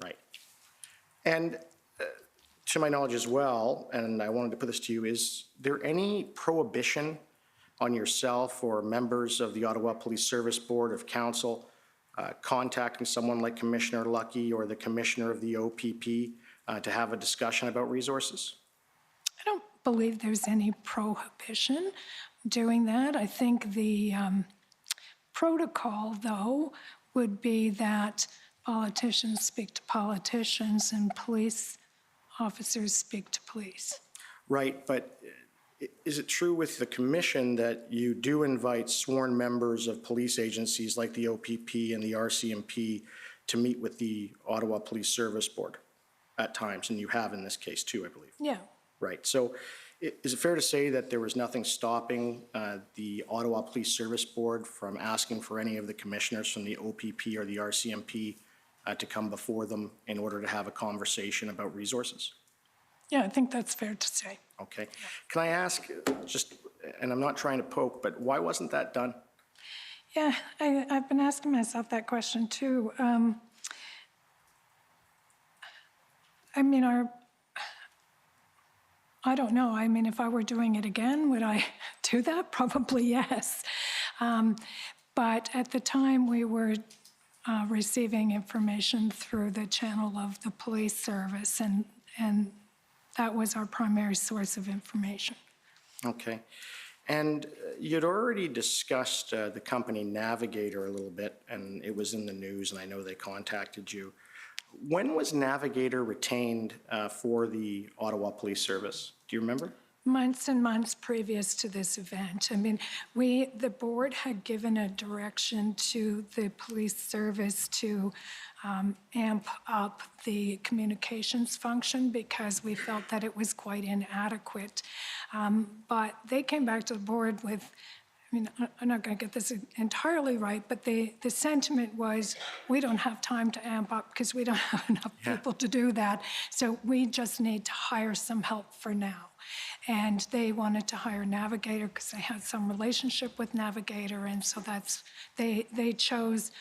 Right. And to my knowledge as well, and I wanted to put this to you, is there any prohibition on yourself or members of the Ottawa Police Service Board of Council contacting someone like Commissioner Lucky or the Commissioner of the OPP to have a discussion about resources? I don't believe there's any prohibition doing that. I think the protocol, though, would be that politicians speak to politicians and police officers speak to police. Right, but is it true with the commission that you do invite sworn members of police agencies like the OPP and the RCMP to meet with the Ottawa Police Service Board at times? And you have in this case too, I believe. Yeah. Right, so is it fair to say that there was nothing stopping the Ottawa Police Service Board from asking for any of the commissioners from the OPP or the RCMP to come before them in order to have a conversation about resources? Yeah, I think that's fair to say. Okay. Can I ask, just, and I'm not trying to poke, but why wasn't that done? Yeah, I've been asking myself that question too. I mean, I don't know. I mean, if I were doing it again, would I do that? Probably yes. But at the time, we were receiving information through the channel of the police service, and that was our primary source of information. Okay. And you'd already discussed the company Navigator a little bit, and it was in the news, and I know they contacted you. When was Navigator retained for the Ottawa Police Service? Do you remember? Months and months previous to this event. I mean, the board had given a direction to the police service to amp up the communications function because we felt that it was quite inadequate. But they came back to the board with, I mean, I'm not going to get this entirely right, but the sentiment was, we don't have time to amp up because we don't have enough people to do that. So we just need to hire some help for now. And they wanted to hire Navigator because they had some relationship with Navigator. And so they chose,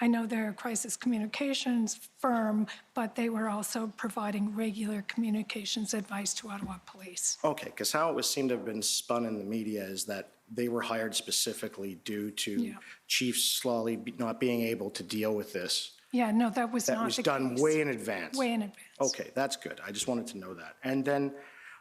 I know they're a crisis communications firm, but they were also providing regular communications advice to Ottawa Police. Okay, because how it seemed to have been spun in the media is that they were hired specifically due to Chief Slawley not being able to deal with this. Yeah, no, that was not the case. That was done way in advance. Way in advance. Okay, that's good. I just wanted to know that. And then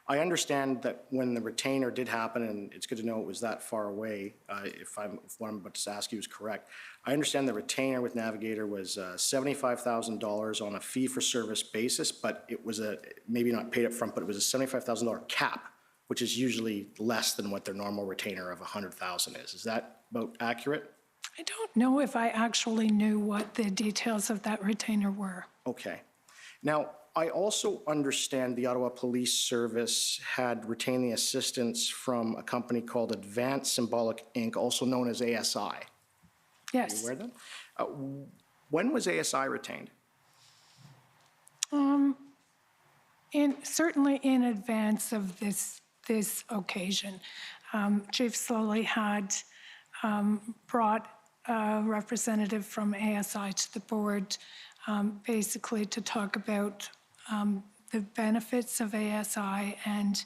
I understand that when the retainer did happen, and it's good to know it was that far away, if what I'm about to ask you is correct, I understand the retainer with Navigator was $75,000 on a fee-for-service basis, but it was maybe not paid up front, but it was a $75,000 cap, which is usually less than what their normal retainer of $100,000 is. Is that about accurate? I don't know if I actually knew what the details of that retainer were. Okay. Now, I also understand the Ottawa Police Service had retained the assistance from a company called Advanced Symbolic Inc., also known as ASI. Yes. Are you aware of that? When was ASI retained? Certainly in advance of this occasion. Chief Slawley had brought a representative from ASI to the board basically to talk about the benefits of ASI, and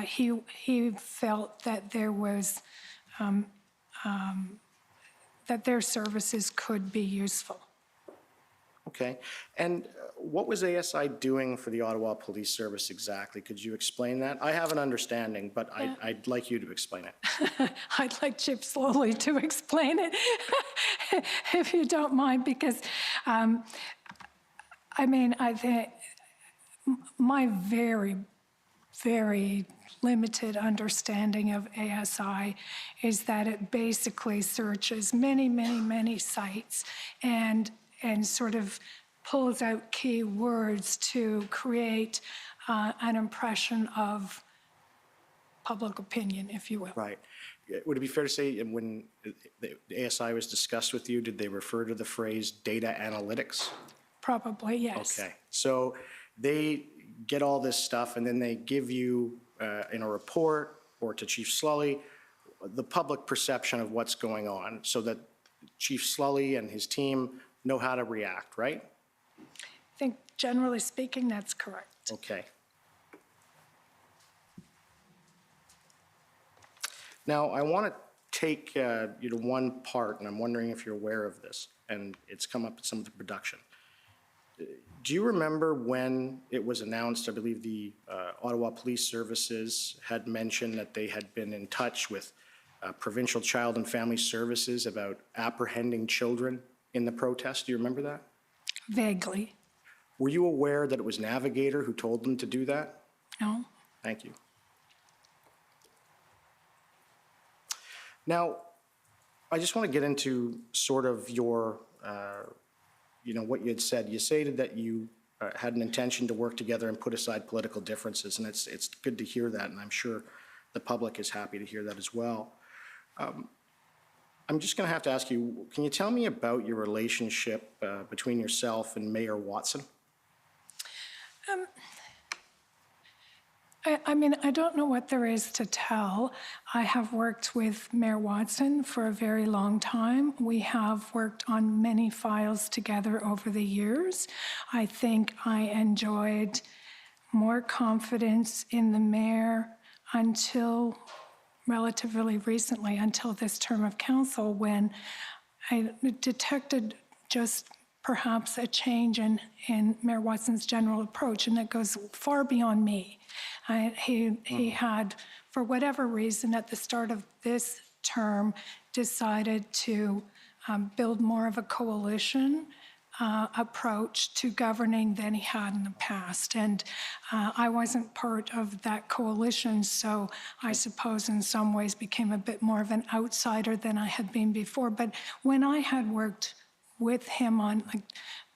he felt that there was that their services could be useful. Okay. And what was ASI doing for the Ottawa Police Service exactly? Could you explain that? I have an understanding, but I'd like you to explain it. I'd like Chief Slawley to explain it, if you don't mind, because I mean, I think my very, very limited understanding of ASI is that it basically searches many, many, many sites and sort of pulls out keywords to create an impression of public opinion, if you will. Right. Would it be fair to say when the ASI was discussed with you, did they refer to the phrase data analytics? Probably, yes. Okay. So they get all this stuff and then they give you in a report or to Chief Slawley the public perception of what's going on so that Chief Slawley and his team know how to react, right? I think generally speaking, that's correct. Okay. Now, I want to take you to one part, and I'm wondering if you're aware of this, and it's come up in some of the production. Do you remember when it was announced, I believe the Ottawa Police Services had mentioned that they had been in touch with Provincial Child and Family Services about apprehending children in the protest? Do you remember that? Vaguely. Were you aware that it was Navigator who told them to do that? No. Thank you. Now, I just want to get into sort of your, what you had said. You stated that you had an intention to work together and put aside political differences, and it's good to hear that, and I'm sure the public is happy to hear that as well. I'm just going to have to ask you, can you tell me about your relationship between yourself and Mayor Watson? I mean, I don't know what there is to tell. I have worked with Mayor Watson for a very long time. We have worked on many files together over the years. I think I enjoyed more confidence in the mayor until relatively recently, until this term of council, when I detected just perhaps a change in Mayor Watson's general approach, and it goes far beyond me. He had, for whatever reason, at the start of this term, decided to build more of a coalition approach to governing than he had in the past. And I wasn't part of that coalition, so I suppose in some ways became a bit more of an outsider than I had been before. But when I had worked with him on a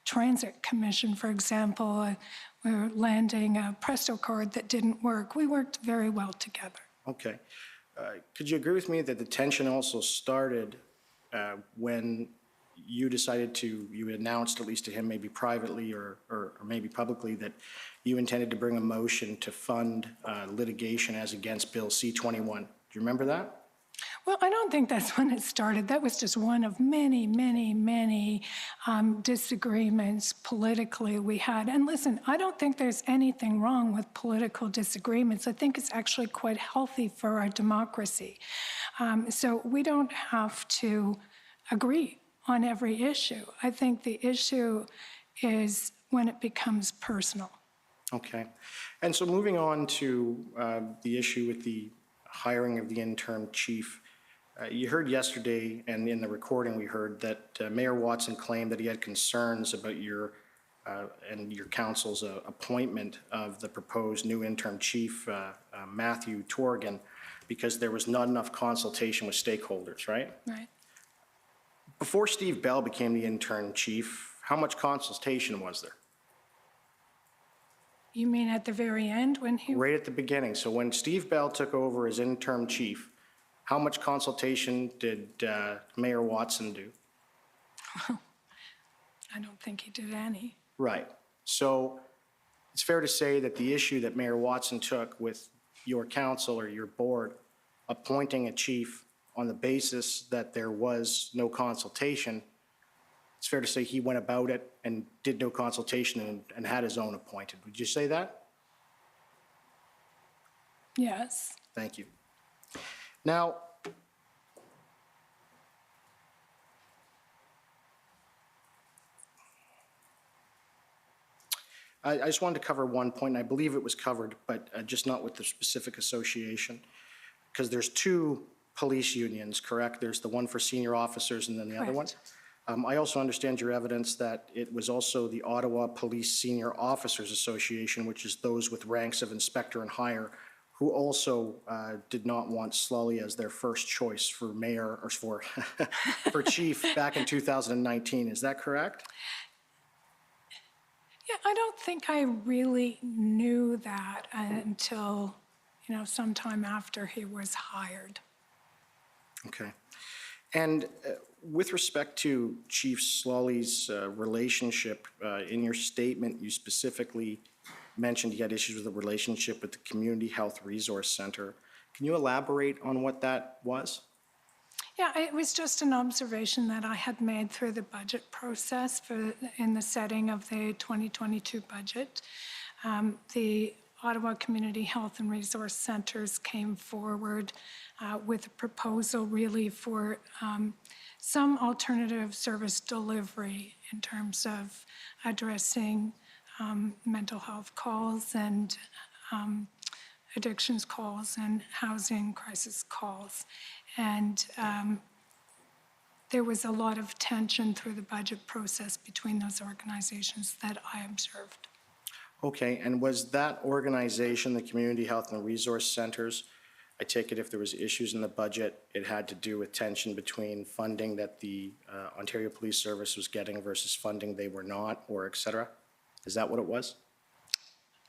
transit commission, for example, we were landing a Presto card that didn't work. We worked very well together. Okay. Could you agree with me that the tension also started when you decided to, you announced, at least to him, maybe privately or maybe publicly, that you intended to bring a motion to fund litigation as against Bill C-21? Do you remember that? Well, I don't think that's when it started. That was just one of many, many, many disagreements politically we had. And listen, I don't think there's anything wrong with political disagreements. I think it's actually quite healthy for our democracy. So we don't have to agree on every issue. I think the issue is when it becomes personal. Okay. And so moving on to the issue with the hiring of the interim chief, you heard yesterday, and in the recording we heard, that Mayor Watson claimed that he had concerns about your and your council's appointment of the proposed new interim chief, Matthew Torgan, because there was not enough consultation with stakeholders, right? Right. Before Steve Bell became the interim chief, how much consultation was there? You mean at the very end when he... Right at the beginning. So when Steve Bell took over as interim chief, how much consultation did Mayor Watson do? I don't think he did any. Right. So it's fair to say that the issue that Mayor Watson took with your council or your board appointing a chief on the basis that there was no consultation, it's fair to say he went about it and did no consultation and had his own appointed. Would you say that? Yes. Thank you. Now, I just wanted to cover one point, and I believe it was covered, but just not with the specific association, because there's two police unions, correct? There's the one for senior officers and then the other one. I also understand your evidence that it was also the Ottawa Police Senior Officers Association, which is those with ranks of inspector and higher, who also did not want Slully as their first choice for mayor or for, for chief back in 2019. Is that correct? Yeah, I don't think I really knew that until, sometime after he was hired. Okay. And with respect to Chief Slully's relationship, in your statement, you specifically mentioned he had issues with the relationship with the Community Health Resource Center. Can you elaborate on what that was? Yeah, it was just an observation that I had made through the budget process in the setting of the 2022 budget. The Ottawa Community Health and Resource Centers came forward with a proposal really for some alternative service delivery in terms of addressing mental health calls and addictions calls and housing crisis calls. And there was a lot of tension through the budget process between those organizations that I observed. Okay, and was that organization, the Community Health and Resource Centers, I take it if there was issues in the budget, it had to do with tension between funding that the Ontario Police Service was getting versus funding they were not, or et cetera? Is that what it was?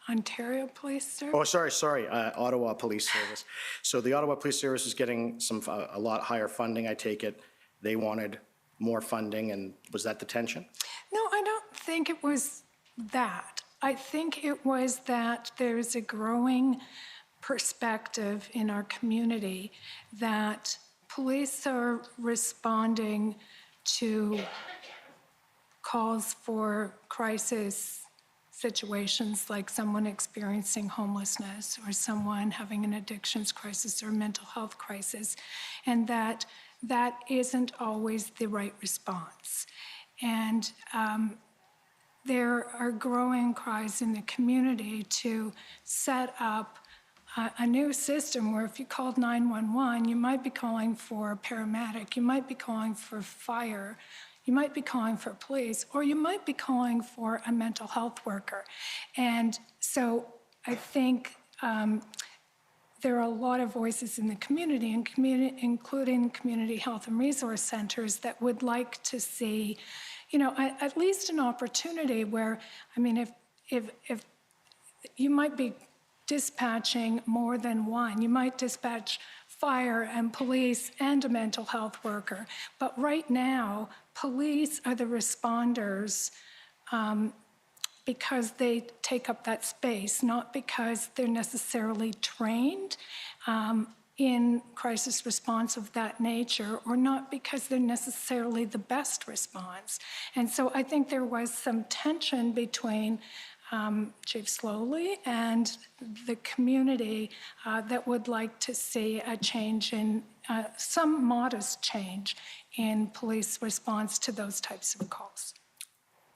Ontario Police Service? Oh, sorry, Ottawa Police Service. So the Ottawa Police Service was getting a lot higher funding, I take it. They wanted more funding, and was that the tension? No, I don't think it was that. I think it was that there's a growing perspective in our community that police are responding to calls for crisis situations like someone experiencing homelessness or someone having an addictions crisis or mental health crisis, and that isn't always the right response. And there are growing cries in the community to set up a new system where if you called 911, you might be calling for a paramedic, you might be calling for fire, you might be calling for police, or you might be calling for a mental health worker. And so I think there are a lot of voices in the community, including community health and resource centers, that would like to see, you know, at least an opportunity where, I mean, if you might be dispatching more than one, you might dispatch fire and police and a mental health worker. But right now, police are the responders because they take up that space, not because they're necessarily trained in crisis response of that nature, or not because they're necessarily the best response. And so I think there was some tension between Chief Slowly and the community that would like to see a change in, some modest change in police response to those types of calls.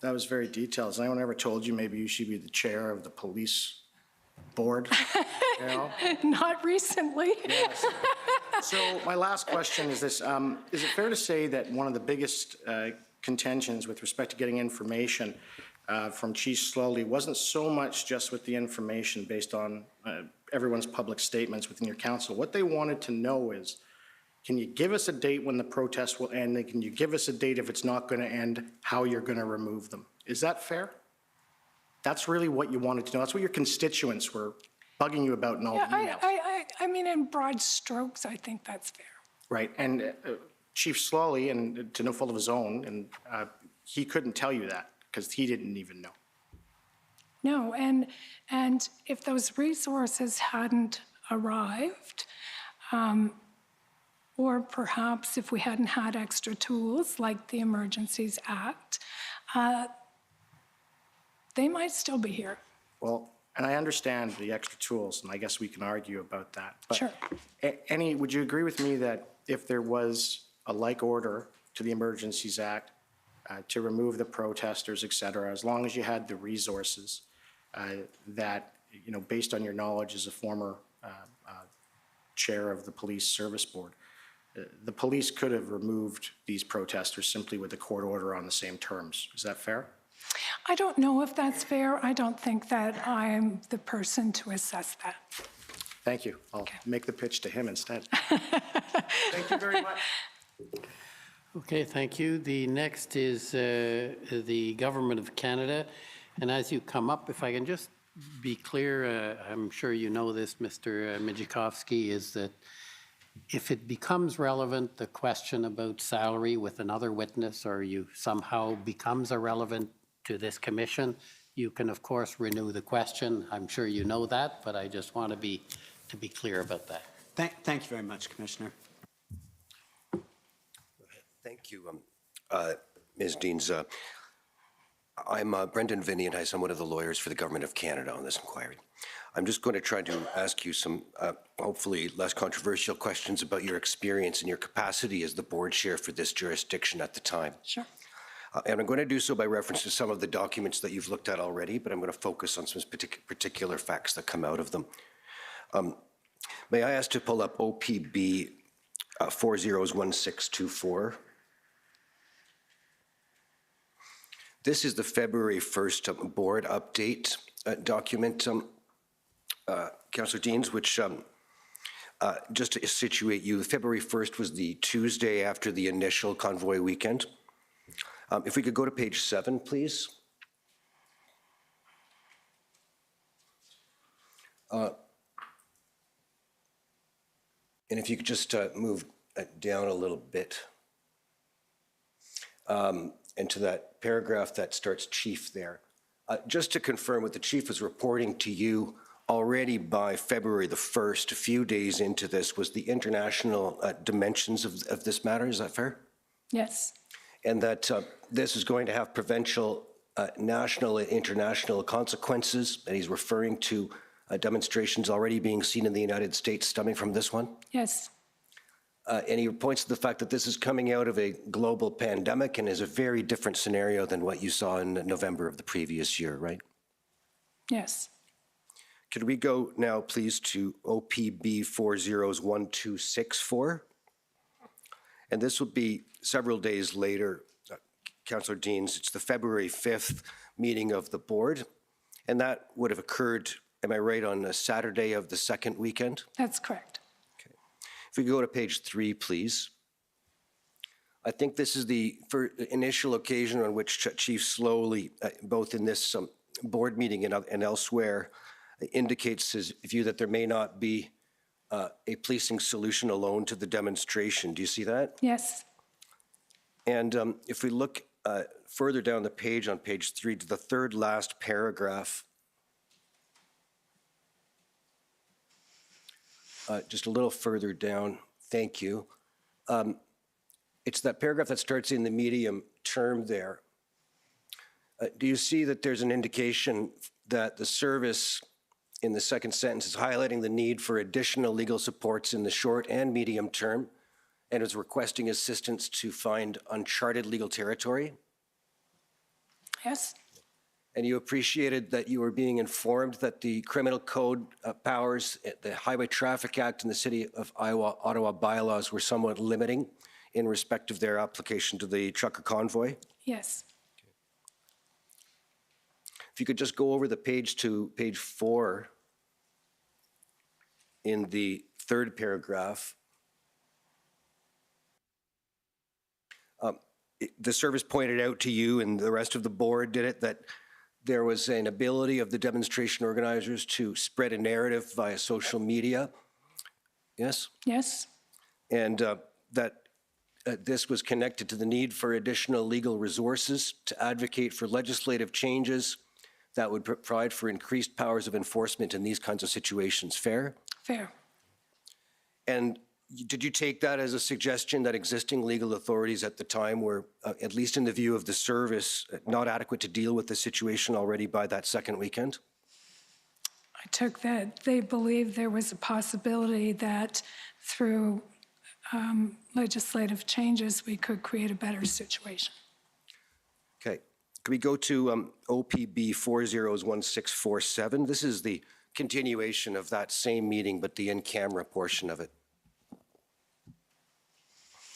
That was very detailed. Has anyone ever told you maybe you should be the chair of the police board? You know? Not recently. Yes. So my last question is this. Is it fair to say that one of the biggest contentions with respect to getting information from Chief Slowly wasn't so much just with the information based on everyone's public statements within your council? What they wanted to know is, can you give us a date when the protest will end, and can you give us a date if it's not going to end, how you're going to remove them? Is that fair? That's really what you wanted to know. That's what your constituents were bugging you about in all the emails. I mean, in broad strokes, I think that's fair. Right, and Chief Slowly, and to no fault of his own, and he couldn't tell you that because he didn't even know. No, and if those resources hadn't arrived, or perhaps if we hadn't had extra tools like the Emergencies Act, they might still be here. Well, and I understand the extra tools, and I guess we can argue about that. But Sure. Would you agree with me that if there was a like order to the Emergencies Act to remove the protesters, et cetera, as long as you had the resources that, you know, based on your knowledge as a former chair of the Police Service Board, the police could have removed these protesters simply with a court order on the same terms. Is that fair? I don't know if that's fair. I don't think that I'm the person to assess that. Thank you. I'll make the pitch to him instead. Thank you very much. Okay, thank you. The next is the Government of Canada. And as you come up, if I can just be clear, I'm sure you know this, Mr. Mijikovsky, is that if it becomes relevant, the question about salary with another witness, or you somehow becomes irrelevant to this commission, you can of course renew the question. I'm sure you know that, but I just want to be clear about that. Thank you very much, Commissioner. Thank you, Ms. Deans. I'm Brendan Vinny, and I'm one of the lawyers for the Government of Canada on this inquiry. I'm just going to try to ask you some hopefully less controversial questions about your experience and your capacity as the board chair for this jurisdiction at the time. Sure. And I'm going to do so by reference to some of the documents that you've looked at already, but I'm going to focus on some particular facts that come out of them. May I ask to pull up OPB 401624? This is the February 1st board update document, Councillor Deans, which just to situate you, February 1st was the Tuesday after the initial convoy weekend. If we could go to page 7, please. And if you could just move down a little bit into that paragraph that starts chief there. Just to confirm, what the chief was reporting to you already by February the 1st, a few days into this, was the international dimensions of this matter. Is that fair? Yes. And that this is going to have provincial, national, and international consequences, and he's referring to demonstrations already being seen in the United States stemming from this one? Yes. And he points to the fact that this is coming out of a global pandemic and is a very different scenario than what you saw in November of the previous year, right? Yes. Could we go now, please, to OPB 401264? And this would be several days later, Councillor Deans. It's the February 5th meeting of the board, and that would have occurred, am I right, on a Saturday of the second weekend? That's correct. If we go to page 3, please. I think this is the initial occasion on which Chief Slowly, both in this board meeting and elsewhere, indicates his view that there may not be a policing solution alone to the demonstration. Do you see that? Yes. And if we look further down the page on page 3 to the third last paragraph, just a little further down, thank you. It's that paragraph that starts in the medium term there. Do you see that there's an indication that the service in the second sentence is highlighting the need for additional legal supports in the short and medium term and is requesting assistance to find uncharted legal territory? Yes. And you appreciated that you were being informed that the criminal code powers, the Highway Traffic Act and the City of Ottawa bylaws were somewhat limiting in respect of their application to the trucker convoy? Yes. If you could just go over the page to page 4 in the third paragraph. The service pointed out to you and the rest of the board, did it, that there was an ability of the demonstration organizers to spread a narrative via social media? Yes? Yes. And that this was connected to the need for additional legal resources to advocate for legislative changes that would provide for increased powers of enforcement in these kinds of situations. Fair? Fair. And did you take that as a suggestion that existing legal authorities at the time were, at least in the view of the service, not adequate to deal with the situation already by that second weekend? I took that they believed there was a possibility that through legislative changes, we could create a better situation. Okay. Can we go to OPB 401647? This is the continuation of that same meeting, but the in-camera portion of it.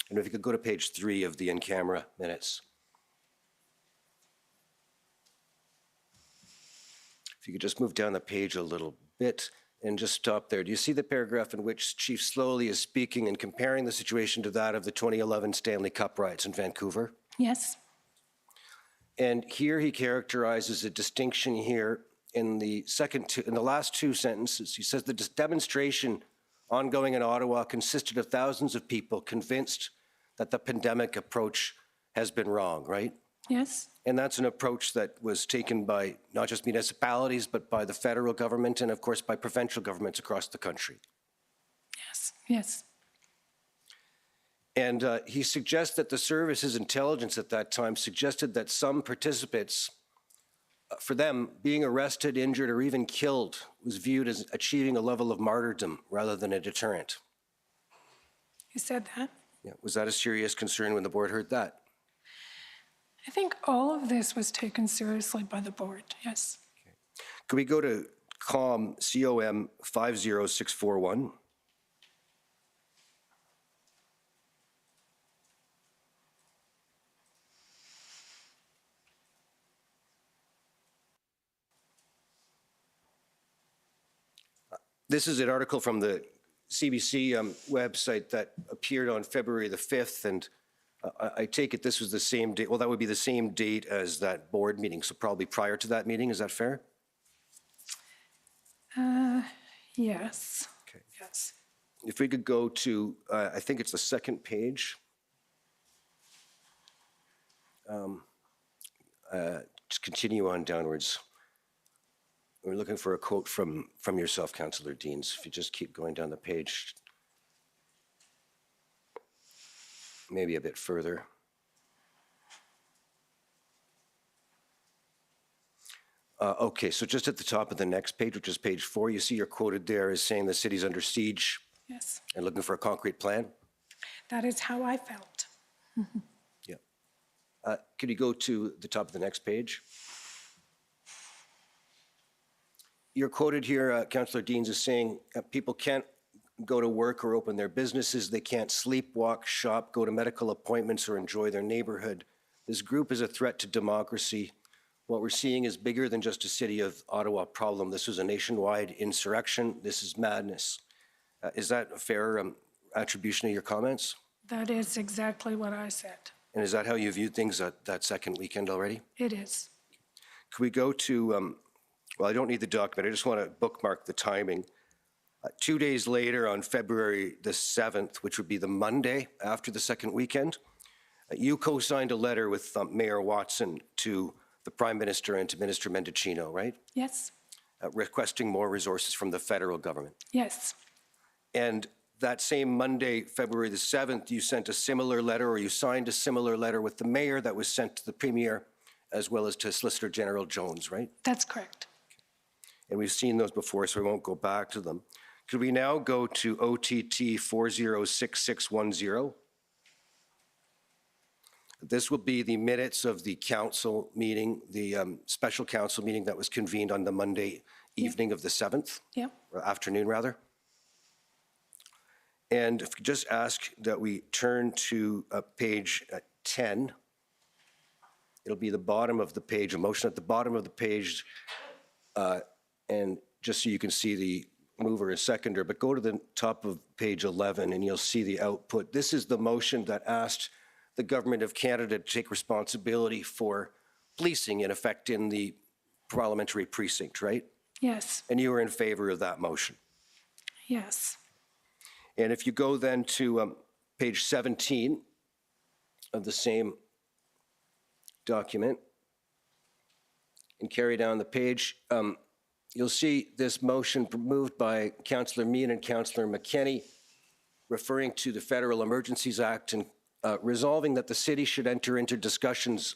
And if you could go to page 3 of the in-camera minutes. If you could just move down the page a little bit and just stop there. Do you see the paragraph in which Chief Slowly is speaking and comparing the situation to that of the 2011 Stanley Cup riots in Vancouver? Yes. And here he characterizes a distinction here in the last two sentences. He says the demonstration ongoing in Ottawa consisted of thousands of people convinced that the pandemic approach has been wrong, right? Yes. And that's an approach that was taken by not just municipalities, but by the federal government and, of course, by provincial governments across the country. Yes. Yes. And he suggests that the service's intelligence at that time suggested that some participants, for them, being arrested, injured, or even killed was viewed as achieving a level of martyrdom rather than a deterrent. You said that? Yeah. Was that a serious concern when the board heard that? I think all of this was taken seriously by the board, yes. Okay. Could we go to COM 50641? This is an article from the CBC website that appeared on February the 5th, and I take it this was the same date. Well, that would be the same date as that board meeting, so probably prior to that meeting. Is that fair? Yes. Okay. Yes. If we could go to, I think it's the second page. Just continue on downwards. We're looking for a quote from yourself, Councillor Deans. If you just keep going down the page, maybe a bit further. Okay, so just at the top of the next page, which is page 4, you see you're quoted there as saying the city's under siege. Yes. And looking for a concrete plan. that is how I felt. Yeah. Could you go to the top of the next page? You're quoted here, Councillor Deans, as saying people can't go to work or open their businesses, they can't sleep, walk, shop, go to medical appointments, or enjoy their neighborhood. This group is a threat to democracy. What we're seeing is bigger than just a City of Ottawa problem. This was a nationwide insurrection. This is madness. Is that a fair attribution of your comments? That is exactly what I said. And is that how you viewed things that second weekend already? It is. Could we go to, well, I don't need the document. I just want to bookmark the timing. 2 days later, on February the 7th, which would be the Monday after the second weekend, you co-signed a letter with Mayor Watson to the Prime Minister and to Minister Mendicino, right? Yes. Requesting more resources from the federal government. Yes. And that same Monday, February the 7th, you sent a similar letter, or you signed a similar letter with the mayor that was sent to the Premier as well as to Solicitor General Jones, right? That's correct. And we've seen those before, so we won't go back to them. Could we now go to OTT 406610? This will be the minutes of the council meeting, the special council meeting that was convened on the Monday evening of the 7th, Yeah. or afternoon rather. And if you just ask that we turn to page 10, it'll be the bottom of the page, a motion at the bottom of the page, and just so you can see the mover and seconder, but go to the top of page 11 and you'll see the output. This is the motion that asked the Government of Canada to take responsibility for policing, in effect, in the parliamentary precinct, right? Yes. And you were in favor of that motion. Yes. And if you go then to page 17 of the same document and carry down the page, you'll see this motion moved by Councillor Meehan and Councillor McKenney, referring to the Federal Emergencies Act and resolving that the city should enter into discussions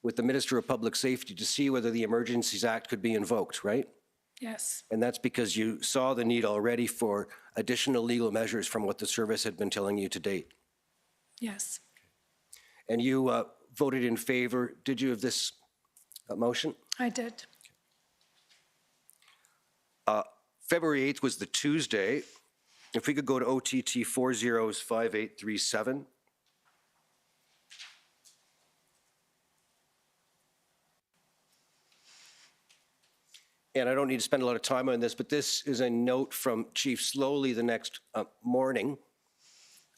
with the Minister of Public Safety to see whether the Emergencies Act could be invoked, right? Yes. And that's because you saw the need already for additional legal measures from what the service had been telling you to date. Yes. And you voted in favor, did you, of this motion? I did. February 8th was the Tuesday. If we could go to OTT 405837. And I don't need to spend a lot of time on this, but this is a note from Chief Slowly the next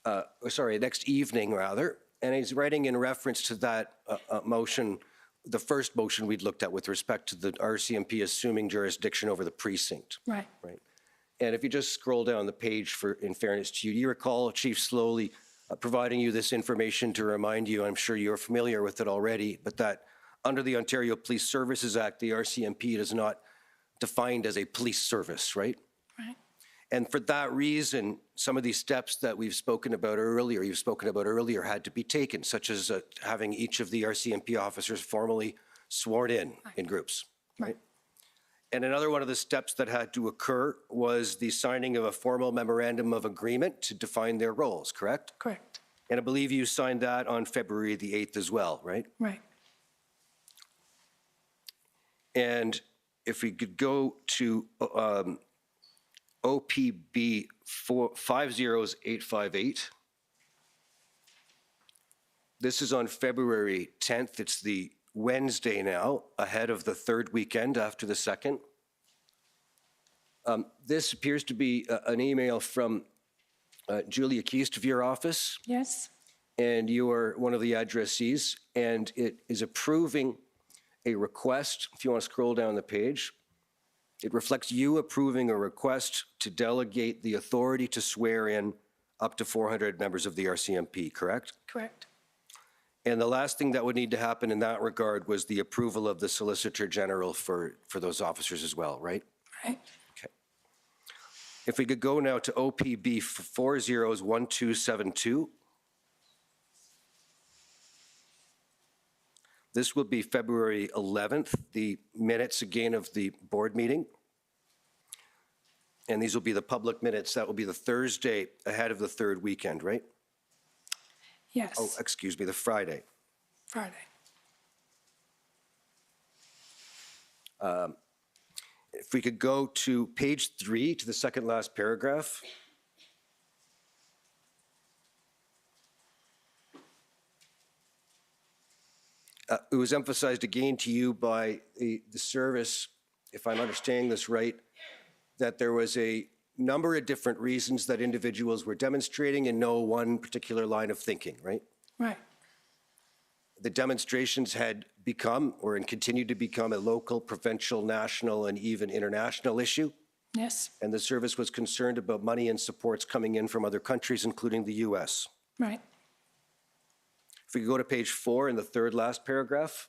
next evening rather, and he's writing in reference to that motion, the first motion we'd looked at with respect to the RCMP assuming jurisdiction over the precinct. Right. Right. And if you just scroll down the page in fairness to you, do you recall Chief Slowly providing you this information to remind you, I'm sure you're familiar with it already, but that under the Ontario Police Services Act, the RCMP is not defined as a police service, right? Right. And for that reason, some of these steps that you've spoken about earlier had to be taken, such as having each of the RCMP officers formally sworn in groups, right? And another one of the steps that had to occur was the signing of a formal memorandum of agreement to define their roles, correct? Correct. And I believe you signed that on February the 8th as well, right? Right. And if we could go to OPB 50858. This is on February 10th. It's the Wednesday now, ahead of the third weekend after the second. This appears to be an email from Julia Keast of your office. Yes. And you are one of the addressees, and it is approving a request. If you want to scroll down the page, it reflects you approving a request to delegate the authority to swear in up to 400 members of the RCMP, correct? Correct. And the last thing that would need to happen in that regard was the approval of the Solicitor General for those officers as well, right? Right. Okay. If we could go now to OPB 401272. This will be February 11th, the minutes again of the board meeting. And these will be the public minutes. That will be the Thursday ahead of the third weekend, right? Yes. Oh, excuse me, the Friday. Friday. If we could go to page 3, to the second last paragraph. It was emphasized again to you by the service, if I'm understanding this right, that there was a number of different reasons that individuals were demonstrating and no one particular line of thinking, right? Right. The demonstrations had become or continued to become a local, provincial, national, and even international issue. Yes. And the service was concerned about money and supports coming in from other countries, including the US. Right. If we could go to page 4 in the third last paragraph.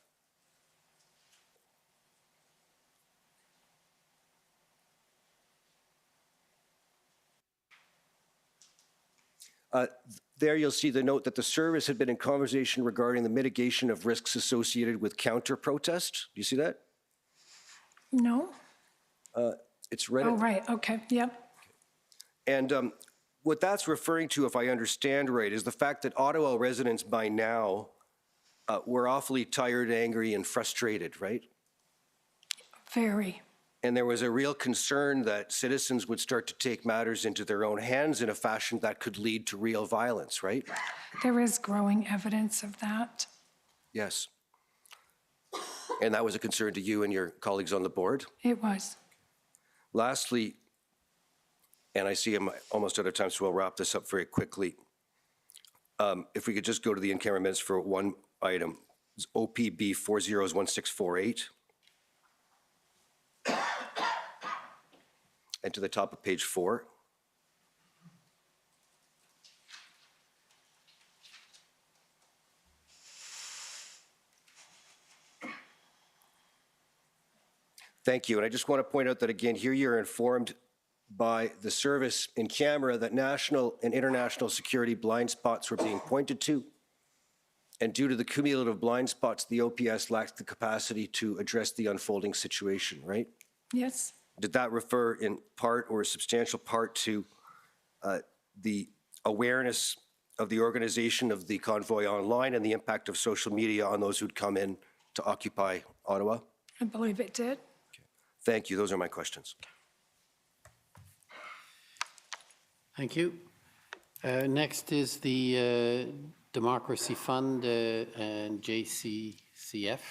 There you'll see the note that the service had been in conversation regarding the mitigation of risks associated with counter-protest. Do you see that? No? It's right. Oh, right. Okay. Yep. And what that's referring to, if I understand right, is the fact that Ottawa residents by now were awfully tired, angry, and frustrated, right? Very. And there was a real concern that citizens would start to take matters into their own hands in a fashion that could lead to real violence, right? There is growing evidence of that. Yes. And that was a concern to you and your colleagues on the board? It was. Lastly, and I see I'm almost out of time, so I'll wrap this up very quickly. If we could just go to the in-camera minutes for one item. It's OPB 401648. And to the top of page 4. Thank you. And I just want to point out that, again, here you're informed by the service in camera that national and international security blind spots were being pointed to. And due to the cumulative blind spots, the OPS lacks the capacity to address the unfolding situation, right? Yes. Did that refer in part or a substantial part to the awareness of the organization of the convoy online and the impact of social media on those who'd come in to occupy Ottawa? I believe it did. Thank you. Those are my questions. Thank you. Next is the Democracy Fund and JCCF.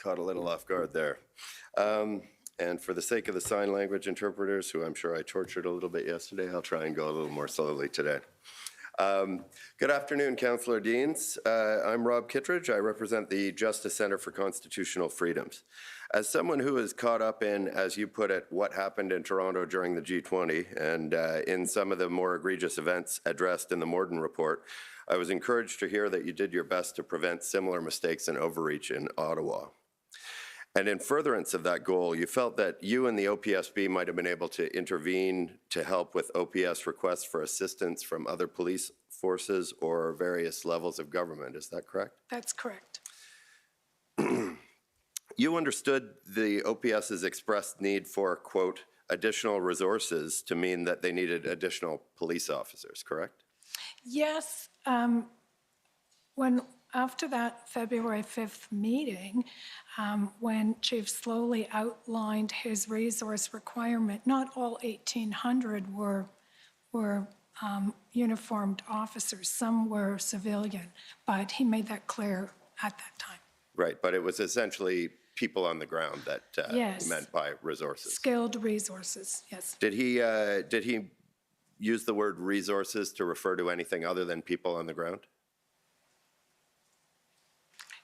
Caught a little off guard there. And for the sake of the sign language interpreters, who I'm sure I tortured a little bit yesterday, I'll try and go a little more slowly today. Good afternoon, Councillor Deans. I'm Rob Kittredge. I represent the Justice Centre for Constitutional Freedoms. As someone who is caught up in, as you put it, what happened in Toronto during the G20 and in some of the more egregious events addressed in the Morden report, I was encouraged to hear that you did your best to prevent similar mistakes and overreach in Ottawa. And in furtherance of that goal, you felt that you and the OPSB might have been able to intervene to help with OPS requests for assistance from other police forces or various levels of government. Is that correct? That's correct. You understood the OPS's expressed need for, quote, additional resources to mean that they needed additional police officers, correct? Yes. After that February 5th meeting, when Chief Slowly outlined his resource requirement, not all 1,800 were uniformed officers. Some were civilian, but he made that clear at that time. Right, but it was essentially people on the ground that Yes. he meant by resources. Skilled resources, yes. Did he use the word resources to refer to anything other than people on the ground?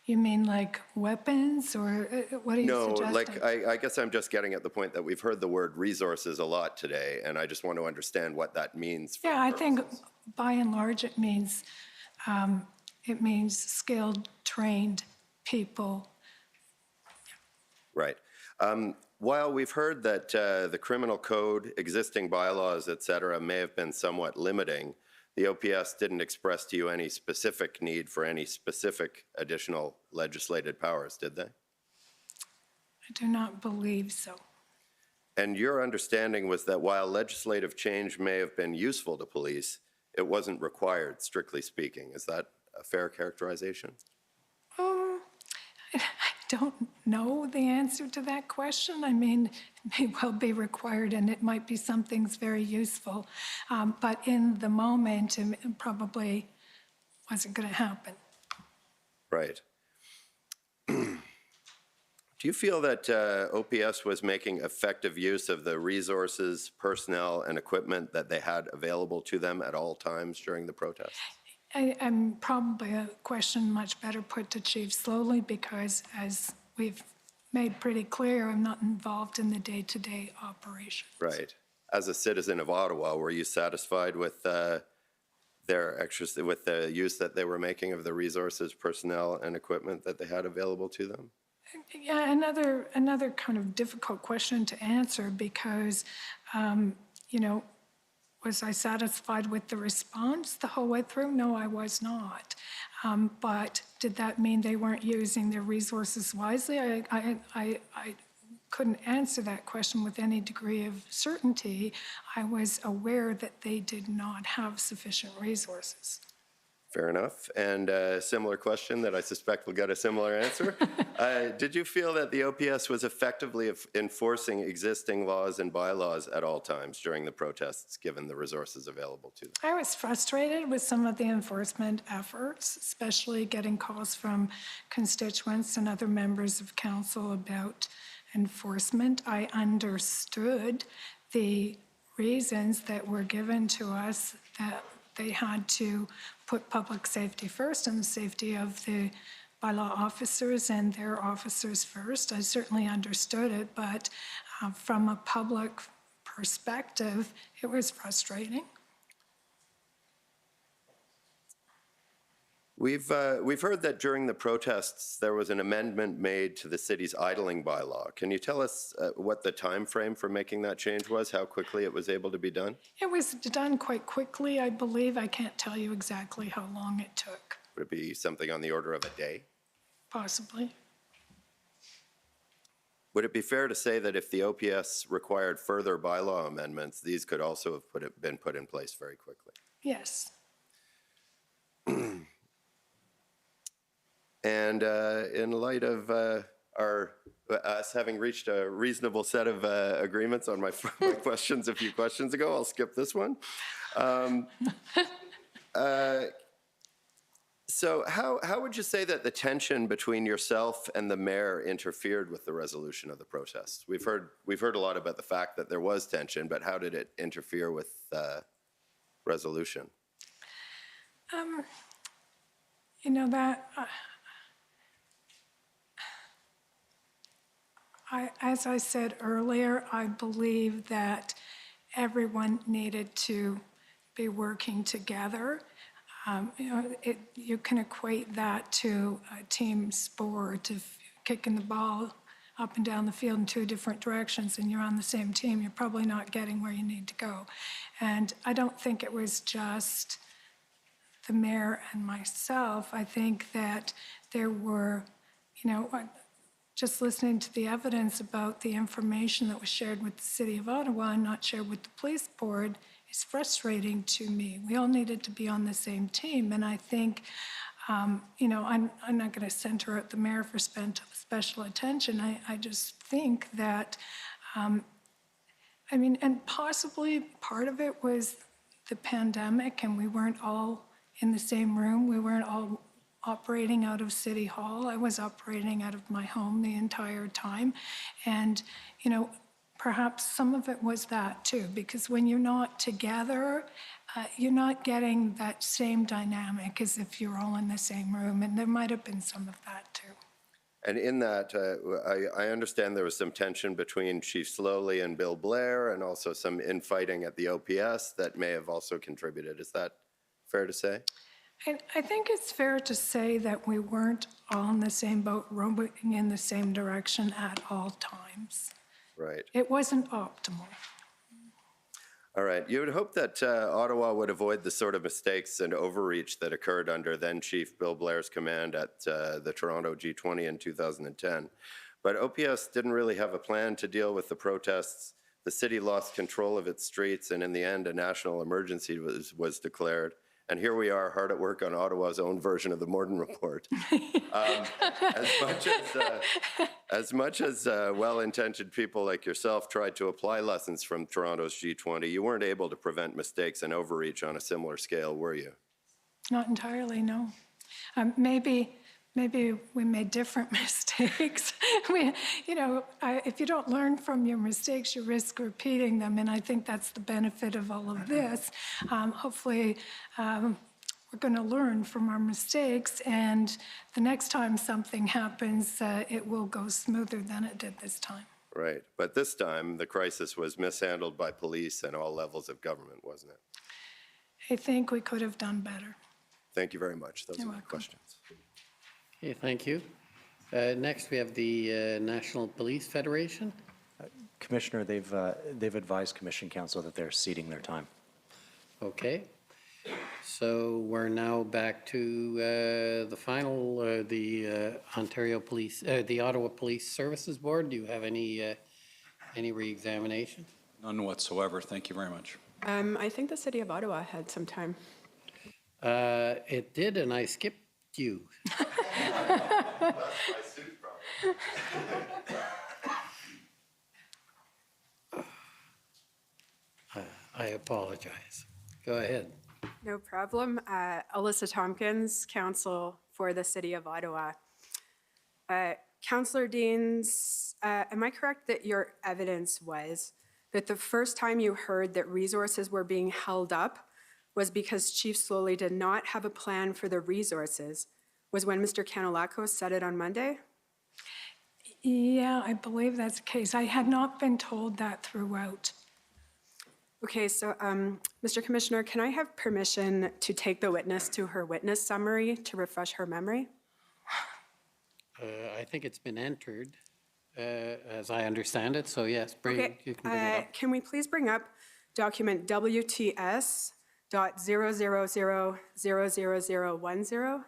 You mean like weapons, or what are you No, suggesting? like I guess I'm just getting at the point that we've heard the word resources a lot today, and I just want to understand what that means. Yeah, I think by and large it means skilled, trained people. Right. While we've heard that the criminal code, existing bylaws, et cetera, may have been somewhat limiting, the OPS didn't express to you any specific need for any specific additional legislated powers, did they? I do not believe so. And your understanding was that while legislative change may have been useful to police, it wasn't required, strictly speaking. Is that a fair characterization? I don't know the answer to that question. I mean, it may well be required, and it might be something's very useful. But in the moment, it probably wasn't going to happen. Right. Do you feel that OPS was making effective use of the resources, personnel, and equipment that they had available to them at all times during the protest? I'm probably a question much better put to Chief Slowly, because as we've made pretty clear, I'm not involved in the day-to-day operations. Right. As a citizen of Ottawa, were you satisfied with with the use that they were making of the resources, personnel, and equipment that they had available to them? Yeah, another kind of difficult question to answer, because, you know, was I satisfied with the response the whole way through? No, I was not. But did that mean they weren't using their resources wisely? I couldn't answer that question with any degree of certainty. I was aware that they did not have sufficient resources. Fair enough. And a similar question that I suspect will get a similar answer. Did you feel that the OPS was effectively enforcing existing laws and bylaws at all times during the protests, given the resources available to them? I was frustrated with some of the enforcement efforts, especially getting calls from constituents and other members of council about enforcement. I understood the reasons that were given to us, that they had to put public safety first and the safety of the bylaw officers and their officers first. I certainly understood it, but from a public perspective, it was frustrating. We've heard that during the protests there was an amendment made to the city's idling bylaw. Can you tell us what the time frame for making that change was? How quickly it was able to be done? It was done quite quickly, I believe. I can't tell you exactly how long it took. Would it be something on the order of a day? Possibly. Would it be fair to say that if the OPS required further bylaw amendments, these could also have been put in place very quickly? Yes. And in light of us having reached a reasonable set of agreements on my questions a few questions ago, I'll skip this one. So how would you say that the tension between yourself and the mayor interfered with the resolution of the protests? We've heard a lot about the fact that there was tension, but how did it interfere with resolution? You know, that as I said earlier, I believe that everyone needed to be working together. You know, you can equate that to a team sport, of kicking the ball up and down the field in two different directions, and you're on the same team, you're probably not getting where you need to go. And I don't think it was just the mayor and myself. I think that there were, you know, just listening to the evidence about the information that was shared with the City of Ottawa and not shared with the police board is frustrating to me. We all needed to be on the same team, and I think, you know, I'm not going to center out the mayor for special attention. I just think that, I mean, and possibly part of it was the pandemic, and we weren't all in the same room. We weren't all operating out of City Hall. I was operating out of my home the entire time. And, you know, perhaps some of it was that too, because when you're not together, you're not getting that same dynamic as if you're all in the same room. And there might have been some of that too. And in that, I understand there was some tension between Chief Slowly and Bill Blair, and also some infighting at the OPS that may have also contributed. Is that fair to say? I think it's fair to say that we weren't all in the same boat, rowing in the same direction at all times. Right. It wasn't optimal. All right. You would hope that Ottawa would avoid the sort of mistakes and overreach that occurred under then Chief Bill Blair's command at the Toronto G20 in 2010. But OPS didn't really have a plan to deal with the protests. The city lost control of its streets, and in the end, a national emergency was declared. And here we are, hard at work on Ottawa's own version of the Morden Report. As much as well-intentioned people like yourself tried to apply lessons from Toronto's G20, you weren't able to prevent mistakes and overreach on a similar scale, were you? Not entirely, no. Maybe we made different mistakes. If you don't learn from your mistakes, you risk repeating them, and I think that's the benefit of all of this. Hopefully, we're going to learn from our mistakes, and the next time something happens, it will go smoother than it did this time. Right. But this time, the crisis was mishandled by police and all levels of government, wasn't it? I think we could have done better. Thank you very much. Those You're are my welcome. questions. Okay, thank you. Next, we have the National Police Federation. Commissioner, they've advised Commission Council that they're ceding their time. Okay. So we're now back to the final, the Ontario Police, the Ottawa Police Services Board. Do you have any re-examination? None whatsoever. Thank you very much. I think the City of Ottawa had some time. It did, and I skipped you. I apologize. Go ahead. No problem. Alyssa Tompkins, Counsel for the City of Ottawa. Councillor Deans, am I correct that your evidence was that the first time you heard that resources were being held up was because Chief Slowly did not have a plan for the resources, was when Mr. Kanalakos said it on Monday? Yeah, I believe that's the case. I had not been told that throughout. Okay, so Mr. Commissioner, can I have permission to take the witness to her witness summary to refresh her memory? I think it's been entered, as I understand it, so yes, Okay, you can bring it up. can we please bring up document WTS.0000010?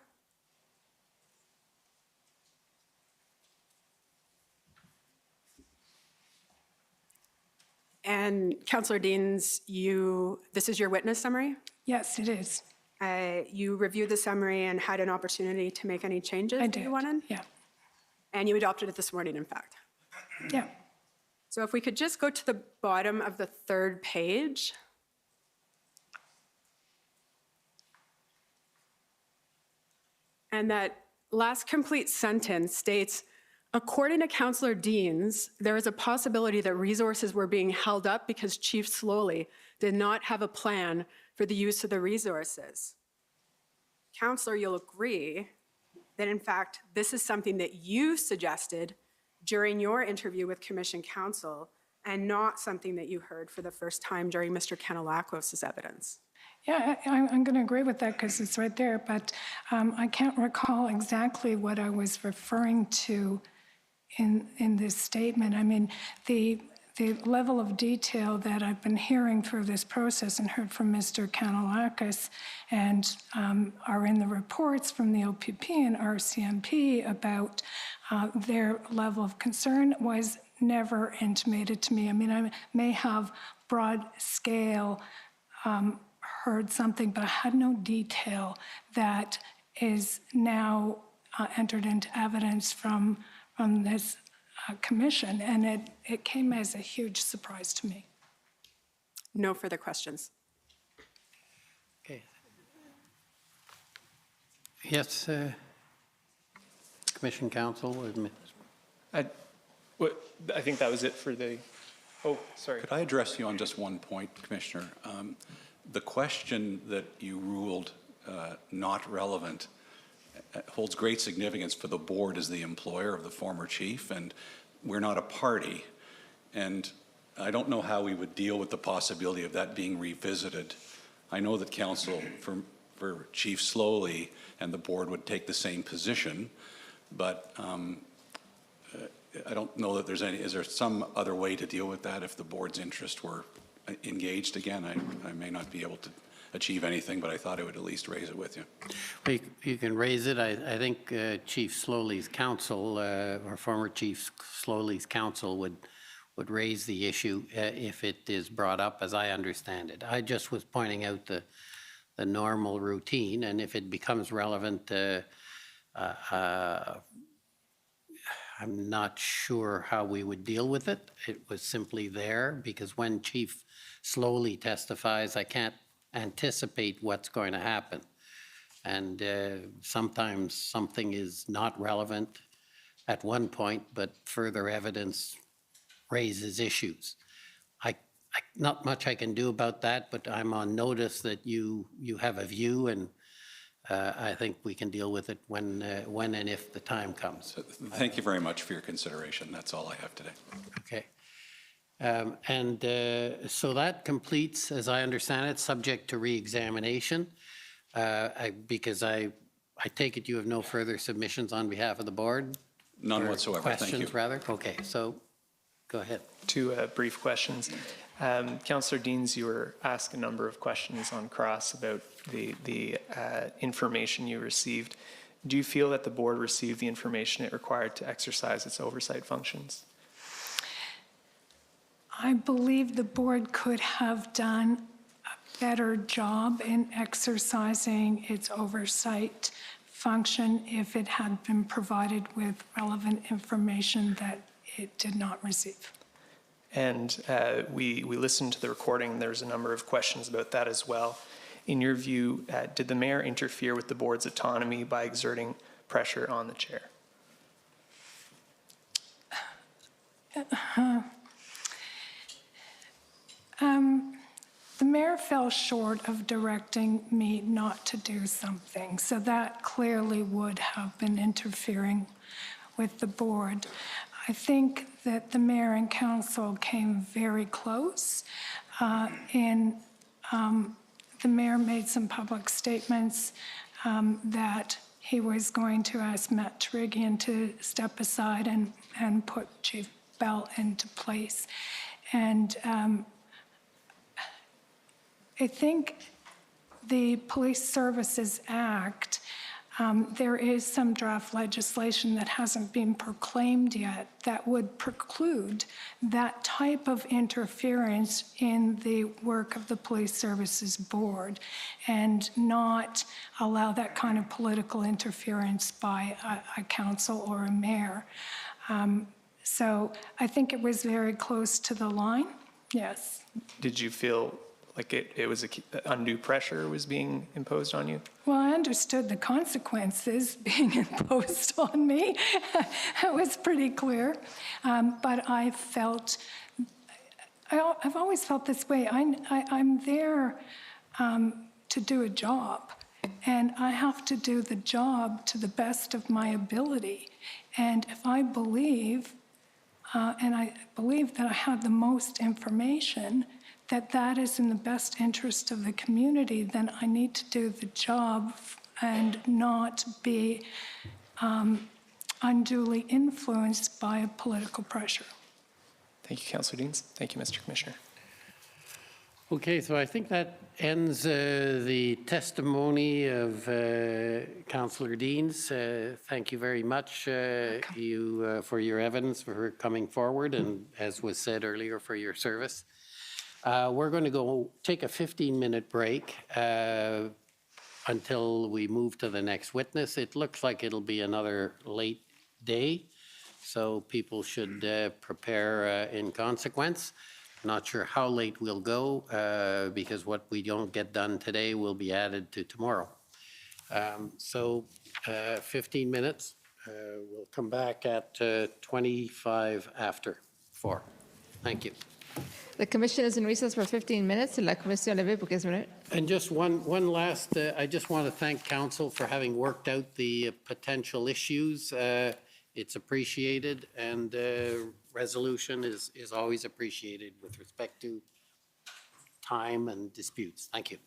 And Councillor Deans, this is your witness summary? Yes, it is. You reviewed the summary and had an opportunity to make any changes I that you did, wanted? yeah. And you adopted it this morning, in fact? Yeah. So if we could just go to the bottom of the third page. And that last complete sentence states, according to Councillor Deans, there is a possibility that resources were being held up because Chief Slowly did not have a plan for the use of the resources. Councillor, you'll agree that in fact, this is something that you suggested during your interview with Commission Counsel and not something that you heard for the first time during Mr. Kanalakos' evidence. Yeah, I'm going to agree with that because it's right there, but I can't recall exactly what I was referring to in this statement. I mean, the level of detail that I've been hearing through this process and heard from Mr. Kanalakis and are in the reports from the OPP and RCMP about their level of concern was never intimated to me. I mean, I may have broad scale heard something, but I had no detail that is now entered into evidence from this commission, and it came as a huge surprise to me. No further questions. Okay. Yes, Commission Counsel. I think that was it for the, oh, sorry. Could I address you on just one point, Commissioner? The question that you ruled not relevant holds great significance for the board as the employer of the former chief, and we're not a party. And I don't know how we would deal with the possibility of that being revisited. I know that counsel for Chief Slowly and the board would take the same position, but I don't know that there's any, is there some other way to deal with that if the board's interest were engaged. Again, I may not be able to achieve anything, but I thought I would at least raise it with you. Well, you can raise it. I think Chief Slowly's counsel, or former Chief Slowly's counsel would raise the issue if it is brought up, as I understand it. I just was pointing out the normal routine, and if it becomes relevant, I'm not sure how we would deal with it. It was simply there because when Chief Slowly testifies, I can't anticipate what's going to happen. And sometimes something is not relevant at one point, but further evidence raises issues. Not much I can do about that, but I'm on notice that you have a view, and I think we can deal with it when and if the time comes. Thank you very much for your consideration. That's all I have today. Okay. So that completes, as I understand it, subject to re-examination, because I take it you have no further submissions on behalf of the board? None Or whatsoever. Thank you. questions, rather? Okay, so go ahead. Two brief questions. Councillor Deans, you were asked a number of questions on cross about the information you received. Do you feel that the board received the information it required to exercise its oversight functions? I believe the board could have done a better job in exercising its oversight function if it had been provided with relevant information that it did not receive. And we listened to the recording. There's a number of questions about that as well. In your view, did the mayor interfere with the board's autonomy by exerting pressure on the chair? The mayor fell short of directing me not to do something, so that clearly would have been interfering with the board. I think that the mayor and council came very close. The mayor made some public statements that he was going to ask Matt Terrigian to step aside and put Chief Bell into place. And I think the Police Services Act, there is some draft legislation that hasn't been proclaimed yet that would preclude that type of interference in the work of the Police Services Board and not allow that kind of political interference by a council or a mayor. So I think it was very close to the line, yes. Did you feel like it was undue pressure was being imposed on you? Well, I understood the consequences being imposed on me. It was pretty clear. But I've always felt this way. I'm there to do a job, and I have to do the job to the best of my ability. And if I believe, and I believe that I have the most information, that is in the best interest of the community, then I need to do the job and not be unduly influenced by political pressure. Thank you, Councillor Deans. Thank you, Mr. Commissioner. Okay, so I think that ends the testimony of Councillor Deans. Thank you very much for your evidence, for coming forward, and as was said earlier, for your service. We're going to go take a 15-minute break until we move to the next witness. It looks like it'll be another late day, so people should prepare in consequence. Not sure how late we'll go because what we don't get done today will be added to tomorrow. 15 minutes. We'll come back at 25 after 4. Thank you. The commission is in recess for 15 minutes. La commission est levée pour 15 minutes. And just one last, I just want to thank council for having worked out the potential issues. It's appreciated, and resolution is always appreciated with respect to time and disputes. Thank you.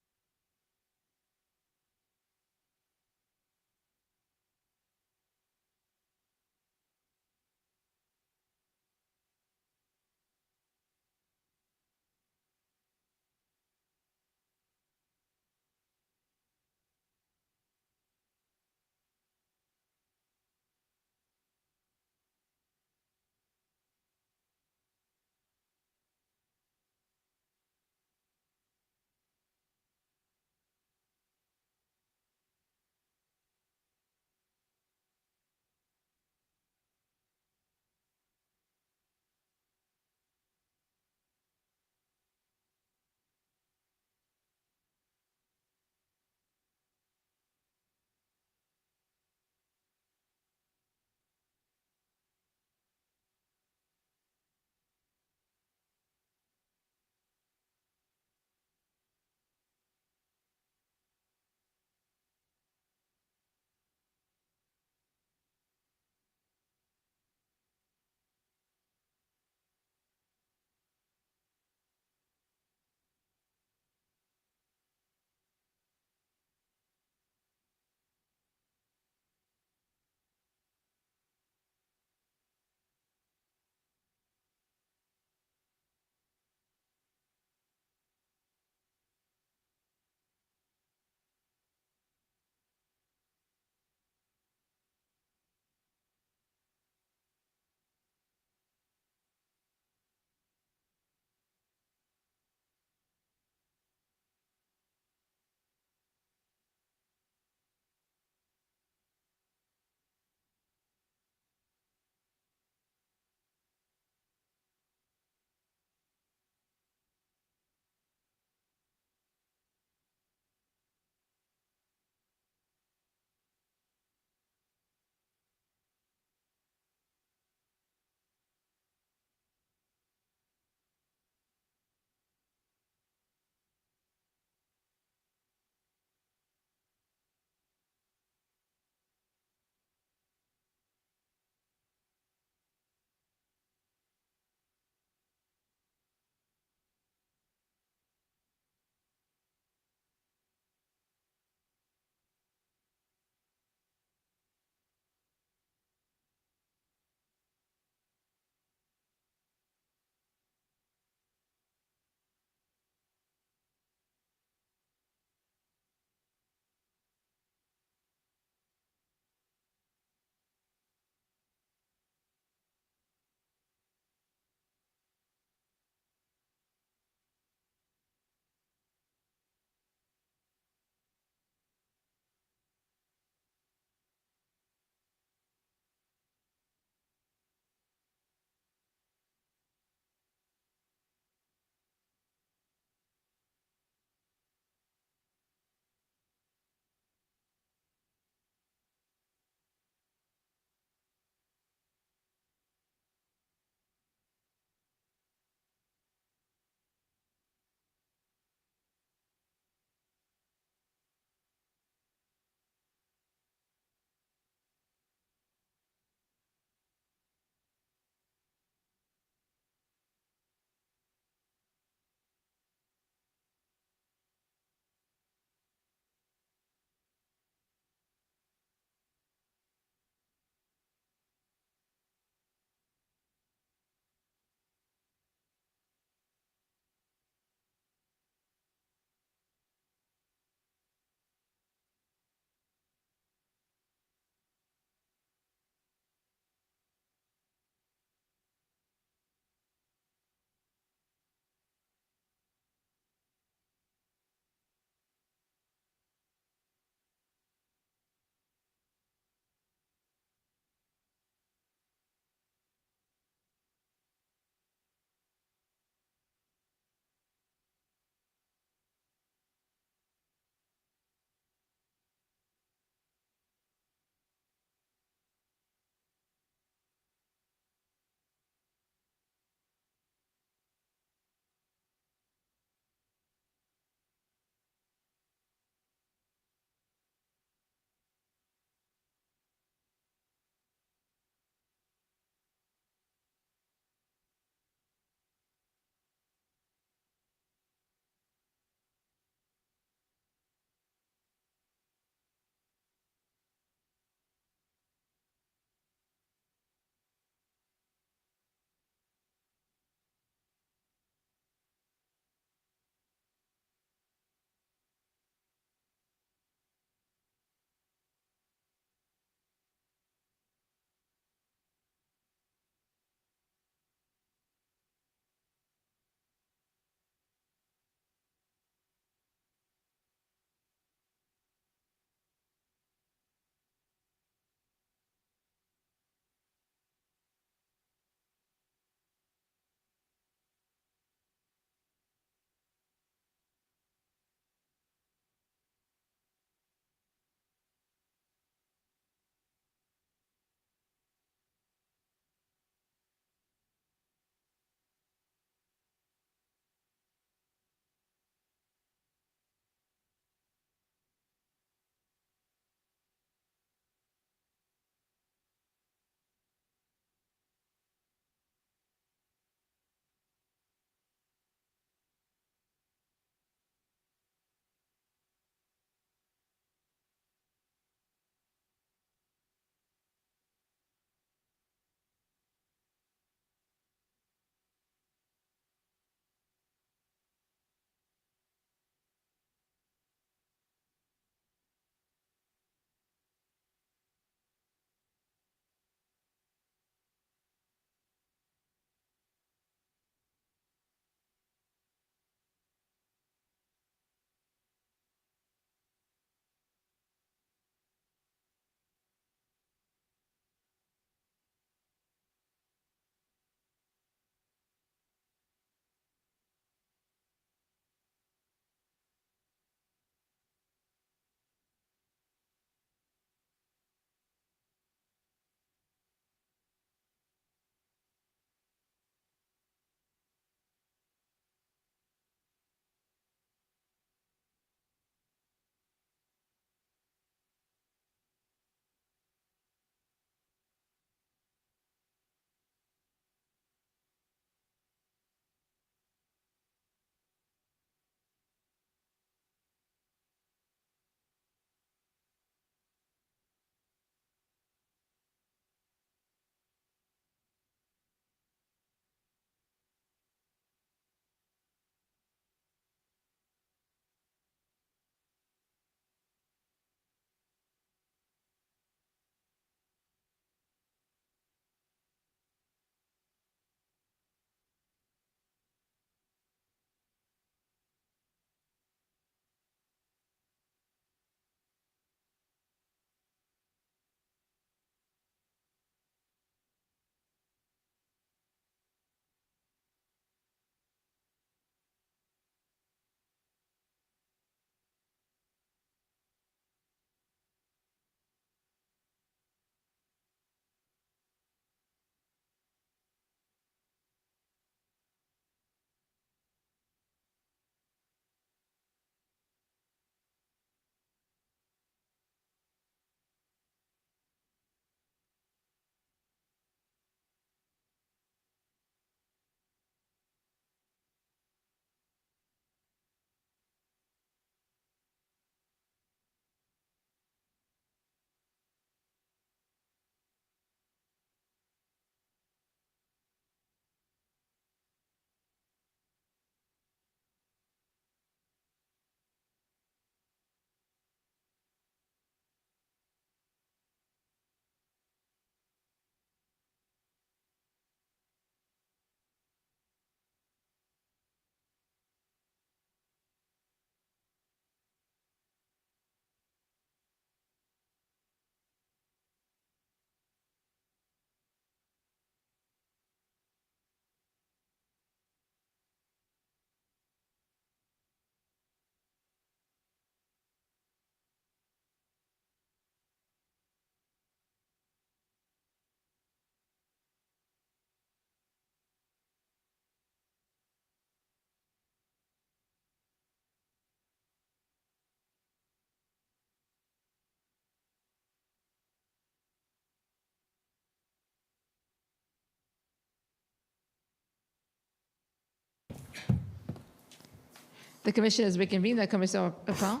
The commission is reconvened. La commission reprend.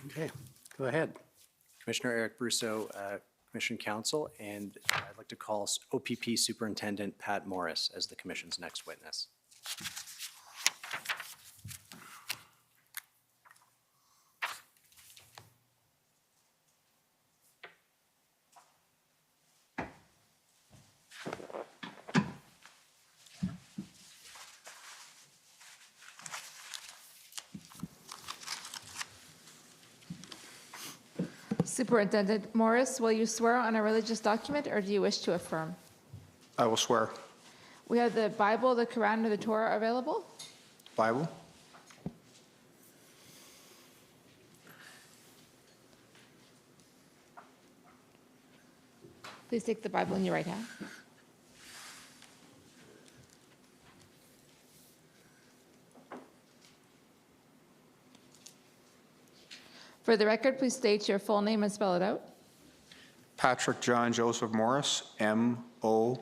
Okay, go ahead. Commissioner Eric Brousseau, Commission Counsel, and I'd like to call OPP Superintendent Pat Morris as the commission's next witness. Superintendent Morris, will you swear on a religious document or do you wish to affirm? I will swear. We have the Bible, the Quran, or the Torah available. Bible. Please take the Bible in your right hand. For the record, please state your full name and spell it out. Patrick John Joseph Morris, M-O-R-R-I-S.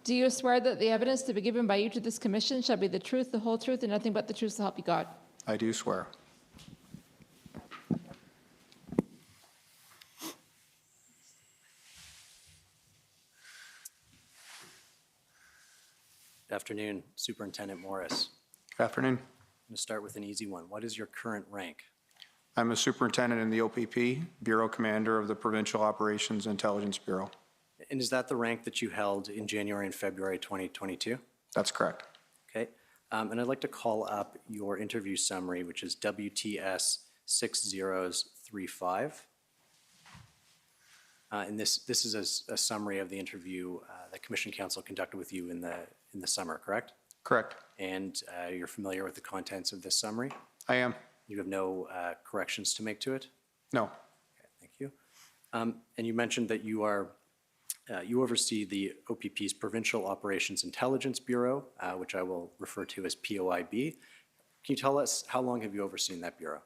Do you swear that the evidence to be given by you to this commission shall be the truth, the whole truth, and nothing but the truth so help you God? I do swear. Good afternoon, Superintendent Morris. Good afternoon. I'm going to start with an easy one. What is your current rank? I'm a superintendent in the OPP, Bureau Commander of the Provincial Operations Intelligence Bureau. And is that the rank that you held in January and February 2022? That's correct. Okay. And I'd like to call up your interview summary, which is WTS 6035. And this is a summary of the interview that Commission Counsel conducted with you in the summer, correct? Correct. And you're familiar with the contents of this summary? I am. You have no corrections to make to it? No. Okay, thank you. And you mentioned that you oversee the OPP's Provincial Operations Intelligence Bureau, which I will refer to as POIB. Can you tell us how long have you overseen that bureau?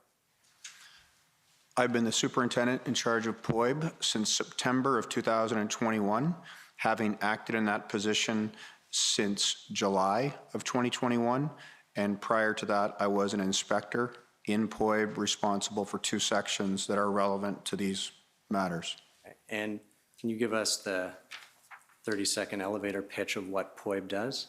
I've been the superintendent in charge of POIB since September of 2021, having acted in that position since July of 2021. And prior to that, I was an inspector in POIB responsible for 2 sections that are relevant to these matters. And can you give us the 30-second elevator pitch of what POIB does?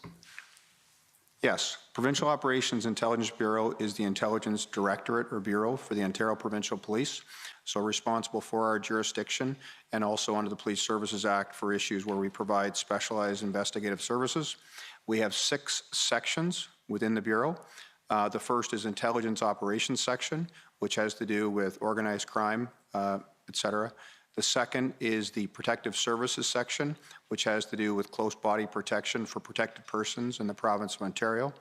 Yes. Provincial Operations Intelligence Bureau is the intelligence directorate or bureau for the Ontario Provincial Police, so responsible for our jurisdiction and also under the Police Services Act for issues where we provide specialized investigative services. We have 6 sections within the bureau. The first is Intelligence Operations section, which has to do with organized crime, et cetera. The second is the Protective Services section, which has to do with close body protection for protected persons in the province of Ontario.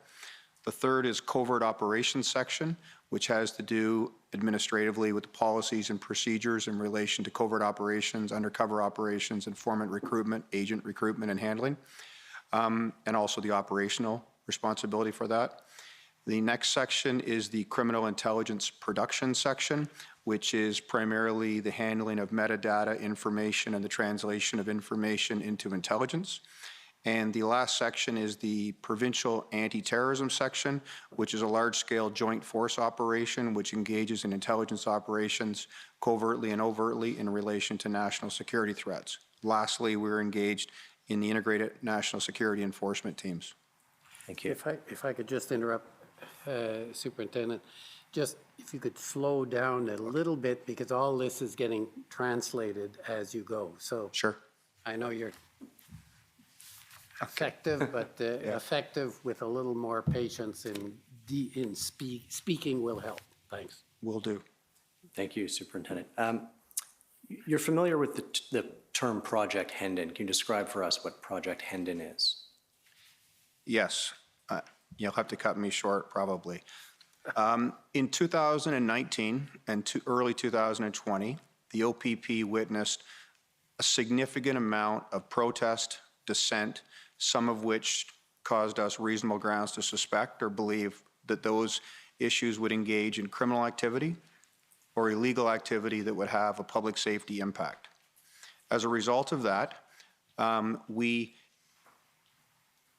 The third is Covert Operations section, which has to do administratively with the policies and procedures in relation to covert operations, undercover operations, informant recruitment, agent recruitment and handling, and also the operational responsibility for that. The next section is the Criminal Intelligence Production section, which is primarily the handling of metadata information and the translation of information into intelligence. And the last section is the Provincial Anti-Terrorism section, which is a large-scale joint force operation which engages in intelligence operations covertly and overtly in relation to national security threats. Lastly, we're engaged in the integrated national security enforcement teams. Thank you. If I could just interrupt, Superintendent, just if you could slow down a little bit because all this is getting translated as you go. So sure. I know you're effective, but effective with a little more patience in speaking will help. Thanks. Will do. Thank you, Superintendent. You're familiar with the term Project Hendon. Can you describe for us what Project Hendon is? Yes. You'll have to cut me short, probably. In 2019 and early 2020, the OPP witnessed a significant amount of protest, dissent, some of which caused us reasonable grounds to suspect or believe that those issues would engage in criminal activity or illegal activity that would have a public safety impact. As a result of that, we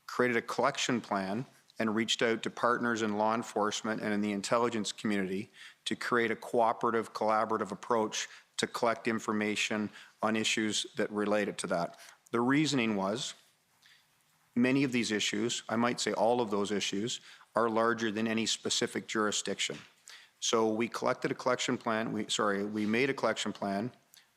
created a collection plan and reached out to partners in law enforcement and in the intelligence community to create a cooperative, collaborative approach to collect information on issues that related to that. The reasoning was many of these issues, I might say all of those issues, are larger than any specific jurisdiction. So we collected a collection plan, we made a collection plan,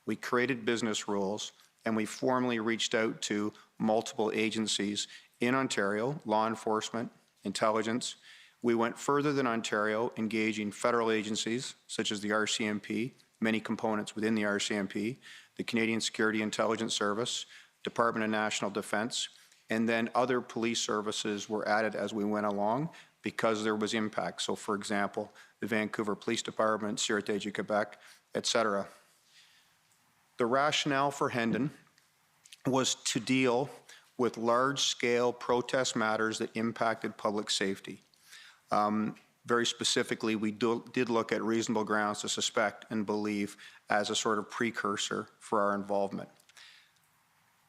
we created business rules, and we formally reached out to multiple agencies in Ontario, law enforcement, intelligence. We went further than Ontario, engaging federal agencies such as the RCMP, many components within the RCMP, the Canadian Security Intelligence Service, Department of National Defence, and then other police services were added as we went along because there was impact. So for example, the Vancouver Police Department, Sûreté du Québec, etc. The rationale for Hendon was to deal with large-scale protest matters that impacted public safety. Very specifically, we did look at reasonable grounds to suspect and believe as a sort of precursor for our involvement.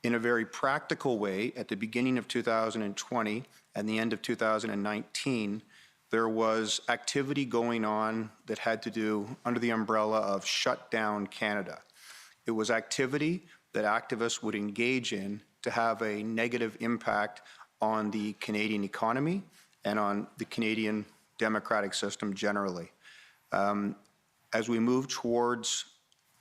In a very practical way, at the beginning of 2020 and the end of 2019, there was activity going on that had to do under the umbrella of Shut Down Canada. It was activity that activists would engage in to have a negative impact on the Canadian economy and on the Canadian democratic system generally. As we move towards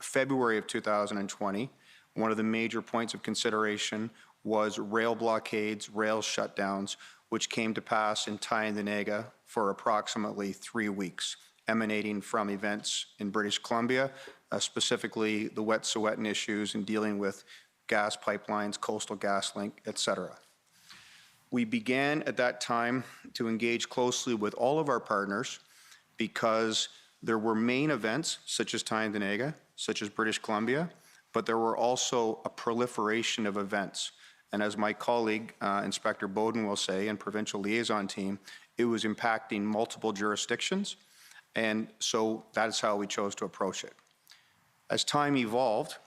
February of 2020, one of the major points of consideration was rail blockades, rail shutdowns, which came to pass in Tyendinaga for approximately 3 weeks, emanating from events in British Columbia, specifically the Wet'suwet'en issues in dealing with gas pipelines, Coastal GasLink, etc. We began at that time to engage closely with all of our partners because there were main events such as Tyendinaga, such as British Columbia, but there were also a proliferation of events. And as my colleague, Inspector Bowden will say, and Provincial Liaison Team, it was impacting multiple jurisdictions. And so that is how we chose to approach it. As time evolved,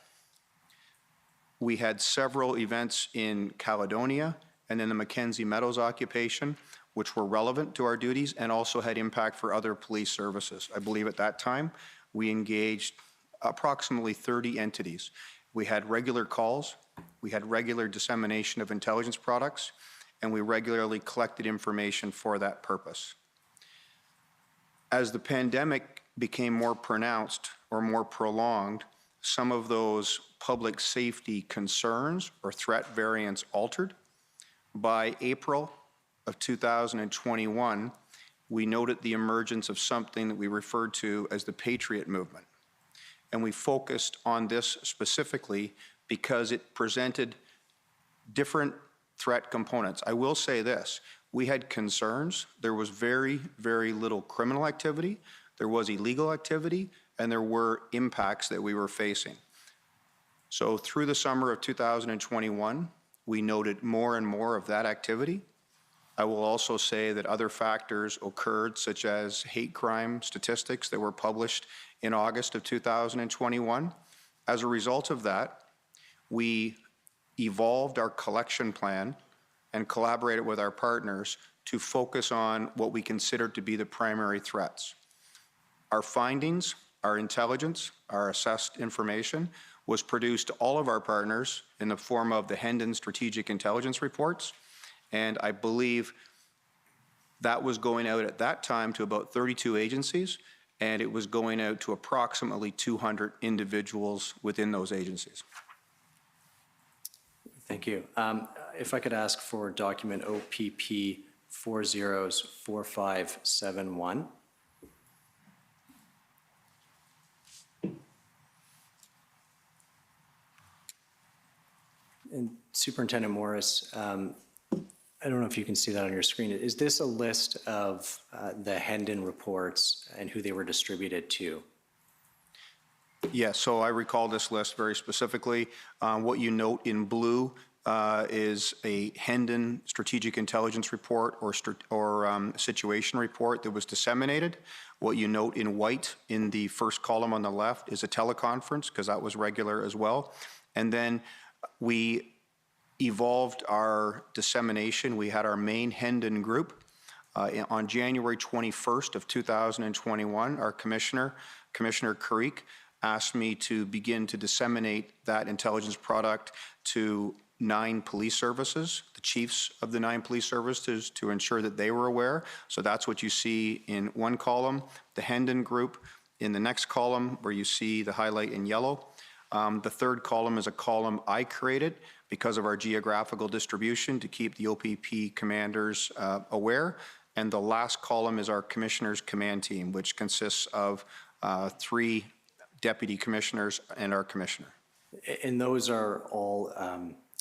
we had several events in Caledonia and then the Mackenzie Meadows occupation, which were relevant to our duties and also had impact for other police services. I believe at that time, we engaged approximately 30 entities. We had regular calls, we had regular dissemination of intelligence products, and we regularly collected information for that purpose. As the pandemic became more pronounced or more prolonged, some of those public safety concerns or threat variants altered. By April of 2021, we noted the emergence of something that we referred to as the Patriot Movement. And we focused on this specifically because it presented different threat components. I will say this, we had concerns. There was very, very little criminal activity. There was illegal activity, and there were impacts that we were facing. So through the summer of 2021, we noted more and more of that activity. I will also say that other factors occurred, such as hate crime statistics that were published in August of 2021. As a result of that, we evolved our collection plan and collaborated with our partners to focus on what we considered to be the primary threats. Our findings, our intelligence, our assessed information was produced to all of our partners in the form of the Hendon Strategic Intelligence Reports, and I believe that was going out at that time to about 32 agencies, and it was going out to approximately 200 individuals within those agencies. Thank you. If I could ask for document OPP 404571. And Superintendent Morris, I don't know if you can see that on your screen. Is this a list of the Hendon reports and who they were distributed to? Yes, so I recall this list very specifically. What you note in blue is a Hendon Strategic Intelligence Report or situation report that was disseminated. What you note in white in the first column on the left is a teleconference, because that was regular as well. And then we evolved our dissemination. We had our main Hendon group. On January 21st of 2021, our Commissioner Karik, asked me to begin to disseminate that intelligence product to 9 police services, the chiefs of the 9 police services, to ensure that they were aware. So that's what you see in one column, the Hendon group. In the next column, where you see the highlight in yellow, the third column is a column I created because of our geographical distribution to keep the OPP commanders aware. And the last column is our commissioners' command team, which consists of 3 deputy commissioners and our commissioner. And those are all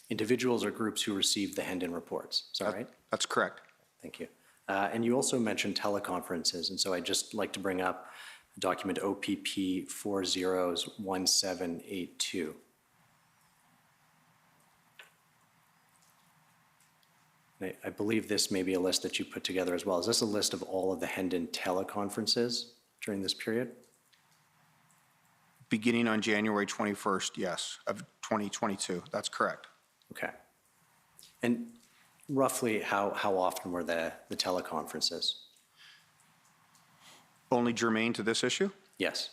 individuals or groups who received the Hendon reports, is that right? That's correct. Thank you. And you also mentioned teleconferences, and so I'd just like to bring up document OPP 401782. I believe this may be a list that you put together as well. Is this a list of all of the Hendon teleconferences during this period? Beginning on January 21st, yes, of 2022. That's correct. Okay. And roughly how often were the teleconferences? Only germane to this issue? Yes.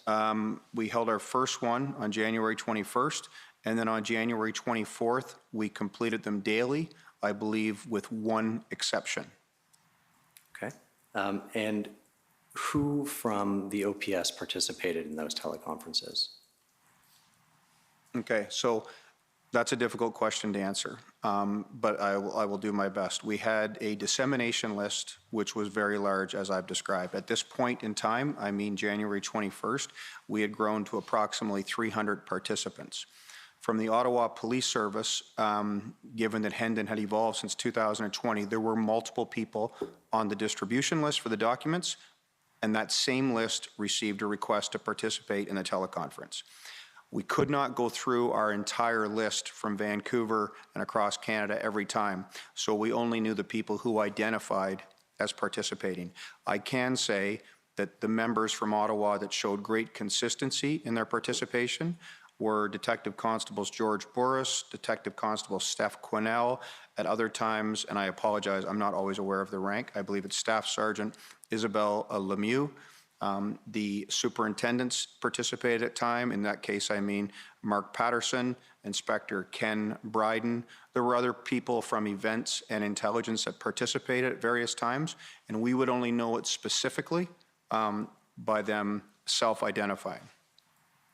We held our first one on January 21st, and then on January 24th, we completed them daily, I believe with one exception. Okay. And who from the OPS participated in those teleconferences? Okay, so that's a difficult question to answer, but I will do my best. We had a dissemination list, which was very large, as I've described. At this point in time, I mean January 21st, we had grown to approximately 300 participants. From the Ottawa Police Service, given that Hendon had evolved since 2020, there were multiple people on the distribution list for the documents, and that same list received a request to participate in the teleconference. We could not go through our entire list from Vancouver and across Canada every time, so we only knew the people who identified as participating. I can say that the members from Ottawa that showed great consistency in their participation were Detective Constables George Boris, Detective Constable Steph Quinnell. At other times, and I apologize, I'm not always aware of the rank, I believe it's Staff Sergeant Isabel Lemieux. The superintendents participated at time. In that case, I mean Mark Patterson, Inspector Ken Bryden. There were other people from events and intelligence that participated at various times, and we would only know it specifically by them self-identifying.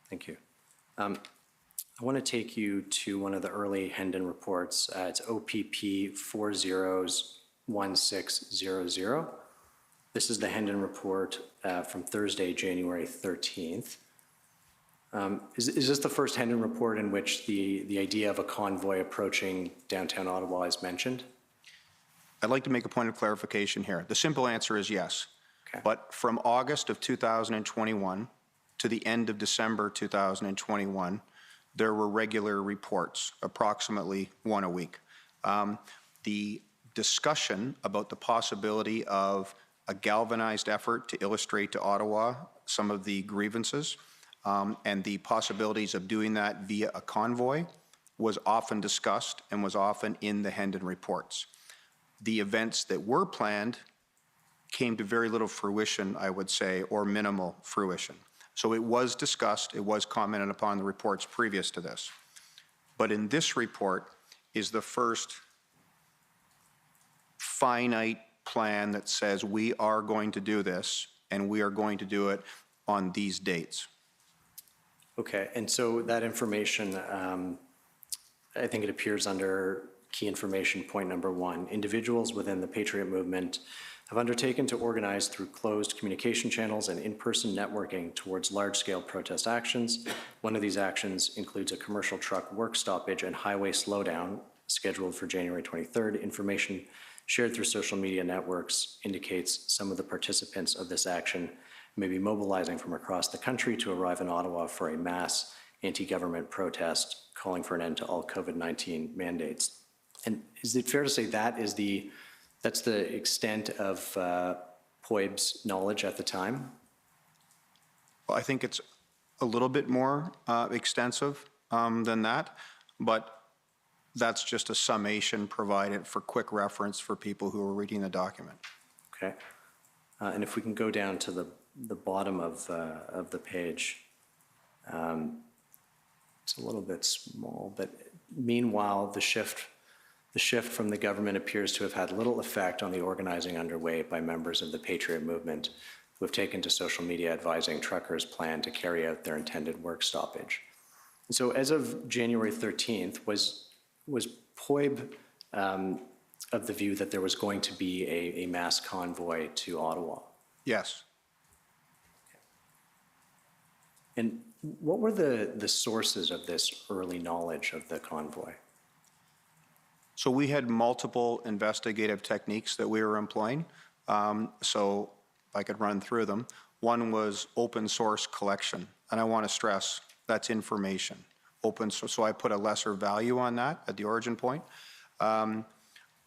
Thank you. I want to take you to one of the early Hendon reports. It's OPP 401600. This is the Hendon report from Thursday, January 13th. Is this the first Hendon report in which the idea of a convoy approaching downtown Ottawa is mentioned? I'd like to make a point of clarification here. The simple answer is yes. Okay. But from August of 2021 to the end of December 2021, there were regular reports, approximately one a week. The discussion about the possibility of a galvanized effort to illustrate to Ottawa some of the grievances and the possibilities of doing that via a convoy was often discussed and was often in the Hendon reports. The events that were planned came to very little fruition, I would say, or minimal fruition. So it was discussed, it was commented upon in the reports previous to this. But in this report is the first finite plan that says we are going to do this and we are going to do it on these dates. Okay, and so that information, I think it appears under key information point number 1. Individuals within the Patriot movement have undertaken to organize through closed communication channels and in-person networking towards large-scale protest actions. One of these actions includes a commercial truck work stoppage and highway slowdown scheduled for January 23rd. Information shared through social media networks indicates some of the participants of this action may be mobilizing from across the country to arrive in Ottawa for a mass anti-government protest calling for an end to all COVID-19 mandates. And is it fair to say that's the extent of POEB's knowledge at the time? Well, I think it's a little bit more extensive than that, but That's just a summation provided for quick reference for people who are reading the document. Okay. And if we can go down to the bottom of the page, it's a little bit small, but meanwhile, the shift from the government appears to have had little effect on the organizing underway by members of the Patriot Movement who have taken to social media advising truckers' plan to carry out their intended work stoppage. And so as of January 13th, was POEB of the view that there was going to be a mass convoy to Ottawa? Yes. And what were the sources of this early knowledge of the convoy? So we had multiple investigative techniques that we were employing. So if I could run through them. One was open source collection. And I want to stress that's information. Open source, so I put a lesser value on that at the origin point.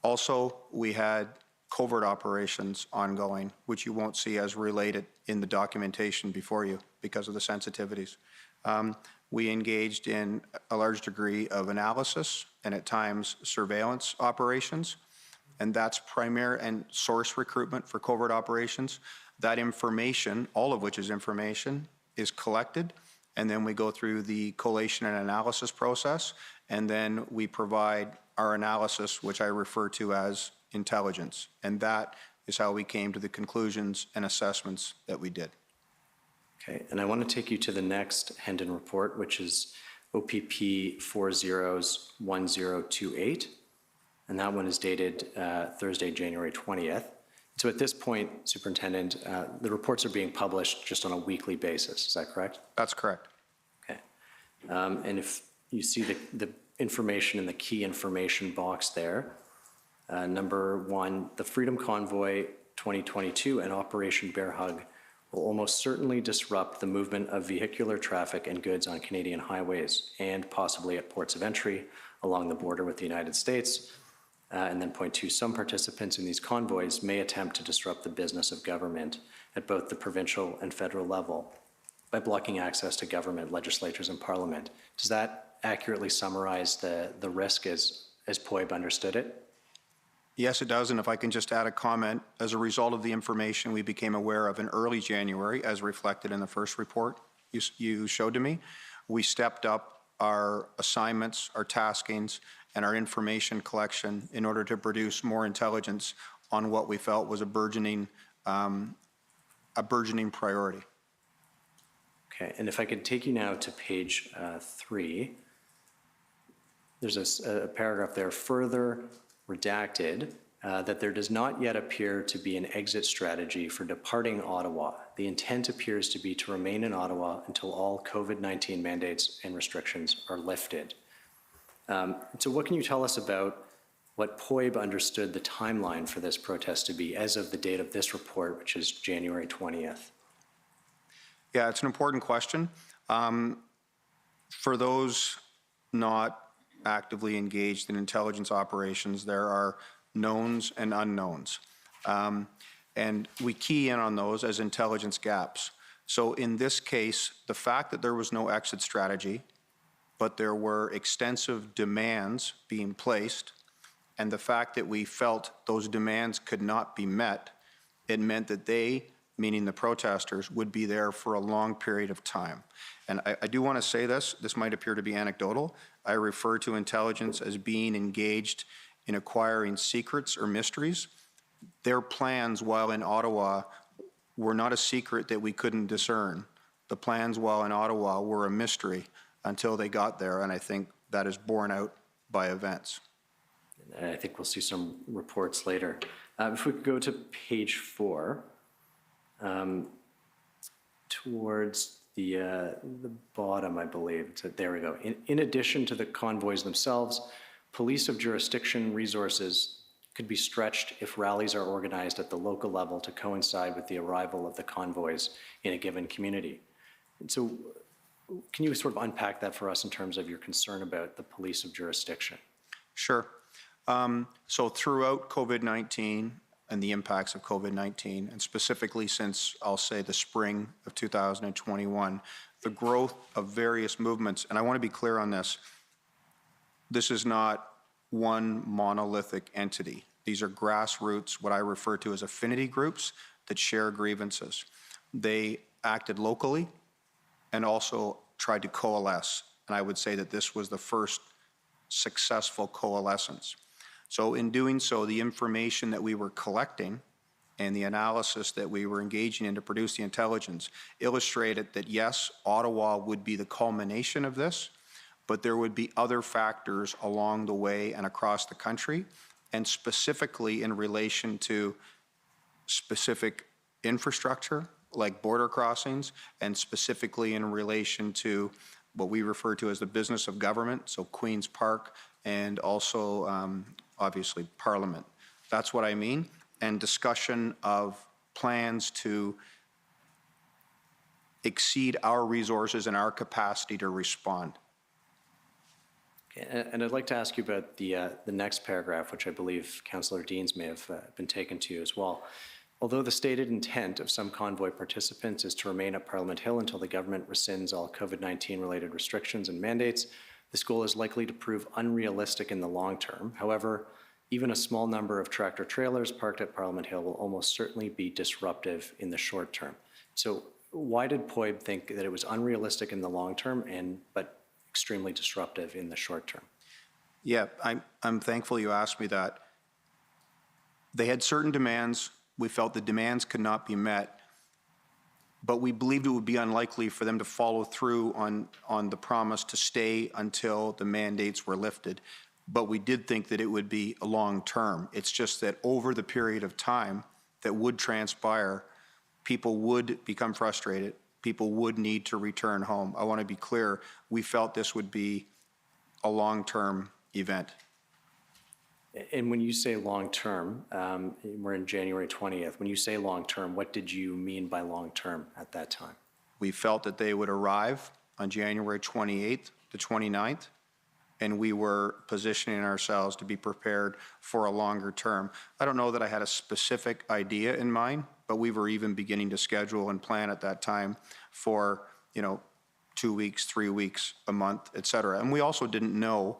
Also, we had covert operations ongoing, which you won't see as related in the documentation before you because of the sensitivities. We engaged in a large degree of analysis and at times surveillance operations, and that's primary and source recruitment for covert operations. That information, all of which is information, is collected, and then we go through the collation and analysis process, and then we provide our analysis, which I refer to as intelligence, and that is how we came to the conclusions and assessments that we did. Okay, and I want to take you to the next Hendon report, which is OPP 401028, and that one is dated Thursday, January 20th. So at this point, Superintendent, the reports are being published just on a weekly basis, is that correct? That's correct. Okay, and if you see the information in the key information box there, number one, the Freedom Convoy 2022 and Operation Bear Hug will almost certainly disrupt the movement of vehicular traffic and goods on Canadian highways and possibly at ports of entry along the border with the United States. And then point two, some participants in these convoys may attempt to disrupt the business of government at both the provincial and federal level by blocking access to government, legislatures, and parliament. Does that accurately summarize the risk as POEB understood it? Yes, it does, and if I can just add a comment, as a result of the information we became aware of in early January, as reflected in the first report you showed to me, we stepped up our assignments, our taskings, and our information collection in order to produce more intelligence on what we felt was a burgeoning priority. Okay, and if I could take you now to page 3, there's a paragraph there, further redacted, that there does not yet appear to be an exit strategy for departing Ottawa. The intent appears to be to remain in Ottawa until all COVID-19 mandates and restrictions are lifted. So what can you tell us about what POEB understood the timeline for this protest to be as of the date of this report, which is January 20th? Yeah, it's an important question. For those not actively engaged in intelligence operations, there are knowns and unknowns. And we key in on those as intelligence gaps. So in this case, the fact that there was no exit strategy, but there were extensive demands being placed, and the fact that we felt those demands could not be met, it meant that they, meaning the protesters, would be there for a long period of time. And I do want to say this might appear to be anecdotal. I refer to intelligence as being engaged in acquiring secrets or mysteries. Their plans while in Ottawa were not a secret that we couldn't discern. The plans while in Ottawa were a mystery until they got there, and I think that is borne out by events. I think we'll see some reports later. If we could go to page 4, towards the bottom, I believe. So there we go. In addition to the convoys themselves, police of jurisdiction resources could be stretched if rallies are organized at the local level to coincide with the arrival of the convoys in a given community. And so can you sort of unpack that for us in terms of your concern about the police of jurisdiction? Sure. So throughout COVID-19 and the impacts of COVID-19, and specifically since, I'll say, the spring of 2021, the growth of various movements, and I want to be clear on this, this is not one monolithic entity. These are grassroots, what I refer to as affinity groups that share grievances. They acted locally and also tried to coalesce. And I would say that this was the first successful coalescence. So in doing so, the information that we were collecting and the analysis that we were engaging in to produce the intelligence illustrated that yes, Ottawa would be the culmination of this, but there would be other factors along the way and across the country, and specifically in relation to specific infrastructure like border crossings, and specifically in relation to what we refer to as the business of government, so Queen's Park and also obviously Parliament. That's what I mean, and discussion of plans to exceed our resources and our capacity to respond. And I'd like to ask you about the next paragraph, which I believe Councillor Deans may have been taken to as well. Although the stated intent of some convoy participants is to remain at Parliament Hill until the government rescinds all COVID-19 related restrictions and mandates, this goal is likely to prove unrealistic in the long term. However, even a small number of tractor trailers parked at Parliament Hill will almost certainly be disruptive in the short term. So why did POEB think that it was unrealistic in the long term but extremely disruptive in the short term? Yeah, I'm thankful you asked me that. They had certain demands. We felt the demands could not be met, but we believed it would be unlikely for them to follow through on the promise to stay until the mandates were lifted. But we did think that it would be a long term. It's just that over the period of time that would transpire, people would become frustrated. People would need to return home. I want to be clear, we felt this would be a long-term event. And when you say long-term, we're in January 20th. When you say long-term, what did you mean by long-term at that time? We felt that they would arrive on January 28th to 29th, and we were positioning ourselves to be prepared for a longer term. I don't know that I had a specific idea in mind, but we were even beginning to schedule and plan at that time for, 2 weeks, 3 weeks, a month, et cetera. And we also didn't know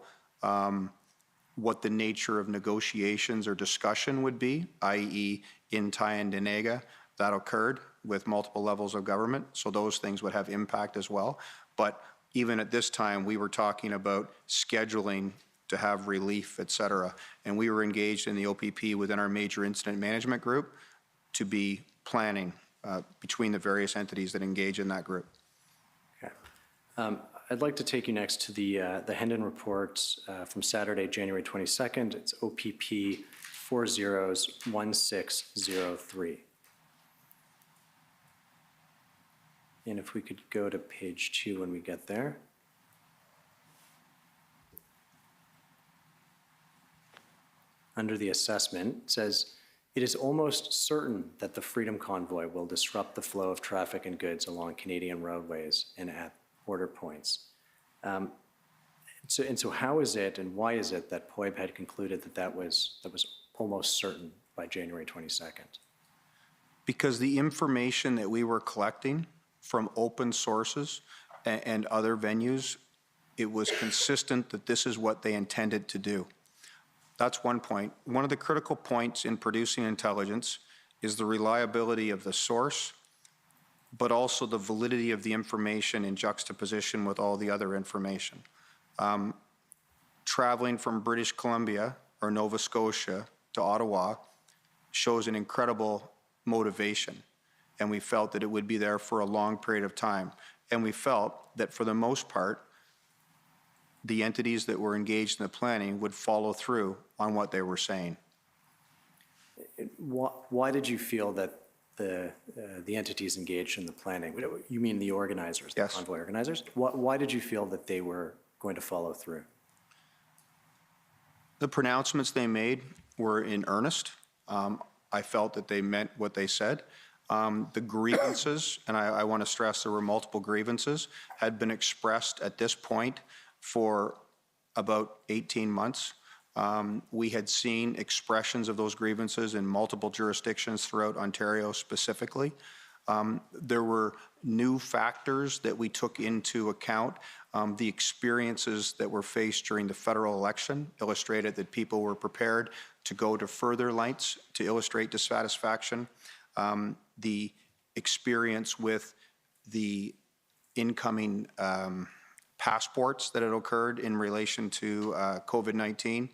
what the nature of negotiations or discussion would be, i.e. in Tyendinaga, that occurred with multiple levels of government, so those things would have impact as well. But even at this time, we were talking about scheduling to have relief, et cetera. And we were engaged in the OPP within our major incident management group to be planning between the various entities that engage in that group. Okay. I'd like to take you next to the Hendon report from Saturday, January 22nd. It's OPP 401603. And if we could go to page 2 when we get there. Under the assessment, it says, it is almost certain that the Freedom Convoy will disrupt the flow of traffic and goods along Canadian roadways and at border points. So how is it and why is it that POEB had concluded that was almost certain by January 22nd? Because the information that we were collecting from open sources and other venues, it was consistent that this is what they intended to do. That's one point. One of the critical points in producing intelligence is the reliability of the source, but also the validity of the information in juxtaposition with all the other information. Traveling from British Columbia or Nova Scotia to Ottawa shows an incredible motivation, and we felt that it would be there for a long period of time. And we felt that for the most part, the entities that were engaged in the planning would follow through on what they were saying. Why did you feel that the entities engaged in the planning, you mean the organizers, the convoy organizers? Why did you feel that they were going to follow through? The pronouncements they made were in earnest. I felt that they meant what they said. The grievances, and I want to stress there were multiple grievances, had been expressed at this point for about 18 months. We had seen expressions of those grievances in multiple jurisdictions throughout Ontario specifically. There were new factors that we took into account. The experiences that were faced during the federal election illustrated that people were prepared to go to further lengths to illustrate dissatisfaction. The experience with the incoming passports that had occurred in relation to COVID-19,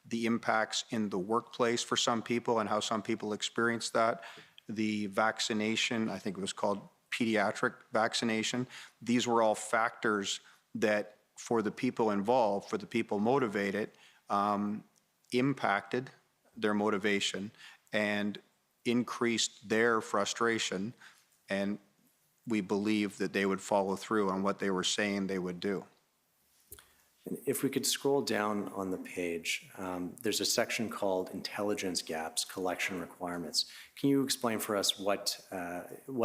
the impacts in the workplace for some people and how some people experienced that, the vaccination, I think it was called pediatric vaccination. These were all factors that for the people involved, for the people motivated, impacted their motivation and increased their frustration, and we believe that they would follow through on what they were saying they would do. If we could scroll down on the page, there's a section called Intelligence Gaps, Collection Requirements. Can you explain for us what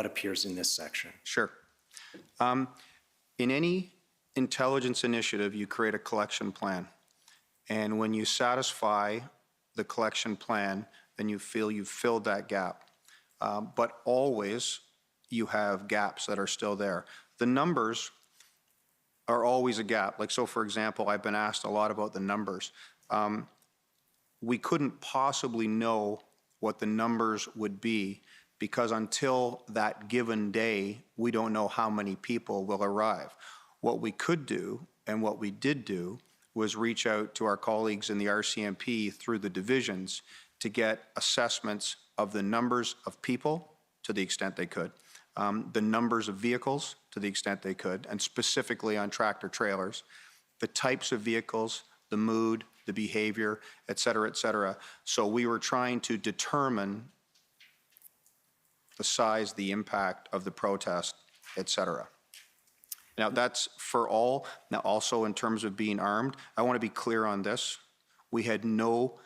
appears in this section? Sure. In any intelligence initiative, you create a collection plan. And when you satisfy the collection plan, then you feel you've filled that gap. But always you have gaps that are still there. The numbers are always a gap. Like, so for example, I've been asked a lot about the numbers. We couldn't possibly know what the numbers would be because until that given day, we don't know how many people will arrive. What we could do, and what we did do, was reach out to our colleagues in the RCMP through the divisions to get assessments of the numbers of people to the extent they could, the numbers of vehicles to the extent they could, and specifically on tractor trailers, the types of vehicles, the mood, the behavior, et cetera, et cetera. So we were trying to determine the size, the impact of the protest, et cetera. Now that's for all. Now also in terms of being armed, I want to be clear on this. We had no,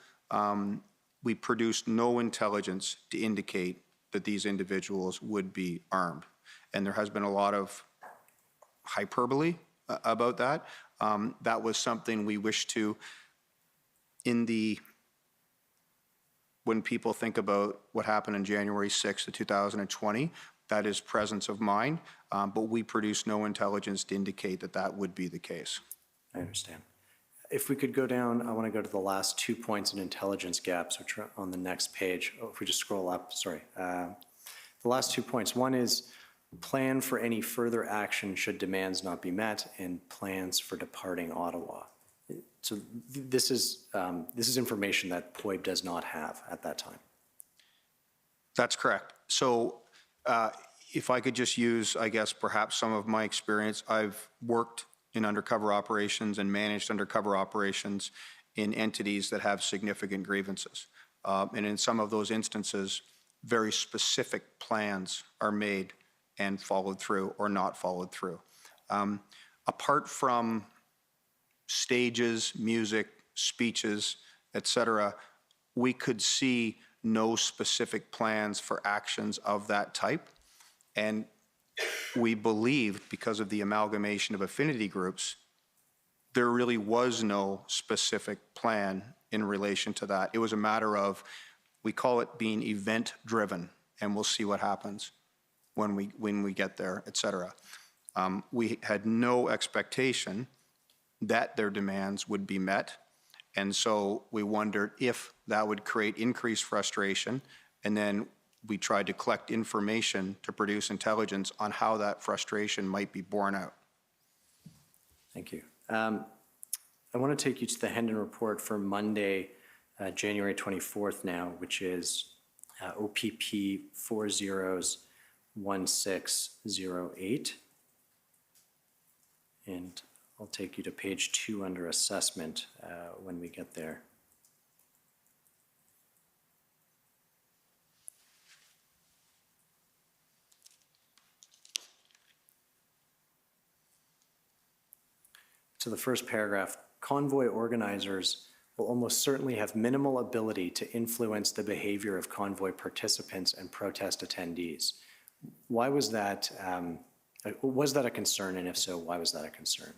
we produced no intelligence to indicate that these individuals would be armed. And there has been a lot of hyperbole about that. That was something we wish to, when people think about what happened on January 6th of 2020, that is presence of mind, but we produced no intelligence to indicate that that would be the case. I understand. If we could go down, I want to go to the last 2 points in intelligence gaps, which are on the next page. Oh, if we just scroll up, sorry. The last 2 points. One is plan for any further action should demands not be met, and plans for departing Ottawa. So this is information that POEC does not have at that time. That's correct. So if I could just use, I guess, perhaps some of my experience, I've worked in undercover operations and managed undercover operations in entities that have significant grievances. And in some of those instances, very specific plans are made and followed through or not followed through. Apart from stages, music, speeches, et cetera, we could see no specific plans for actions of that type. And we believed, because of the amalgamation of affinity groups, there really was no specific plan in relation to that. It was a matter of, we call it being event-driven, and we'll see what happens when we get there, et cetera. We had no expectation that their demands would be met, and so we wondered if that would create increased frustration, and then we tried to collect information to produce intelligence on how that frustration might be borne out. Thank you. I want to take you to the Hendon report for Monday, January 24th now, which is OPP 401608. And I'll take you to page 2 under assessment when we get there. So the first paragraph, convoy organizers will almost certainly have minimal ability to influence the behavior of convoy participants and protest attendees. Why was that a concern, and if so, why was that a concern?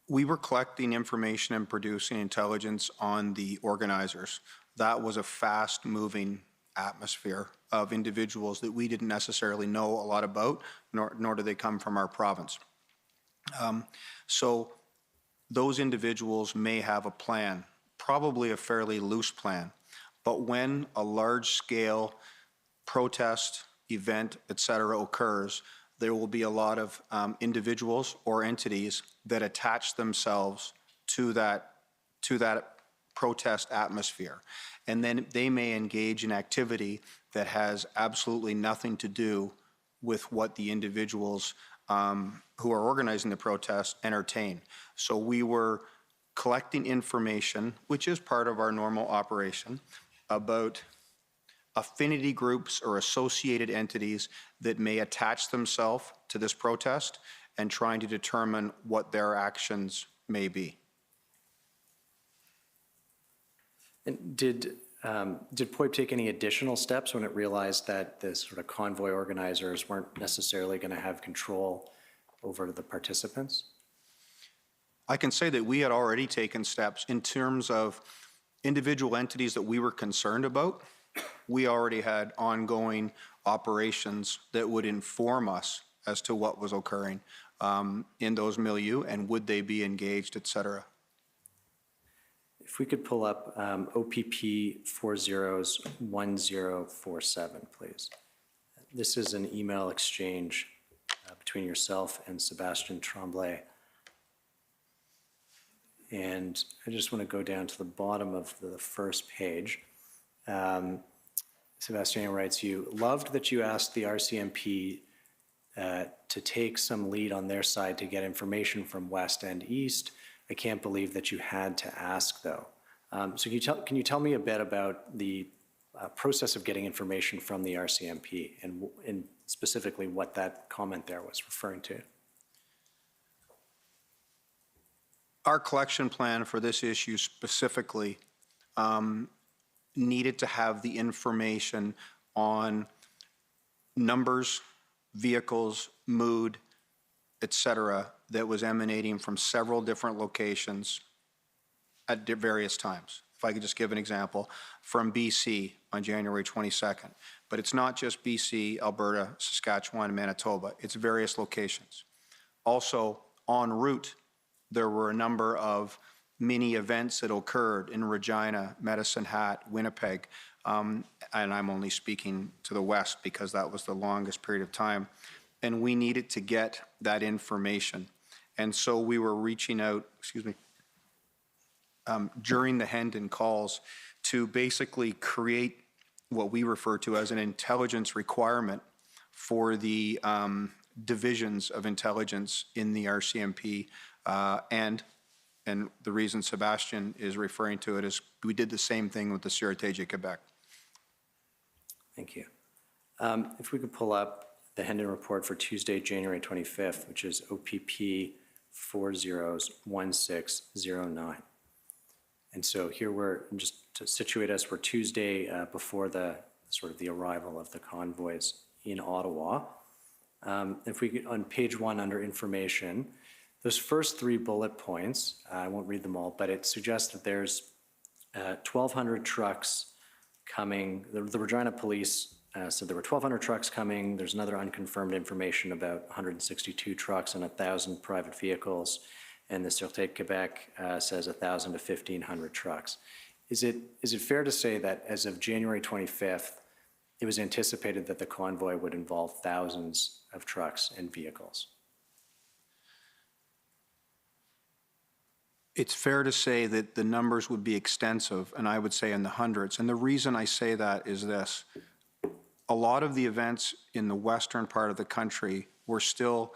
We were collecting information and producing intelligence on the organizers. That was a fast-moving atmosphere of individuals that we didn't necessarily know a lot about, nor do they come from our province. So those individuals may have a plan, probably a fairly loose plan, but when a large-scale protest, event, et cetera, occurs, there will be a lot of individuals or entities that attach themselves to that protest atmosphere. And then they may engage in activity that has absolutely nothing to do with what the individuals who are organizing the protest entertain. So we were collecting information, which is part of our normal operation, about affinity groups or associated entities that may attach themselves to this protest and trying to determine what their actions may be. And did POEC take any additional steps when it realized that the sort of convoy organizers weren't necessarily going to have control over the participants? I can say that we had already taken steps in terms of individual entities that we were concerned about. We already had ongoing operations that would inform us as to what was occurring in those milieu and would they be engaged, et cetera. If we could pull up OPP 401047, please. This is an email exchange between yourself and Sebastian Tremblay. And I just want to go down to the bottom of the first page. Sebastian writes, you loved that you asked the RCMP to take some lead on their side to get information from West and East. I can't believe that you had to ask, though. So can you tell me a bit about the process of getting information from the RCMP and specifically what that comment there was referring to? Our collection plan for this issue specifically needed to have the information on numbers, vehicles, mood, et cetera, that was emanating from several different locations at various times. If I could just give an example, from BC on January 22nd. But it's not just BC, Alberta, Saskatchewan, Manitoba. It's various locations. Also, en route, there were a number of mini events that occurred in Regina, Medicine Hat, Winnipeg, and I'm only speaking to the west because that was the longest period of time. And we needed to get that information. And so we were reaching out, during the Hendon calls to basically create what we refer to as an intelligence requirement for the divisions of intelligence in the RCMP. And the reason Sebastian is referring to it is we did the same thing with the Sûreté du Québec. Thank you. If we could pull up the Hendon report for Tuesday, January 25th, which is OPP 401609. And so here we're, just to situate us, we're Tuesday before the sort of the arrival of the convoys in Ottawa. If we get on page 1 under information, those first 3 bullet points, I won't read them all, but it suggests that there's 1,200 trucks coming. The Regina Police said there were 1,200 trucks coming. There's another unconfirmed information about 162 trucks and 1,000 private vehicles. And the Sûreté de Québec says 1,000 to 1,500 trucks. Is it fair to say that as of January 25th, it was anticipated that the convoy would involve thousands of trucks and vehicles? It's fair to say that the numbers would be extensive, and I would say in the hundreds. And the reason I say that is this. A lot of the events in the western part of the country were still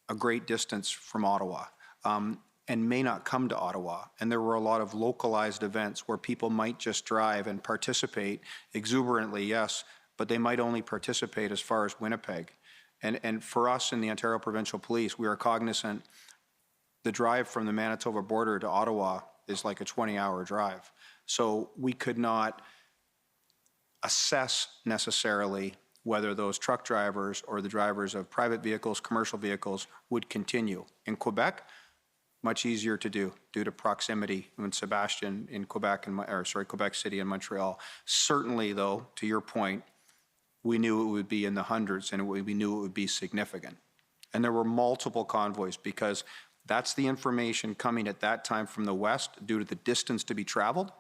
a great distance from Ottawa. And may not come to Ottawa. And there were a lot of localized events where people might just drive and participate exuberantly, yes, but they might only participate as far as Winnipeg. And for us in the Ontario Provincial Police, we are cognizant the drive from the Manitoba border to Ottawa is like a 20-hour drive. So we could not assess necessarily whether those truck drivers or the drivers of private vehicles, commercial vehicles would continue. In Quebec, much easier to do due to proximity when Sebastian in Quebec Quebec City and Montreal. Certainly, though, to your point, we knew it would be in the hundreds, and we knew it would be significant. And there were multiple convoys because that's the information coming at that time from the west due to the distance to be traveled.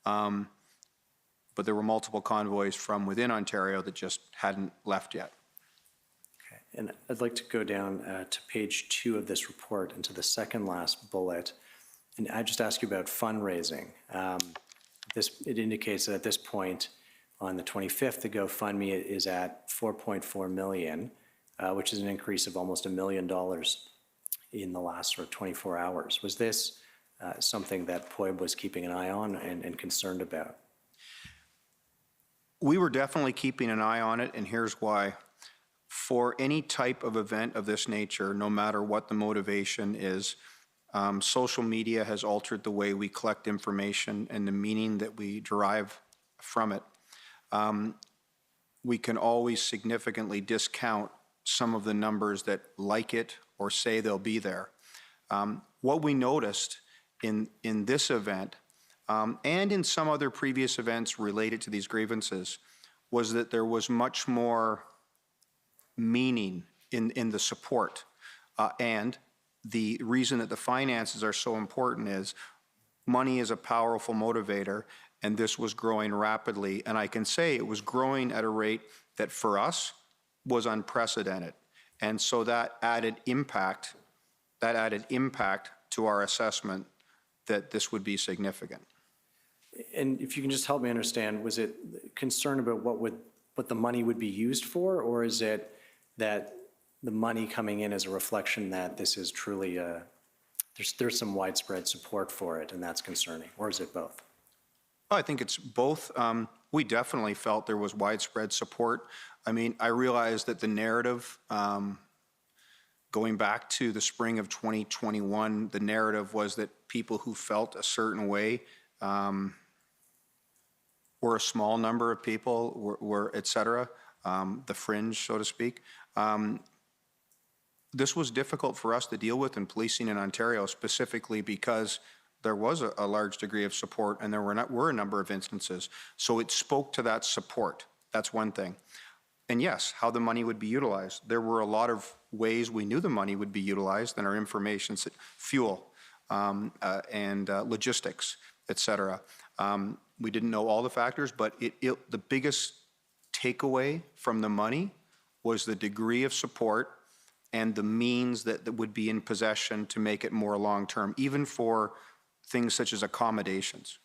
But there were multiple convoys from within Ontario that just hadn't left yet. Okay. And I'd like to go down to page 2 of this report and to the second last bullet. And I just ask you about fundraising. It indicates that at this point, on the 25th, the GoFundMe is at $4.4 million, which is an increase of almost $1 million in the last sort of 24 hours. Was this something that POEB was keeping an eye on and concerned about? We were definitely keeping an eye on it, and here's why. For any type of event of this nature, no matter what the motivation is, social media has altered the way we collect information and the meaning that we derive from it. We can always significantly discount some of the numbers that like it or say they'll be there. What we noticed in this event and in some other previous events related to these grievances was that there was much more meaning in the support. And the reason that the finances are so important is money is a powerful motivator, and this was growing rapidly. And I can say it was growing at a rate that for us was unprecedented. And so that added impact to our assessment that this would be significant. And if you can just help me understand, was it concern about what the money would be used for, or is it that the money coming in is a reflection that this is truly there's some widespread support for it, and that's concerning, or is it both? I think it's both. We definitely felt there was widespread support. I mean, I realized that the narrative, going back to the spring of 2021, the narrative was that people who felt a certain way were a small number of people, were et cetera, the fringe, so to speak. This was difficult for us to deal with in policing in Ontario, specifically because there was a large degree of support, and there were a number of instances. So it spoke to that support. That's one thing. And yes, how the money would be utilized. There were a lot of ways we knew the money would be utilized in our information, fuel and logistics, et cetera. We didn't know all the factors, but the biggest takeaway from the money was the degree of support and the means that would be in possession to make it more long-term, even for things such as accommodations.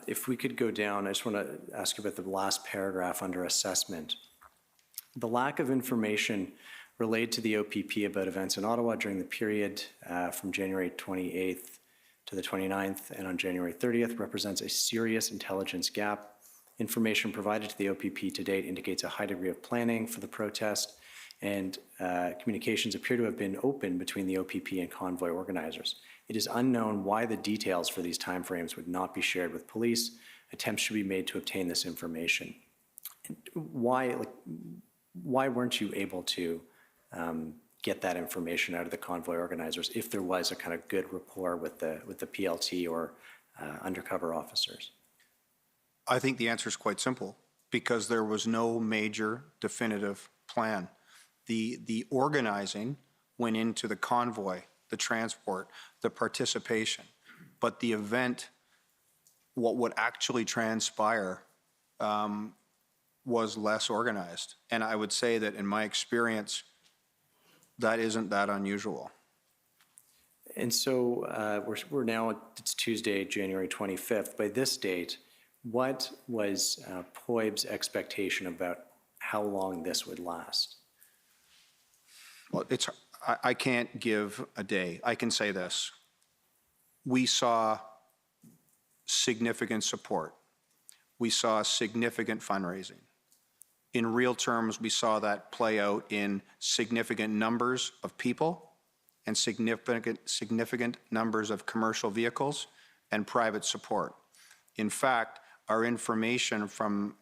If we could go down, I just want to ask you about the last paragraph under assessment. The lack of information related to the OPP about events in Ottawa during the period from January 28th to the 29th and on January 30th represents a serious intelligence gap. Information provided to the OPP to date indicates a high degree of planning for the protest, and communications appear to have been open between the OPP and convoy organizers. It is unknown why the details for these timeframes would not be shared with police. Attempts should be made to obtain this information. Why weren't you able to get that information out of the convoy organizers if there was a kind of good rapport with the PLT or undercover officers? I think the answer is quite simple, because there was no major definitive plan. The organizing went into the convoy, the transport, the participation, but the event, what would actually transpire, was less organized. And I would say that in my experience, that isn't that unusual. And so we're now, it's Tuesday, January 25th. By this date, what was POEB's expectation about how long this would last? Well, I can't give a day. I can say this. We saw significant support. We saw significant fundraising. In real terms, we saw that play out in significant numbers of people and significant numbers of commercial vehicles and private support. In fact, our information from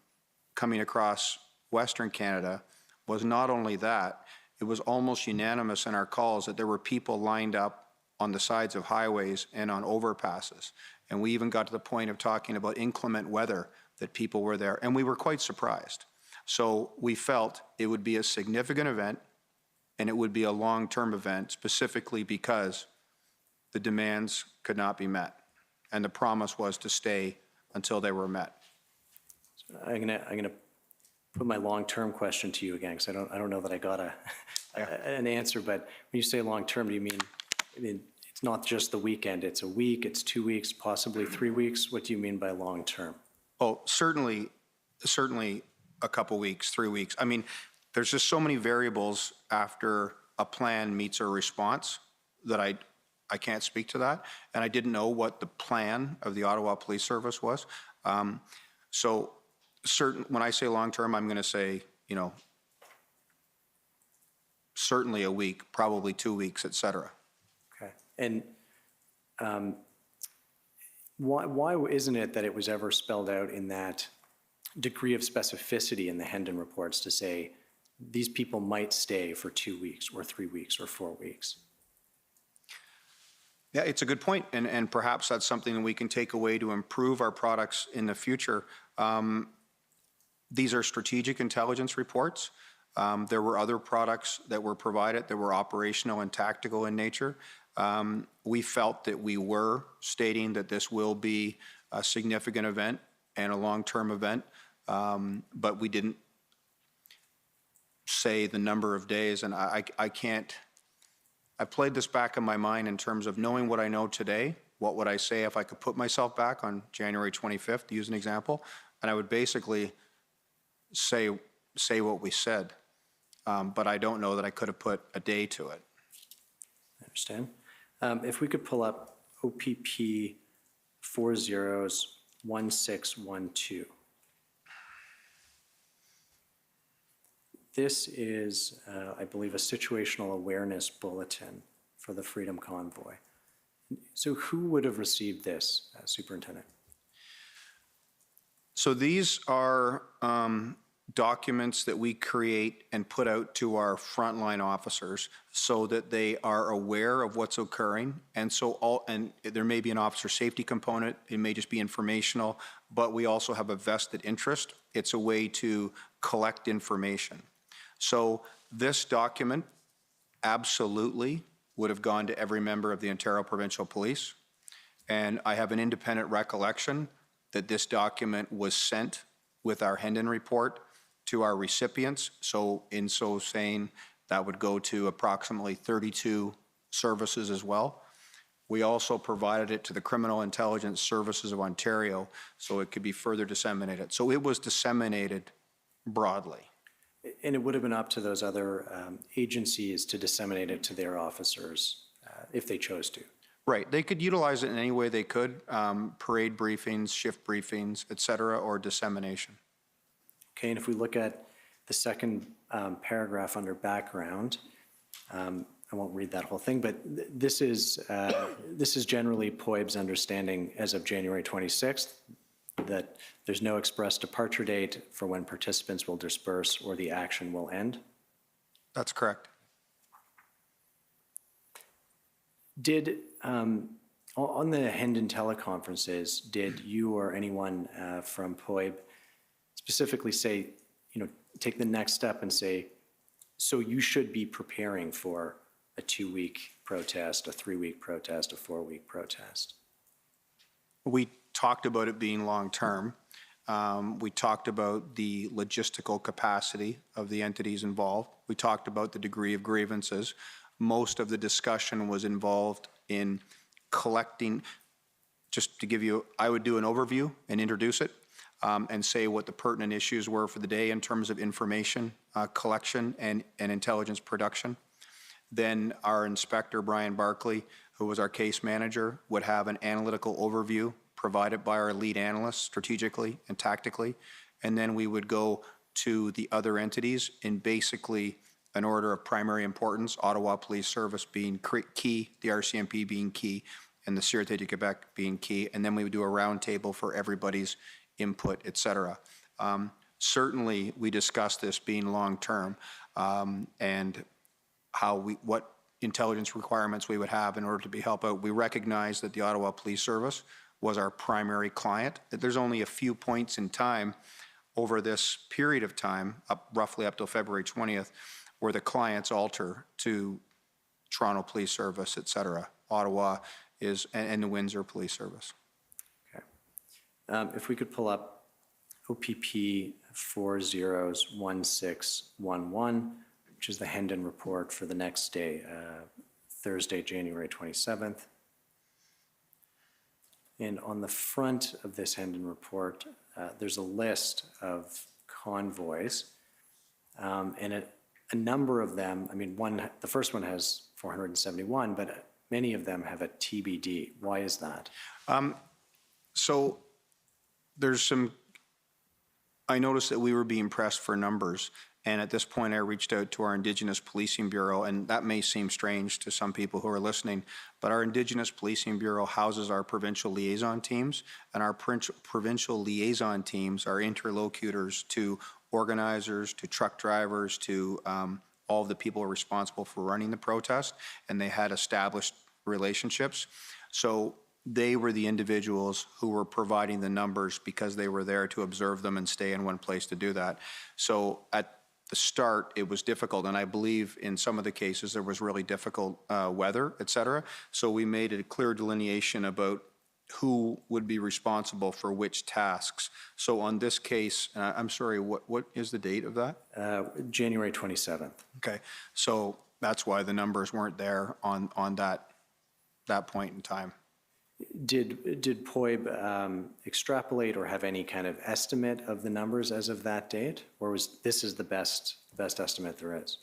coming across Western Canada was not only that, it was almost unanimous in our calls that there were people lined up on the sides of highways and on overpasses. And we even got to the point of talking about inclement weather, that people were there, and we were quite surprised. So we felt it would be a significant event, and it would be a long-term event, specifically because the demands could not be met. And the promise was to stay until they were met. I'm gonna put my long-term question to you again, because I don't know that I got an answer, but when you say long-term, do you mean, it's not just the weekend, it's a week, it's 2 weeks, possibly 3 weeks? What do you mean by long-term? Oh, certainly a couple weeks, 3 weeks. I mean, there's just so many variables after a plan meets a response that I can't speak to that. And I didn't know what the plan of the Ottawa Police Service was. So when I say long-term, I'm going to say, certainly a week, probably 2 weeks, et cetera. Okay. And why isn't it that it was ever spelled out in that degree of specificity in the Hendon reports to say these people might stay for 2 weeks or 3 weeks or 4 weeks? Yeah, it's a good point, and perhaps that's something that we can take away to improve our products in the future. These are strategic intelligence reports. There were other products that were provided that were operational and tactical in nature. We felt that we were stating that this will be a significant event and a long-term event, but we didn't say the number of days, and I can't. I played this back in my mind in terms of knowing what I know today. What would I say if I could put myself back on January 25th, to use an example? And I would basically say what we said, but I don't know that I could have put a day to it. I understand. If we could pull up OPP 401612. This is, I believe, a situational awareness bulletin for the Freedom Convoy. So who would have received this, Superintendent? So these are documents that we create and put out to our frontline officers so that they are aware of what's occurring. And and there may be an officer safety component, it may just be informational, but we also have a vested interest. It's a way to collect information. So this document absolutely would have gone to every member of the Ontario Provincial Police. And I have an independent recollection that this document was sent with our Hendon report to our recipients. So in so saying, that would go to approximately 32 services as well. We also provided it to the Criminal Intelligence Services of Ontario so it could be further disseminated. So it was disseminated broadly. And it would have been up to those other agencies to disseminate it to their officers if they chose to. Right. They could utilize it in any way they could, parade briefings, shift briefings, et cetera, or dissemination. Okay, and if we look at the second paragraph under background, I won't read that whole thing, but this is generally POEB's understanding as of January 26th, that there's no express departure date for when participants will disperse or the action will end? That's correct. Did, on the Hendon teleconferences, did you or anyone from POEB specifically say, take the next step and say, so you should be preparing for a 2-week protest, a 3-week protest, a 4-week protest? We talked about it being long-term. We talked about the logistical capacity of the entities involved. We talked about the degree of grievances. Most of the discussion was involved in collecting, just to give you, I would do an overview and introduce it and say what the pertinent issues were for the day in terms of information collection and intelligence production. Then our inspector, Brian Barkley, who was our case manager, would have an analytical overview provided by our lead analysts strategically and tactically. And then we would go to the other entities in basically an order of primary importance, Ottawa Police Service being key, the RCMP being key, and the Sûreté du Québec being key. And then we would do a roundtable for everybody's input, et cetera. Certainly, we discussed this being long-term, and what intelligence requirements we would have in order to be help out. We recognize that the Ottawa Police Service was our primary client. That there's only a few points in time over this period of time, roughly up till February 20th, where the clients alter to Toronto Police Service, et cetera. Ottawa is, and the Windsor Police Service. Okay. If we could pull up OPP 401611, which is the Hendon report for the next day, Thursday, January 27th. And on the front of this Hendon report, there's a list of convoys, and a number of them, I mean, the first one has 471, but many of them have a TBD. Why is that? So there's some, I noticed that we were being pressed for numbers. And at this point, I reached out to our Indigenous Policing Bureau, and that may seem strange to some people who are listening, but our Indigenous Policing Bureau houses our provincial liaison teams, and our provincial liaison teams are interlocutors to organizers, to truck drivers, to all of the people responsible for running the protest, and they had established relationships. So they were the individuals who were providing the numbers because they were there to observe them and stay in one place to do that. So at the start, it was difficult, and I believe in some of the cases there was really difficult weather, et cetera. So we made a clear delineation about who would be responsible for which tasks. So on this case, I'm sorry, what is the date of that? January 27th. Okay, so that's why the numbers weren't there on that point in time. Did POEB extrapolate or have any kind of estimate of the numbers as of that date, or was this is the best estimate there is?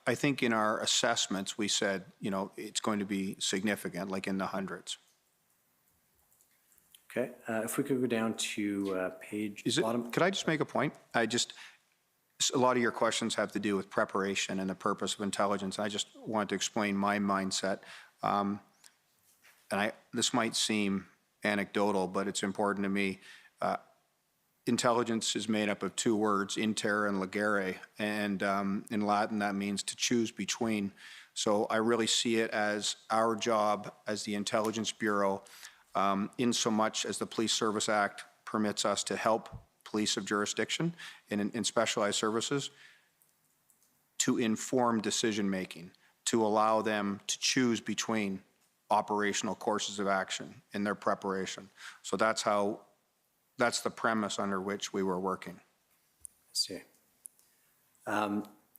I think in our assessments we said, you know, it's going to be significant, like in the hundreds. Okay, if we could go down to page bottom. Could I just make a point? A lot of your questions have to do with preparation and the purpose of intelligence. I just wanted to explain my mindset. And this might seem anecdotal, but it's important to me. Intelligence is made up of two words, inter and legere, and in Latin that means to choose between. So I really see it as our job as the Intelligence Bureau, in so much as the Police Service Act permits us to help police of jurisdiction in specialized services, to inform decision-making, to allow them to choose between operational courses of action in their preparation. So that's the premise under which we were working. I see.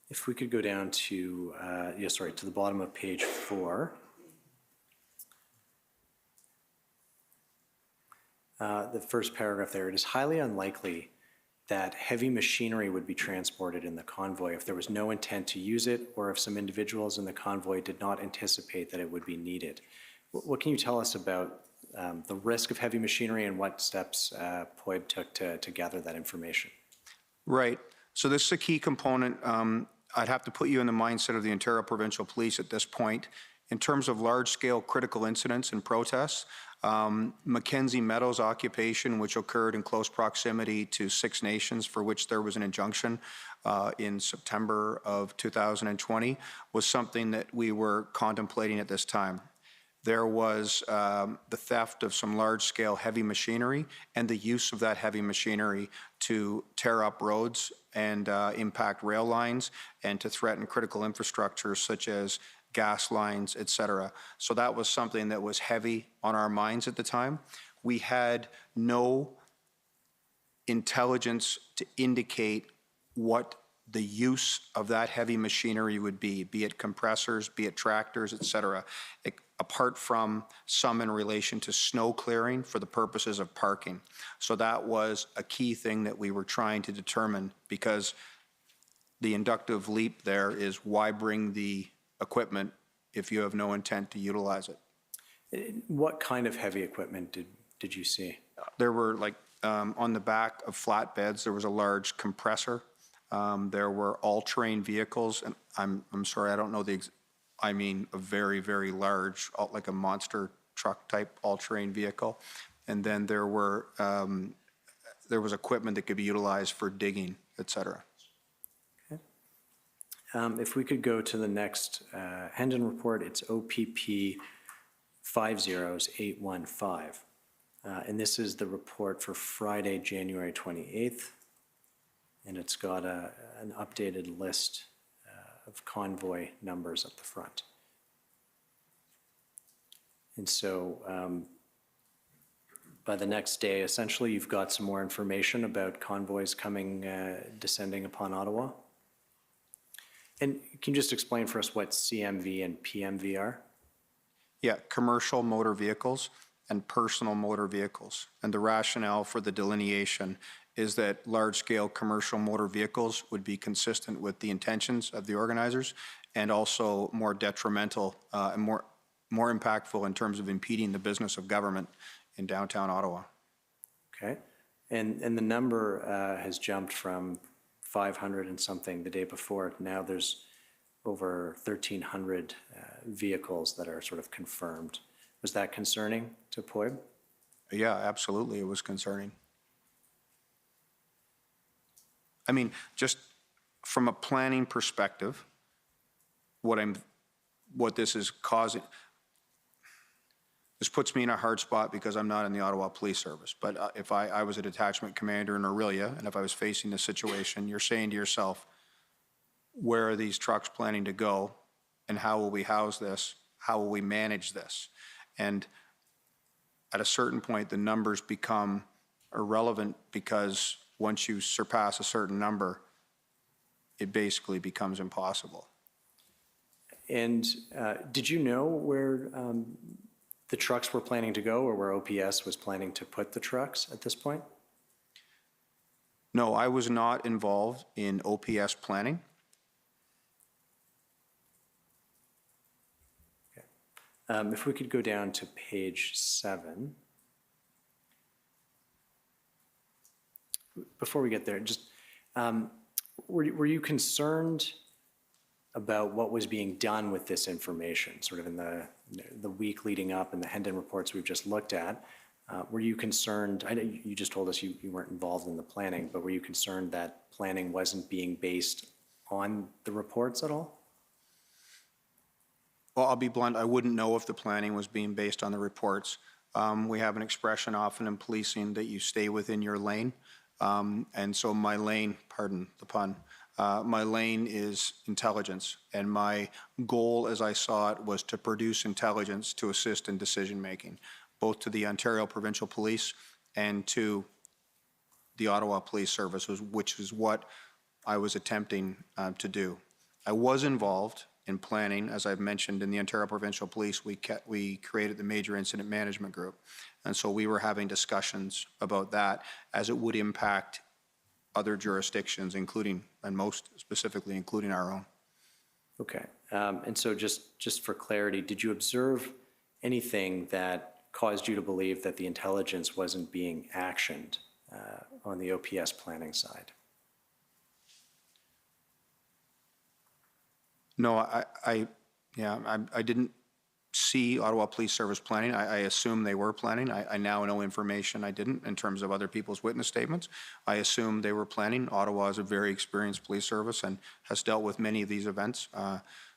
If we could go down to, to the bottom of page 4. The first paragraph there, it is highly unlikely that heavy machinery would be transported in the convoy if there was no intent to use it or if some individuals in the convoy did not anticipate that it would be needed. What can you tell us about the risk of heavy machinery and what steps POEB took to gather that information? Right. So this is a key component. I'd have to put you in the mindset of the Ontario Provincial Police at this point. In terms of large-scale critical incidents and protests, Mackenzie Meadows occupation, which occurred in close proximity to Six Nations, for which there was an injunction in September of 2020, was something that we were contemplating at this time. There was the theft of some large-scale heavy machinery and the use of that heavy machinery to tear up roads and impact rail lines and to threaten critical infrastructure such as gas lines, et cetera. So that was something that was heavy on our minds at the time. We had no intelligence to indicate what the use of that heavy machinery would be it compressors, be it tractors, et cetera, apart from some in relation to snow clearing for the purposes of parking. So that was a key thing that we were trying to determine, because the inductive leap there is, why bring the equipment if you have no intent to utilize it? What kind of heavy equipment did you see? There were, like, on the back of flatbeds, there was a large compressor. There were all-terrain vehicles, and I'm sorry, I don't know I mean a very, very large, like a monster truck type all-terrain vehicle. And then there was equipment that could be utilized for digging, et cetera. Okay. If we could go to the next Hendon report, it's OPP 50815. And this is the report for Friday, January 28th. And it's got an updated list of convoy numbers at the front. And so by the next day, essentially, you've got some more information about convoys coming, descending upon Ottawa. And can you just explain for us what CMV and PMV are? Yeah, commercial motor vehicles and personal motor vehicles. And the rationale for the delineation is that large-scale commercial motor vehicles would be consistent with the intentions of the organizers and also more detrimental and more impactful in terms of impeding the business of government in downtown Ottawa. Okay. And the number has jumped from 500 and something the day before. Now there's over 1,300 vehicles that are sort of confirmed. Was that concerning to POEC? Yeah, absolutely, it was concerning. I mean, just from a planning perspective, what this is causing, this puts me in a hard spot because I'm not in the Ottawa Police Service. But if I was a detachment commander in Aurelia, and if I was facing this situation, you're saying to yourself, where are these trucks planning to go? And how will we house this? How will we manage this? And at a certain point, the numbers become irrelevant because once you surpass a certain number, it basically becomes impossible. And did you know where the trucks were planning to go or where OPS was planning to put the trucks at this point? No, I was not involved in OPS planning. Okay. If we could go down to page 7. Before we get there, just were you concerned about what was being done with this information, sort of in the week leading up and the Hendon reports we've just looked at? Were you concerned, I know you just told us you weren't involved in the planning, but were you concerned that planning wasn't being based on the reports at all? Well, I'll be blunt, I wouldn't know if the planning was being based on the reports. We have an expression often in policing that you stay within your lane. And so my lane, pardon the pun, my lane is intelligence. And my goal, as I saw it, was to produce intelligence to assist in decision-making, both to the Ontario Provincial Police and to the Ottawa Police Service, which is what I was attempting to do. I was involved in planning, as I've mentioned, in the Ontario Provincial Police. We created the Major Incident Management Group. And so we were having discussions about that as it would impact other jurisdictions, including, and most specifically, including our own. Okay. And so just for clarity, did you observe anything that caused you to believe that the intelligence wasn't being actioned on the OPS planning side? No, I didn't see Ottawa Police Service planning. I assume they were planning. I now know information I didn't in terms of other people's witness statements. I assume they were planning. Ottawa is a very experienced police service and has dealt with many of these events.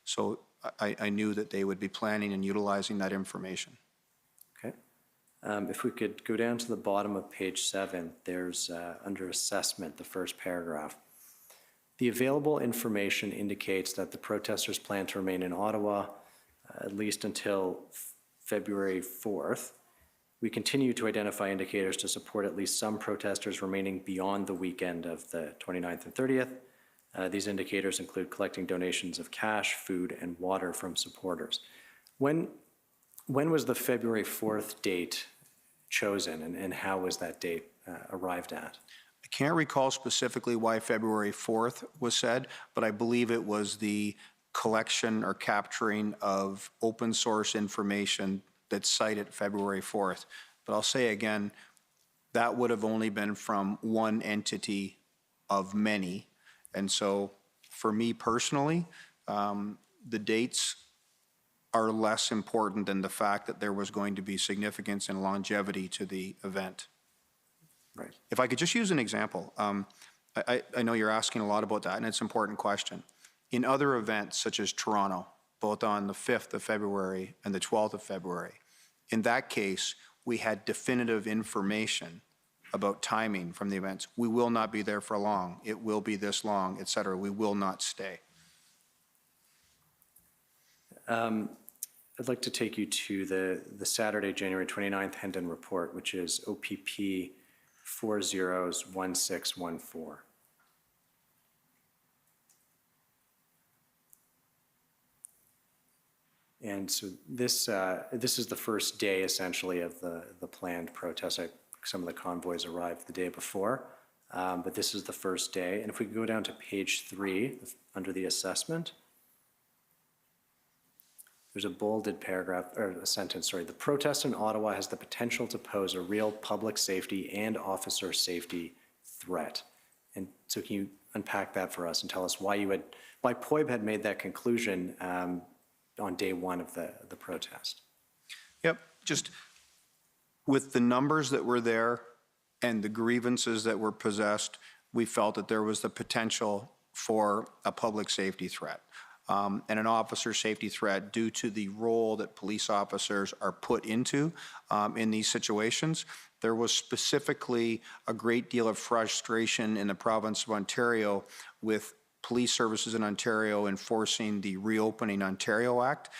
So I knew that they would be planning and utilizing that information. Okay. If we could go down to the bottom of page 7, there's under assessment, the first paragraph. The available information indicates that the protesters plan to remain in Ottawa at least until February 4th. We continue to identify indicators to support at least some protesters remaining beyond the weekend of the 29th and 30th. These indicators include collecting donations of cash, food, and water from supporters. When was the February 4th date chosen, and how was that date arrived at? I can't recall specifically why February 4th was said, but I believe it was the collection or capturing of open source information that cited February 4th. But I'll say again, that would have only been from one entity of many. And so for me personally, the dates are less important than the fact that there was going to be significance and longevity to the event. Right. If I could just use an example, I know you're asking a lot about that, and it's an important question. In other events, such as Toronto, both on the 5th of February and the 12th of February, in that case, we had definitive information about timing from the events. We will not be there for long. It will be this long, et cetera. We will not stay. I'd like to take you to the Saturday, January 29th Hendon report, which is OPP 401614. And so this is the first day, essentially, of the planned protest. Some of the convoys arrived the day before, but this is the first day. And if we go down to page 3, under the assessment, there's a bolded paragraph, or a sentence, sorry. The protest in Ottawa has the potential to pose a real public safety and officer safety threat. And so can you unpack that for us and tell us why POEB had made that conclusion on day one of the protest? Yep, just with the numbers that were there and the grievances that were possessed, we felt that there was the potential for a public safety threat. And an officer safety threat due to the role that police officers are put into in these situations. There was specifically a great deal of frustration in the province of Ontario with police services in Ontario enforcing the Reopening Ontario Act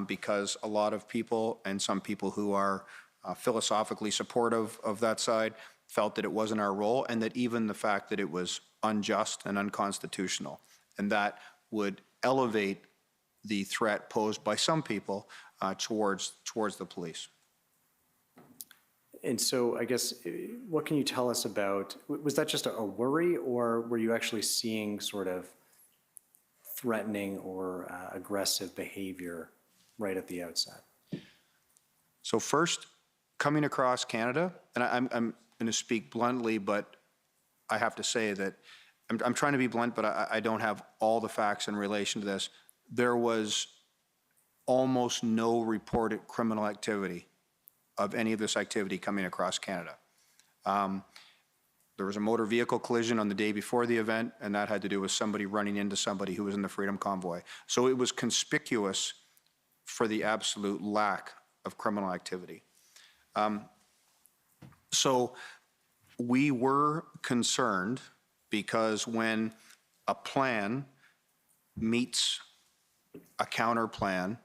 because a lot of people, and some people who are philosophically supportive of that side, felt that it wasn't our role, and that even the fact that it was unjust and unconstitutional, and that would elevate the threat posed by some people towards the police. And so I guess, what can you tell us about, was that just a worry, or were you actually seeing sort of threatening or aggressive behavior right at the outset? So first, coming across Canada, and I'm going to speak bluntly, but I have to say that I'm trying to be blunt, but I don't have all the facts in relation to this. There was almost no reported criminal activity of any of this activity coming across Canada. There was a motor vehicle collision on the day before the event, and that had to do with somebody running into somebody who was in the Freedom Convoy. So it was conspicuous for the absolute lack of criminal activity. So we were concerned because when a plan meets a counter plan,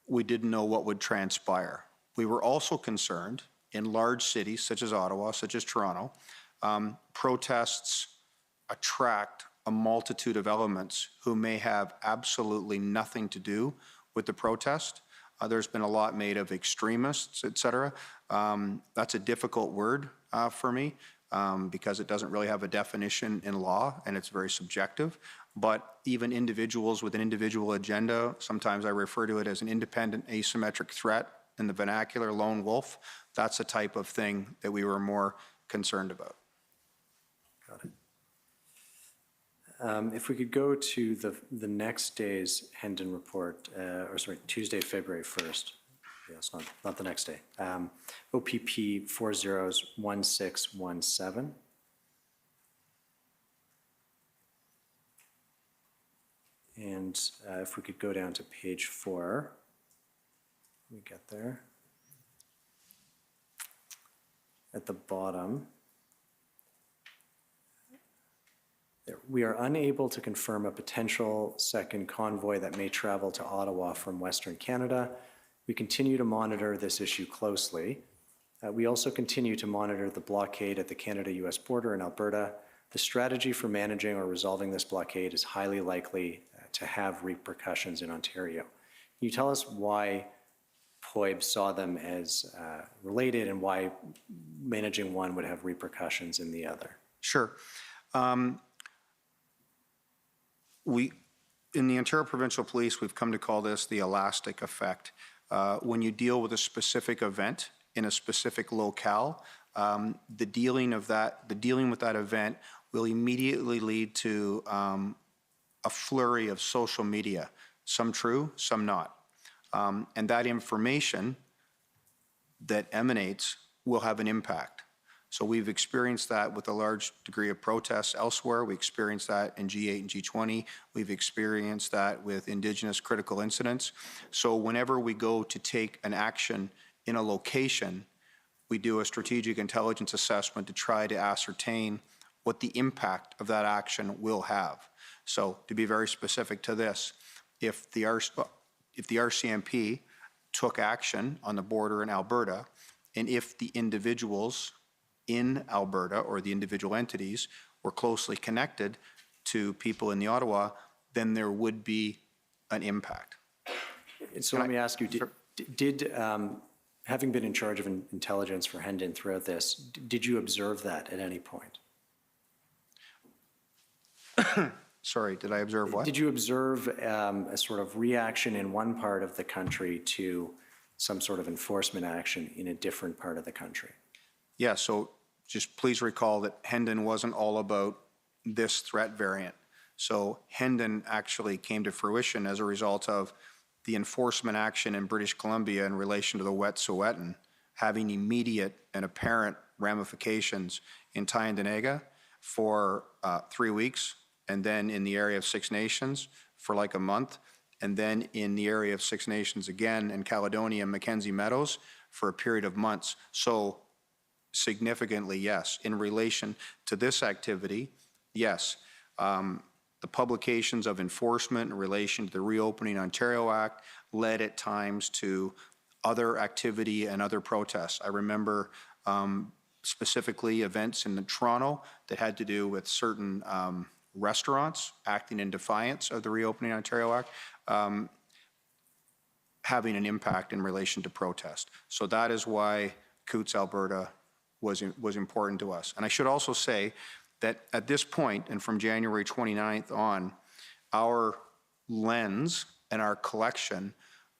we didn't know what would transpire. We were also concerned in large cities such as Ottawa, such as Toronto, protests attract a multitude of elements who may have absolutely nothing to do with the protest. There's been a lot made of extremists, et cetera. That's a difficult word for me because it doesn't really have a definition in law and it's very subjective. But even individuals with an individual agenda, sometimes I refer to it as an independent asymmetric threat in the vernacular, lone wolf. That's a type of thing that we were more concerned about. Got it. If we could go to the next day's Hendon report, Tuesday, February 1st. Yes, not the next day. OPP 401617. And if we could go down to page 4, we get there. At the bottom, we are unable to confirm a potential second convoy that may travel to Ottawa from Western Canada. We continue to monitor this issue closely. We also continue to monitor the blockade at the Canada-US border in Alberta. The strategy for managing or resolving this blockade is highly likely to have repercussions in Ontario. Can you tell us why POEB saw them as related and why managing one would have repercussions in the other? Sure. In the Ontario Provincial Police, we've come to call this the elastic effect. When you deal with a specific event in a specific locale, the dealing with that event will immediately lead to a flurry of social media, some true, some not. And that information that emanates will have an impact. So we've experienced that with a large degree of protests elsewhere. We experienced that in G8 and G20. We've experienced that with Indigenous critical incidents. So whenever we go to take an action in a location, we do a strategic intelligence assessment to try to ascertain what the impact of that action will have. So to be very specific to this, if the RCMP took action on the border in Alberta, and if the individuals in Alberta or the individual entities were closely connected to people in the Ottawa, then there would be an impact. And so let me ask you, did having been in charge of intelligence for Hendon throughout this, did you observe that at any point? Sorry, did I observe what? Did you observe a sort of reaction in one part of the country to some sort of enforcement action in a different part of the country? Yeah, so just please recall that Hendon wasn't all about this threat variant. So Hendon actually came to fruition as a result of the enforcement action in British Columbia in relation to the Wet'suwet'en having immediate and apparent ramifications in Tyendinaga for 3 weeks, and then in the area of Six Nations for like a month, and then in the area of Six Nations again in Caledonia and Mackenzie Meadows for a period of months. So significantly, yes. In relation to this activity, yes. The publications of enforcement in relation to the Reopening Ontario Act led at times to other activity and other protests. I remember specifically events in Toronto that had to do with certain restaurants acting in defiance of the Reopening Ontario Act, having an impact in relation to protest. So that is why Coots, Alberta was important to us. And I should also say that at this point, and from January 29th on, our lens and our collection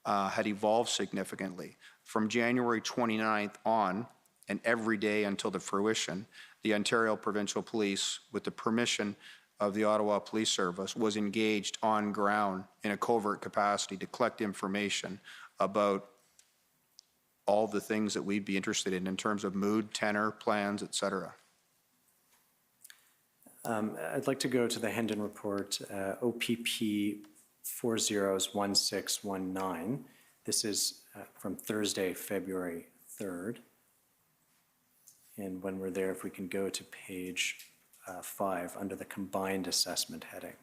had evolved significantly. From January 29th on, and every day until the fruition, the Ontario Provincial Police, with the permission of the Ottawa Police Service, was engaged on ground in a covert capacity to collect information about all the things that we'd be interested in terms of mood, tenor, plans, et cetera. I'd like to go to the Hendon report, OPP 401619. This is from Thursday, February 3rd. And when we're there, if we can go to page 5 under the combined assessment heading.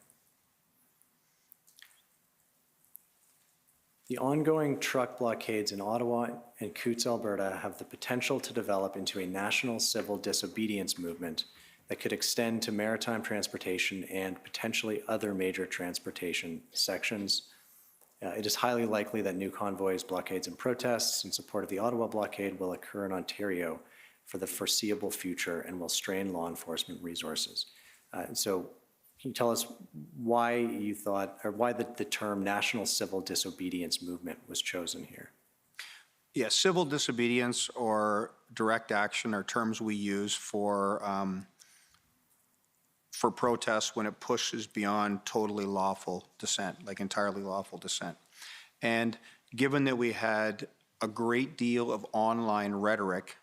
The ongoing truck blockades in Ottawa and Coots, Alberta have the potential to develop into a national civil disobedience movement that could extend to maritime transportation and potentially other major transportation sections. It is highly likely that new convoys, blockades, and protests in support of the Ottawa blockade will occur in Ontario for the foreseeable future and will strain law enforcement resources. So can you tell us why you thought, or why the term national civil disobedience movement was chosen here? Yeah, civil disobedience or direct action are terms we use for protests when it pushes beyond totally lawful dissent, like entirely lawful dissent. And given that we had a great deal of online rhetoric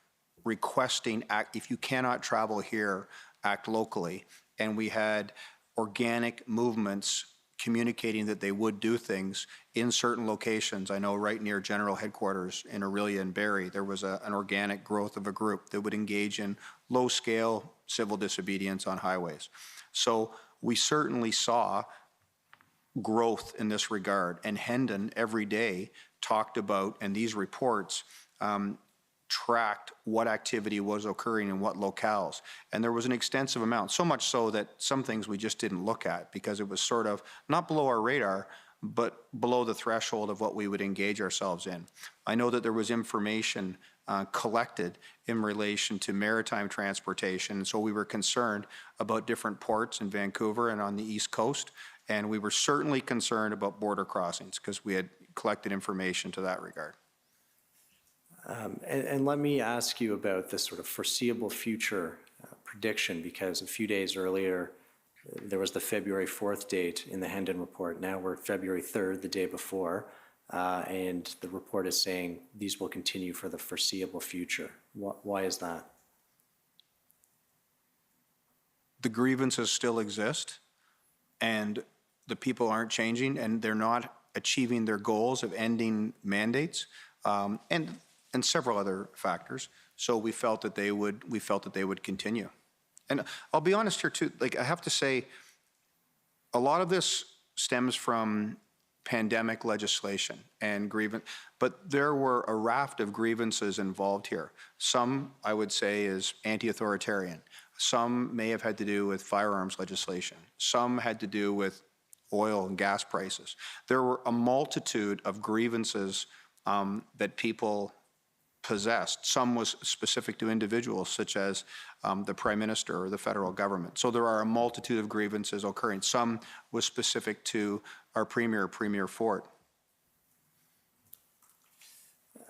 requesting, if you cannot travel here, act locally, and we had organic movements communicating that they would do things in certain locations. I know right near General Headquarters in Orillia and Barrie, there was an organic growth of a group that would engage in low-scale civil disobedience on highways. So we certainly saw growth in this regard, and Hendon every day talked about, and these reports tracked what activity was occurring in what locales. And there was an extensive amount, so much so that some things we just didn't look at because it was sort of not below our radar, but below the threshold of what we would engage ourselves in. I know that there was information collected in relation to maritime transportation, so we were concerned about different ports in Vancouver and on the East Coast, and we were certainly concerned about border crossings because we had collected information to that regard. And let me ask you about this sort of foreseeable future prediction, because a few days earlier, there was the February 4th date in the Hendon report. Now we're February 3rd, the day before, and the report is saying these will continue for the foreseeable future. Why is that? the grievances still exist, and the people aren't changing, and they're not achieving their goals of ending mandates, and several other factors. So we felt that they would continue. And I'll be honest here too, like I have to say, a lot of this stems from pandemic legislation and grievance, but there were a raft of grievances involved here. Some, I would say, is anti-authoritarian. Some may have had to do with firearms legislation. Some had to do with oil and gas prices. There were a multitude of grievances that people possessed. Some was specific to individuals, such as the Prime Minister or the federal government. So there are a multitude of grievances occurring. Some was specific to our Premier, Premier Ford.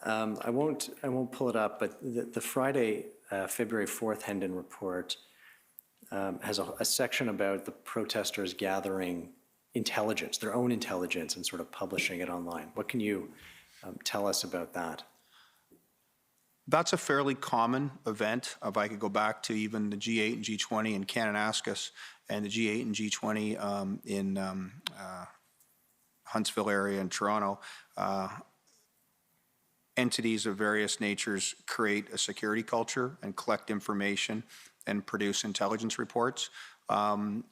I won't pull it up, but the Friday, February 4th Hendon report has a section about the protesters gathering intelligence, their own intelligence, and sort of publishing it online. What can you tell us about that? That's a fairly common event. If I could go back to even the G8 and G20 in Kananaskis and the G8 and G20 in Huntsville area in Toronto, entities of various natures create a security culture and collect information and produce intelligence reports. And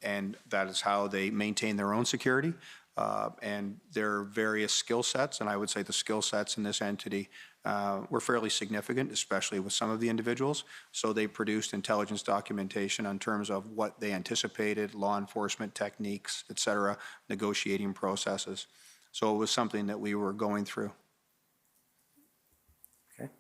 that is how they maintain their own security. And there are various skill sets, and I would say the skill sets in this entity were fairly significant, especially with some of the individuals. So they produced intelligence documentation on terms of what they anticipated, law enforcement techniques, et cetera, negotiating processes. So it was something that we were going through. Okay.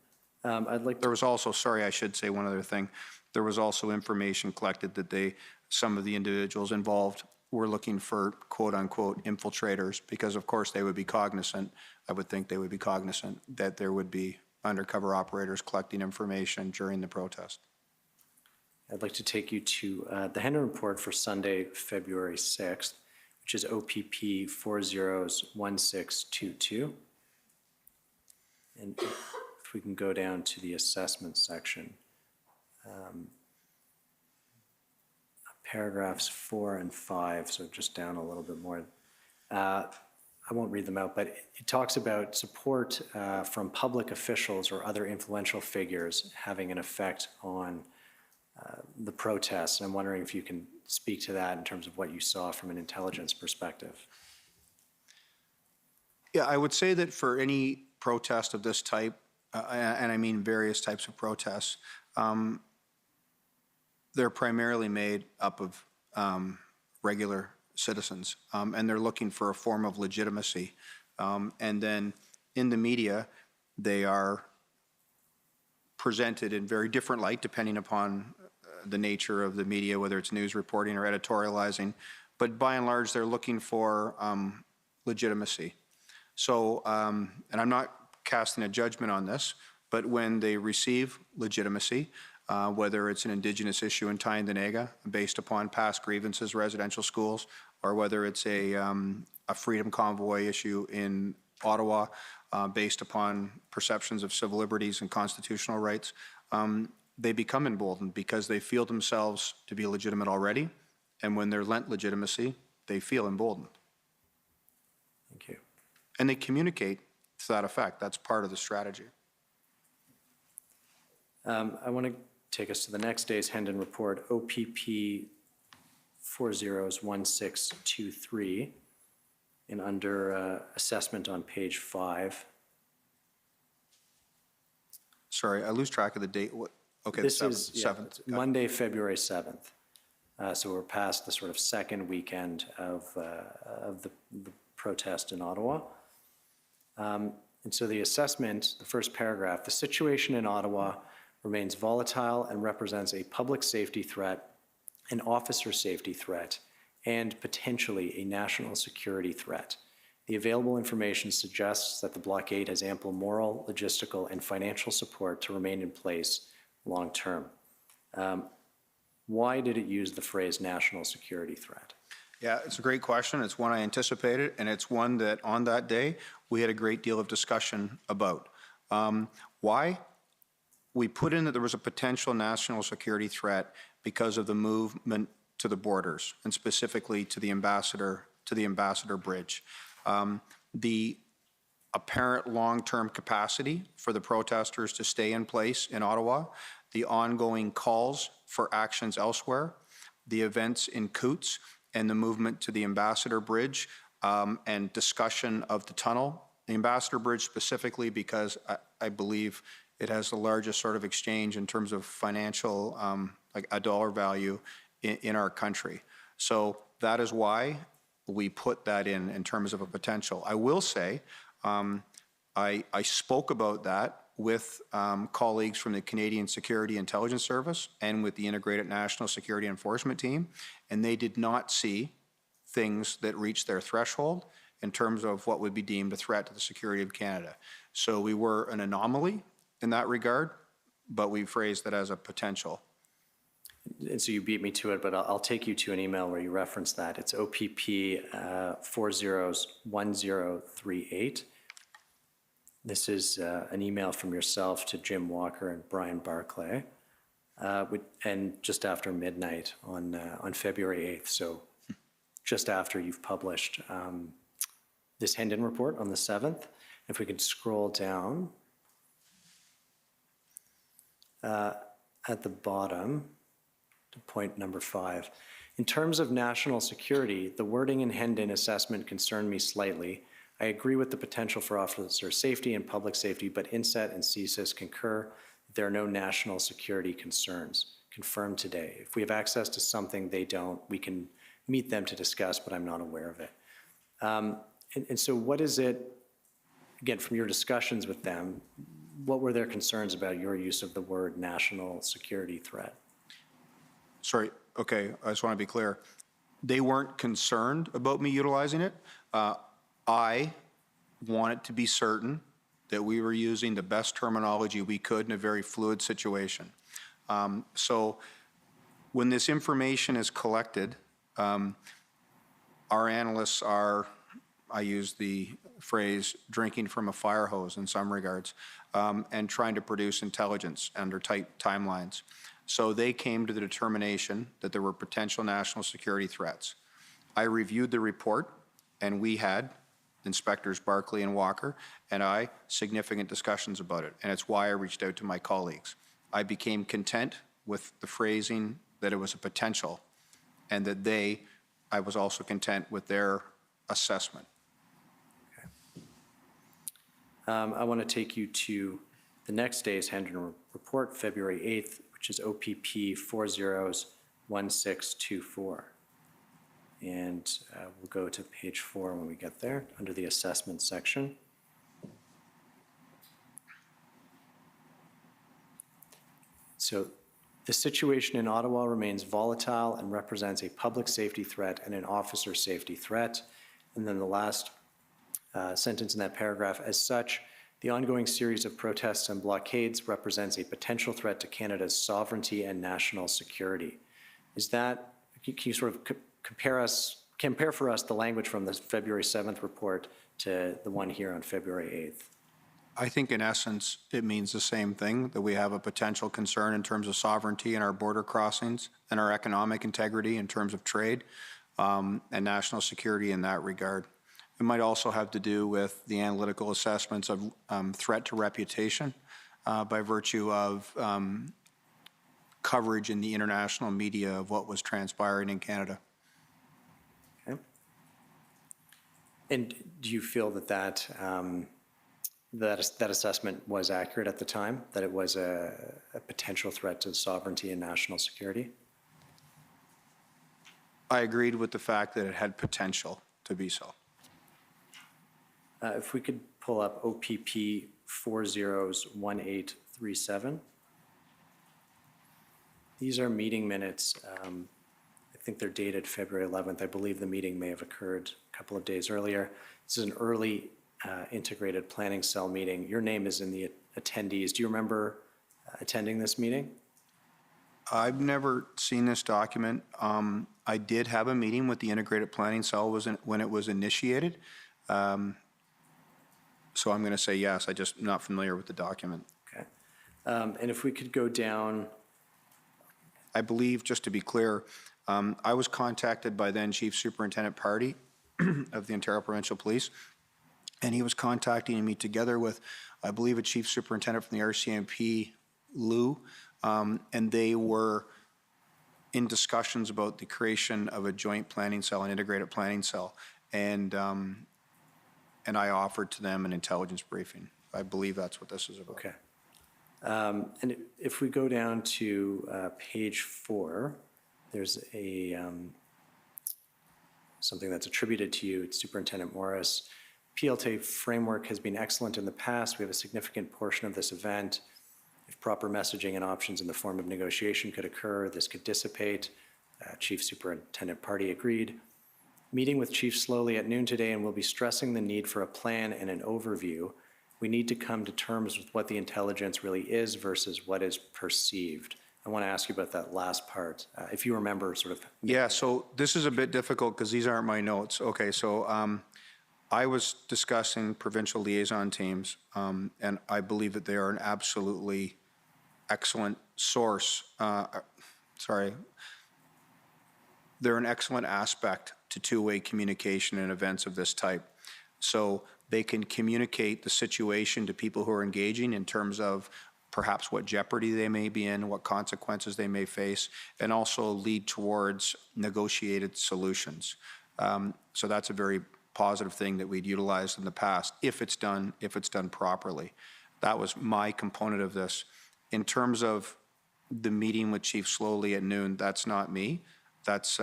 I'd like to... There was also, sorry, I should say one other thing. There was also information collected that some of the individuals involved were looking for quote unquote infiltrators, because of course they would be cognizant, I would think they would be cognizant that there would be undercover operators collecting information during the protest. I'd like to take you to the Hendon report for Sunday, February 6th, which is OPP 401622. And if we can go down to the assessment section. Paragraphs 4 and 5, so just down a little bit more. I won't read them out, but it talks about support from public officials or other influential figures having an effect on the protests. And I'm wondering if you can speak to that in terms of what you saw from an intelligence perspective. Yeah, I would say that for any protest of this type, and I mean various types of protests, they're primarily made up of regular citizens, and they're looking for a form of legitimacy. And then in the media, they are presented in very different light depending upon the nature of the media, whether it's news reporting or editorializing. But by and large, they're looking for legitimacy. So, and I'm not casting a judgment on this, but when they receive legitimacy, whether it's an Indigenous issue in Tyendinaga based upon past grievances, residential schools, or whether it's a freedom convoy issue in Ottawa based upon perceptions of civil liberties and constitutional rights, they become emboldened because they feel themselves to be legitimate already, and when they're lent legitimacy, they feel emboldened. Thank you. And they communicate to that effect. That's part of the strategy. I want to take us to the next day's Hendon report, OPP 401623, and under assessment on page 5. Sorry, I lose track of the date. What? Okay, This the 7th. is 7th. Monday, February 7th. So we're past the sort of second weekend of the protest in Ottawa. And so the assessment, the first paragraph, the situation in Ottawa remains volatile and represents a public safety threat, an officer safety threat, and potentially a national security threat. The available information suggests that the blockade has ample moral, logistical, and financial support to remain in place long term. Why did it use the phrase national security threat? Yeah, it's a great question. It's one I anticipated, and it's one that on that day we had a great deal of discussion about. Why? We put in that there was a potential national security threat because of the movement to the borders, and specifically to the Ambassador Bridge. The apparent long-term capacity for the protesters to stay in place in Ottawa, the ongoing calls for actions elsewhere, the events in Coutts, and the movement to the Ambassador Bridge, and discussion of the tunnel. The Ambassador Bridge specifically because I believe it has the largest sort of exchange in terms of financial, like a dollar value in our country. So that is why we put that in terms of a potential. I will say, I spoke about that with colleagues from the Canadian Security Intelligence Service and with the Integrated National Security Enforcement Team, and they did not see things that reached their threshold in terms of what would be deemed a threat to the security of Canada. So we were an anomaly in that regard, but we phrased it as a potential. And so you beat me to it, but I'll take you to an email where you reference that. It's OPP 401038. This is an email from yourself to Jim Walker and Brian Barclay, and just after midnight on February 8th. So just after you've published this Hendon report on the 7th. If we could scroll down at the bottom to point number 5. In terms of national security, the wording in Hendon assessment concerned me slightly. I agree with the potential for officer safety and public safety, but INSET and CSIS concur that there are no national security concerns. Confirmed today. If we have access to something they don't, we can meet them to discuss, but I'm not aware of it. And so what is it, again, from your discussions with them, what were their concerns about your use of the word national security threat? Sorry, okay, I just want to be clear. They weren't concerned about me utilizing it. I wanted to be certain that we were using the best terminology we could in a very fluid situation. So when this information is collected, our analysts are, I use the phrase, drinking from a fire hose in some regards, and trying to produce intelligence under tight timelines. So they came to the determination that there were potential national security threats. I reviewed the report, and we had, Inspectors Barclay and Walker, and I, significant discussions about it, and it's why I reached out to my colleagues. I became content with the phrasing that it was a potential, and that I was also content with their assessment. I want to take you to the next day's Hendon report, February 8th, which is OPP 401624. And we'll go to page 4 when we get there, under the assessment section. So the situation in Ottawa remains volatile and represents a public safety threat and an officer safety threat. And then the last sentence in that paragraph, as such, the ongoing series of protests and blockades represents a potential threat to Canada's sovereignty and national security. Is that, can you sort of compare for us the language from the February 7th report to the one here on February 8th? I think in essence, it means the same thing, that we have a potential concern in terms of sovereignty in our border crossings and our economic integrity in terms of trade and national security in that regard. It might also have to do with the analytical assessments of threat to reputation by virtue of coverage in the international media of what was transpiring in Canada. Okay. And do you feel that that assessment was accurate at the time, that it was a potential threat to sovereignty and national security? I agreed with the fact that it had potential to be so. If we could pull up OPP 401837. These are meeting minutes. I think they're dated February 11th. I believe the meeting may have occurred a couple of days earlier. This is an early integrated planning cell meeting. Your name is in the attendees. Do you remember attending this meeting? I've never seen this document. I did have a meeting with the integrated planning cell when it was initiated. So I'm going to say yes. I'm just not familiar with the document. Okay. And if we could go down. I believe, just to be clear, I was contacted by then Chief Superintendent Party of the Ontario Provincial Police, and he was contacting me together with, I believe, a Chief Superintendent from the RCMP, Lou, and they were in discussions about the creation of a joint planning cell, an integrated planning cell, and I offered to them an intelligence briefing. I believe that's what this is about. Okay. And if we go down to page 4, there's a something that's attributed to you, Superintendent Morris. PLT framework has been excellent in the past. We have a significant portion of this event. If proper messaging and options in the form of negotiation could occur, this could dissipate. Chief Superintendent Party agreed. Meeting with Chief Slowly at noon today, and we'll be stressing the need for a plan and an overview. We need to come to terms with what the intelligence really is versus what is perceived. I want to ask you about that last part, if you remember sort of. Yeah, so this is a bit difficult because these aren't my notes. Okay, so I was discussing provincial liaison teams, and I believe that they are an absolutely excellent source. They're an excellent aspect to two-way communication in events of this type. So they can communicate the situation to people who are engaging in terms of perhaps what jeopardy they may be in, what consequences they may face, and also lead towards negotiated solutions. So that's a very positive thing that we'd utilized in the past if it's done properly. That was my component of this. In terms of the meeting with Chief Slowly at noon, that's not me. That's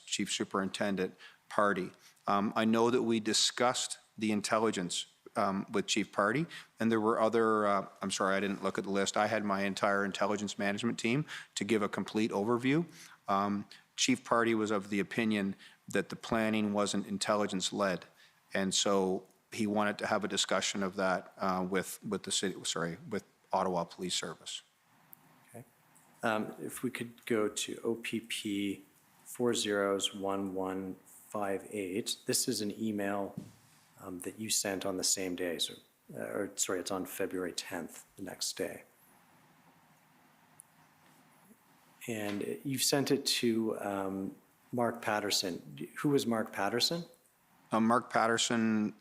Chief Superintendent Party. I know that we discussed the intelligence with Chief Party, and there were other, I'm sorry, I didn't look at the list. I had my entire intelligence management team to give a complete overview. Chief Party was of the opinion that the planning wasn't intelligence-led, and so he wanted to have a discussion of that with Ottawa Police Service. Okay. If we could go to OPP 401158. This is an email that you sent on the same day, so, it's on February 10th, the next day. And you sent it to Mark Patterson. Who was Mark Patterson? Mark Patterson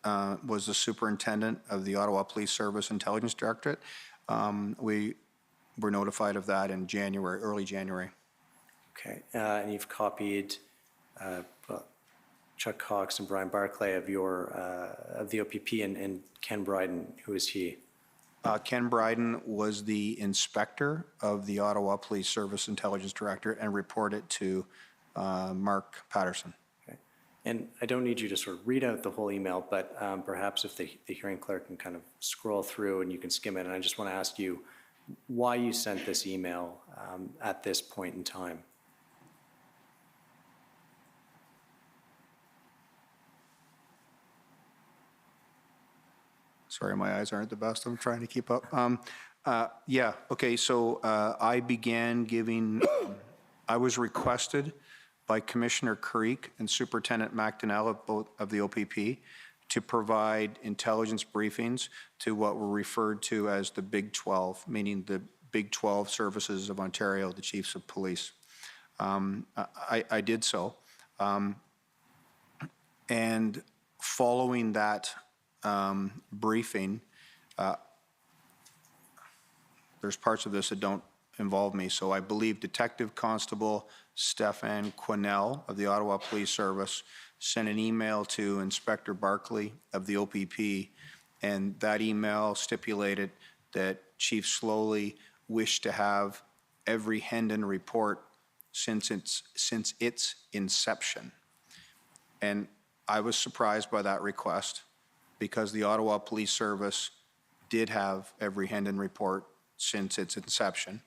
was the superintendent of the Ottawa Police Service Intelligence Directorate. We were notified of that in January, early January. Okay, and you've copied Chuck Cox and Brian Barclay of the OPP, and Ken Bryden. Who is he? Ken Bryden was the inspector of the Ottawa Police Service Intelligence Director and reported to Mark Patterson. Okay. And I don't need you to sort of read out the whole email, but perhaps if the hearing clerk can kind of scroll through and you can skim it. And I just want to ask you why you sent this email at this point in time. Sorry, my eyes aren't the best. I'm trying to keep up. Yeah, okay, so I began giving, I was requested by Commissioner Creek and Superintendent McDonnell of the OPP to provide intelligence briefings to what were referred to as the Big 12, meaning the Big 12 services of Ontario, the chiefs of police. I did so. And following that briefing, there's parts of this that don't involve me. So I believe Detective Constable Stefan Quinnell of the Ottawa Police Service sent an email to Inspector Barclay of the OPP, and that email stipulated that Chief Slowly wished to have every Hendon report since its inception. And I was surprised by that request because the Ottawa Police Service did have every Hendon report since its inception,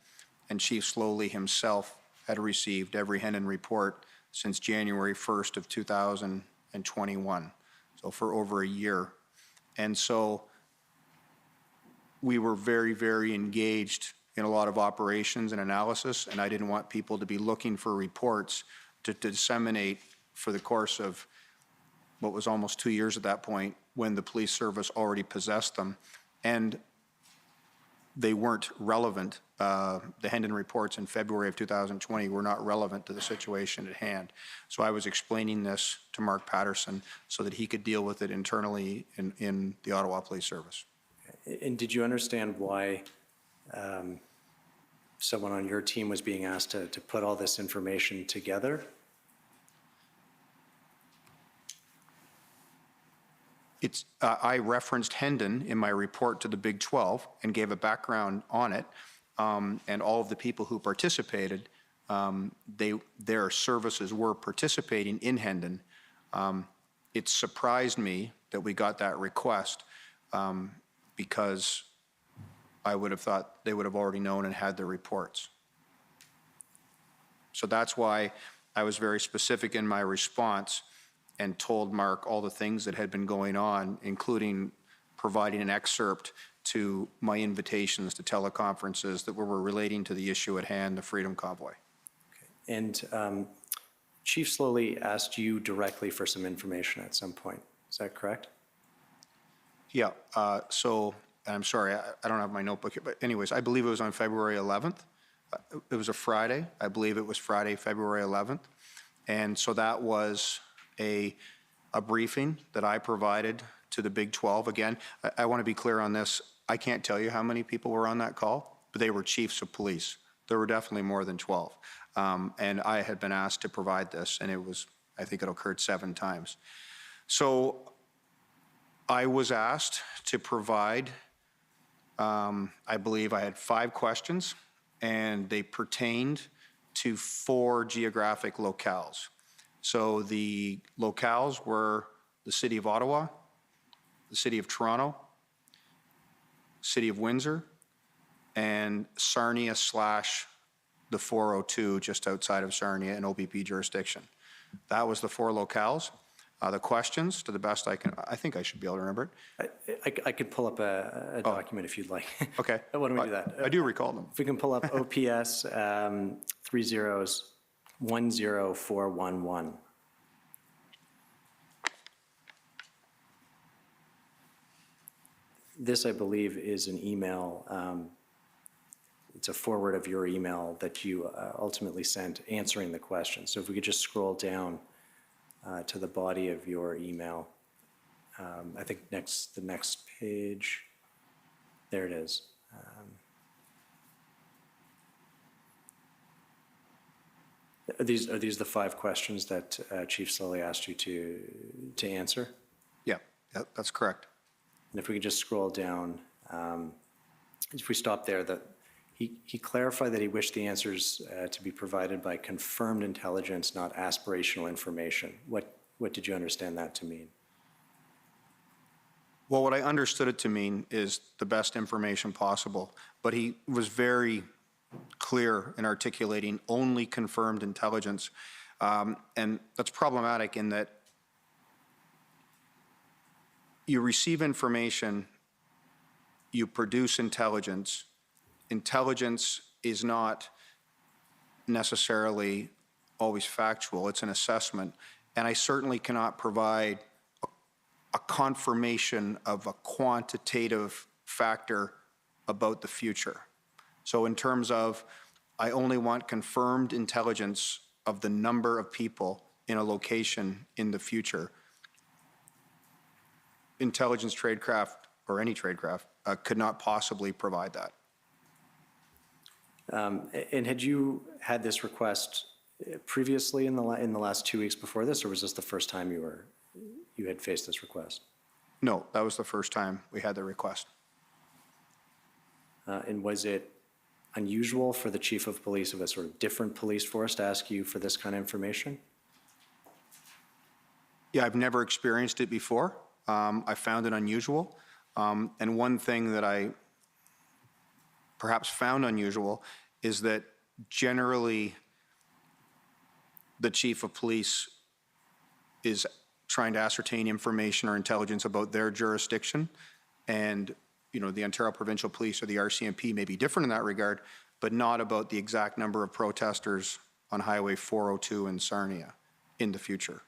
and Chief Slowly himself had received every Hendon report since January 1st of 2021, so for over a year. And so we were very, very engaged in a lot of operations and analysis, and I didn't want people to be looking for reports to disseminate for the course of what was almost 2 years at that point when the police service already possessed them. And they weren't relevant. The Hendon reports in February of 2020 were not relevant to the situation at hand. So I was explaining this to Mark Patterson so that he could deal with it internally in the Ottawa Police Service. And did you understand why someone on your team was being asked to put all this information together? I referenced Hendon in my report to the Big 12 and gave a background on it, and all of the people who participated, their services were participating in Hendon. It surprised me that we got that request because I would have thought they would have already known and had their reports. So that's why I was very specific in my response and told Mark all the things that had been going on, including providing an excerpt to my invitations to teleconferences that were relating to the issue at hand, the Freedom Convoy. And Chief Slowly asked you directly for some information at some point. Is that correct? Yeah, so I'm sorry, I don't have my notebook here, but anyways, I believe it was on February 11th. It was a Friday. I believe it was Friday, February 11th. And so that was a briefing that I provided to the Big 12. Again, I want to be clear on this. I can't tell you how many people were on that call, but they were chiefs of police. There were definitely more than 12. And I had been asked to provide this, and it was, I think it occurred 7 times. So I was asked to provide, I believe I had 5 questions, and they pertained to 4 geographic locales. So the locales were the City of Ottawa, the City of Toronto, City of Windsor, and Sarnia / the 402 just outside of Sarnia in OPP jurisdiction. That was the 4 locales. The questions, to the best I can, I think I should be able to remember it. I could pull up a document if you'd like. Okay. Why don't we do that? I do recall them. If we can pull up OPS 3010411. This, I believe, is an email. It's a forward of your email that you ultimately sent answering the question. So if we could just scroll down to the body of your email. I think the next page, there it is. Are these the 5 questions that Chief Slowly asked you to answer? Yeah, that's correct. And if we could just scroll down, if we stop there, he clarified that he wished the answers to be provided by confirmed intelligence, not aspirational information. What did you understand that to mean? Well, what I understood it to mean is the best information possible, but he was very clear in articulating only confirmed intelligence. And that's problematic in that you receive information, you produce intelligence. Intelligence is not necessarily always factual, it's an assessment. And I certainly cannot provide a confirmation of a quantitative factor about the future. So in terms of, I only want confirmed intelligence of the number of people in a location in the future. Intelligence tradecraft, or any tradecraft, could not possibly provide that. And had you had this request previously in the last 2 weeks before this, or was this the first time you had faced this request? No, that was the first time we had the request. And was it unusual for the chief of police of a sort of different police force to ask you for this kind of information? Yeah, I've never experienced it before. I found it unusual. And one thing that I perhaps found unusual is that generally the chief of police is trying to ascertain information or intelligence about their jurisdiction. And, you know, the Ontario Provincial Police or the RCMP may be different in that regard, but not about the exact number of protesters on Highway 402 in Sarnia in the future.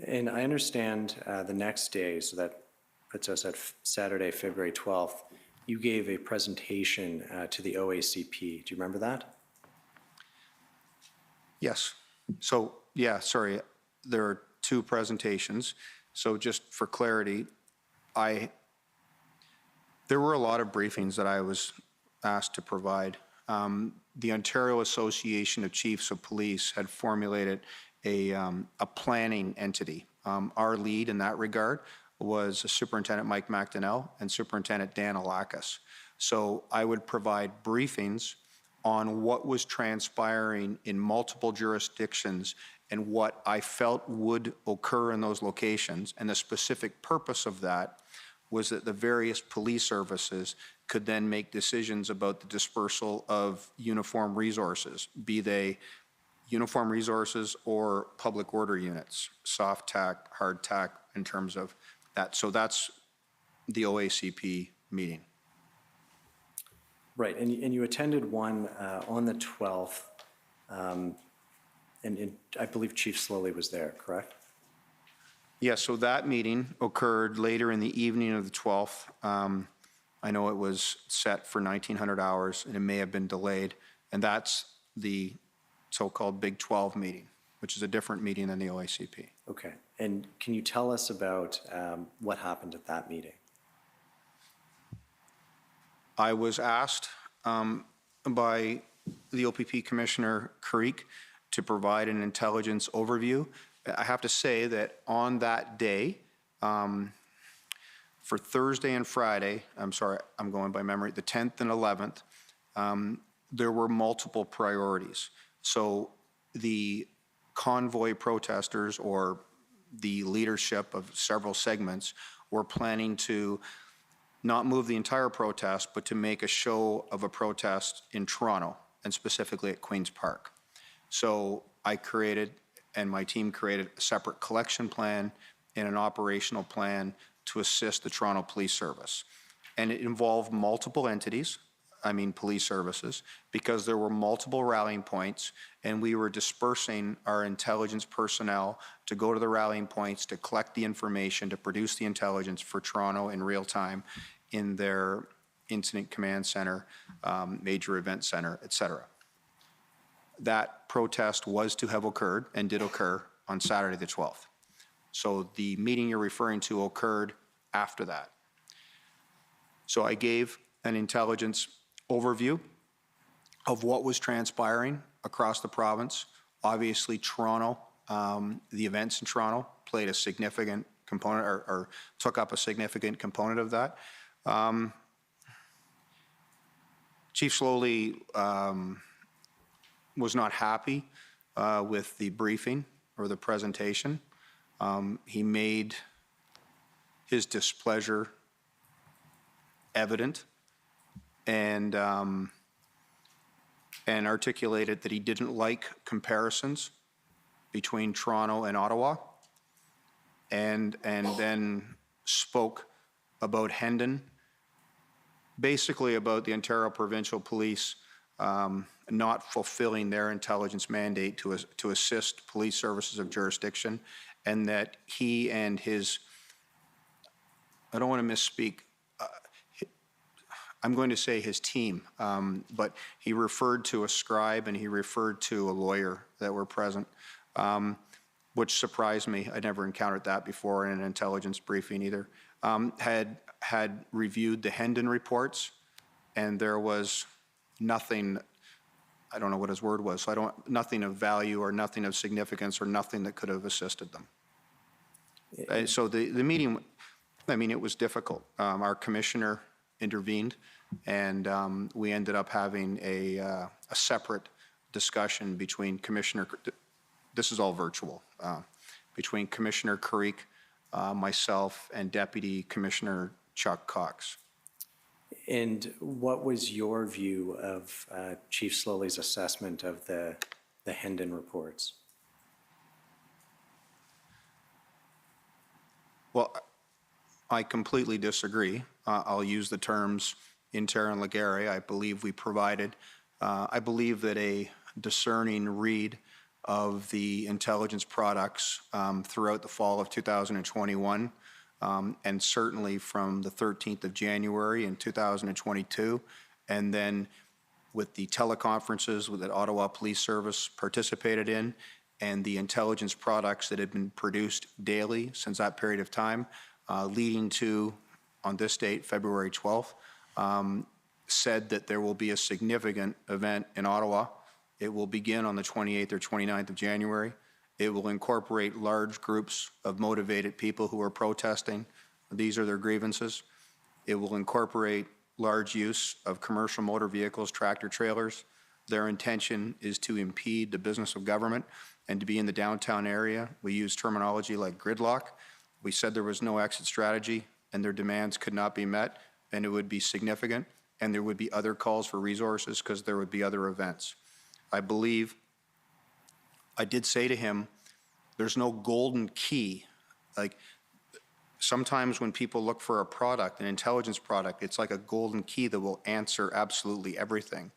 And I understand the next day, so that puts us at Saturday, February 12th, you gave a presentation to the OACP. Do you remember that? Yes. So, yeah, sorry, there are two presentations. So just for clarity, there were a lot of briefings that I was asked to provide. The Ontario Association of Chiefs of Police had formulated a planning entity. Our lead in that regard was Superintendent Mike McDonnell and Superintendent Dan Alakis. So I would provide briefings on what was transpiring in multiple jurisdictions and what I felt would occur in those locations. And the specific purpose of that was that the various police services could then make decisions about the dispersal of uniform resources, be they uniform resources or public order units, soft tack, hard tack in terms of that. So that's the OACP meeting. Right, and you attended one on the 12th, and I believe Chief Slowly was there, correct? Yeah, so that meeting occurred later in the evening of the 12th. I know it was set for 1900 hours and it may have been delayed. And that's the so-called Big 12 meeting, which is a different meeting than the OACP. Okay, and can you tell us about what happened at that meeting? I was asked by the OPP Commissioner Creek to provide an intelligence overview. I have to say that on that day, for Thursday and Friday, I'm sorry, I'm going by memory, the 10th and 11th, there were multiple priorities. So the convoy protesters or the leadership of several segments were planning to not move the entire protest, but to make a show of a protest in Toronto and specifically at Queen's Park. So I created and my team created a separate collection plan and an operational plan to assist the Toronto Police Service. And it involved multiple entities, I mean police services, because there were multiple rallying points and we were dispersing our intelligence personnel to go to the rallying points to collect the information, to produce the intelligence for Toronto in real time in their incident command center, major event center, et cetera. That protest was to have occurred and did occur on Saturday the 12th. So the meeting you're referring to occurred after that. So I gave an intelligence overview of what was transpiring across the province. Obviously, Toronto, the events in Toronto played a significant component or took up a significant component of that. Chief Slowly was not happy with the briefing or the presentation. He made his displeasure evident and articulated that he didn't like comparisons between Toronto and Ottawa, and then spoke about Hendon, basically about the Ontario Provincial Police not fulfilling their intelligence mandate to assist police services of jurisdiction, and that he and his, I don't want to misspeak, I'm going to say his team, but he referred to a scribe and he referred to a lawyer that were present, which surprised me. I never encountered that before in an intelligence briefing either. Had reviewed the Hendon reports, and there was nothing, I don't know what his word was, so nothing of value or nothing of significance or nothing that could have assisted them. So the meeting, I mean, it was difficult. Our commissioner intervened, and we ended up having a separate discussion between this is all virtual, between Commissioner Creek, myself, and Deputy Commissioner Chuck Cox. And what was your view of Chief Slowly's assessment of the Hendon reports? Well, I completely disagree. I'll use the terms inter and legere. I believe we provided, I believe that a discerning read of the intelligence products throughout the fall of 2021 and certainly from the 13th of January in 2022, and then with the teleconferences that Ottawa Police Service participated in, and the intelligence products that have been produced daily since that period of time, leading to, on this date, February 12th, said that there will be a significant event in Ottawa. It will begin on the 28th or 29th of January. It will incorporate large groups of motivated people who are protesting. These are their grievances. It will incorporate large use of commercial motor vehicles, tractor trailers. Their intention is to impede the business of government and to be in the downtown area. We use terminology like gridlock. We said there was no exit strategy and their demands could not be met, and it would be significant, and there would be other calls for resources because there would be other events. I believe I did say to him, there's no golden key. Like, sometimes when people look for a product, an intelligence product, it's like a golden key that will answer absolutely everything.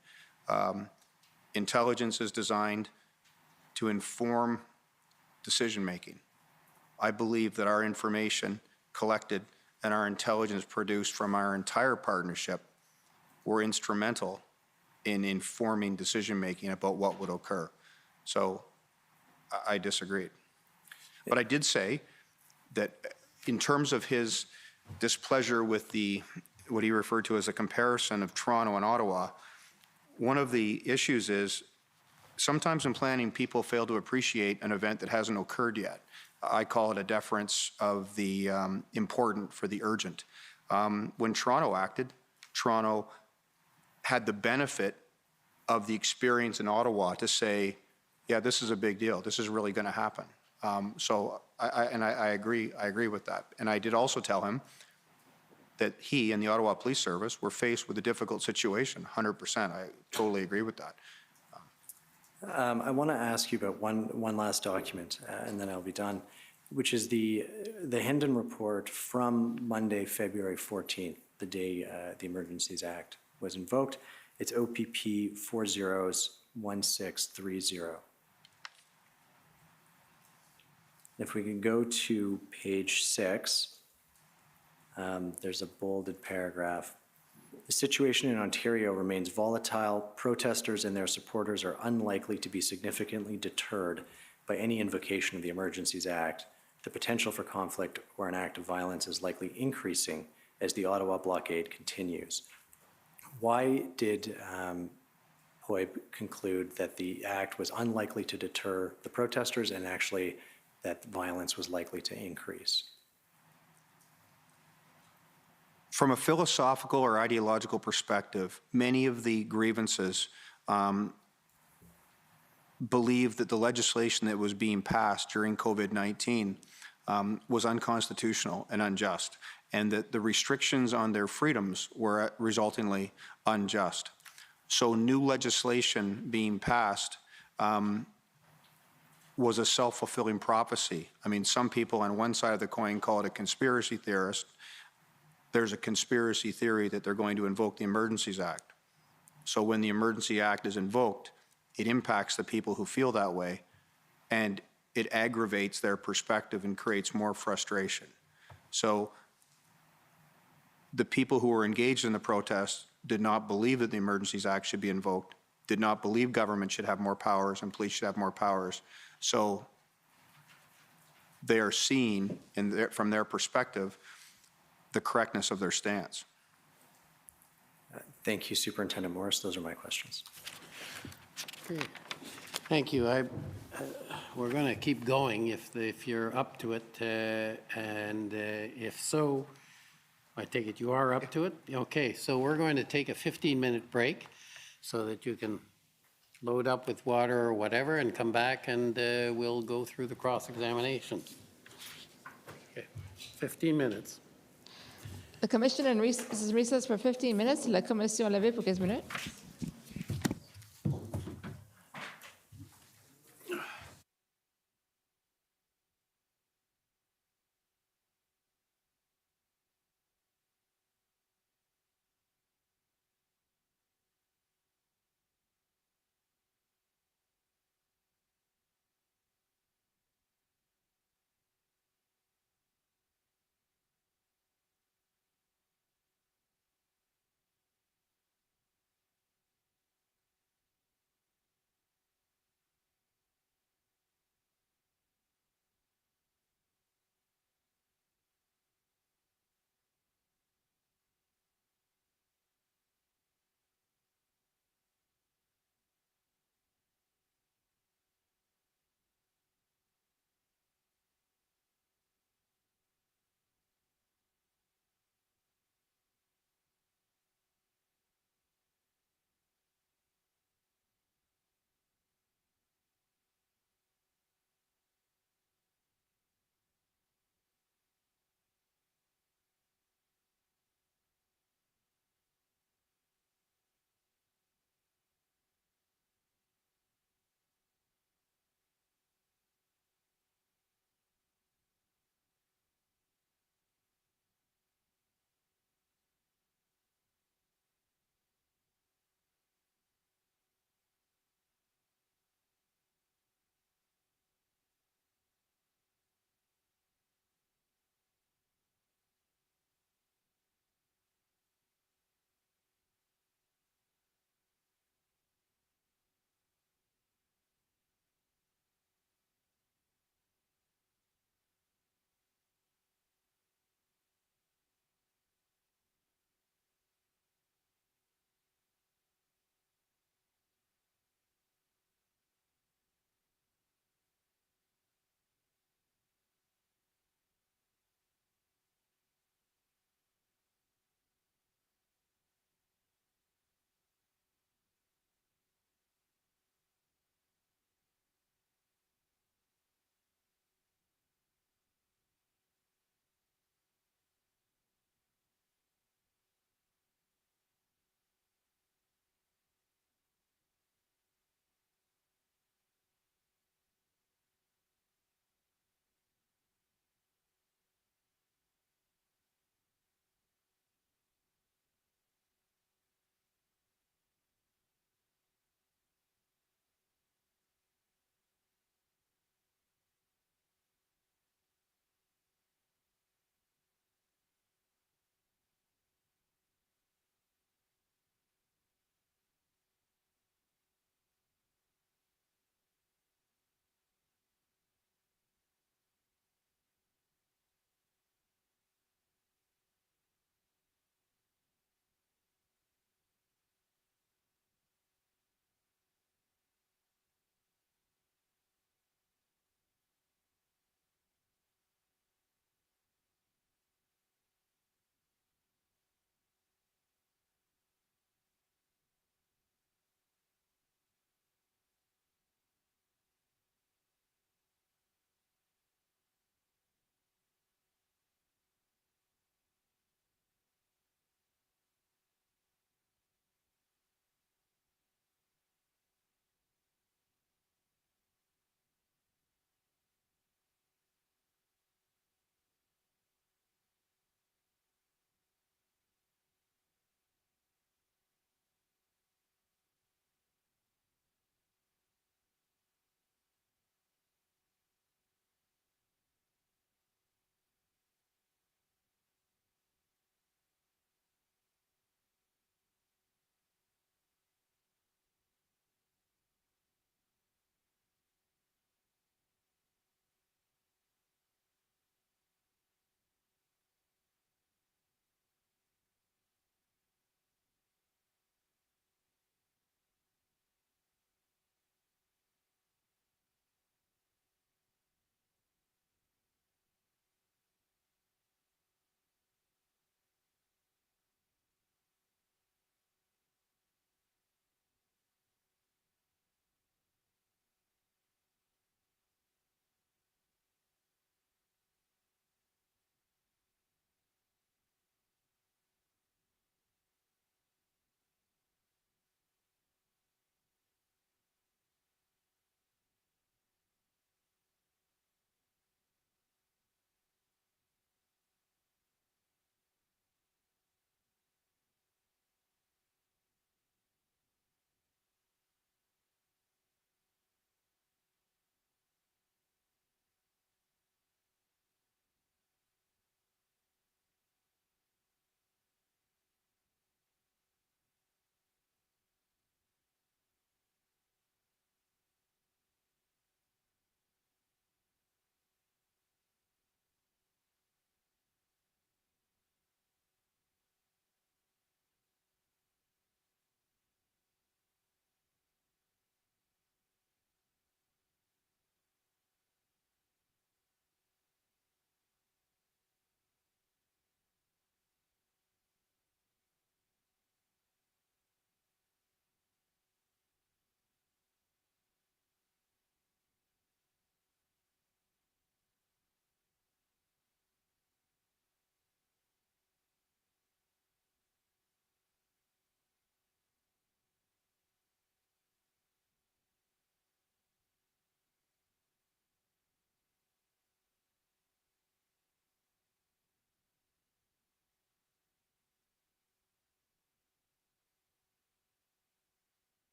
Intelligence is designed to inform decision-making. I believe that our information collected and our intelligence produced from our entire partnership were instrumental in informing decision-making about what would occur. So I disagreed. But I did say that in terms of his displeasure with what he referred to as a comparison of Toronto and Ottawa, one of the issues is sometimes in planning, people fail to appreciate an event that hasn't occurred yet. I call it a deference of the important for the urgent. When Toronto acted, Toronto had the benefit of the experience in Ottawa to say, yeah, this is a big deal. This is really going to happen. So I agree with that. And I did also tell him that he and the Ottawa Police Service were faced with a difficult situation, 100%. I totally agree with that. I want to ask you about one last document, and then I'll be done, which is the Hendon report from Monday, February 14th, the day the Emergencies Act was invoked. It's OPP 401630. If we can go to page 6, there's a bolded paragraph. The situation in Ontario remains volatile. Protesters and their supporters are unlikely to be significantly deterred by any invocation of the Emergencies Act. The potential for conflict or an act of violence is likely increasing as the Ottawa blockade continues. Why did POEC conclude that the act was unlikely to deter the protesters and actually that violence was likely to increase? From a philosophical or ideological perspective, many of the grievances believe that the legislation that was being passed during COVID-19 was unconstitutional and unjust, and that the restrictions on their freedoms were resultingly unjust. So new legislation being passed was a self-fulfilling prophecy. I mean, some people on one side of the coin call it a conspiracy theorist. There's a conspiracy theory that they're going to invoke the Emergencies Act. So when the Emergency Act is invoked, it impacts the people who feel that way, and it aggravates their perspective and creates more frustration. So the people who were engaged in the protest did not believe that the Emergencies Act should be invoked, did not believe government should have more powers and police should have more powers. So they are seeing, from their perspective, the correctness of their stance. Thank you, Superintendent Morris. Those are my questions. Great. Thank you. We're going to keep going if you're up to it, and if so, I take it you are up to it? Okay, so we're going to take a 15-minute break so that you can load up with water or whatever and come back and we'll go through the cross-examination. Okay, 15 minutes. The commission is recessed for 15 minutes. La commission levée pour 15 minutes.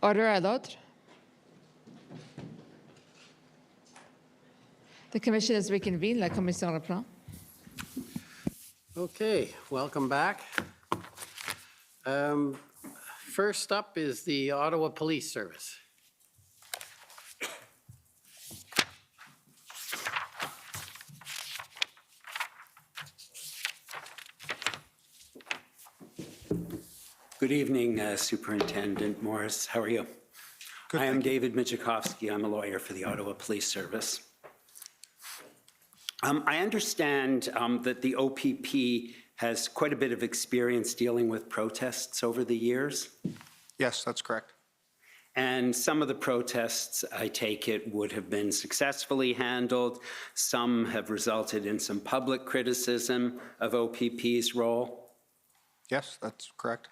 Order à l'autre. The commission is reconvened. La commission reprend. Okay, welcome back. First up is the Ottawa Police Service. Good evening, Superintendent Morris. How are you? I am David Michikowski. I'm a lawyer for the Ottawa Police Service. I understand that the OPP has quite a bit of experience dealing with protests over the years. Yes, that's correct. And some of the protests, I take it, would have been successfully handled. Some have resulted in some public criticism of OPP's role. Yes, that's correct.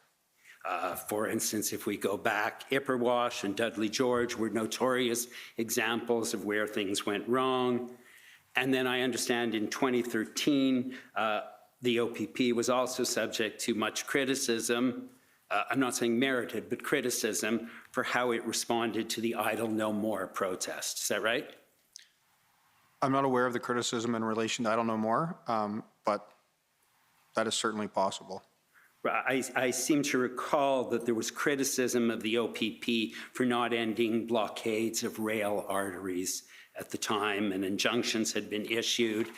For instance, if we go back, Ipperwash and Dudley George were notorious examples of where things went wrong. And then I understand in 2013, the OPP was also subject to much criticism. I'm not saying merited, but criticism for how it responded to the Idle No More protest. Is that right? I'm not aware of the criticism in relation to I don't know more, but that is certainly possible. I seem to recall that there was criticism of the OPP for not ending blockades of rail arteries at the time, and injunctions had been issued.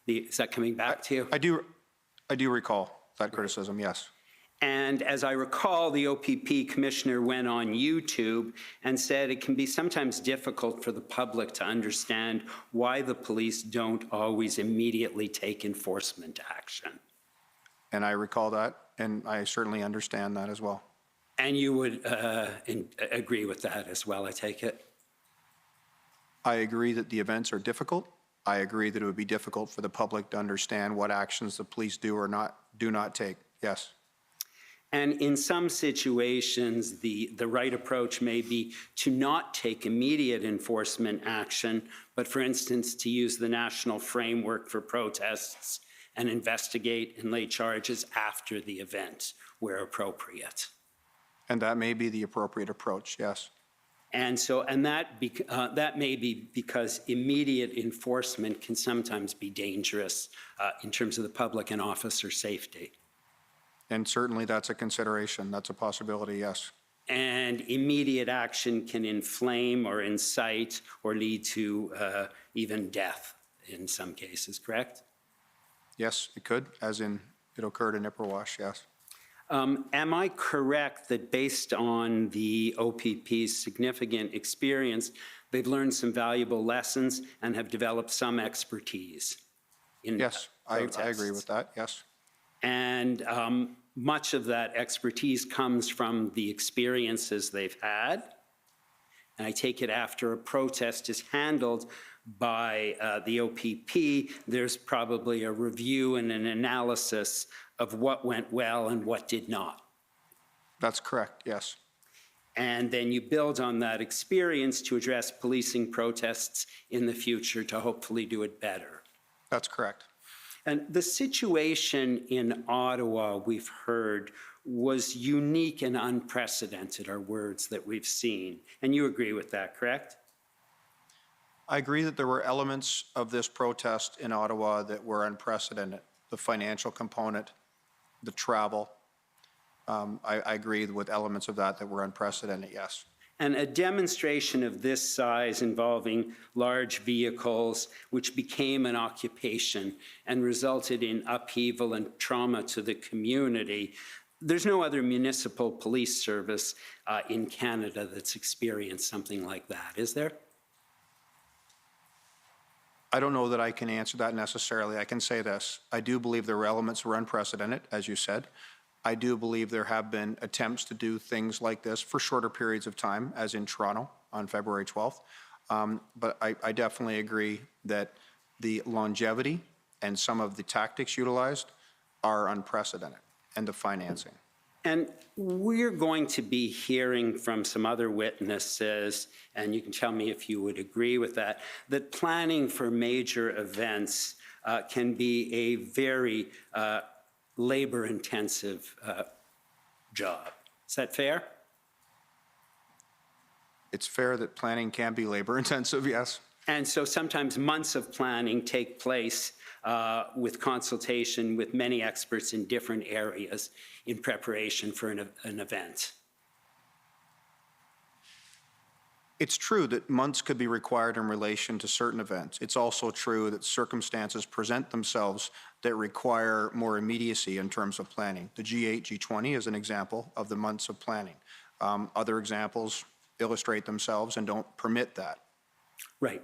Is that coming back to you? I do recall that criticism, yes. And as I recall, the OPP commissioner went on YouTube and said it can be sometimes difficult for the public to understand why the police don't always immediately take enforcement action. And I recall that, and I certainly understand that as well. And you would agree with that as well, I take it? I agree that the events are difficult. I agree that it would be difficult for the public to understand what actions the police do or do not take, yes. And in some situations, the right approach may be to not take immediate enforcement action, but for instance, to use the national framework for protests and investigate and lay charges after the event where appropriate. And that may be the appropriate approach, yes. And so, that may be because immediate enforcement can sometimes be dangerous in terms of the public and officer safety. And certainly that's a consideration. That's a possibility, yes. And immediate action can inflame or incite or lead to even death in some cases, correct? Yes, it could, as in it occurred in Ipperwash, yes. Am I correct that based on the OPP's significant experience, they've learned some valuable lessons and have developed some expertise in Yes, I agree with that, yes. And much of that expertise comes from the experiences they've had. And I take it after a protest is handled by the OPP, there's probably a review and an analysis of what went well and what did not. That's correct, yes. And then you build on that experience to address policing protests in the future to hopefully do it better. That's correct. And the situation in Ottawa, we've heard, was unique and unprecedented, are words that we've seen. And you agree with that, correct? I agree that there were elements of this protest in Ottawa that were unprecedented. The financial component, the travel. I agree with elements of that were unprecedented, yes. And a demonstration of this size involving large vehicles, which became an occupation and resulted in upheaval and trauma to the community. There's no other municipal police service in Canada that's experienced something like that, is there? I don't know that I can answer that necessarily. I can say this. I do believe there were elements that were unprecedented, as you said. I do believe there have been attempts to do things like this for shorter periods of time, as in Toronto on February 12th. But I definitely agree that the longevity and some of the tactics utilized are unprecedented, and the financing. And we're going to be hearing from some other witnesses, and you can tell me if you would agree with that, that planning for major events can be a very labor-intensive job. Is that fair? It's fair that planning can be labor intensive, yes. And so sometimes months of planning take place with consultation with many experts in different areas in preparation for an event. It's true that months could be required in relation to certain events. It's also true that circumstances present themselves that require more immediacy in terms of planning. The G8, G20 is an example of the months of planning. Other examples illustrate themselves and don't permit that. Right.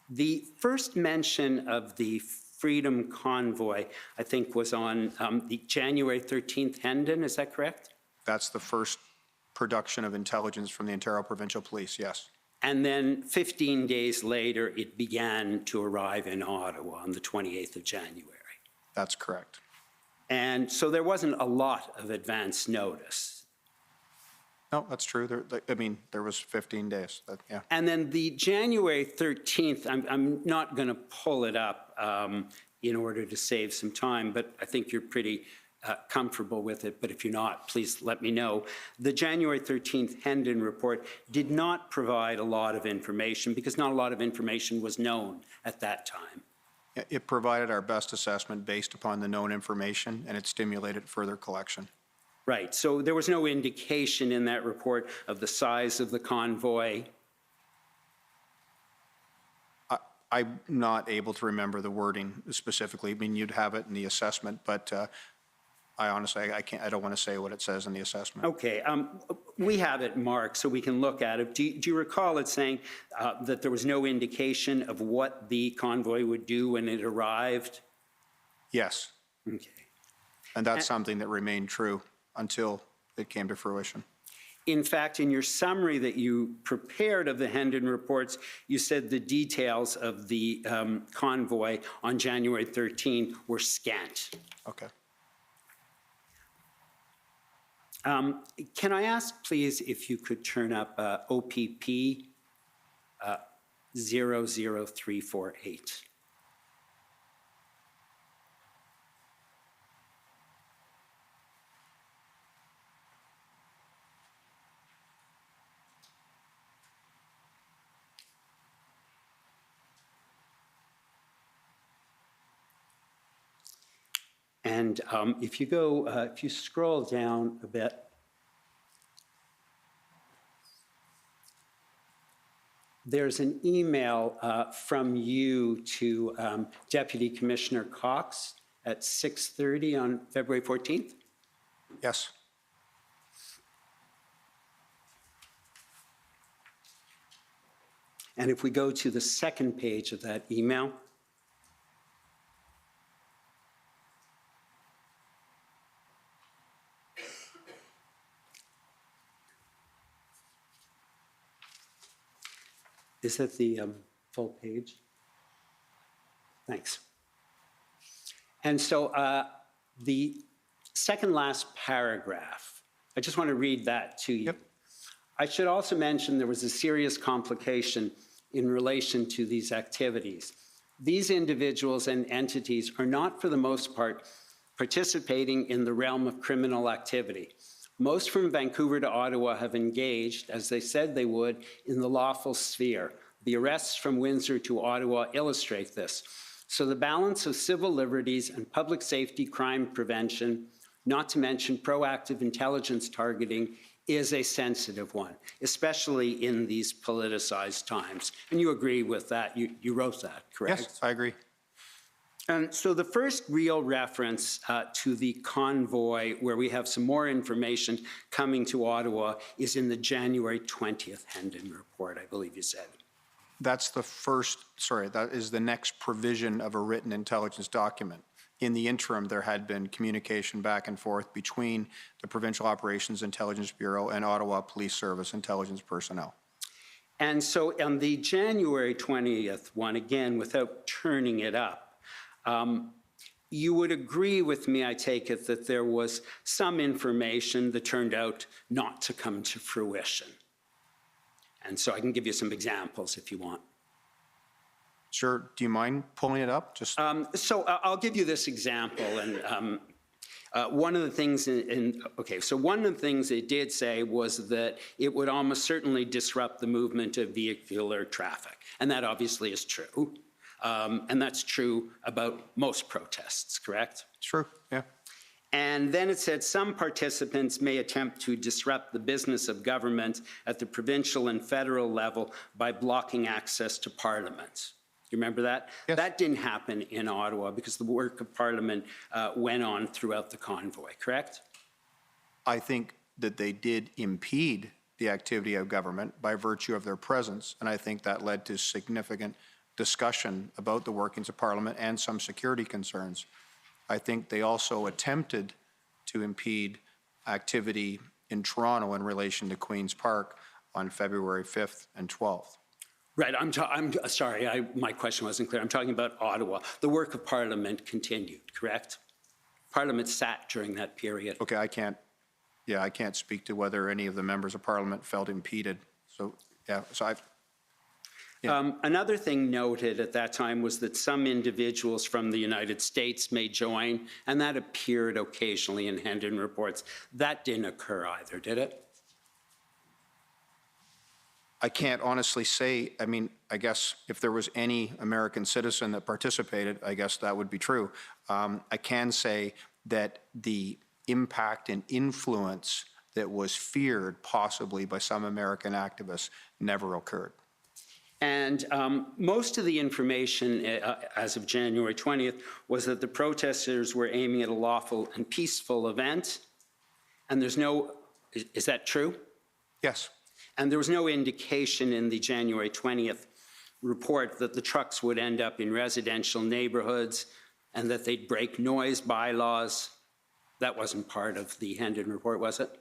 The first mention of the Freedom Convoy, I think, was on the January 13th Hendon, is that correct? That's the first production of intelligence from the Ontario Provincial Police, yes. And then 15 days later, it began to arrive in Ottawa on the 28th of January. That's correct. And so there wasn't a lot of advance notice. No, that's true. There was 15 days, yeah. And then the January 13th, I'm not going to pull it up in order to save some time, but I think you're pretty comfortable with it. But if you're not, please let me know. The January 13th Hendon report did not provide a lot of information because not a lot of information was known at that time. It provided our best assessment based upon the known information, and it stimulated further collection. Right, so there was no indication in that report of the size of the convoy. I'm not able to remember the wording specifically. I mean, you'd have it in the assessment, but I honestly, I don't want to say what it says in the assessment. Okay, we have it marked so we can look at it. Do you recall it saying that there was no indication of what the convoy would do when it arrived? Yes. Okay. And that's something that remained true until it came to fruition. In fact, in your summary that you prepared of the Hendon reports, you said the details of the convoy on January 13 were scant. Okay. Can I ask, please, if you could turn up OPP 00348? And if you scroll down a bit, there's an email from you to Deputy Commissioner Cox at 6:30 on February 14th? Yes. And if we go to the second page of that email, is that the full page? Thanks. And so the second last paragraph, I just want to read that to you. Yep. I should also mention there was a serious complication in relation to these activities. These individuals and entities are not, for the most part, participating in the realm of criminal activity. Most from Vancouver to Ottawa have engaged, as they said they would, in the lawful sphere. The arrests from Windsor to Ottawa illustrate this. So the balance of civil liberties and public safety crime prevention, not to mention proactive intelligence targeting, is a sensitive one, especially in these politicized times. And you agree with that? You wrote that, correct? Yes, I agree. And so the first real reference to the convoy, where we have some more information coming to Ottawa, is in the January 20th Hendon report, I believe you said. That's the first, that is the next provision of a written intelligence document. In the interim, there had been communication back and forth between the Provincial Operations Intelligence Bureau and Ottawa Police Service intelligence personnel. And so on the January 20th one, again, without turning it up, you would agree with me, I take it, that there was some information that turned out not to come to fruition. And so I can give you some examples if you want. Sure. Do you mind pulling it up? So I'll give you this example. And One of the things one of the things it did say was that it would almost certainly disrupt the movement of vehicular traffic. And that obviously is true. And that's true about most protests, correct? True, yeah. And then it said some participants may attempt to disrupt the business of government at the provincial and federal level by blocking access to Parliament. You remember that? Yes. That didn't happen in Ottawa because the work of Parliament went on throughout the convoy, correct? I think that they did impede the activity of government by virtue of their presence, and I think that led to significant discussion about the workings of Parliament and some security concerns. I think they also attempted to impede activity in Toronto in relation to Queen's Park on February 5th and 12th. Right, I'm sorry, my question wasn't clear. I'm talking about Ottawa. The work of Parliament continued, correct? Parliament sat during that period. Okay, I can't speak to whether any of the members of Parliament felt impeded. So, yeah, so another thing noted at that time was that some individuals from the United States may join, and that appeared occasionally in Hendon reports. That didn't occur either, did it? I can't honestly say. I mean, I guess if there was any American citizen that participated, I guess that would be true. I can say that the impact and influence that was feared possibly by some American activists never occurred. And most of the information as of January 20th was that the protesters were aiming at a lawful and peaceful event. And there's no, is that true? Yes. And there was no indication in the January 20th report that the trucks would end up in residential neighborhoods and that they'd break noise bylaws. That wasn't part of the Hendon report, was it?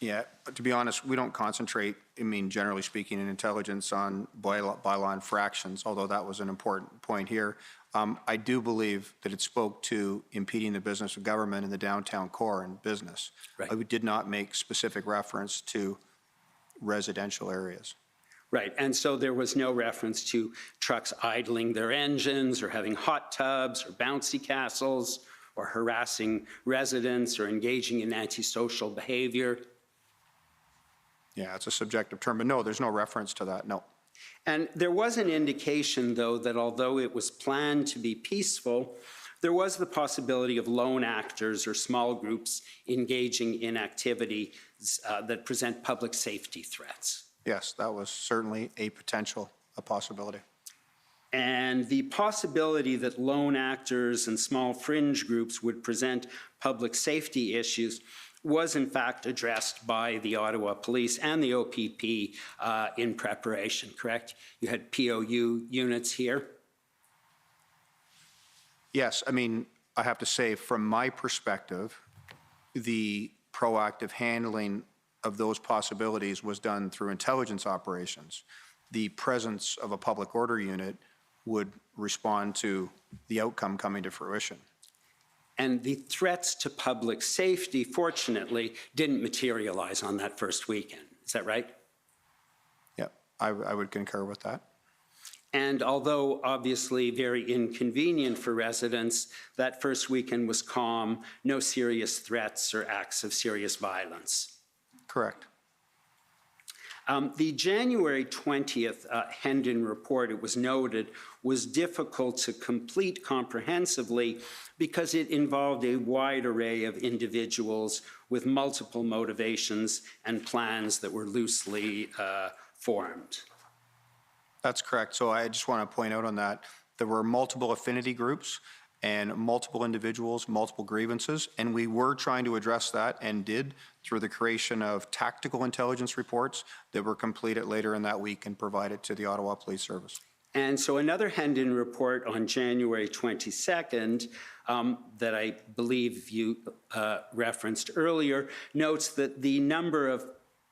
Yeah, to be honest, we don't concentrate, I mean, generally speaking, in intelligence on bylaw infractions, although that was an important point here. I do believe that it spoke to impeding the business of government in the downtown core and business. Right. We did not make specific reference to residential areas. Right, and so there was no reference to trucks idling their engines or having hot tubs or bouncy castles or harassing residents or engaging in antisocial behavior. Yeah, it's a subjective term, but no, there's no reference to that, no. And there was an indication, though, that although it was planned to be peaceful, there was the possibility of lone actors or small groups engaging in activity that present public safety threats. Yes, that was certainly a possibility. And the possibility that lone actors and small fringe groups would present public safety issues was in fact addressed by the Ottawa Police and the OPP in preparation, correct? You had POU units here? Yes, I mean, I have to say, from my perspective, the proactive handling of those possibilities was done through intelligence operations. The presence of a public order unit would respond to the outcome coming to fruition. And the threats to public safety, fortunately, didn't materialize on that first weekend. Is that right? Yeah, I would concur with that. And although obviously very inconvenient for residents, that first weekend was calm, no serious threats or acts of serious violence. Correct. The January 20th Hendon report, it was noted, was difficult to complete comprehensively because it involved a wide array of individuals with multiple motivations and plans that were loosely formed. That's correct. So I just want to point out on that, there were multiple affinity groups and multiple individuals, multiple grievances, and we were trying to address that and did through the creation of tactical intelligence reports that were completed later in that week and provided to the Ottawa Police Service. And so another Hendon report on January 22nd that I believe you referenced earlier notes that the number of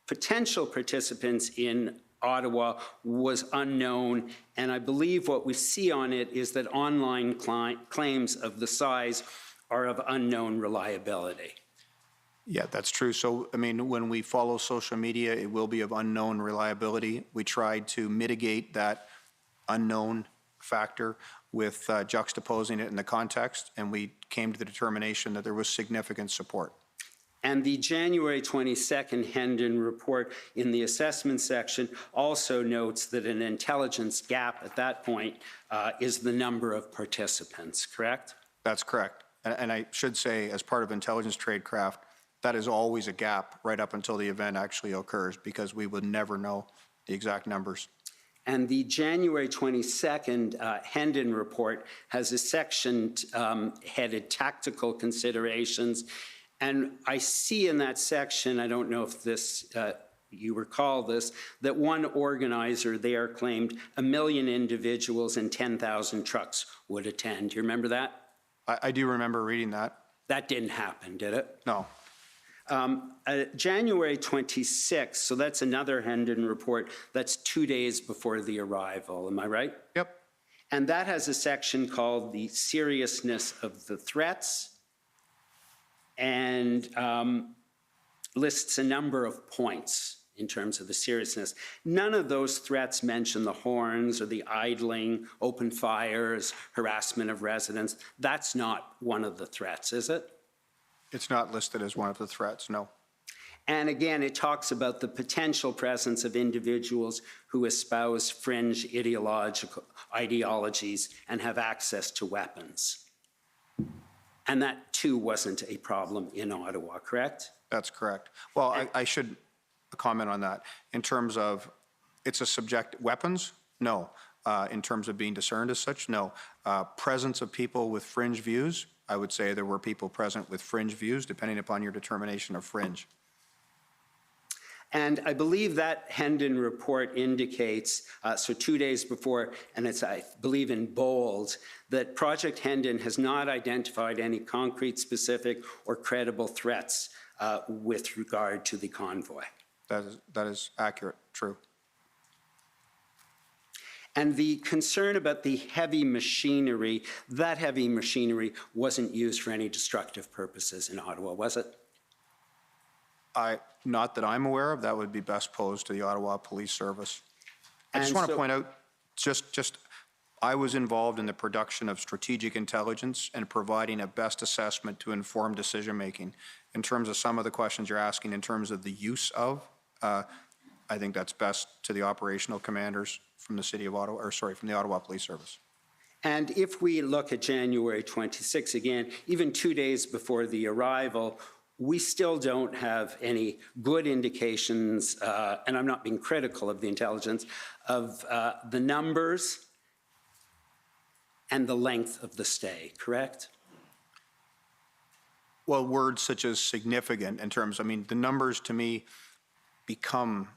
potential participants in Ottawa was unknown, and I believe what we see on it is that online claims of the size are of unknown reliability. Yeah, that's true. So, I mean, when we follow social media, it will be of unknown reliability. We tried to mitigate that unknown factor with juxtaposing it in the context, and we came to the determination that there was significant support. And the January 22nd Hendon report in the assessment section also notes that an intelligence gap at that point is the number of participants, correct? That's correct. And I should say, as part of intelligence tradecraft, that is always a gap right up until the event actually occurs, because we would never know the exact numbers. And the January 22nd Hendon report has a section headed Tactical Considerations. And I see in that section, I don't know if this, you recall this, that one organizer there claimed 1 million individuals and 10,000 trucks would attend. Do you remember that? I do remember reading that. That didn't happen, did it? No. January 26th, so that's another Hendon report. That's 2 days before the arrival, am I right? Yep. And that has a section called the seriousness of the threats, and lists a number of points in terms of the seriousness. None of those threats mention the horns or the idling, open fires, harassment of residents. That's not one of the threats, is it? It's not listed as one of the threats, no. And again, it talks about the potential presence of individuals who espouse fringe ideologies and have access to weapons. And that, too, wasn't a problem in Ottawa, correct? That's correct. Well, I should comment on that. In terms of, it's a subject, weapons? No. In terms of being discerned as such? No. Presence of people with fringe views? I would say there were people present with fringe views, depending upon your determination of fringe. And I believe that Hendon report indicates, so 2 days before, and it's, I believe in bold, that Project Hendon has not identified any concrete, specific, or credible threats with regard to the convoy. That is accurate, true. And the concern about the heavy machinery, that heavy machinery wasn't used for any destructive purposes in Ottawa, was it? Not that I'm aware of. That would be best posed to the Ottawa Police Service. I just want to point out, I was involved in the production of strategic intelligence and providing a best assessment to inform decision-making. In terms of some of the questions you're asking, in terms of the use of, I think that's best to the operational commanders from the City of Ottawa, or sorry, from the Ottawa Police Service. And if we look at January 26 again, even 2 days before the arrival, we still don't have any good indications, and I'm not being critical of the intelligence, of the numbers and the length of the stay, correct? Well, words such as significant in terms, I mean, the numbers to me become,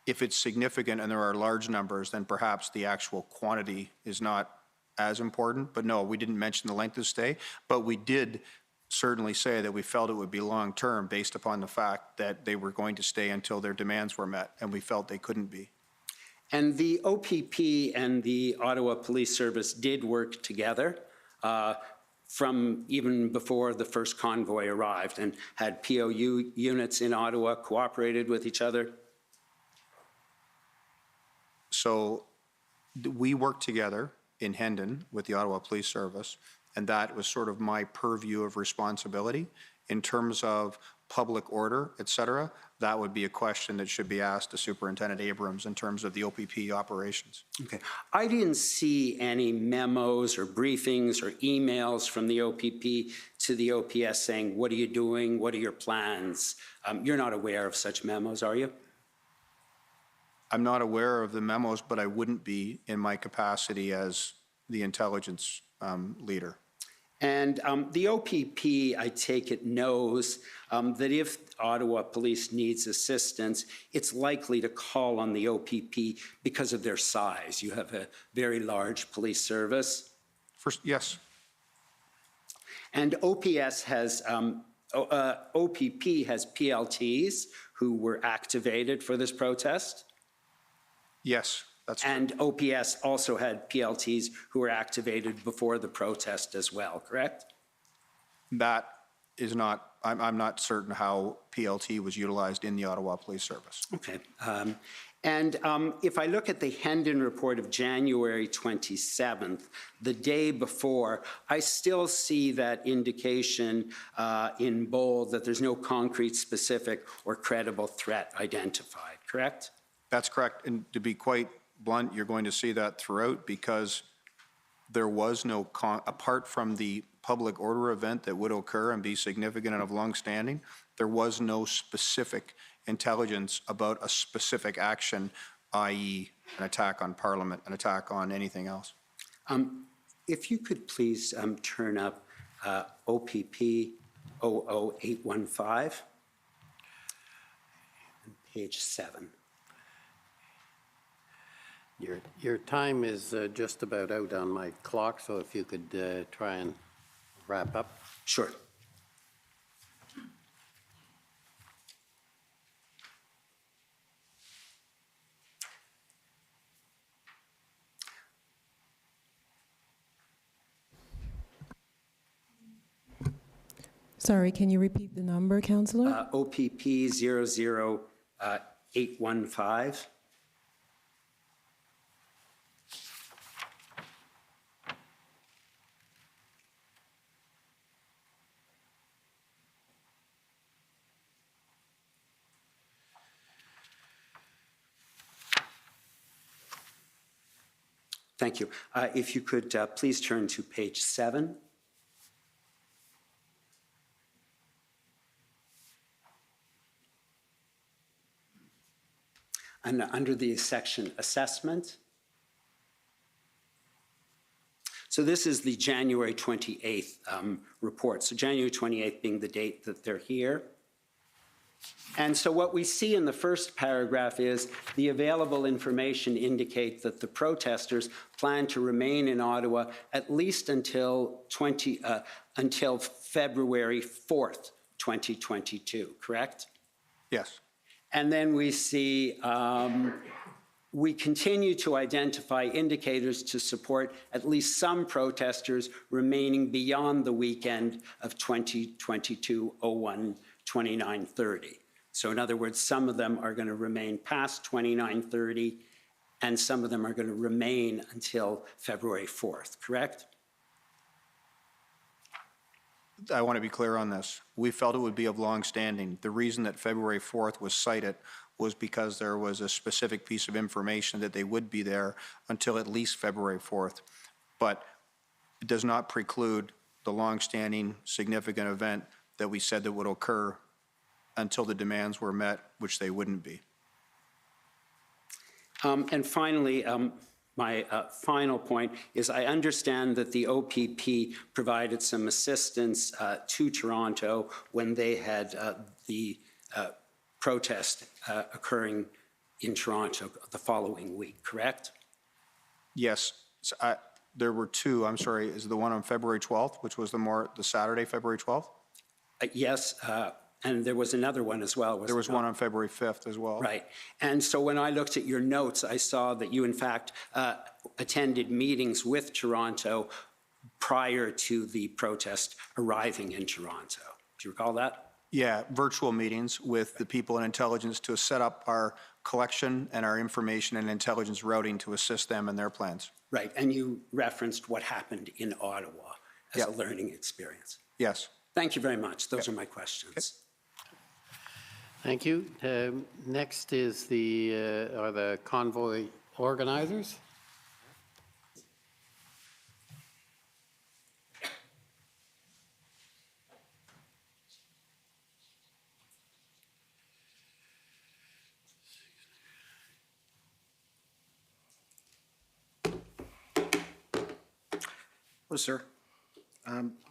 if it's significant and there are large numbers, then perhaps the actual quantity is not as important. But no, we didn't mention the length of stay, but we did certainly say that we felt it would be long-term based upon the fact that they were going to stay until their demands were met, and we felt they couldn't be. And the OPP and the Ottawa Police Service did work together from even before the first convoy arrived, and had POU units in Ottawa cooperated with each other? So we worked together in Hendon with the Ottawa Police Service, and that was sort of my purview of responsibility. In terms of public order, et cetera, that would be a question that should be asked to Superintendent Abrams in terms of the OPP operations. Okay. I didn't see any memos or briefings or emails from the OPP to the OPS saying, what are you doing? What are your plans? You're not aware of such memos, are you? I'm not aware of the memos, but I wouldn't be in my capacity as the intelligence leader. And the OPP, I take it, knows that if Ottawa Police needs assistance, it's likely to call on the OPP because of their size. You have a very large police service. Yes. And OPS has, OPP has PLTs who were activated for this protest? Yes. That's and true. OPS also had PLTs who were activated before the protest as well, correct? That is not I'm not certain how PLT was utilized in the Ottawa Police Service. Okay. If I look at the Hendon report of January 27th, the day before, I still see that indication in bold that there's no concrete, specific, or credible threat identified, correct? That's correct. And to be quite blunt, you're going to see that throughout because there was no, apart from the public order event that would occur and be significant and of long standing, there was no specific intelligence about a specific action, i.e. an attack on Parliament, an attack on anything else. If you could please turn up OPP 00815, page 7. Your time is just about out on my clock, so if you could try and wrap up. Sure. Sorry, can you repeat the number, Councillor? OPP 00815. Thank you. If you could please turn to page 7. And under the section assessment. So this is the January 28th report. So January 28th being the date that they're here. And so what we see in the first paragraph is the available information indicate that the protesters plan to remain in Ottawa at least until February 4th, 2022, correct? Yes. And then we see we continue to identify indicators to support at least some protesters remaining beyond the weekend of 2022-01-2930. So in other words, some of them are going to remain past 2930, and some of them are going to remain until February 4th, correct? I want to be clear on this. We felt it would be of long standing. The reason that February 4th was cited was because there was a specific piece of information that they would be there until at least February 4th. But it does not preclude the long-standing significant event that we said that would occur until the demands were met, which they wouldn't be. And finally, my final point is I understand that the OPP provided some assistance to Toronto when they had the protest occurring in Toronto the following week, correct? Yes. So there were two. I'm sorry. Is the one on February 12th, which was the Saturday, February 12th? Yes. And there was another one as well. There was one on February 5th as well. Right. And so when I looked at your notes, I saw that you, in fact, attended meetings with Toronto prior to the protest arriving in Toronto. Do you recall that? Yeah, virtual meetings with the people in intelligence to set up our collection and our information and intelligence routing to assist them in their plans. Right. And you referenced what happened in Ottawa as a learning experience. Yes. Thank you very much. Those are my questions. Okay. Thank you. Next is are the convoy organizers. Hello, sir.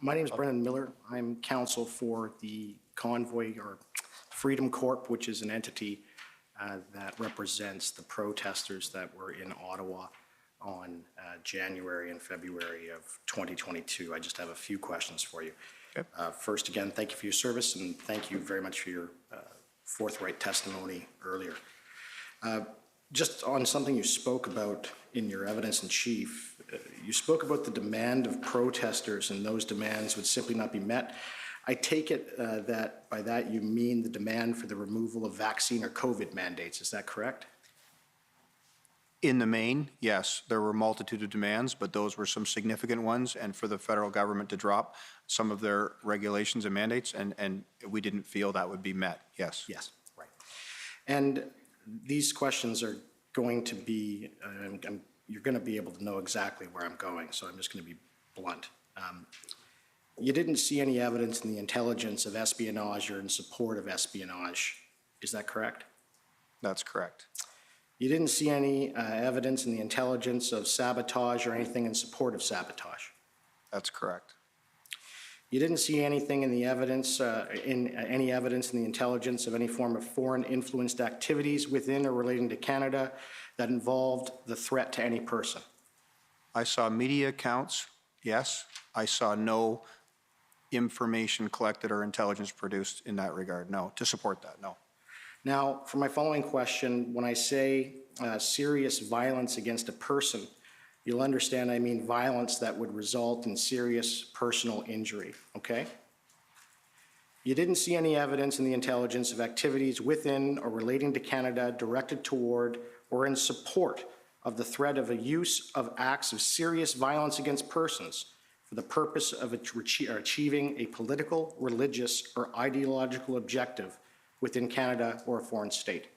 My name is Brendan Miller. I'm counsel for the Convoy or Freedom Corp, which is an entity that represents the protesters that were in Ottawa on January and February of 2022. I just have a few questions for you. Okay. First, again, thank you for your service, and thank you very much for your forthright testimony earlier. Just on something you spoke about in your evidence in chief, you spoke about the demand of protesters, and those demands would simply not be met. I take it that by that you mean the demand for the removal of vaccine or COVID mandates. Is that correct? In the main, yes, there were a multitude of demands, but those were some significant ones, and for the federal government to drop some of their regulations and mandates, and we didn't feel that would be met, yes. Yes, right. And these questions are going to be, you're going to be able to know exactly where I'm going, so I'm just going to be blunt. You didn't see any evidence in the intelligence of espionage or in support of espionage. Is that correct? That's correct. You didn't see any evidence in the intelligence of sabotage or anything in support of sabotage. That's correct. You didn't see anything in the evidence, any evidence in the intelligence of any form of foreign influenced activities within or relating to Canada that involved the threat to any person. I saw media accounts, yes. I saw no information collected or intelligence produced in that regard, no, to support that, no. Now, for my following question, when I say serious violence against a person, you'll understand I mean violence that would result in serious personal injury, okay? You didn't see any evidence in the intelligence of activities within or relating to Canada directed toward or in support of the threat of a use of acts of serious violence against persons for the purpose of achieving a political, religious, or ideological objective within Canada or a foreign state.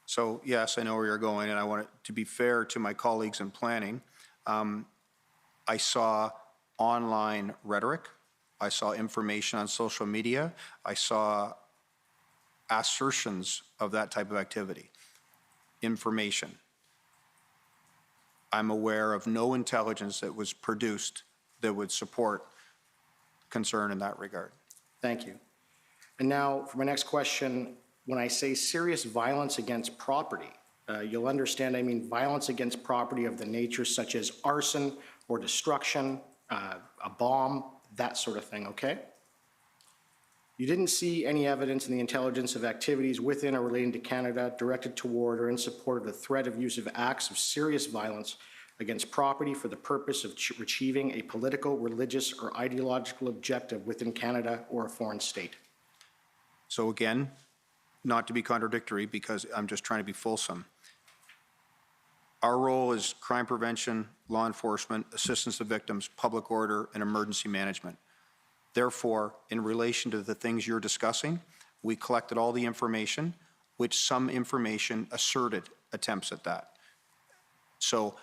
So yes, I know where you're going, and I want it to be fair to my colleagues in planning. I saw online rhetoric. I saw information on social media. I saw assertions of that type of activity. Information. I'm aware of no intelligence that was produced that would support concern in that regard. Thank you. And now, for my next question, when I say serious violence against property, you'll understand I mean violence against property of the nature such as arson or destruction, a bomb, that sort of thing, okay? You didn't see any evidence in the intelligence of activities within or relating to Canada directed toward or in support of the threat of use of acts of serious violence against property for the purpose of achieving a political, religious, or ideological objective within Canada or a foreign state. So again, not to be contradictory because I'm just trying to be fulsome. Our role is crime prevention, law enforcement, assistance to victims, public order, and emergency management. Therefore, in relation to the things you're discussing, we collected all the information, which some information asserted attempts at that. So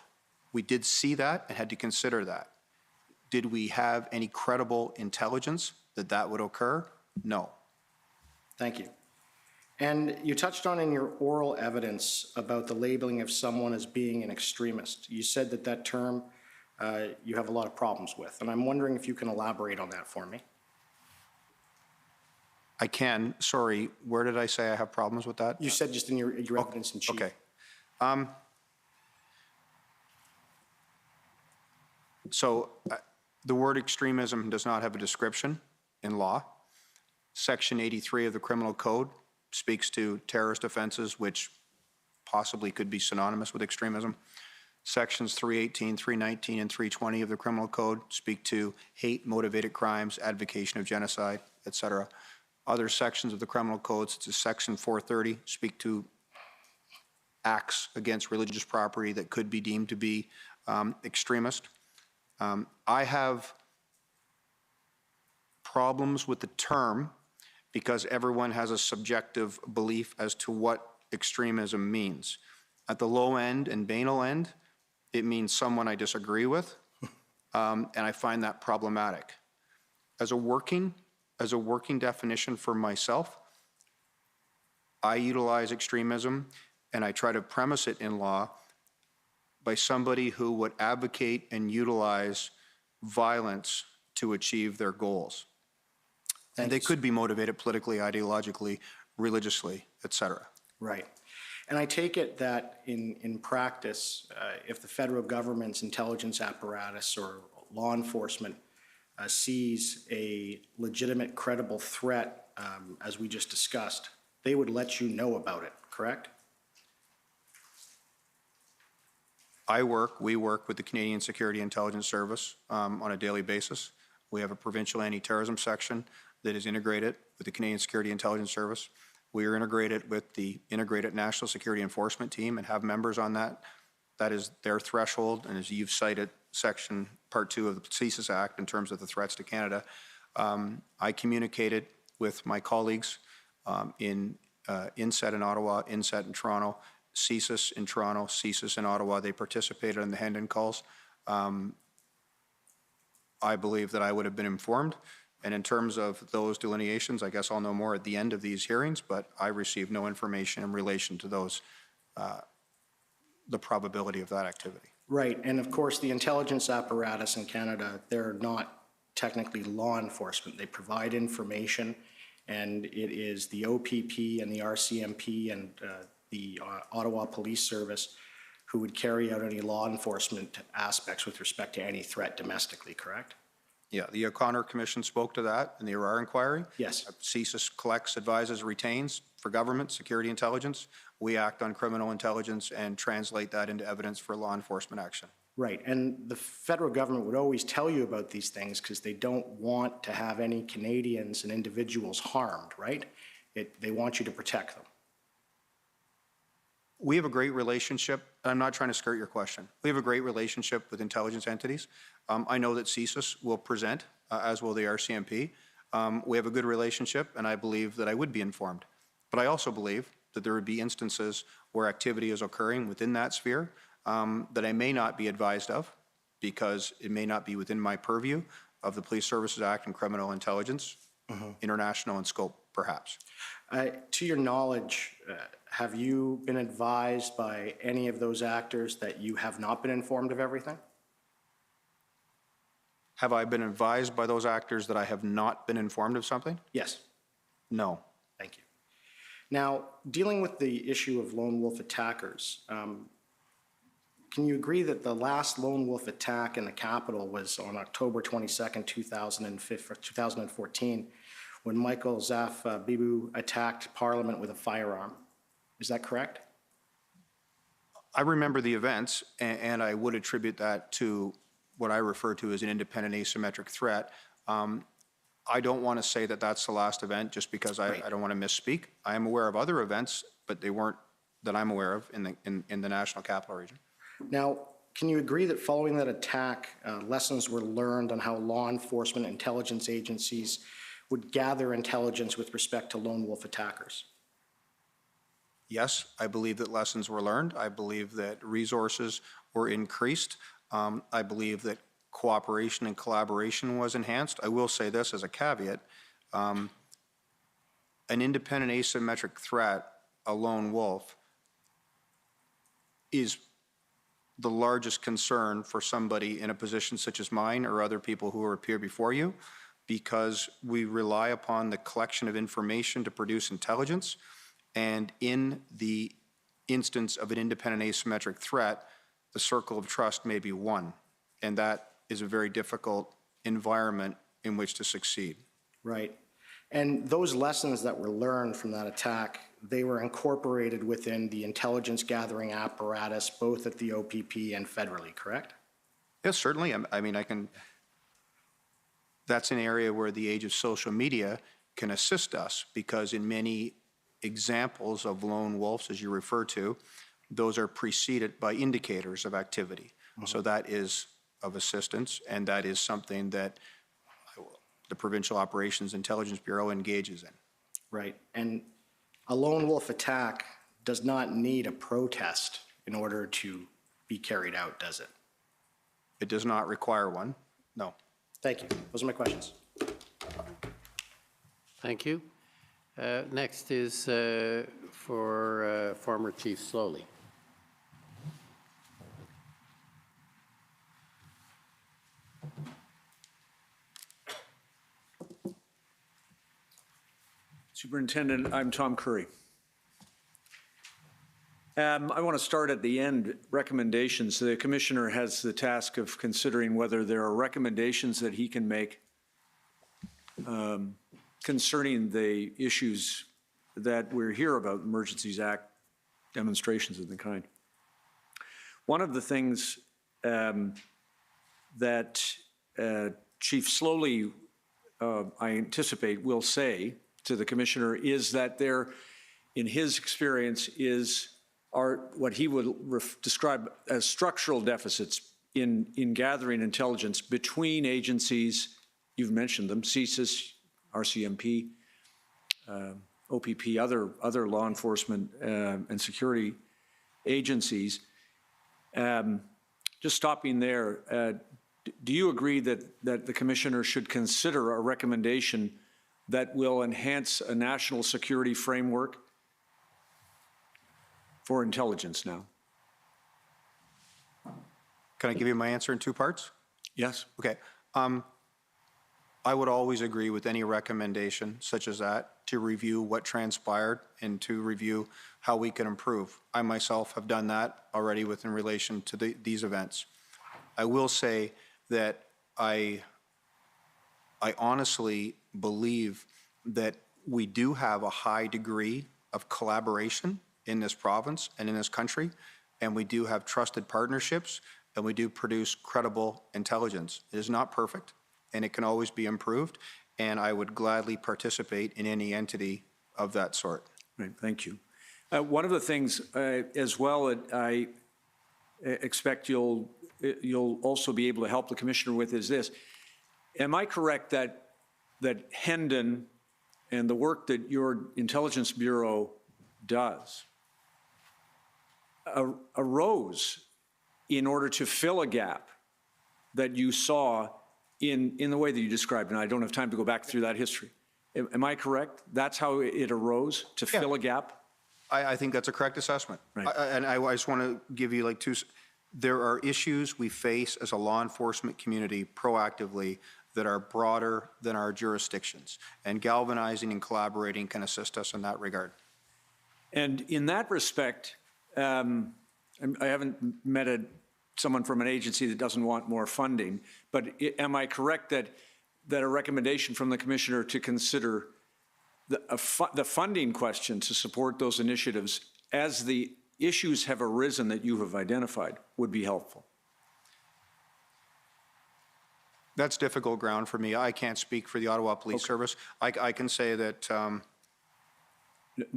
we did see that and had to consider that. Did we have any credible intelligence that that would occur? No. Thank you. And you touched on in your oral evidence about the labeling of someone as being an extremist. You said that that term you have a lot of problems with, and I'm wondering if you can elaborate on that for me. I can. Sorry, where did I say I have problems with that? You said just in your evidence in chief. Okay. The word extremism does not have a description in law. Section 83 of the Criminal Code speaks to terrorist offenses, which possibly could be synonymous with extremism. Sections 318, 319, and 320 of the Criminal Code speak to hate-motivated crimes, advocation of genocide, etc. Other sections of the Criminal Code, such as Section 430, speak to acts against religious property that could be deemed to be extremist. I have problems with the term because everyone has a subjective belief as to what extremism means. At the low end and banal end, it means someone I disagree with, and I find that problematic. As a working definition for myself, I utilize extremism and I try to premise it in law by somebody who would advocate and utilize violence to achieve their goals. And they could be motivated politically, ideologically, religiously, et cetera. Right. And I take it that in practice, if the federal government's intelligence apparatus or law enforcement sees a legitimate, credible threat, as we just discussed, they would let you know about it, correct? We work with the Canadian Security Intelligence Service on a daily basis. We have a provincial anti-terrorism section that is integrated with the Canadian Security Intelligence Service. We are integrated with the Integrated National Security Enforcement Team and have members on that. That is their threshold, and as you've cited, Section Part 2 of the CSIS Act in terms of the threats to Canada. I communicated with my colleagues in INSET in Ottawa, INSET in Toronto, CSIS in Toronto, CSIS in Ottawa. They participated in the Hendon calls. I believe that I would have been informed. And in terms of those delineations, I guess I'll know more at the end of these hearings, but I received no information in relation to those, the probability of that activity. Right, and of course, the intelligence apparatus in Canada, they're not technically law enforcement. They provide information, and it is the OPP and the RCMP and the Ottawa Police Service who would carry out any law enforcement aspects with respect to any threat domestically, correct? Yeah, the O'Connor Commission spoke to that in the Arar inquiry. Yes. CSIS collects, advises, retains for government security intelligence. We act on criminal intelligence and translate that into evidence for law enforcement action. Right, and the federal government would always tell you about these things because they don't want to have any Canadians and individuals harmed, right? They want you to protect them. We have a great relationship. I'm not trying to skirt your question. We have a great relationship with intelligence entities. I know that CSIS will present, as will the RCMP. We have a good relationship, and I believe that I would be informed. But I also believe that there would be instances where activity is occurring within that sphere that I may not be advised of because it may not be within my purview of the Police Services Act and criminal intelligence, international in scope, perhaps. To your knowledge, have you been advised by any of those actors that you have not been informed of everything? Have I been advised by those actors that I have not been informed of something? Yes. No. Thank you. Now, dealing with the issue of lone wolf attackers, can you agree that the last lone wolf attack in the Capitol was on October 22nd, 2014, when Michael Zaf Bibu attacked Parliament with a firearm? Is that correct? I remember the events, and I would attribute that to what I refer to as an independent asymmetric threat. I don't want to say that that's the last event just because I don't want to misspeak. I am aware of other events, but they weren't that I'm aware of in the National Capital Region. Now, can you agree that following that attack, lessons were learned on how law enforcement intelligence agencies would gather intelligence with respect to lone wolf attackers? Yes, I believe that lessons were learned. I believe that resources were increased. I believe that cooperation and collaboration was enhanced. I will say this as a caveat. An independent asymmetric threat, a lone wolf, is the largest concern for somebody in a position such as mine or other people who appear before you, because we rely upon the collection of information to produce intelligence. And in the instance of an independent asymmetric threat, the circle of trust may be one. And that is a very difficult environment in which to succeed. Right. And those lessons that were learned from that attack, they were incorporated within the intelligence gathering apparatus, both at the OPP and federally, correct? Yes, certainly. I mean, that's an area where the age of social media can assist us, because in many examples of lone wolves, as you refer to, those are preceded by indicators of activity. So that is of assistance, and that is something that the Provincial Operations Intelligence Bureau engages in. Right. And a lone wolf attack does not need a protest in order to be carried out, does it? It does not require one, no. Thank you. Those are my questions. Thank you. Next is for former Chief Slowly. Superintendent, I'm Tom Curry. I want to start at the end, recommendations. The Commissioner has the task of considering whether there are recommendations that he can make concerning the issues that we're here about, Emergencies Act demonstrations of the kind. One of the things that Chief Slowly I anticipate, will say to the commissioner is that there, in his experience, are what he would describe as structural deficits in gathering intelligence between agencies. You've mentioned them: CSIS, RCMP, OPP, other law enforcement and security agencies. Just stopping there, do you agree that the commissioner should consider a recommendation that will enhance a national security framework for intelligence now? Can I give you my answer in two parts? Yes. Okay. I would always agree with any recommendation such as that to review what transpired and to review how we can improve. I myself have done that already in relation to these events. I will say that I honestly believe that we do have a high degree of collaboration in this province and in this country, and we do have trusted partnerships, and we do produce credible intelligence. It is not perfect, and it can always be improved, and I would gladly participate in any entity of that sort. Right, thank you. One of the things as well that I expect you'll also be able to help the commissioner with is this. Am I correct that Hendon and the work that your intelligence bureau does arose in order to fill a gap that you saw in the way that you described, and I don't have time to go back through that history. Am I correct? That's how it arose, to fill a gap? I think that's a correct assessment. Right. I just want to give you like there are issues we face as a law enforcement community proactively that are broader than our jurisdictions, and galvanizing and collaborating can assist us in that regard. And in that respect, I haven't met someone from an agency that doesn't want more funding, but am I correct that a recommendation from the commissioner to consider the funding question to support those initiatives as the issues have arisen that you have identified would be helpful? That's difficult ground for me. I can't speak for the Ottawa Police Service. I can say that I'm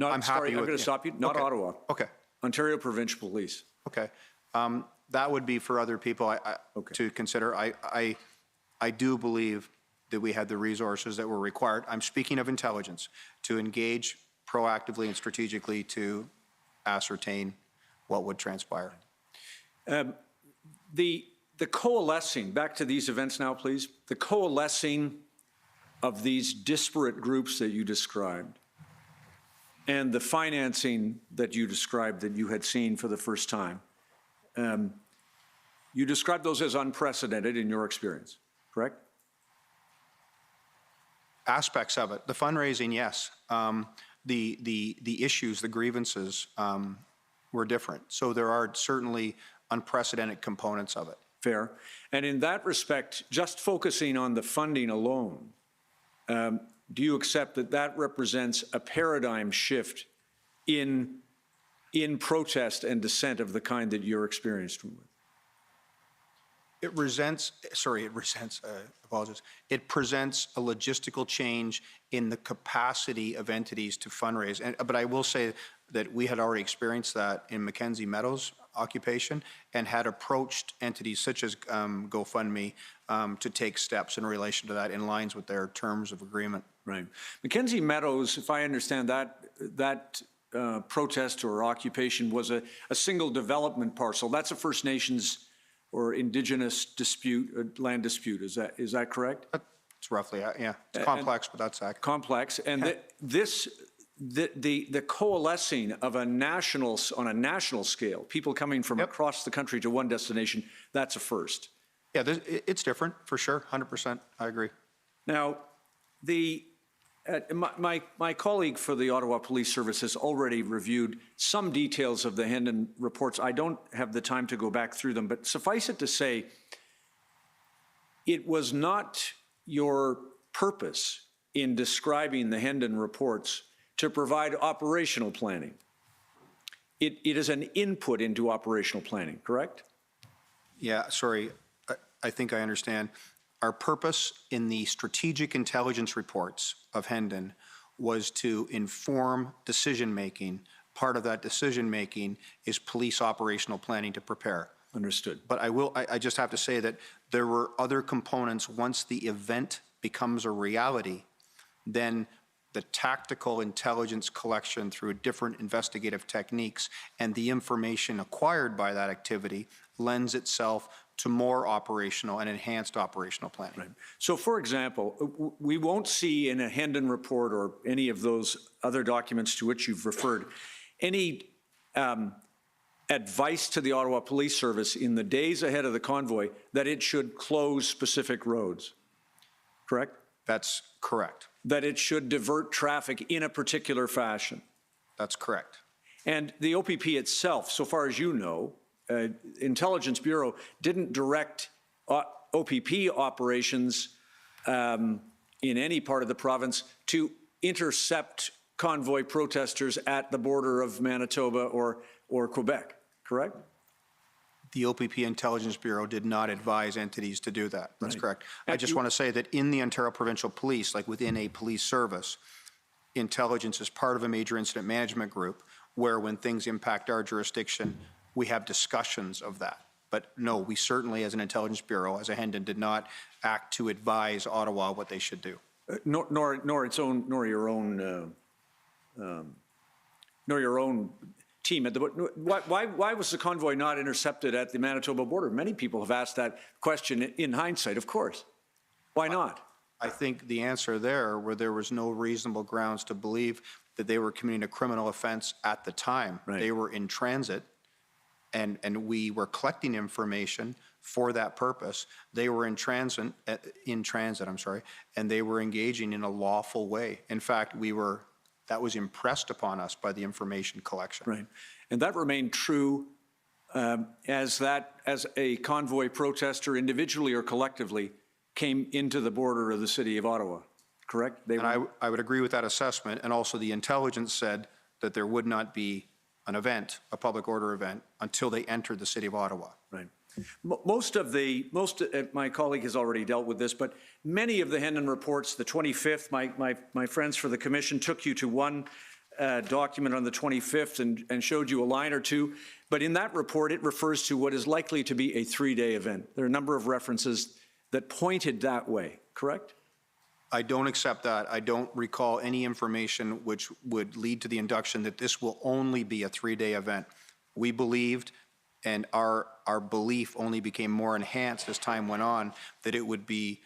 happy with... I'm going to stop you. Not Ottawa. Okay. Ontario Provincial Police. Okay. That would be for other people to consider. I do believe that we had the resources that were required. I'm speaking of intelligence, to engage proactively and strategically to ascertain what would transpire. The coalescing, back to these events now, please, the coalescing of these disparate groups that you described and the financing that you described that you had seen for the first time, you described those as unprecedented in your experience, correct? Aspects of it. The fundraising, yes. The issues, the grievances were different. So there are certainly unprecedented components of it. Fair. And in that respect, just focusing on the funding alone, do you accept that that represents a paradigm shift in protest and dissent of the kind that you're experienced with? It presents a logistical change in the capacity of entities to fundraise. But I will say that we had already experienced that in Mackenzie Meadows' occupation and had approached entities such as GoFundMe to take steps in relation to that in lines with their terms of agreement. Right. Mackenzie Meadows, if I understand that protest or occupation was a single development parcel. That's a First Nations or Indigenous dispute, land dispute. Is that correct? It's roughly, yeah. It's complex, but that's accurate. Complex. And the coalescing of on a national scale, people coming from across the country to one destination, that's a first. Yeah, it's different for sure. 100%. I agree. Now, my colleague for the Ottawa Police Service has already reviewed some details of the Hendon reports. I don't have the time to go back through them, but suffice it to say, it was not your purpose in describing the Hendon reports to provide operational planning. It is an input into operational planning, correct? Yeah, sorry. I think I understand. our purpose in the strategic intelligence reports of Hendon was to inform decision-making. Part of that decision-making is police operational planning to prepare. Understood. But I just have to say that there were other components. Once the event becomes a reality, then the tactical intelligence collection through different investigative techniques and the information acquired by that activity lends itself to more operational and enhanced operational planning. Right. So, for example, we won't see in a Hendon report or any of those other documents to which you've referred any advice to the Ottawa Police Service in the days ahead of the convoy that it should close specific roads, correct? That's correct. That it should divert traffic in a particular fashion. That's correct. And the OPP itself, so far as you know, Intelligence Bureau didn't direct OPP operations in any part of the province to intercept convoy protesters at the border of Manitoba or Quebec, correct? The OPP Intelligence Bureau did not advise entities to do that. That's Right. correct. I just want to say that in the Ontario Provincial Police, like within a police service, intelligence is part of a major incident management group where when things impact our jurisdiction, we have discussions of that. But no, we certainly, as an intelligence bureau, as a Hendon, did not act to advise Ottawa what they should do. Nor your own team at the. Why was the convoy not intercepted at the Manitoba border? Many people have asked that question in hindsight, of course. Why not? I think the answer there was no reasonable grounds to believe that they were committing a criminal offense at the time. Right. They were in transit, and we were collecting information for that purpose. They were in transit, and they were engaging in a lawful way. In fact, that was impressed upon us by the information collection. Right, and that remained true as a convoy protester, individually or collectively, came into the border of the city of Ottawa, correct? I would agree with that assessment, and also the intelligence said that there would not be an event, a public order event, until they entered the city of Ottawa. Right. My colleague has already dealt with this, but many of the Hendon reports, the 25th, my friends for the commission took you to one document on the 25th and showed you a line or two, but in that report it refers to what is likely to be a 3-day event. There are a number of references that pointed that way, correct? I don't accept that. I don't recall any information which would lead to the induction that this will only be a 3-day event. We believed, and our belief only became more enhanced as time went on, that it would be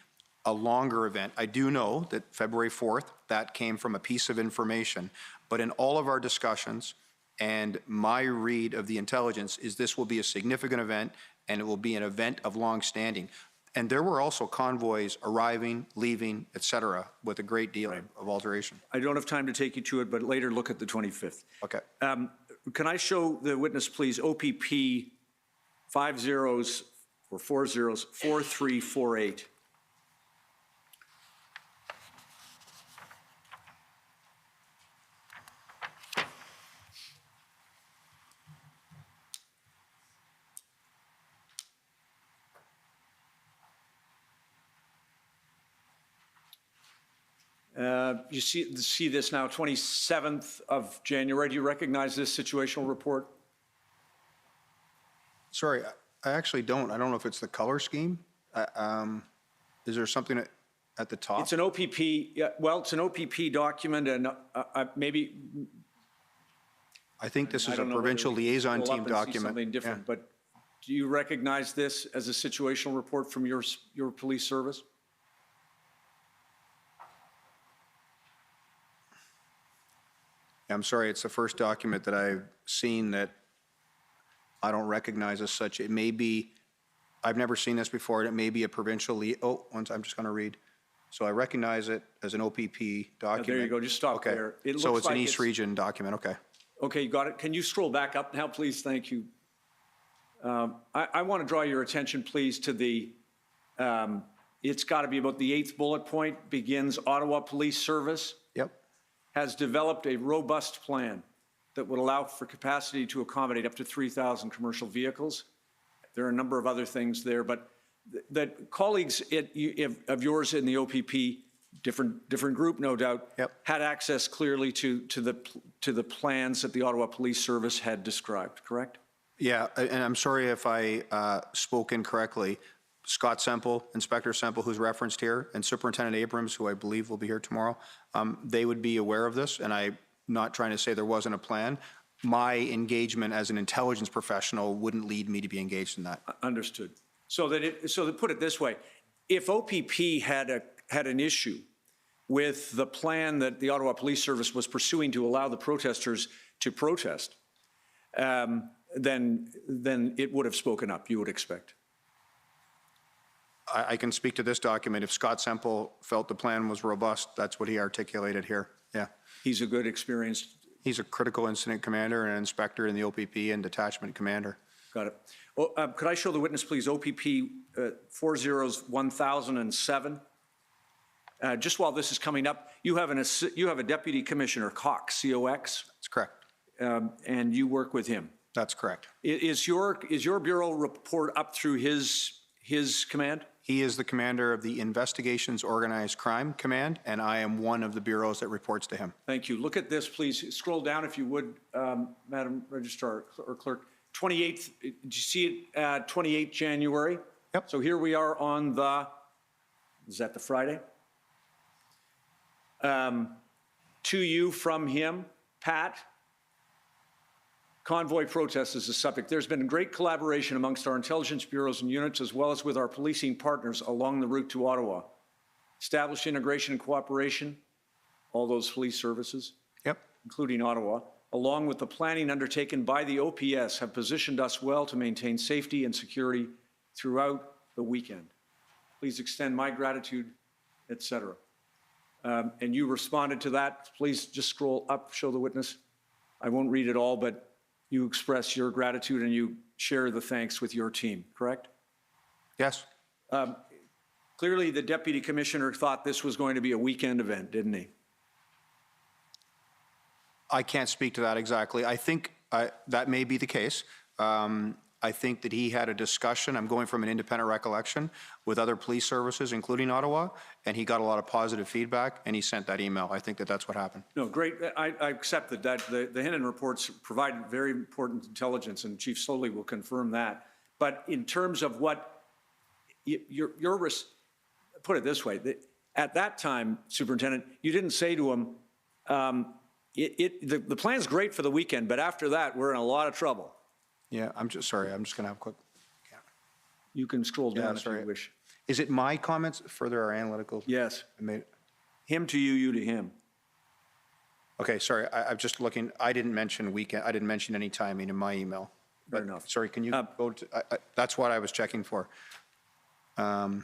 a longer event. I do know that February 4th, that came from a piece of information, but in all of our discussions and my read of the intelligence is this will be a significant event and it will be an event of long standing. And there were also convoys arriving, leaving, et cetera, with a great deal of alteration. I don't have time to take you to it, but later look at the 25th. Okay. Can I show the witness, please, OPP 5 zeros or 4 zeros, 4348. You see this now, 27th of January. Do you recognize this situational report? Sorry, I actually don't. I don't know if it's the color scheme. Is there something at the top? It's an OPP. Yeah, well, it's an OPP document, and maybe. I think this is a provincial liaison team document. Something different, but do you recognize this as a situational report from your police service? I'm sorry, it's the first document that I've seen that I don't recognize as such. It may be, I've never seen this before, and it may be a provincial, I'm just going to read. So I recognize it as an OPP document. There you go, just stop okay. there. So it's an East Region document, okay. Okay, you got it. Can you scroll back up now, please? Thank you. I want to draw your attention, please, to the, it's got to be about the 8th bullet point, begins Ottawa Police Service. Yep. Has developed a robust plan that would allow for capacity to accommodate up to 3,000 commercial vehicles. There are a number of other things there, but that colleagues of yours in the OPP, different group, no doubt, had access clearly to the plans that the Ottawa Police Service had described, correct? Yeah, and I'm sorry if I spoke incorrectly. Scott Semple, Inspector Semple, who's referenced here, and Superintendent Abrams, who I believe will be here tomorrow, they would be aware of this, and I'm not trying to say there wasn't a plan. My engagement as an intelligence professional wouldn't lead me to be engaged in that. Understood. So to put it this way, if OPP had an issue with the plan that the Ottawa Police Service was pursuing to allow the protesters to protest, then it would have spoken up, you would expect. I can speak to this document. If Scott Semple felt the plan was robust, that's what he articulated here. Yeah. He's a good, experienced. He's a critical incident commander and an inspector in the OPP and detachment commander. Got it. Well, could I show the witness, please? OPP 401007. Just while this is coming up, you have a Deputy Commissioner Cox, COX. That's correct. And you work with him. That's correct. Is your bureau report up through his command? He is the commander of the Investigations Organized Crime Command, and I am one of the bureaus that reports to him. Thank you. Look at this, please. Scroll down if you would, Madam Registrar or Clerk. 28th, did you see it, 28th January? Yep. So here we are on is that the Friday? To you from him, Pat. Convoy protest is the subject. There's been great collaboration amongst our intelligence bureaus and units, as well as with our policing partners along the route to Ottawa. Established integration and cooperation, all those police services, including Ottawa, along with the planning undertaken by the OPS, have positioned us well to maintain safety and security throughout the weekend. Please extend my gratitude, etc. And you responded to that. Please just scroll up, show the witness. I won't read it all, but you express your gratitude and you share the thanks with your team, correct? Yes. Clearly, the Deputy Commissioner thought this was going to be a weekend event, didn't he? I can't speak to that exactly. I think that may be the case. I think that he had a discussion, I'm going from an independent recollection, with other police services, including Ottawa, and he got a lot of positive feedback, and he sent that email. I think that that's what happened. No, great. I accept that the Hinnon reports provide very important intelligence, and Chief Slowly will confirm that. But in terms of what put it this way, at that time, Superintendent, you didn't say to him, the plan's great for the weekend, but after that, we're in a lot of trouble. Yeah, I'm just sorry. I'm just going to have a quick. Yeah. You can scroll down if you wish. Is it my comments further our analytical? Yes. Him to you, you to him. Okay, sorry. I'm just looking. I didn't mention weekend. I didn't mention any timing in my email. Fair enough. Sorry, can you go to? That's what I was checking for. And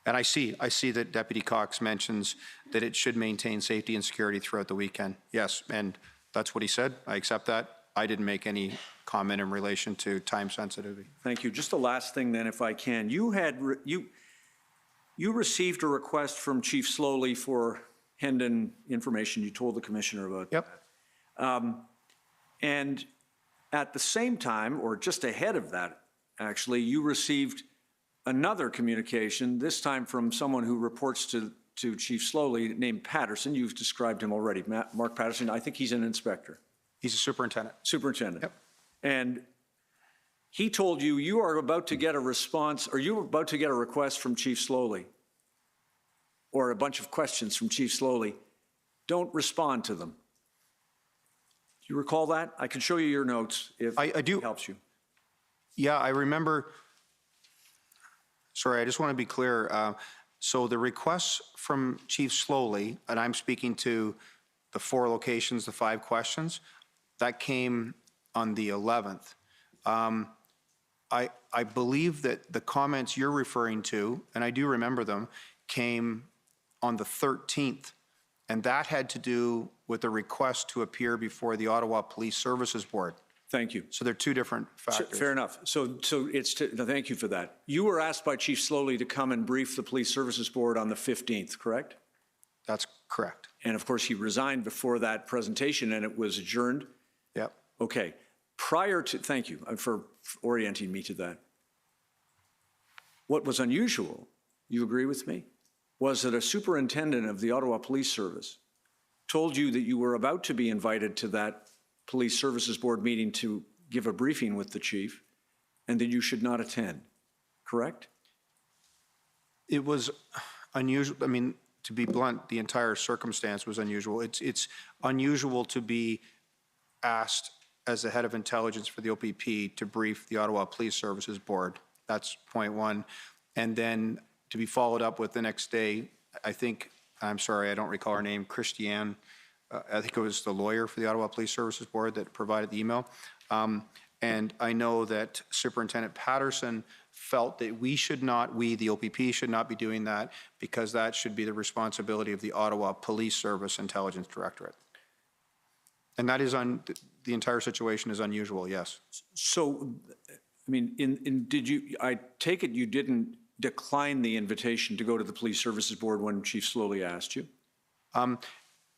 I see that Deputy Cox mentions that it should maintain safety and security throughout the weekend. Yes, and that's what he said. I accept that. I didn't make any comment in relation to time sensitivity. Thank you. Just the last thing then, if I can. You received a request from Chief Slowly for Hendon information. You told the Commissioner about that. And at the same time, or just ahead of that, actually, you received another communication, this time from someone who reports to Chief Slowly, named Patterson. You've described him already, Mark Patterson. I think he's an inspector. He's a superintendent. Superintendent. Yep. And he told you you are about to get a response, or you were about to get a request from Chief Slowly, or a bunch of questions from Chief Slowly. Don't respond to them. Do you recall that? I can show you your notes if it helps you. Yeah, I remember. Sorry, I just want to be clear. So the requests from Chief Slowly, and I'm speaking to the 4 locations, the 5 questions, that came on the 11th. I believe that the comments you're referring to, and I do remember them, came on the 13th, and that had to do with a request to appear before the Ottawa Police Services Board. Thank you. So they're 2 different factors. Fair enough. So thank you for that. You were asked by Chief Slowly to come and brief the Police Services Board on the 15th, correct? That's correct. And of course, he resigned before that presentation and it was adjourned? Yep. Okay. Thank you for orienting me to that. What was unusual, you agree with me, was that a superintendent of the Ottawa Police Service told you that you were about to be invited to that Police Services Board meeting to give a briefing with the chief, and that you should not attend, correct? It was unusual. I mean, to be blunt, the entire circumstance was unusual. It's unusual to be asked as the head of intelligence for the OPP to brief the Ottawa Police Services Board. That's point one. And then to be followed up with the next day, I think, I'm sorry, I don't recall her name, Christiane, I think it was the lawyer for the Ottawa Police Services Board that provided the email. And I know that Superintendent Patterson felt that we, the OPP, should not be doing that because that should be the responsibility of the Ottawa Police Service Intelligence Directorate. And that is the entire situation is unusual, yes. So, I mean, I take it you didn't decline the invitation to go to the Police Services Board when Chief Slowly asked you?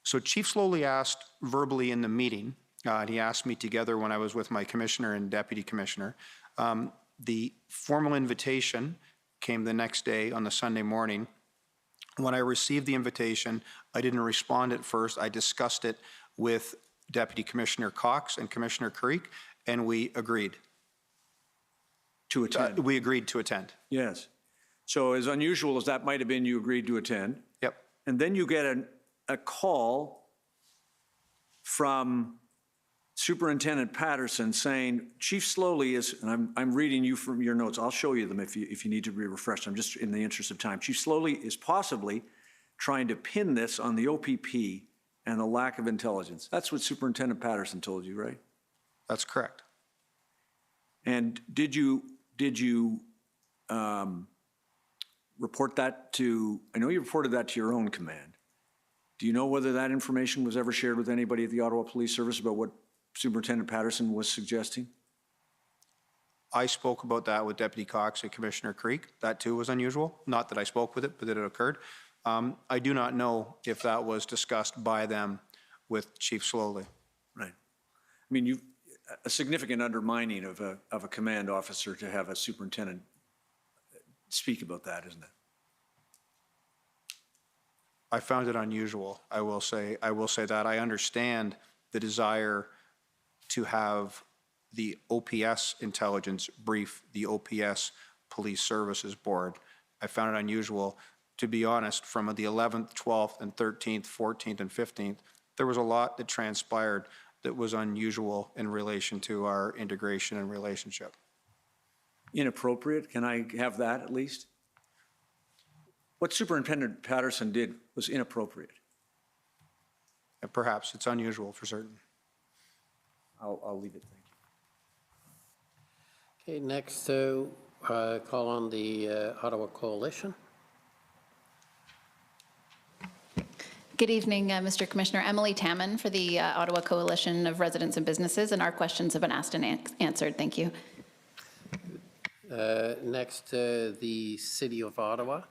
So Chief Slowly asked verbally in the meeting, and he asked me together when I was with my commissioner and deputy commissioner. The formal invitation came the next day on the Sunday morning. When I received the invitation, I didn't respond at first. I discussed it with Deputy Commissioner Cox and Commissioner Creek, and we agreed. To attend? We agreed to attend. Yes. So as unusual as that might have been, you agreed to attend. Yep. And then you get a call from Superintendent Patterson saying, Chief Slowly is, and I'm reading you from your notes. I'll show you them if you need to be refreshed. I'm just in the interest of time. Chief Slowly is possibly trying to pin this on the OPP and the lack of intelligence. That's what Superintendent Patterson told you, right? That's correct. And did you report that to, I know you reported that to your own command. Do you know whether that information was ever shared with anybody at the Ottawa Police Service about what Superintendent Patterson was suggesting? I spoke about that with Deputy Cox and Commissioner Creek. That too was unusual. Not that I spoke with it, but that it occurred. I do not know if that was discussed by them with Chief Slowly. Right. I mean, a significant undermining of a command officer to have a superintendent speak about that, isn't it? I found it unusual. I will say that. I understand the desire to have the OPS intelligence brief the OPS Police Services Board. I found it unusual. To be honest, from the 11th, 12th, and 13th, 14th, and 15th, there was a lot that transpired that was unusual in relation to our integration and relationship. Inappropriate? Can I have that at least? What Superintendent Patterson did was inappropriate. And perhaps it's unusual for certain. I'll leave it. Thank you. Okay, next, call on the Ottawa Coalition. Good evening, Mr. Commissioner. Emily Tamman for the Ottawa Coalition of Residents and Businesses, and our questions have been asked and answered. Thank you. Next, the City of Ottawa.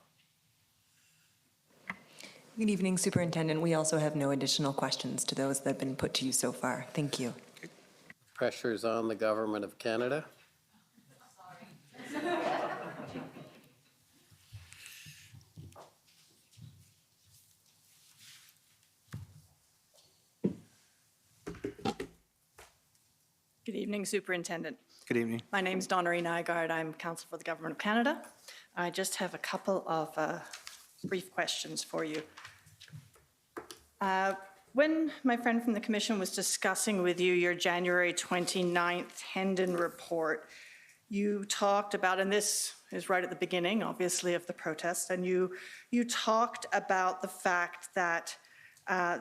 Good evening, Superintendent. We also have no additional questions to those that have been put to you so far. Thank you. Pressures on the Government of Canada. Good evening, Superintendent. Good evening. My name's Donnery Nygaard. I'm Counsel for the Government of Canada. I just have a couple of brief questions for you. When my friend from the Commission was discussing with you your January 29th Hendon report, you talked about, and this is right at the beginning, obviously, of the protest, and you talked about the fact that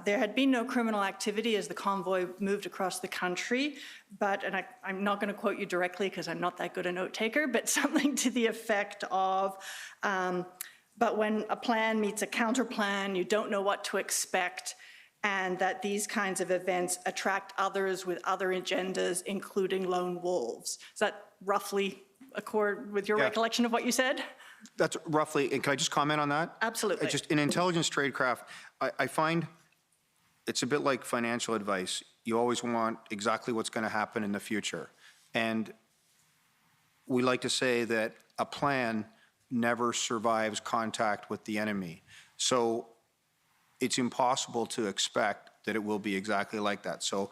there had been no criminal activity as the convoy moved across the country, but, and I'm not going to quote you directly because I'm not that good a note taker, but something to the effect of, but when a plan meets a counter plan, you don't know what to expect, and that these kinds of events attract others with other agendas, including lone wolves. Does that roughly accord with your recollection of what you said? That's roughly, and can I just comment on that? Absolutely. Just in intelligence tradecraft, I find it's a bit like financial advice. You always want exactly what's going to happen in the future. And we like to say that a plan never survives contact with the enemy. So it's impossible to expect that it will be exactly like that. So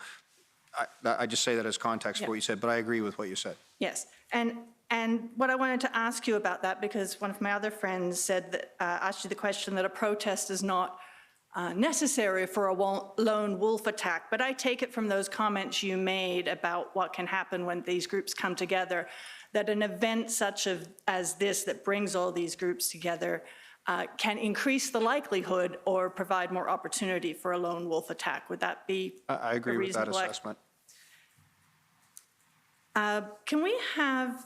I just say that as context for what you said, but I agree with what you said. Yes, and what I wanted to ask you about that, because one of my other friends said that, asked you the question that a protest is not necessary for a lone wolf attack, but I take it from those comments you made about what can happen when these groups come together, that an event such as this that brings all these groups together can increase the likelihood or provide more opportunity for a lone wolf attack. Would that be I agree with that reasonable assessment. Can we have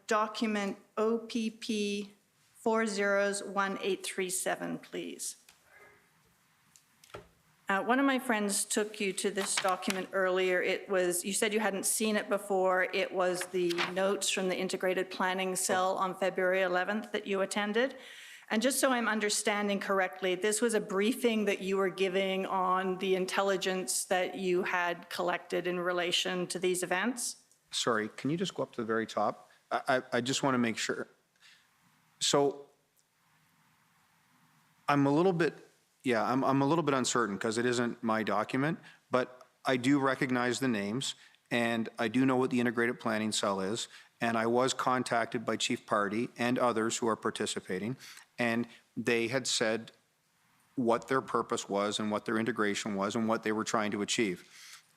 document OPP 401837, please? One of my friends took you to this document earlier. It was, you said you hadn't seen it before. It was the notes from the Integrated Planning Cell on February 11th that you attended. And just so I'm understanding correctly, this was a briefing that you were giving on the intelligence that you had collected in relation to these events? Sorry, can you just go up to the very top? I just want to make sure. So I'm a little bit, I'm a little bit uncertain because it isn't my document, but I do recognize the names and I do know what the Integrated Planning Cell is. And I was contacted by Chief Party and others who are participating, and they had said what their purpose was and what their integration was and what they were trying to achieve.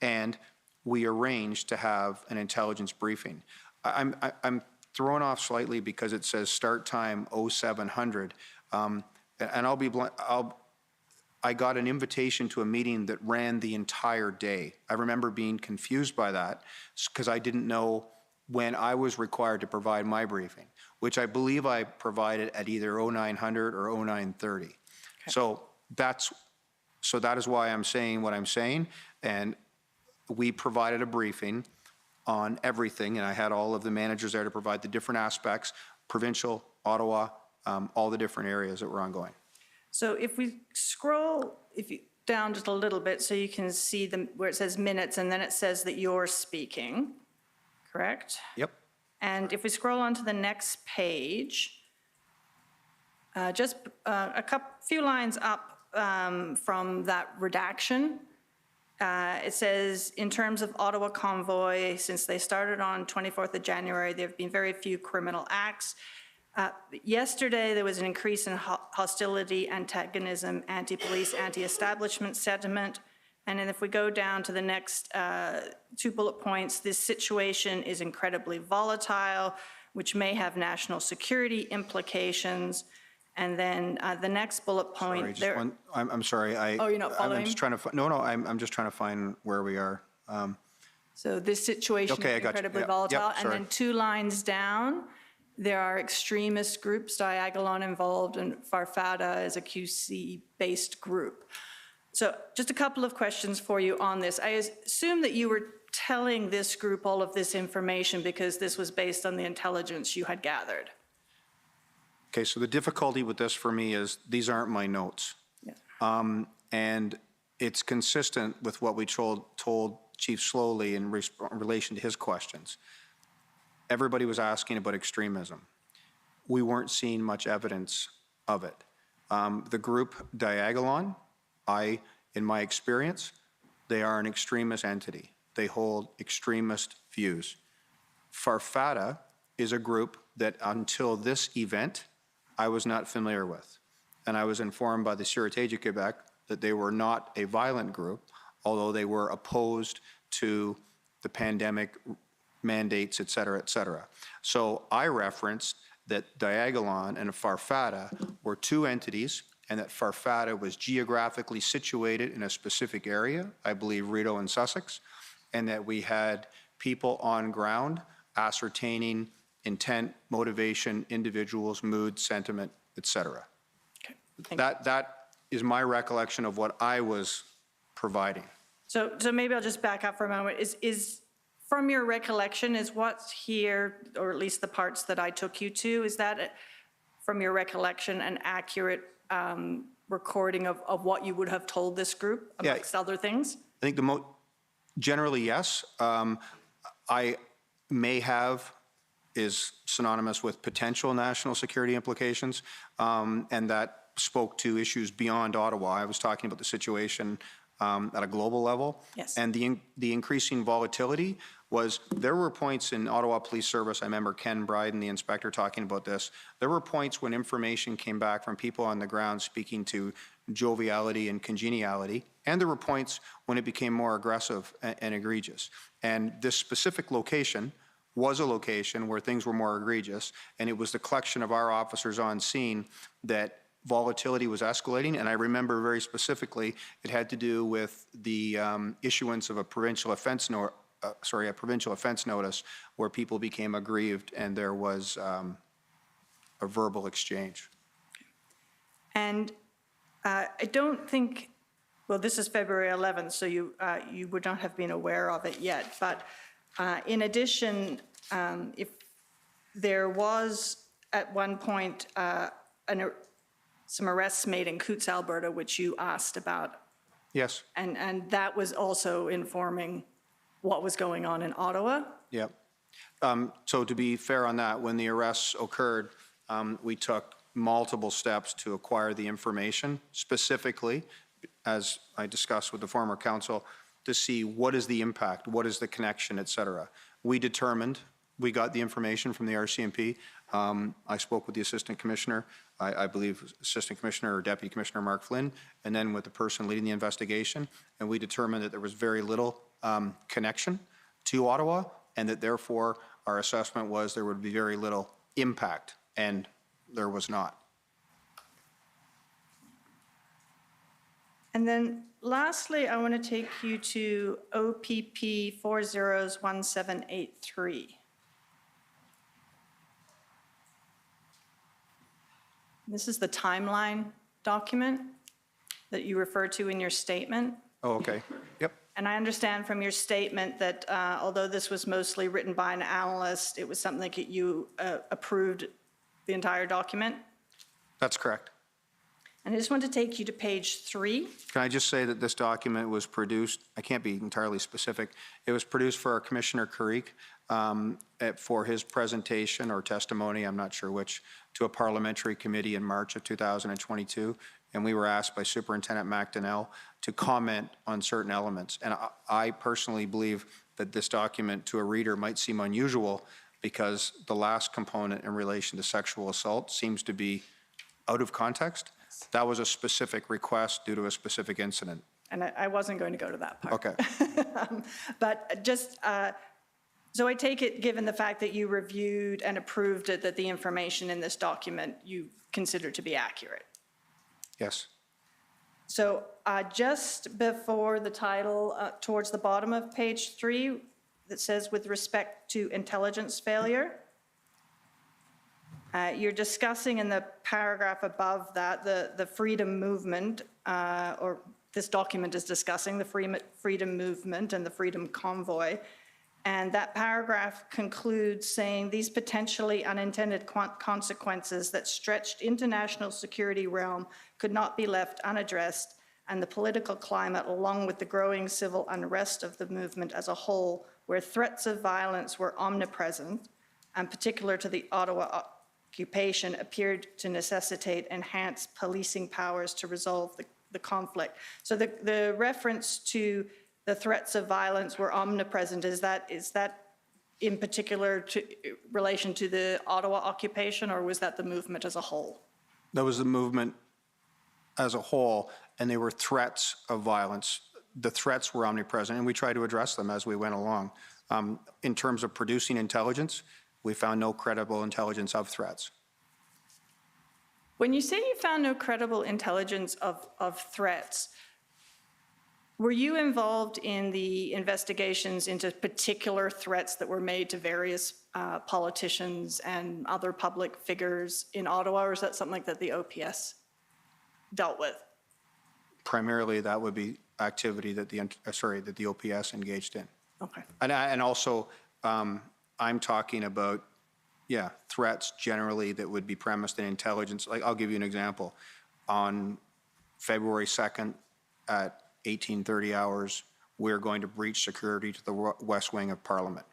And we arranged to have an intelligence briefing. I'm thrown off slightly because it says start time 0700, and I'll be blunt, I got an invitation to a meeting that ran the entire day. I remember being confused by that because I didn't know when I was required to provide my briefing, which I believe I provided at either 0900 or 0930. Okay. So that is why I'm saying what I'm saying. And we provided a briefing on everything, and I had all of the managers there to provide the different aspects, provincial, Ottawa, all the different areas that were ongoing. So if we scroll down just a little bit so you can see where it says minutes and then it says that you're speaking, correct? Yep. And if we scroll on to the next page, just a few lines up from that redaction, it says, in terms of Ottawa Convoy, since they started on 24th of January, there have been very few criminal acts. Yesterday, there was an increase in hostility, antagonism, anti-police, anti-establishment sentiment. And then if we go down to the next 2 bullet points, this situation is incredibly volatile, which may have national security implications. And then the next bullet point. Sorry, I'm sorry. Oh, you're not following? I'm just trying to. No, I'm just trying to find where we are. So this situation is incredibly volatile. And then 2 lines down, there are extremist groups, Diagolon involved, and Farfada is a QC-based group. So just a couple of questions for you on this. I assume that you were telling this group all of this information because this was based on the intelligence you had gathered. Okay, so the difficulty with this for me is these aren't my notes. Yeah. And it's consistent with what we told Chief Slowly in relation to his questions. Everybody was asking about extremism. We weren't seeing much evidence of it. The group Diagolon, in my experience, they are an extremist entity. They hold extremist views. Farfada is a group that until this event, I was not familiar with. And I was informed by the Sûreté du Québec that they were not a violent group, although they were opposed to the pandemic mandates, et cetera, et cetera. So I referenced that Diagolon and Farfada were 2 entities, and that Farfada was geographically situated in a specific area, I believe Rideau and Sussex, and that we had people on ground ascertaining intent, motivation, individuals, mood, sentiment, et cetera. Okay. That is my recollection of what I was providing. So maybe I'll just back up for a moment. Is from your recollection, is what's here, or at least the parts that I took you to, is that from your recollection an accurate recording of what you would have told this group amongst other things? I think generally, yes. I may have is synonymous with potential national security implications, and that spoke to issues beyond Ottawa. I was talking about the situation at a global level. Yes. And the increasing volatility was, there were points in Ottawa Police Service, I remember Ken Bryden, the inspector, talking about this. There were points when information came back from people on the ground speaking to joviality and congeniality, and there were points when it became more aggressive and egregious. And this specific location was a location where things were more egregious, and it was the collection of our officers on scene that volatility was escalating. And I remember very specifically, it had to do with the issuance of a provincial offense notice where people became aggrieved and there was a verbal exchange. And I don't think, well, this is February 11th, so you would not have been aware of it yet. But in addition, if there was at one point some arrests made in Coutts, Alberta, which you asked about. Yes. And that was also informing what was going on in Ottawa. Yep. So to be fair on that, when the arrests occurred, we took multiple steps to acquire the information, specifically, as I discussed with the former council, to see what is the impact, what is the connection, et cetera. We determined, we got the information from the RCMP. I spoke with the Assistant Commissioner, I believe Assistant Commissioner or Deputy Commissioner Mark Flynn, and then with the person leading the investigation, and we determined that there was very little connection to Ottawa, and that therefore our assessment was there would be very little impact, and there was not. And then lastly, I want to take you to OPP 401783. This is the timeline document that you refer to in your statement. Oh, okay. Yep. And I understand from your statement that although this was mostly written by an analyst, it was something that you approved the entire document? That's correct. And I just want to take you to page 3. Can I just say that this document was produced, I can't be entirely specific, it was produced for our Commissioner Carrick for his presentation or testimony, I'm not sure which, to a parliamentary committee in March of 2022. And we were asked by Superintendent McDonnell to comment on certain elements. And I personally believe that this document to a reader might seem unusual because the last component in relation to sexual assault seems to be out of context. That was a specific request due to a specific incident. And I wasn't going to go to that part. Okay. But just, so I take it, given the fact that you reviewed and approved it, that the information in this document you consider to be accurate? Yes. So just before the title, towards the bottom of page 3, that says with respect to intelligence failure, you're discussing in the paragraph above that the freedom movement, or this document is discussing the freedom movement and the freedom convoy. And that paragraph concludes saying these potentially unintended consequences that stretched into national security realm could not be left unaddressed, and the political climate, along with the growing civil unrest of the movement as a whole, where threats of violence were omnipresent, and particular to the Ottawa occupation, appeared to necessitate enhanced policing powers to resolve the conflict. So the reference to the threats of violence were omnipresent. Is that in particular relation to the Ottawa occupation, or was that the movement as a whole? That was the movement as a whole, and they were threats of violence. The threats were omnipresent, and we tried to address them as we went along. In terms of producing intelligence, we found no credible intelligence of threats. When you say you found no credible intelligence of threats, were you involved in the investigations into particular threats that were made to various politicians and other public figures in Ottawa, or is that something that the OPS dealt with? Primarily, that would be activity that the OPS engaged in. Okay. And also, I'm talking about, threats generally that would be premised in intelligence. Like, I'll give you an example. On February 2nd at 1830 hours, we're going to breach security to the West Wing of Parliament.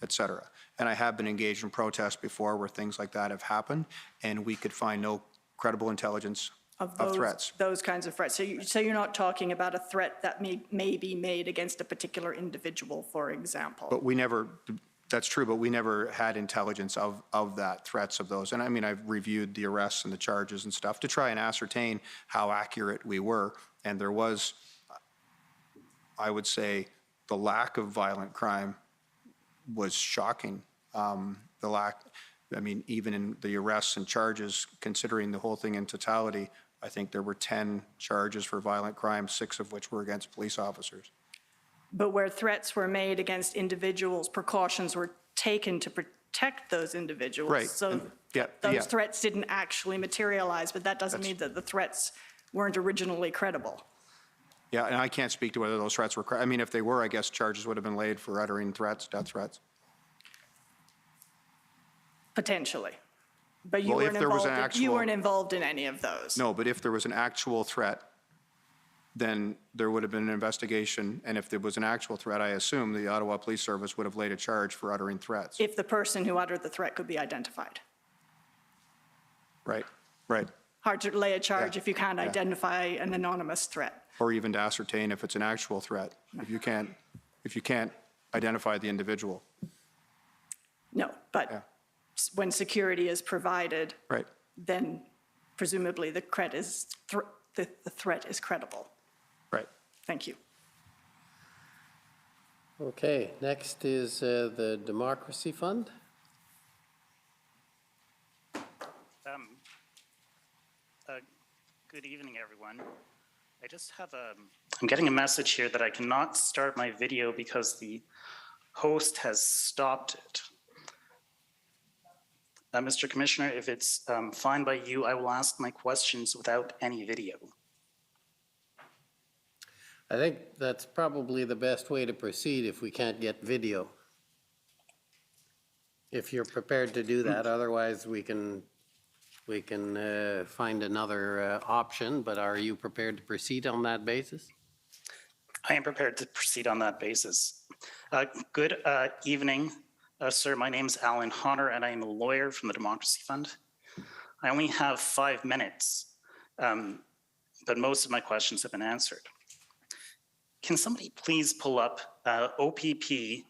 et cetera. And I have been engaged in protests before where things like that have happened, and we could find no credible intelligence of threats. Those kinds of threats. So you're not talking about a threat that may be made against a particular individual, for example? But we never, that's true, but we never had intelligence of that, threats of those. And I mean, I've reviewed the arrests and the charges and stuff to try and ascertain how accurate we were. And there was, I would say, the lack of violent crime was shocking. The lack, I mean, even in the arrests and charges, considering the whole thing in totality, I think there were 10 charges for violent crime, 6 of which were against police officers. But where threats were made against individuals, precautions were taken to protect those individuals. Right. So those threats didn't actually materialize, but that doesn't mean that the threats weren't originally credible. Yeah, and I can't speak to whether those threats were, I mean, if they were, I guess charges would have been laid for uttering threats, death threats. Potentially. But you, Well, weren't, if there was involved an in, actual, you weren't involved in any of those. No, but if there was an actual threat, then there would have been an investigation. And if there was an actual threat, I assume the Ottawa Police Service would have laid a charge for uttering threats. If the person who uttered the threat could be identified. Right, right. Hard to lay a charge if you can't identify an anonymous threat. Or even to ascertain if it's an actual threat, if you can't identify the individual. No, but when security is provided, right, then presumably the threat is credible. Right. Thank you. Okay, next is the Democracy Fund. Good evening, everyone. I just have I'm getting a message here that I cannot start my video because the host has stopped it. Mr. Commissioner, if it's fine by you, I will ask my questions without any video. I think that's probably the best way to proceed if we can't get video. If you're prepared to do that, otherwise we can find another option, but are you prepared to proceed on that basis? I am prepared to proceed on that basis. Good evening, sir. My name is Alan Honor, and I am a lawyer from the Democracy Fund. I only have 5 minutes, but most of my questions have been answered. Can somebody please pull up OPP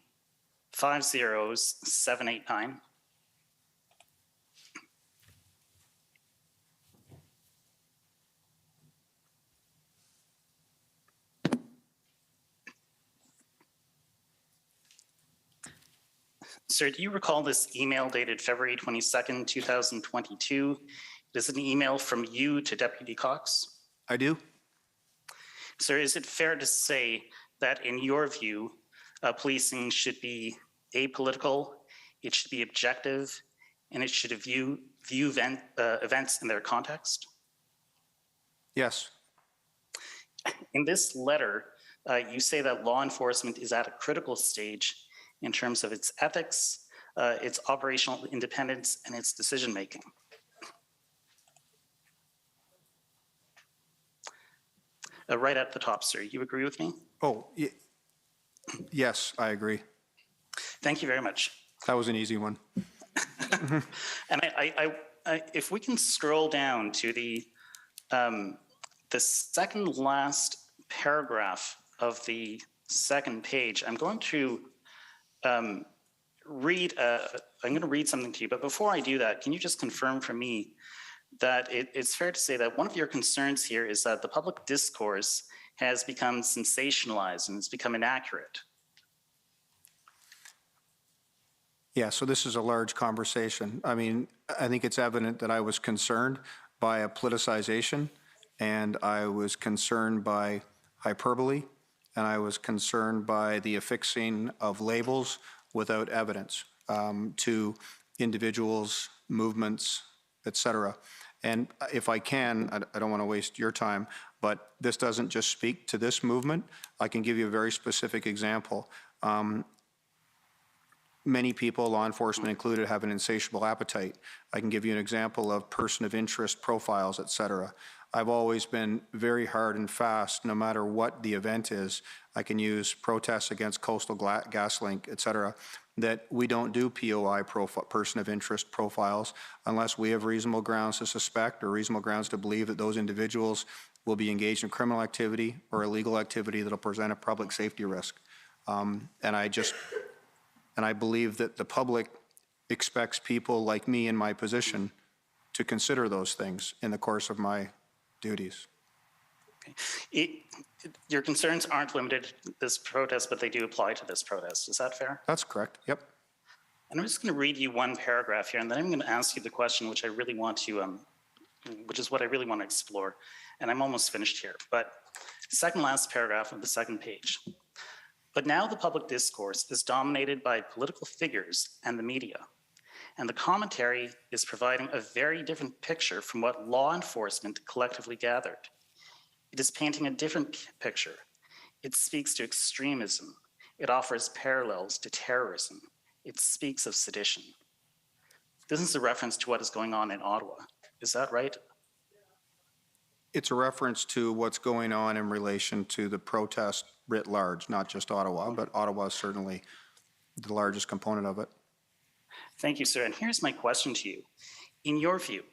50789? Sir, do you recall this email dated February 22nd, 2022? It is an email from you to Deputy Cox. I do. Sir, is it fair to say that in your view, policing should be apolitical, it should be objective, and it should view events in their context? Yes. In this letter, you say that law enforcement is at a critical stage in terms of its ethics, its operational independence, and its decision-making. Right at the top, sir, you agree with me? Oh, yes, I agree. Thank you very much. That was an easy one. And if we can scroll down to the second last paragraph of the second page, I'm going to read something to you, but before I do that, can you just confirm for me that it's fair to say that one of your concerns here is that the public discourse has become sensationalized and it's become inaccurate? Yeah, so this is a large conversation. I mean, I think it's evident that I was concerned by a politicization, and I was concerned by hyperbole, and I was concerned by the affixing of labels without evidence to individuals, movements, et cetera. And if I can, I don't want to waste your time, but this doesn't just speak to this movement. I can give you a very specific example. Many people, law enforcement included, have an insatiable appetite. I can give you an example of person of interest profiles, et cetera. I've always been very hard and fast, no matter what the event is. I can use protests against Coastal GasLink, et cetera. that we don't do POI, person of interest profiles, unless we have reasonable grounds to suspect or reasonable grounds to believe that those individuals will be engaged in criminal activity or illegal activity that will present a public safety risk. And I believe that the public expects people like me in my position to consider those things in the course of my duties. Your concerns aren't limited to this protest, but they do apply to this protest. Is that fair? That's correct. Yep. And I'm just going to read you one paragraph here, and then I'm going to ask you the question which I really want to, which is what I really want to explore. And I'm almost finished here. But second last paragraph of the second page. But now the public discourse is dominated by political figures and the media. And the commentary is providing a very different picture from what law enforcement collectively gathered. It is painting a different picture. It speaks to extremism. It offers parallels to terrorism. It speaks of sedition. This is a reference to what is going on in Ottawa. Is that right? It's a reference to what's going on in relation to the protest writ large, not just Ottawa, but Ottawa is certainly the largest component of it. Thank you, sir. And here's my question to you. In your view,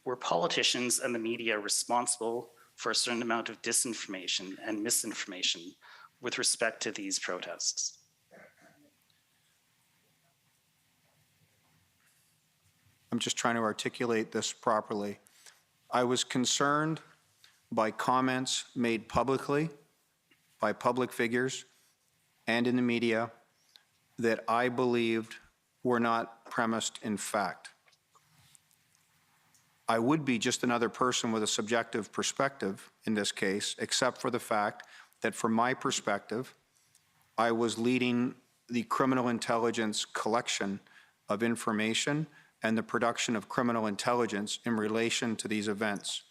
were politicians and the media responsible for a certain amount of disinformation and misinformation with respect to these protests? I'm just trying to articulate this properly. I was concerned by comments made publicly by public figures and in the media that I believed were not premised in fact. I would be just another person with a subjective perspective in this case, except for the fact that from my perspective, I was leading the criminal intelligence collection of information and the production of criminal intelligence in relation to these events.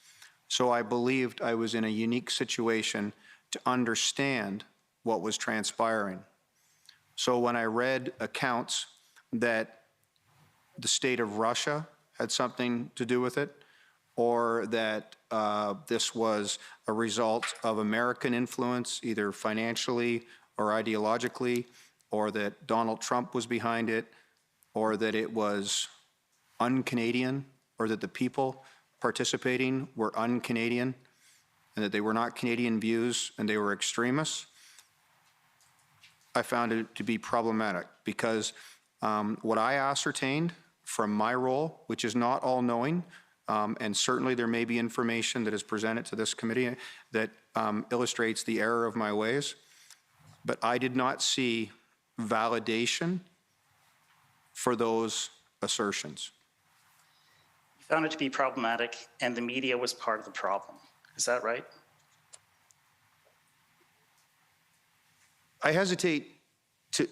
So I believed I was in a unique situation to understand what was transpiring. So when I read accounts that the state of Russia had something to do with it, or that this was a result of American influence, either financially or ideologically, or that Donald Trump was behind it, or that it was un-Canadian, or that the people participating were un-Canadian, and that they were not Canadian views and they were extremists, I found it to be problematic because what I ascertained from my role, which is not all-knowing, and certainly there may be information that is presented to this committee that illustrates the error of my ways, but I did not see validation for those assertions. You found it to be problematic, and the media was part of the problem. Is that right? I hesitate to,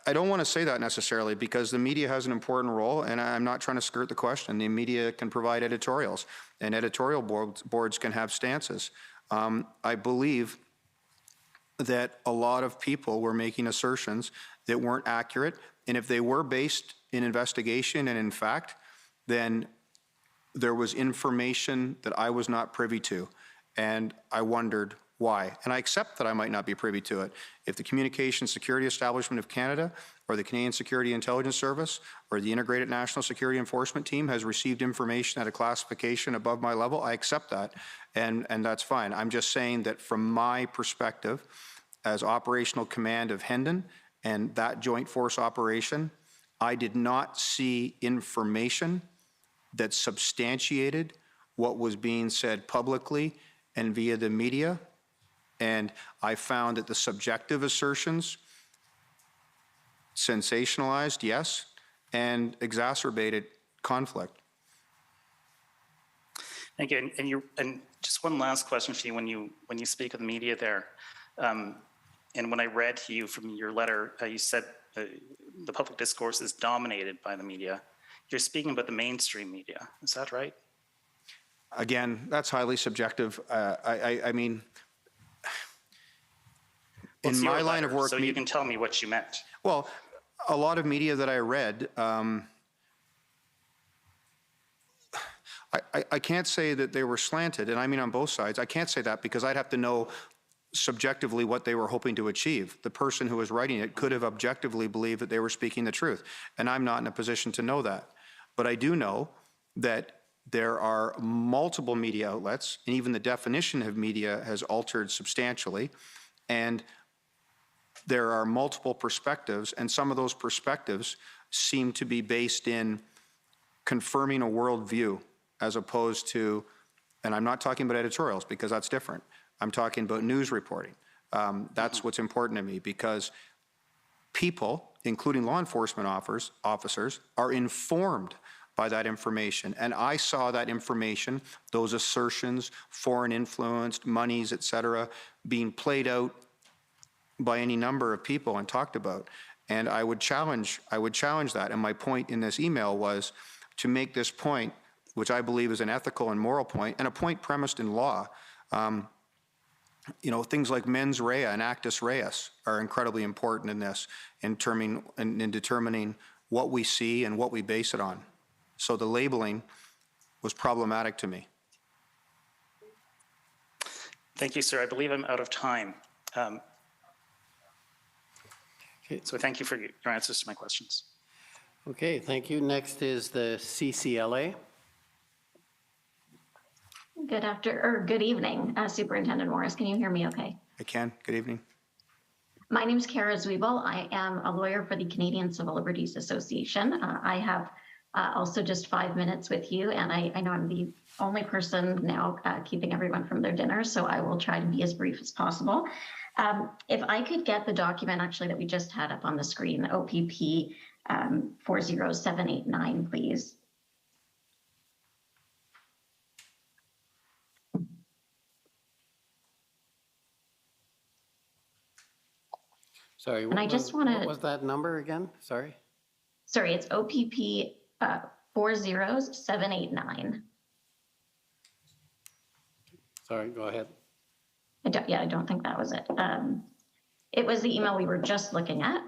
I don't want to say that necessarily because the media has an important role, and I'm not trying to skirt the question. The media can provide editorials, and editorial boards can have stances. I believe that a lot of people were making assertions that weren't accurate, and if they were based in investigation and in fact, then there was information that I was not privy to, and I wondered why. And I accept that I might not be privy to it. If the Communications Security Establishment of Canada or the Canadian Security Intelligence Service or the Integrated National Security Enforcement Team has received information at a classification above my level, I accept that, and that's fine. I'm just saying that from my perspective, as operational command of Hendon and that joint force operation, I did not see information that substantiated what was being said publicly and via the media. And I found that the subjective assertions sensationalized, yes, and exacerbated conflict. Thank you. And just one last question for you when you speak of the media there. And when I read to you from your letter, you said the public discourse is dominated by the media. You're speaking about the mainstream media. Is that right? Again, that's highly subjective. I mean, in my line of work, so you can tell me what you meant. Well, a lot of media that I read, I can't say that they were slanted, and I mean on both sides. I can't say that because I'd have to know subjectively what they were hoping to achieve. The person who was writing it could have objectively believed that they were speaking the truth, and I'm not in a position to know that. But I do know that there are multiple media outlets, and even the definition of media has altered substantially, and there are multiple perspectives, and some of those perspectives seem to be based in confirming a worldview as opposed to, and I'm not talking about editorials because that's different. I'm talking about news reporting. That's what's important to me, because people, including law enforcement officers, are informed by that information. And I saw that information, those assertions, foreign influenced, monies, et cetera, being played out by any number of people and talked about. And I would challenge that. And my point in this email was to make this point, which I believe is an ethical and moral point, and a point premised in law. You know, things like mens rea and actus reus are incredibly important in this, in determining what we see and what we base it on. So the labeling was problematic to me. Thank you, sir. I believe I'm out of time. So thank you for your answers to my questions. Okay, thank you. Next is the CCLA. Good evening, Superintendent Morris. Can you hear me okay? I can. Good evening. My name is Kara Zwiebel. I am a lawyer for the Canadian Civil Liberties Association. I have also just 5 minutes with you, and I know I'm the only person now keeping everyone from their dinner, so I will try to be as brief as possible. If I could get the document actually that we just had up on the screen, OPP 40789, please. Sorry, And I just want to. what was that number again? Sorry. Sorry, it's OPP 40789. Sorry, go ahead. I don't think that was it. It was the email we were just looking at.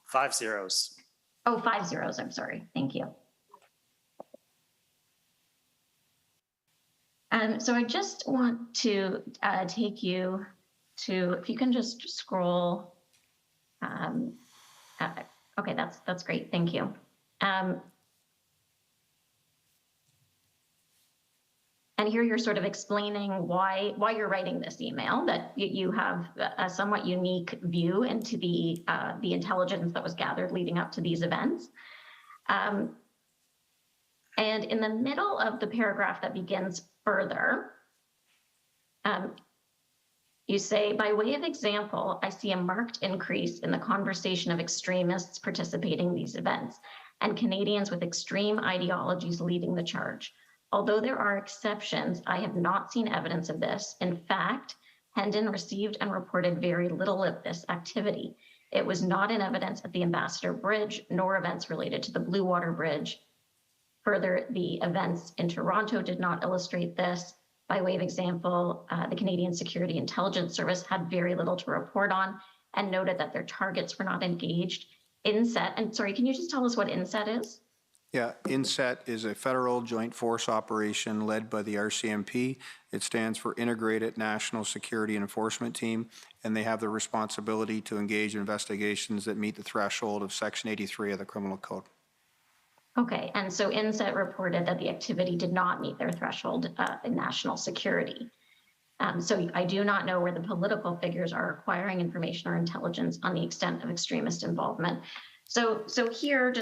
5 zeros. Oh, 5 zeros, I'm sorry. Thank you. So I just want to take you to, if you can just scroll. Okay, that's great. Thank you. And here you're sort of explaining why you're writing this email, that you have a somewhat unique view into the intelligence that was gathered leading up to these events. And in the middle of the paragraph that begins further, you say, by way of example, I see a marked increase in the conversation of extremists participating in these events and Canadians with extreme ideologies leading the charge. Although there are exceptions, I have not seen evidence of this. In fact, Hendon received and reported very little of this activity. It was not in evidence at the Ambassador Bridge, nor events related to the Blue Water Bridge. Further, the events in Toronto did not illustrate this. By way of example, the Canadian Security Intelligence Service had very little to report on and noted that their targets were not engaged. INSET, and sorry, can you just tell us what INSET is? Yeah, INSET is a federal joint force operation led by the RCMP. It stands for Integrated National Security Enforcement Team, and they have the responsibility to engage in investigations that meet the threshold of Section 83 of the Criminal Code. Okay, and so INSET reported that the activity did not meet their threshold in national security. So I do not know where the political figures are acquiring information or intelligence on the extent of extremist involvement. So here,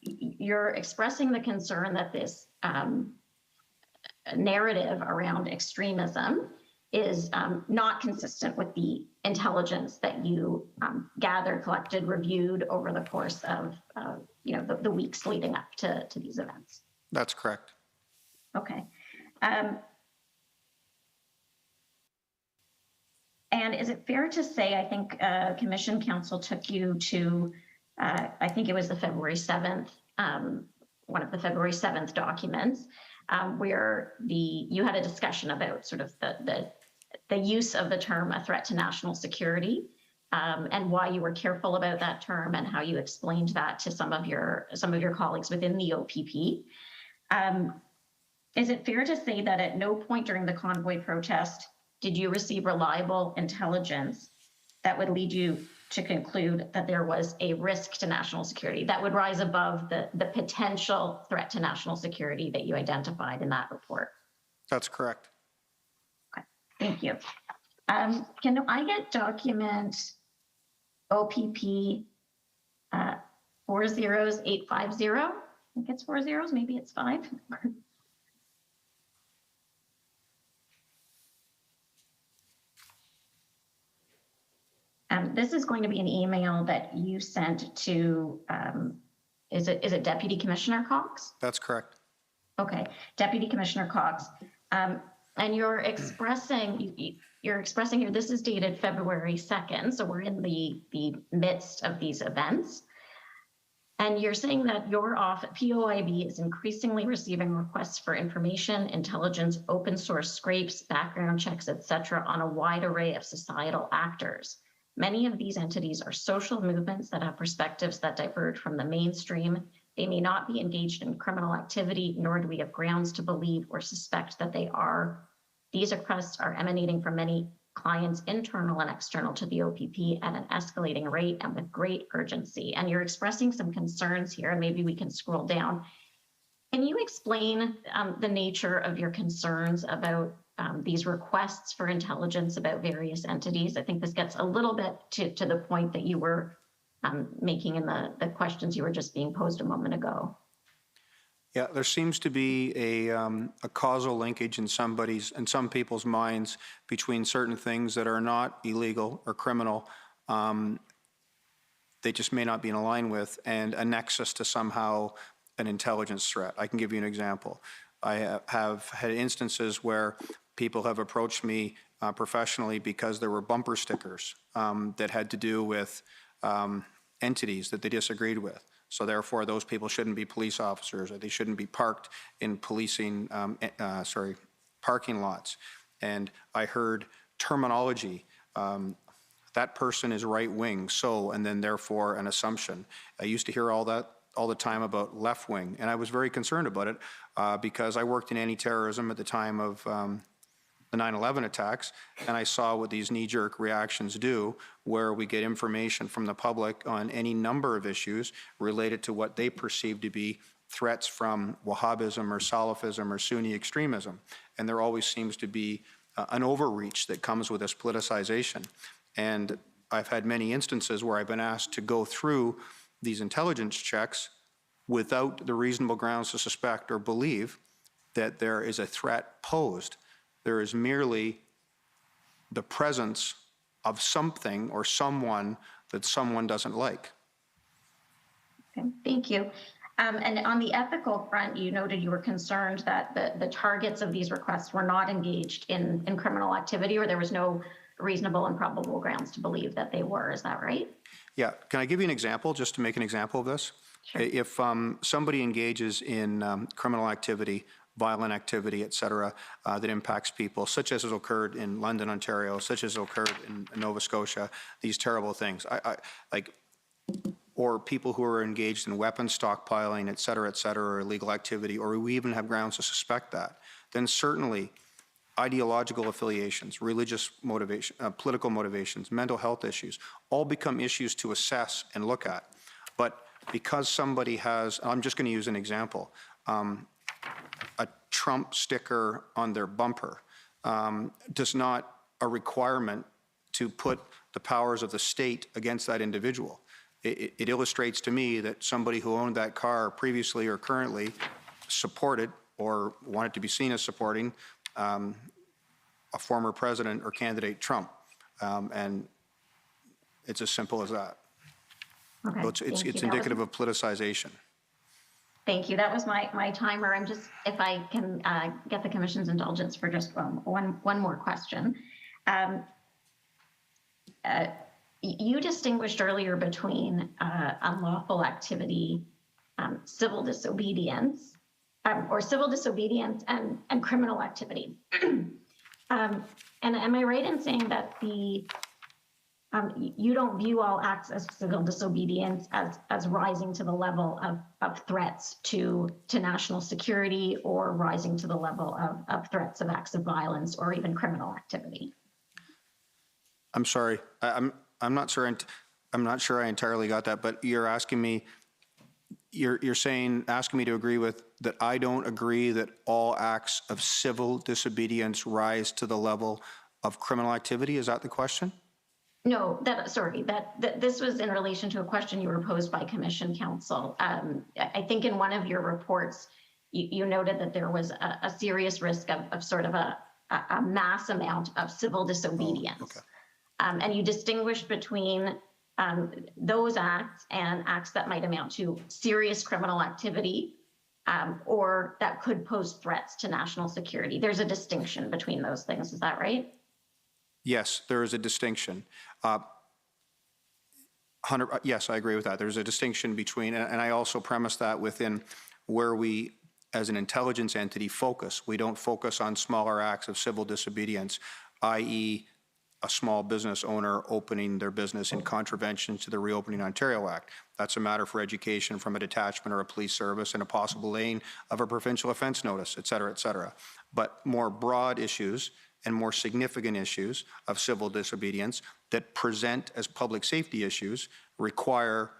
you're expressing the concern that this narrative around extremism is not consistent with the intelligence that you gathered, collected, reviewed over the course of the weeks leading up to these events. That's correct. Okay. And is it fair to say, I think Commission Counsel took you to, I think it was the February 7th, one of the February 7th documents, where you had a discussion about sort of the use of the term a threat to national security, and why you were careful about that term and how you explained that to some of your colleagues within the OPP. Is it fair to say that at no point during the convoy protest did you receive reliable intelligence that would lead you to conclude that there was a risk to national security that would rise above the potential threat to national security that you identified in that report? That's correct. Thank you. Can I get document OPP 40850? I think it's 4 zeros, maybe it's 5. This is going to be an email that you sent to, is it Deputy Commissioner Cox? That's correct. Okay, Deputy Commissioner Cox. And you're expressing here, this is dated February 2nd, so we're in the midst of these events. And you're saying that your POIB is increasingly receiving requests for information, intelligence, open source scrapes, background checks, et cetera, on a wide array of societal actors. Many of these entities are social movements that have perspectives that diverge from the mainstream. They may not be engaged in criminal activity, nor do we have grounds to believe or suspect that they are. These requests are emanating from many clients, internal and external to the OPP, at an escalating rate and with great urgency. And you're expressing some concerns here, and maybe we can scroll down. Can you explain the nature of your concerns about these requests for intelligence about various entities? I think this gets a little bit to the point that you were making in the questions you were just being posed a moment ago. Yeah, there seems to be a causal linkage in some people's minds between certain things that are not illegal or criminal, they just may not be in line with, and a nexus to somehow an intelligence threat. I can give you an example. I have had instances where people have approached me professionally because there were bumper stickers that had to do with entities that they disagreed with. So therefore, those people shouldn't be police officers, or they shouldn't be parked in parking lots. And I heard terminology, that person is right wing, so, and then therefore an assumption. I used to hear all that all the time about left wing, and I was very concerned about it because I worked in anti-terrorism at the time of the 9/11 attacks, and I saw what these knee-jerk reactions do, where we get information from the public on any number of issues related to what they perceive to be threats from Wahhabism or Salafism or Sunni extremism. And there always seems to be an overreach that comes with this politicization. And I've had many instances where I've been asked to go through these intelligence checks without the reasonable grounds to suspect or believe that there is a threat posed. There is merely the presence of something or someone that someone doesn't like. Okay, thank you. And on the ethical front, you noted you were concerned that the targets of these requests were not engaged in criminal activity, or there was no reasonable and probable grounds to believe that they were. Is that right? Yeah. Can I give you an example, just to make an example of this? Sure. If somebody engages in criminal activity, violent activity, et cetera, that impacts people, such as has occurred in London, Ontario, such as occurred in Nova Scotia, these terrible things, or people who are engaged in weapons stockpiling, et cetera, or illegal activity, or we even have grounds to suspect that, then certainly ideological affiliations, religious motivation, political motivations, mental health issues, all become issues to assess and look at. But because somebody has, I'm just going to use an example, a Trump sticker on their bumper does not a requirement to put the powers of the state against that individual. It illustrates to me that somebody who owned that car previously or currently supported or wanted to be seen as supporting a former president or candidate Trump. And it's as simple as that. Okay, so it's indicative of politicization. Thank you. That was my timer. I'm just, if I can get the Commission's indulgence for just one more question. You distinguished earlier between unlawful activity, civil disobedience, or civil disobedience and criminal activity. And am I right in saying that the you don't view all acts of civil disobedience as rising to the level of threats to national security or rising to the level of threats of acts of violence or even criminal activity. I'm sorry, I'm not sure. I'm not sure I entirely got that, but you're asking me. You're saying, asking me to agree with that. I don't agree that all acts of civil disobedience rise to the level of criminal activity. Is that the question? No, that this was in relation to a question you were posed by Commission Counsel. I think in one of your reports, you noted that there was a serious risk of sort of a mass amount of civil disobedience. Oh, okay. And you distinguished between those acts and acts that might amount to serious criminal activity or that could pose threats to national security. There's a distinction between those things. Is that right? Yes, there is a distinction. Yes, I agree with that. There's a distinction between, and I also premise that within where we, as an intelligence entity, focus. We don't focus on smaller acts of civil disobedience, i.e., a small business owner opening their business in contravention to the Reopening Ontario Act. That's a matter for education from a detachment or a police service and a possible laying of a provincial offense notice, et cetera, et cetera. But more broad issues and more significant issues of civil disobedience that present as public safety issues require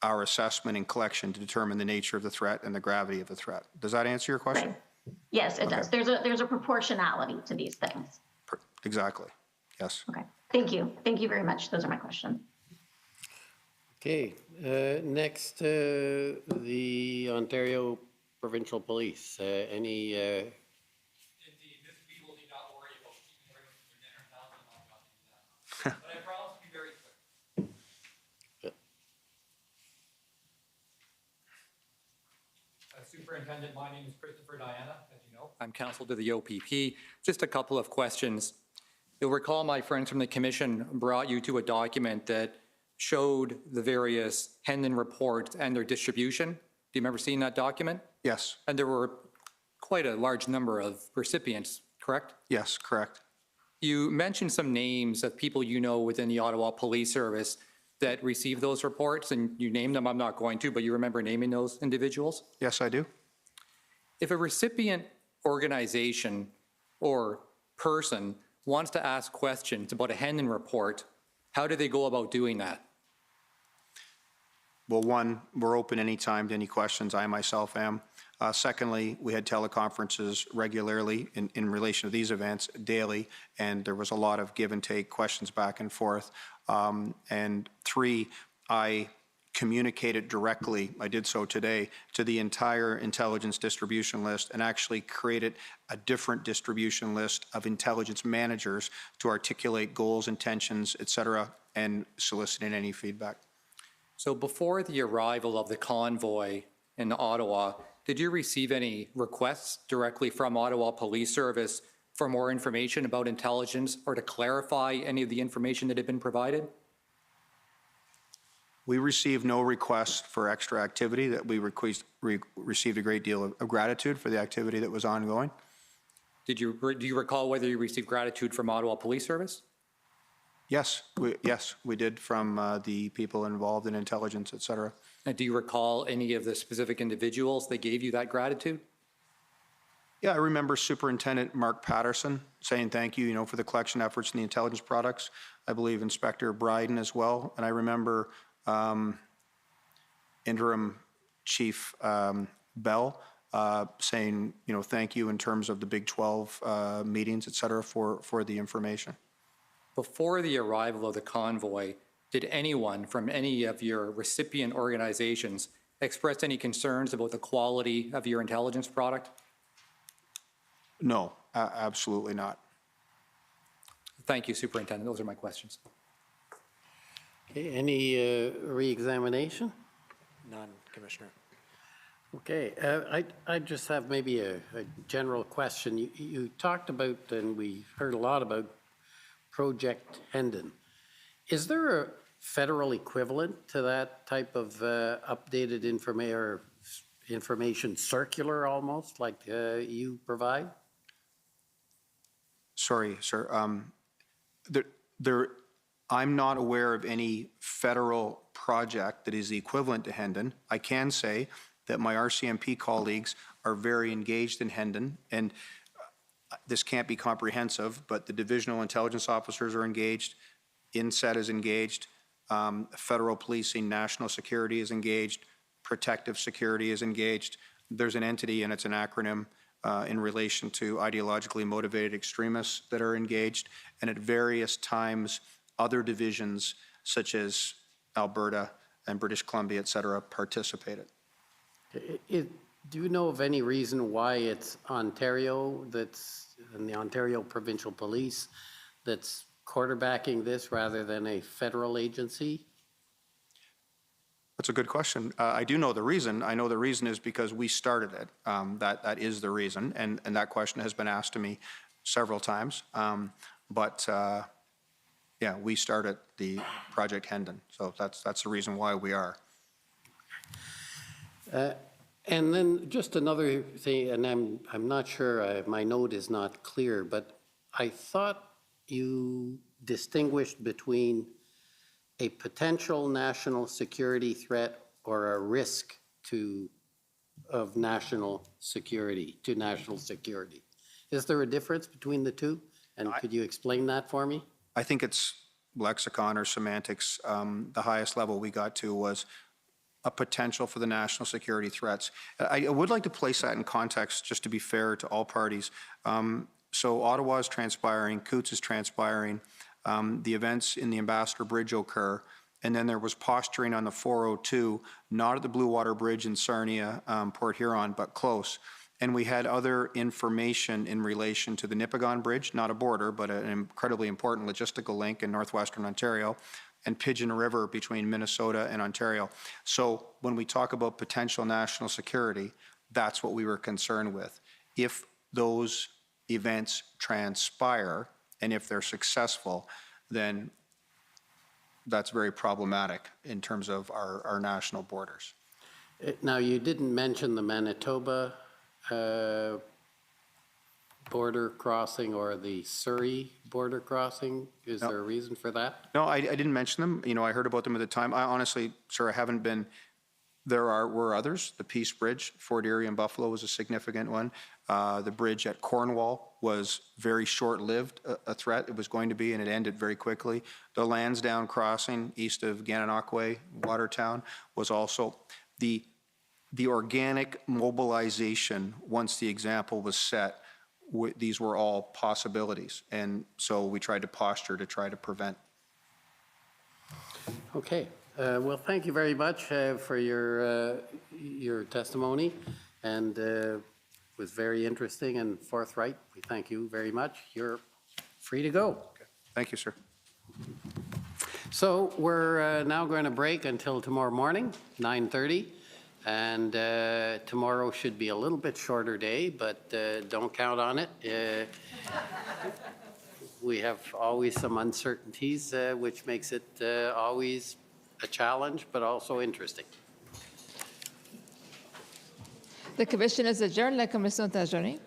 our assessment and collection to determine the nature of the threat and the gravity of the threat. Does that answer your question? Right. Yes, it does. There's a proportionality to these things. Exactly. Yes. Okay. Thank you. Thank you very much. Those are my questions. Okay. Next, the Ontario Provincial Police. Any But I promise to be very quick. Superintendent, my name is Christopher Diana, as you know. I'm counsel to the OPP. Just a couple of questions. You'll recall my friends from the commission brought you to a document that showed the various Hendon reports and their distribution. Do you remember seeing that document? Yes. And there were quite a large number of recipients, correct? Yes, correct. You mentioned some names of people you know within the Ottawa Police Service that received those reports, and you named them. I'm not going to, but you remember naming those individuals? Yes, I do. If a recipient organization or person wants to ask questions about a Hendon report, how do they go about doing that? Well, one, we're open anytime to any questions. I myself am. Secondly, we had teleconferences regularly in relation to these events daily, and there was a lot of give and take, questions back and forth. And three, I communicated directly, I did so today, to the entire intelligence distribution list and actually created a different distribution list of intelligence managers to articulate goals, intentions, et cetera, and soliciting any feedback. So before the arrival of the convoy in Ottawa, did you receive any requests directly from Ottawa Police Service for more information about intelligence or to clarify any of the information that had been provided? We received no requests for extra activity. That we received a great deal of gratitude for the activity that was ongoing. Do you recall whether you received gratitude from Ottawa Police Service? Yes, we did from the people involved in intelligence, et cetera. And do you recall any of the specific individuals that gave you that gratitude? Yeah, I remember Superintendent Mark Patterson saying thank you, for the collection efforts in the intelligence products. I believe Inspector Bryden as well. And I remember Interim Chief Bell saying, thank you in terms of the Big 12 meetings, et cetera, for the information. Before the arrival of the convoy, did anyone from any of your recipient organizations express any concerns about the quality of your intelligence product? No, absolutely not. Thank you, Superintendent. Those are my questions. Okay, any re-examination? None, Commissioner. Okay, I just have maybe a general question. You talked about, and we heard a lot about, Project Hendon. Is there a federal equivalent to that type of updated information circular almost like you provide? Sorry, sir. I'm not aware of any federal project that is equivalent to Hendon. I can say that my RCMP colleagues are very engaged in Hendon, and this can't be comprehensive, but the divisional intelligence officers are engaged, INSET is engaged, federal policing, national security is engaged, protective security is engaged. There's an entity, and it's an acronym, in relation to ideologically motivated extremists that are engaged, and at various times, other divisions such as Alberta and British Columbia, et cetera, participated. Do you know of any reason why it's Ontario that's, and the Ontario Provincial Police that's quarterbacking this rather than a federal agency? That's a good question. I do know the reason. I know the reason is because we started it. That is the reason, and that question has been asked to me several times. Yeah, we started the Project Hendon, so that's the reason why we are. And then just another thing, and I'm not sure, my note is not clear, but I thought you distinguished between a potential national security threat or a risk of national security, to national security. Is there a difference between the two? And could you explain that for me? I think it's lexicon or semantics. The highest level we got to was a potential for the national security threats. I would like to place that in context, just to be fair to all parties. So Ottawa is transpiring, Coots is transpiring, the events in the Ambassador Bridge occur, and then there was posturing on the 402, not at the Blue Water Bridge in Sarnia, Port Huron, but close. And we had other information in relation to the Nipigon Bridge, not a border, but an incredibly important logistical link in northwestern Ontario, and Pigeon River between Minnesota and Ontario. So when we talk about potential national security, that's what we were concerned with. If those events transpire, and if they're successful, then that's very problematic in terms of our national borders. Now, you didn't mention the Manitoba border crossing or the Surrey border crossing. Is there a reason for that? No, I didn't mention them. You know, I heard about them at the time. I honestly, sir, I haven't been. Were others. The Peace Bridge, Fort Erie and Buffalo was a significant one. The bridge at Cornwall was very short-lived, a threat. It was going to be, and it ended very quickly. The Lansdowne crossing east of Gananoque, Watertown, was also the organic mobilization. Once the example was set, these were all possibilities, and so we tried to posture to try to prevent. Okay. Well, thank you very much for your testimony, and it was very interesting and forthright. We thank you very much. You're free to go. Okay. Thank you, sir. So we're now going to break until tomorrow morning, 9:30, and tomorrow should be a little bit shorter day, but don't count on it. We have always some uncertainties, which makes it always a challenge, but also interesting. The commission is adjourned. La commission est adjournée.